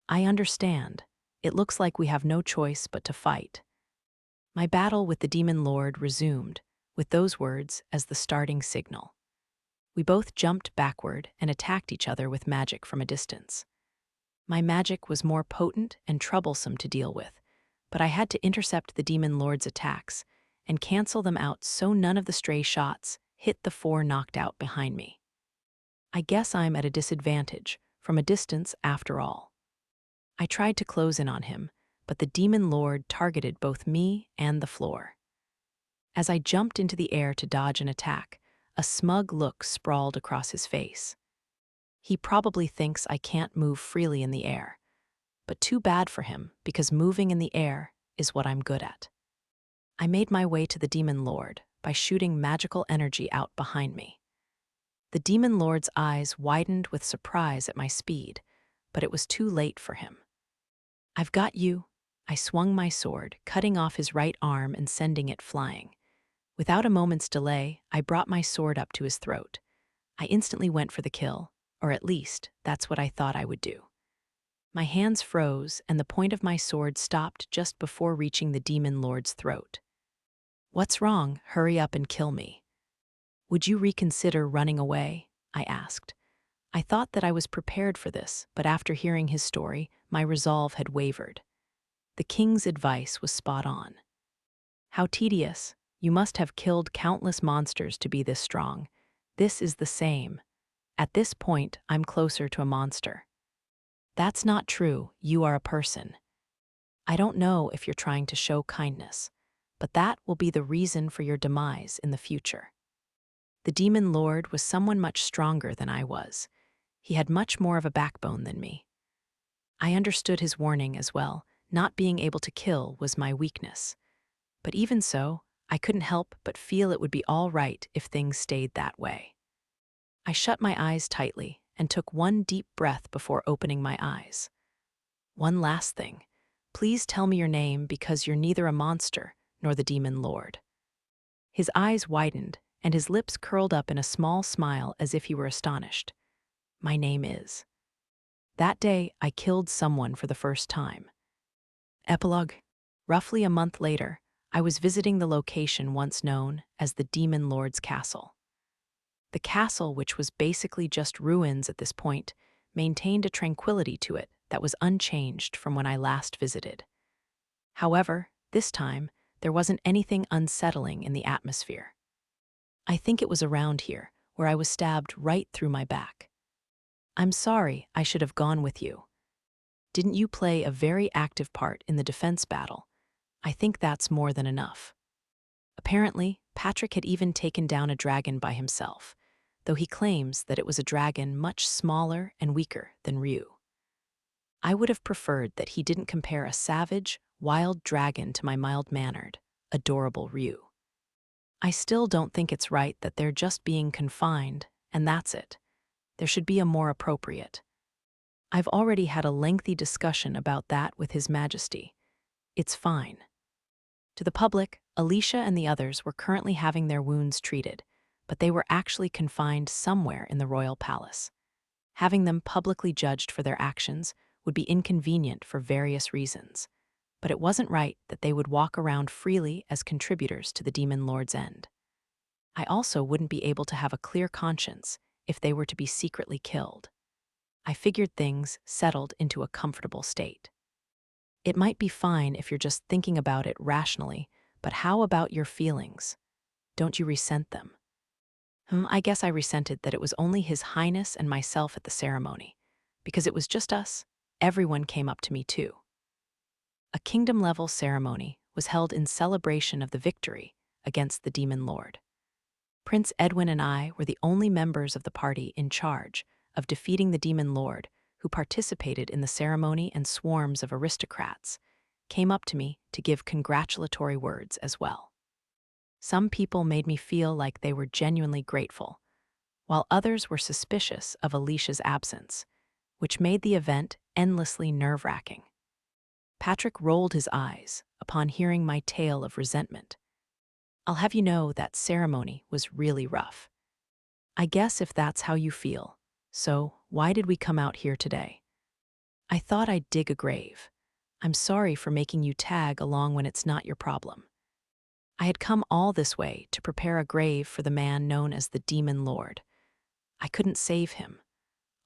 I understand. It looks like we have no choice but to fight. My battle with the demon lord resumed, with those words as the starting signal. We both jumped backward and attacked each other with magic from a distance. My magic was more potent and troublesome to deal with, but I had to intercept the demon lord's attacks and cancel them out so none of the stray shots hit the four knocked out behind me. I guess I'm at a disadvantage, from a distance after all. I tried to close in on him, but the demon lord targeted both me and the floor. As I jumped into the air to dodge an attack, a smug look sprawled across his face. He probably thinks I can't move freely in the air, but too bad for him, because moving in the air is what I'm good at. I made my way to the demon lord by shooting magical energy out behind me. The demon lord's eyes widened with surprise at my speed, but it was too late for him. "I've got you." I swung my sword, cutting off his right arm and sending it flying. Without a moment's delay, I brought my sword up to his throat. I instantly went for the kill, or at least, that's what I thought I would do. My hands froze, and the point of my sword stopped just before reaching the demon lord's throat. "What's wrong? Hurry up and kill me." "Would you reconsider running away?" I asked. I thought that I was prepared for this, but after hearing his story, my resolve had wavered. The king's advice was spot on. "How tedious. You must have killed countless monsters to be this strong. This is the same. At this point, I'm closer to a monster." "That's not true. You are a person. I don't know if you're trying to show kindness, but that will be the reason for your demise in the future." The demon lord was someone much stronger than I was. He had much more of a backbone than me. I understood his warning as well. Not being able to kill was my weakness. But even so, I couldn't help but feel it would be all right if things stayed that way. I shut my eyes tightly and took one deep breath before opening my eyes. "One last thing. Please tell me your name, because you're neither a monster nor the demon lord." His eyes widened, and his lips curled up in a small smile as if he were astonished. "My name is." That day, I killed someone for the first time. Epilogue. Roughly a month later, I was visiting the location once known as the Demon Lord's Castle. The castle, which was basically just ruins at this point, maintained a tranquility to it that was unchanged from when I last visited. However, this time, there wasn't anything unsettling in the atmosphere. I think it was around here, where I was stabbed right through my back. "I'm sorry, I should have gone with you. Didn't you play a very active part in the defense battle? I think that's more than enough." Apparently, Patrick had even taken down a dragon by himself, though he claims that it was a dragon much smaller and weaker than Ryu. I would have preferred that he didn't compare a savage, wild dragon to my mild-mannered, adorable Ryu. I still don't think it's right that they're just being confined, and that's it. There should be a more appropriate. I've already had a lengthy discussion about that with His Majesty. It's fine. To the public, Alicia and the others were currently having their wounds treated, but they were actually confined somewhere in the royal palace. Having them publicly judged for their actions would be inconvenient for various reasons, but it wasn't right that they would walk around freely as contributors to the Demon Lord's end. I also wouldn't be able to have a clear conscience if they were to be secretly killed. I figured things settled into a comfortable state. It might be fine if you're just thinking about it rationally, but how about your feelings? Don't you resent them? I guess I resented that it was only His Highness and myself at the ceremony. Because it was just us, everyone came up to me too. A kingdom-level ceremony was held in celebration of the victory against the Demon Lord. Prince Edwin and I were the only members of the party in charge of defeating the Demon Lord, who participated in the ceremony, and swarms of aristocrats came up to me to give congratulatory words as well. Some people made me feel like they were genuinely grateful, while others were suspicious of Alicia's absence, which made the event endlessly nerve-wracking. Patrick rolled his eyes upon hearing my tale of resentment. I'll have you know that ceremony was really rough. I guess if that's how you feel. So, why did we come out here today? I thought I'd dig a grave. I'm sorry for making you tag along when it's not your problem. I had come all this way to prepare a grave for the man known as the Demon Lord. I couldn't save him.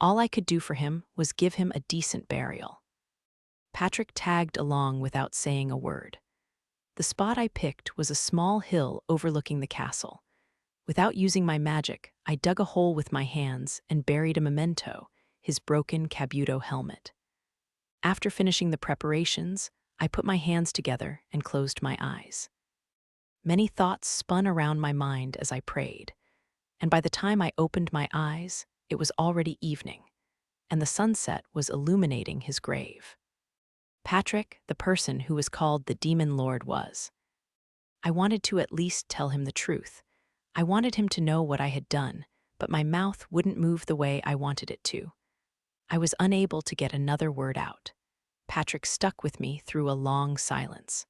All I could do for him was give him a decent burial. Patrick tagged along without saying a word. The spot I picked was a small hill overlooking the castle. Without using my magic, I dug a hole with my hands and buried a memento, his broken Kabuto helmet. After finishing the preparations, I put my hands together and closed my eyes. Many thoughts spun around my mind as I prayed, and by the time I opened my eyes, it was already evening, and the sunset was illuminating his grave. Patrick, the person who was called the Demon Lord, was. I wanted to at least tell him the truth. I wanted him to know what I had done, but my mouth wouldn't move the way I wanted it to. I was unable to get another word out. Patrick stuck with me through a long silence.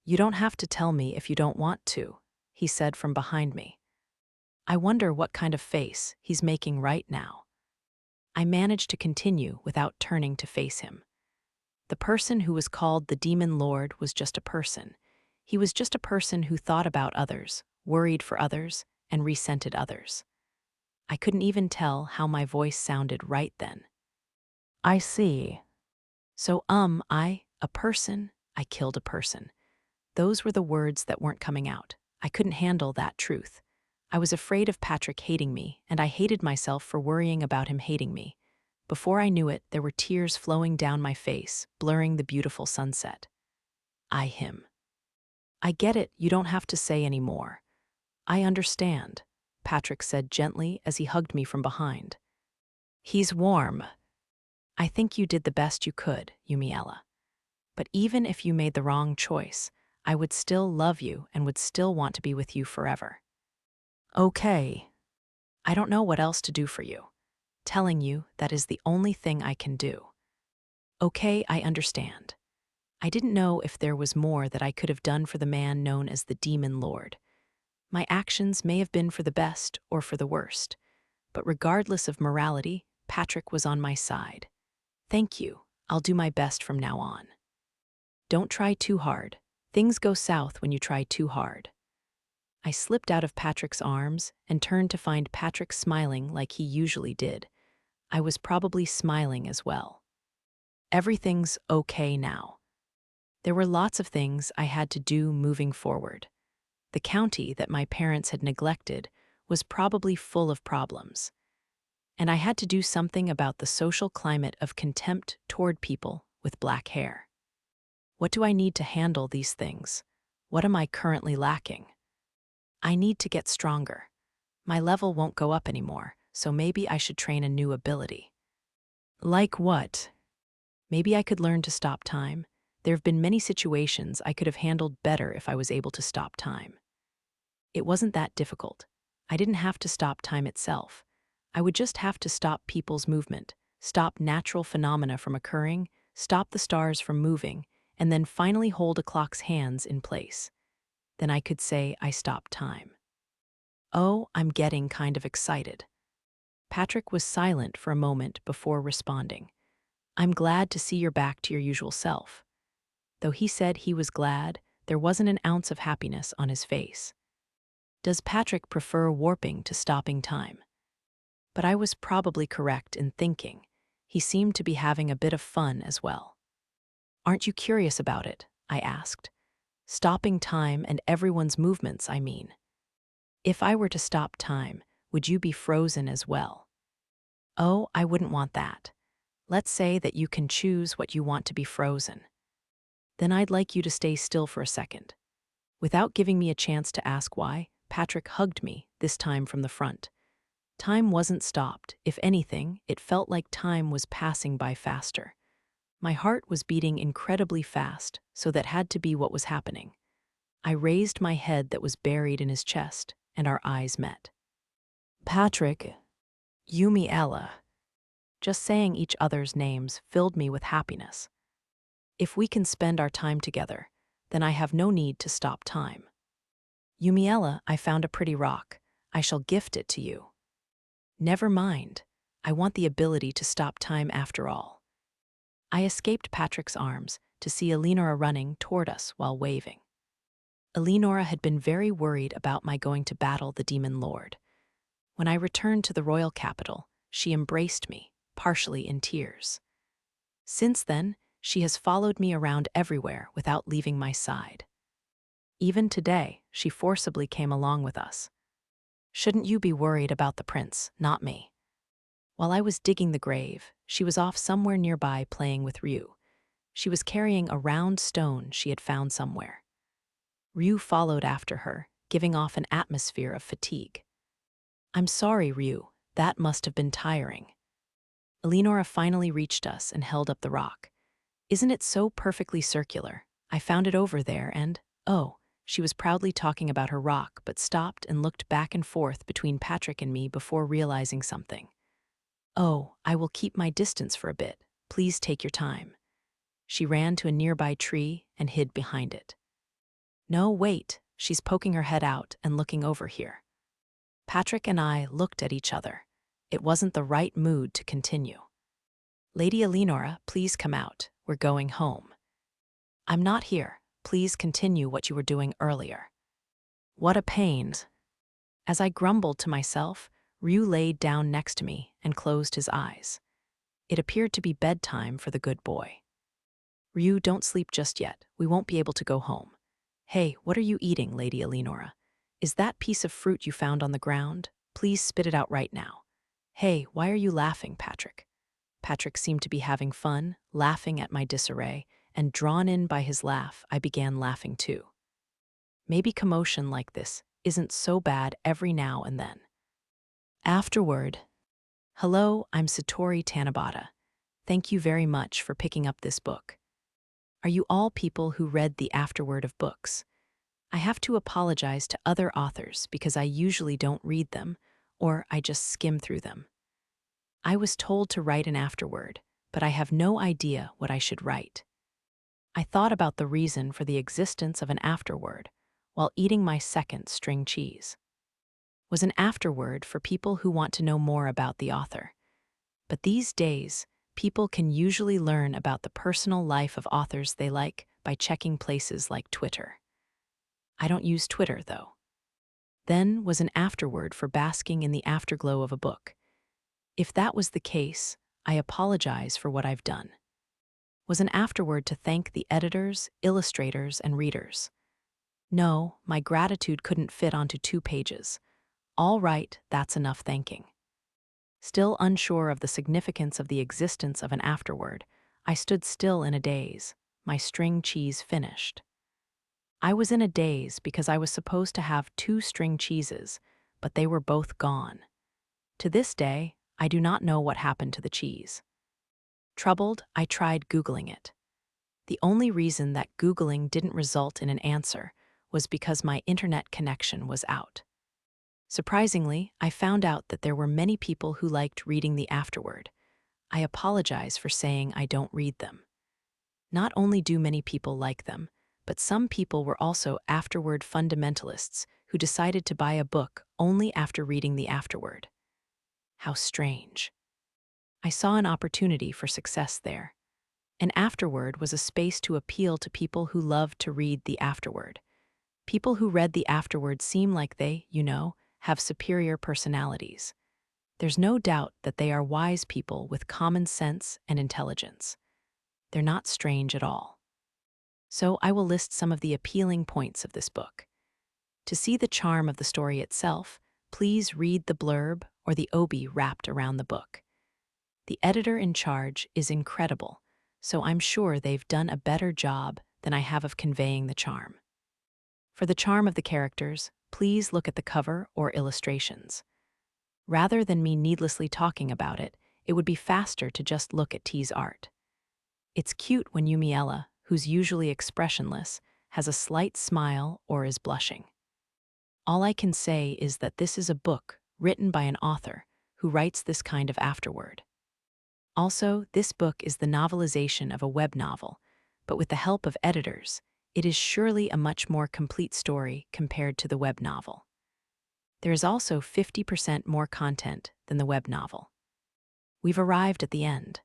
"You don't have to tell me if you don't want to," he said from behind me. I wonder what kind of face he's making right now. I managed to continue without turning to face him. The person who was called the Demon Lord was just a person. He was just a person who thought about others, worried for others, and resented others. I couldn't even tell how my voice sounded right then. I see. So, a person, I killed a person. Those were the words that weren't coming out. I couldn't handle that truth. I was afraid of Patrick hating me, and I hated myself for worrying about him hating me. Before I knew it, there were tears flowing down my face, blurring the beautiful sunset. Him. I get it, you don't have to say any more. I understand, Patrick said gently as he hugged me from behind. He's warm. I think you did the best you could, Yumiella. But even if you made the wrong choice, I would still love you and would still want to be with you forever. Okay. I don't know what else to do for you. Telling you that is the only thing I can do. Okay, I understand. I didn't know if there was more that I could have done for the man known as the Demon Lord. My actions may have been for the best or for the worst, but regardless of morality, Patrick was on my side. Thank you. I'll do my best from now on. Don't try too hard. Things go south when you try too hard. I slipped out of Patrick's arms and turned to find Patrick smiling like he usually did. I was probably smiling as well. Everything's okay now. There were lots of things I had to do moving forward. The county that my parents had neglected was probably full of problems. And I had to do something about the social climate of contempt toward people with black hair. What do I need to handle these things? What am I currently lacking? I need to get stronger. My level won't go up anymore, so maybe I should train a new ability. Like what? Maybe I could learn to stop time. There have been many situations I could have handled better if I was able to stop time. It wasn't that difficult. I didn't have to stop time itself. I would just have to stop people's movement, stop natural phenomena from occurring, stop the stars from moving, and then finally hold a clock's hands in place. Then I could say I stopped time. Oh, I'm getting kind of excited. Patrick was silent for a moment before responding. I'm glad to see you're back to your usual self. Though he said he was glad, there wasn't an ounce of happiness on his face. Does Patrick prefer warping to stopping time? But I was probably correct in thinking he seemed to be having a bit of fun as well. Aren't you curious about it? I asked. Stopping time and everyone's movements, I mean. If I were to stop time, would you be frozen as well? Oh, I wouldn't want that. Let's say that you can choose what you want to be frozen. Then I'd like you to stay still for a second. Without giving me a chance to ask why, Patrick hugged me, this time from the front. Time wasn't stopped. If anything, it felt like time was passing by faster. My heart was beating incredibly fast, so that had to be what was happening. I raised my head that was buried in his chest, and our eyes met. Patrick, Yumiella. Just saying each other's names filled me with happiness. If we can spend our time together, then I have no need to stop time. Yumiella, I found a pretty rock. I shall gift it to you. Never mind. I want the ability to stop time after all. I escaped Patrick's arms to see Eleanora running toward us while waving. Eleanora had been very worried about my going to battle the demon lord. When I returned to the royal capital, she embraced me, partially in tears. Since then, she has followed me around everywhere without leaving my side. Even today, she forcibly came along with us. Shouldn't you be worried about the prince, not me? While I was digging the grave, she was off somewhere nearby playing with Ryu. She was carrying a round stone she had found somewhere. Ryu followed after her, giving off an atmosphere of fatigue. I'm sorry, Ryu, that must have been tiring. Eleanora finally reached us and held up the rock. Isn't it so perfectly circular? I found it over there and, oh, she was proudly talking about her rock but stopped and looked back and forth between Patrick and me before realizing something. Oh, I will keep my distance for a bit. Please take your time. She ran to a nearby tree and hid behind it. No, wait, she's poking her head out and looking over here. Patrick and I looked at each other. It wasn't the right mood to continue. Lady Eleanora, please come out. We're going home. I'm not here. Please continue what you were doing earlier. What a pain. As I grumbled to myself, Ryu laid down next to me and closed his eyes. It appeared to be bedtime for the good boy. Ryu, don't sleep just yet. We won't be able to go home. Hey, what are you eating, Lady Eleanora? Is that piece of fruit you found on the ground? Please spit it out right now. Hey, why are you laughing, Patrick? Patrick seemed to be having fun, laughing at my disarray, and drawn in by his laugh, I began laughing too. Maybe commotion like this isn't so bad every now and then. Afterword. Hello, I'm Satori Tanabata. Thank you very much for picking up this book. Are you all people who read the Afterword of books? I have to apologize to other authors because I usually don't read them, or I just skim through them. I was told to write an afterword, but I have no idea what I should write. I thought about the reason for the existence of an afterword while eating my second string cheese. Was an afterword for people who want to know more about the author. But these days, people can usually learn about the personal life of authors they like by checking places like Twitter. I don't use Twitter, though. Then was an afterword for basking in the afterglow of a book. If that was the case, I apologize for what I've done. Was an afterword to thank the editors, illustrators, and readers. No, my gratitude couldn't fit onto 2 pages. All right, that's enough thanking. Still unsure of the significance of the existence of an afterword, I stood still in a daze, my string cheese finished. I was in a daze because I was supposed to have 2 string cheeses, but they were both gone. To this day, I do not know what happened to the cheese. Troubled, I tried Googling it. The only reason that Googling didn't result in an answer was because my internet connection was out. Surprisingly, I found out that there were many people who liked reading the afterword. I apologize for saying I don't read them. Not only do many people like them, but some people were also afterword fundamentalists who decided to buy a book only after reading the afterword. How strange. I saw an opportunity for success there. An afterword was a space to appeal to people who loved to read the afterword. People who read the afterword seem like they, have superior personalities. There's no doubt that they are wise people with common sense and intelligence. They're not strange at all. So I will list some of the appealing points of this book. To see the charm of the story itself, please read the blurb or the obi wrapped around the book. The editor in charge is incredible, so I'm sure they've done a better job than I have of conveying the charm. For the charm of the characters, please look at the cover or illustrations. Rather than me needlessly talking about it, it would be faster to just look at T's art. It's cute when Yumiella, who's usually expressionless, has a slight smile or is blushing. All I can say is that this is a book written by an author who writes this kind of afterword. Also, this book is the novelization of a web novel, but with the help of editors, it is surely a much more complete story compared to the web novel. There is also 50% more content than the web novel. We've arrived at the end.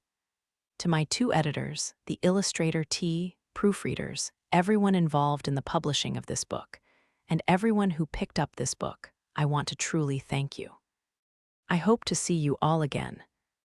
To my 2 editors, the illustrator T, proofreaders, everyone involved in the publishing of this book, and everyone who picked up this book, I want to truly thank you. I hope to see you all again,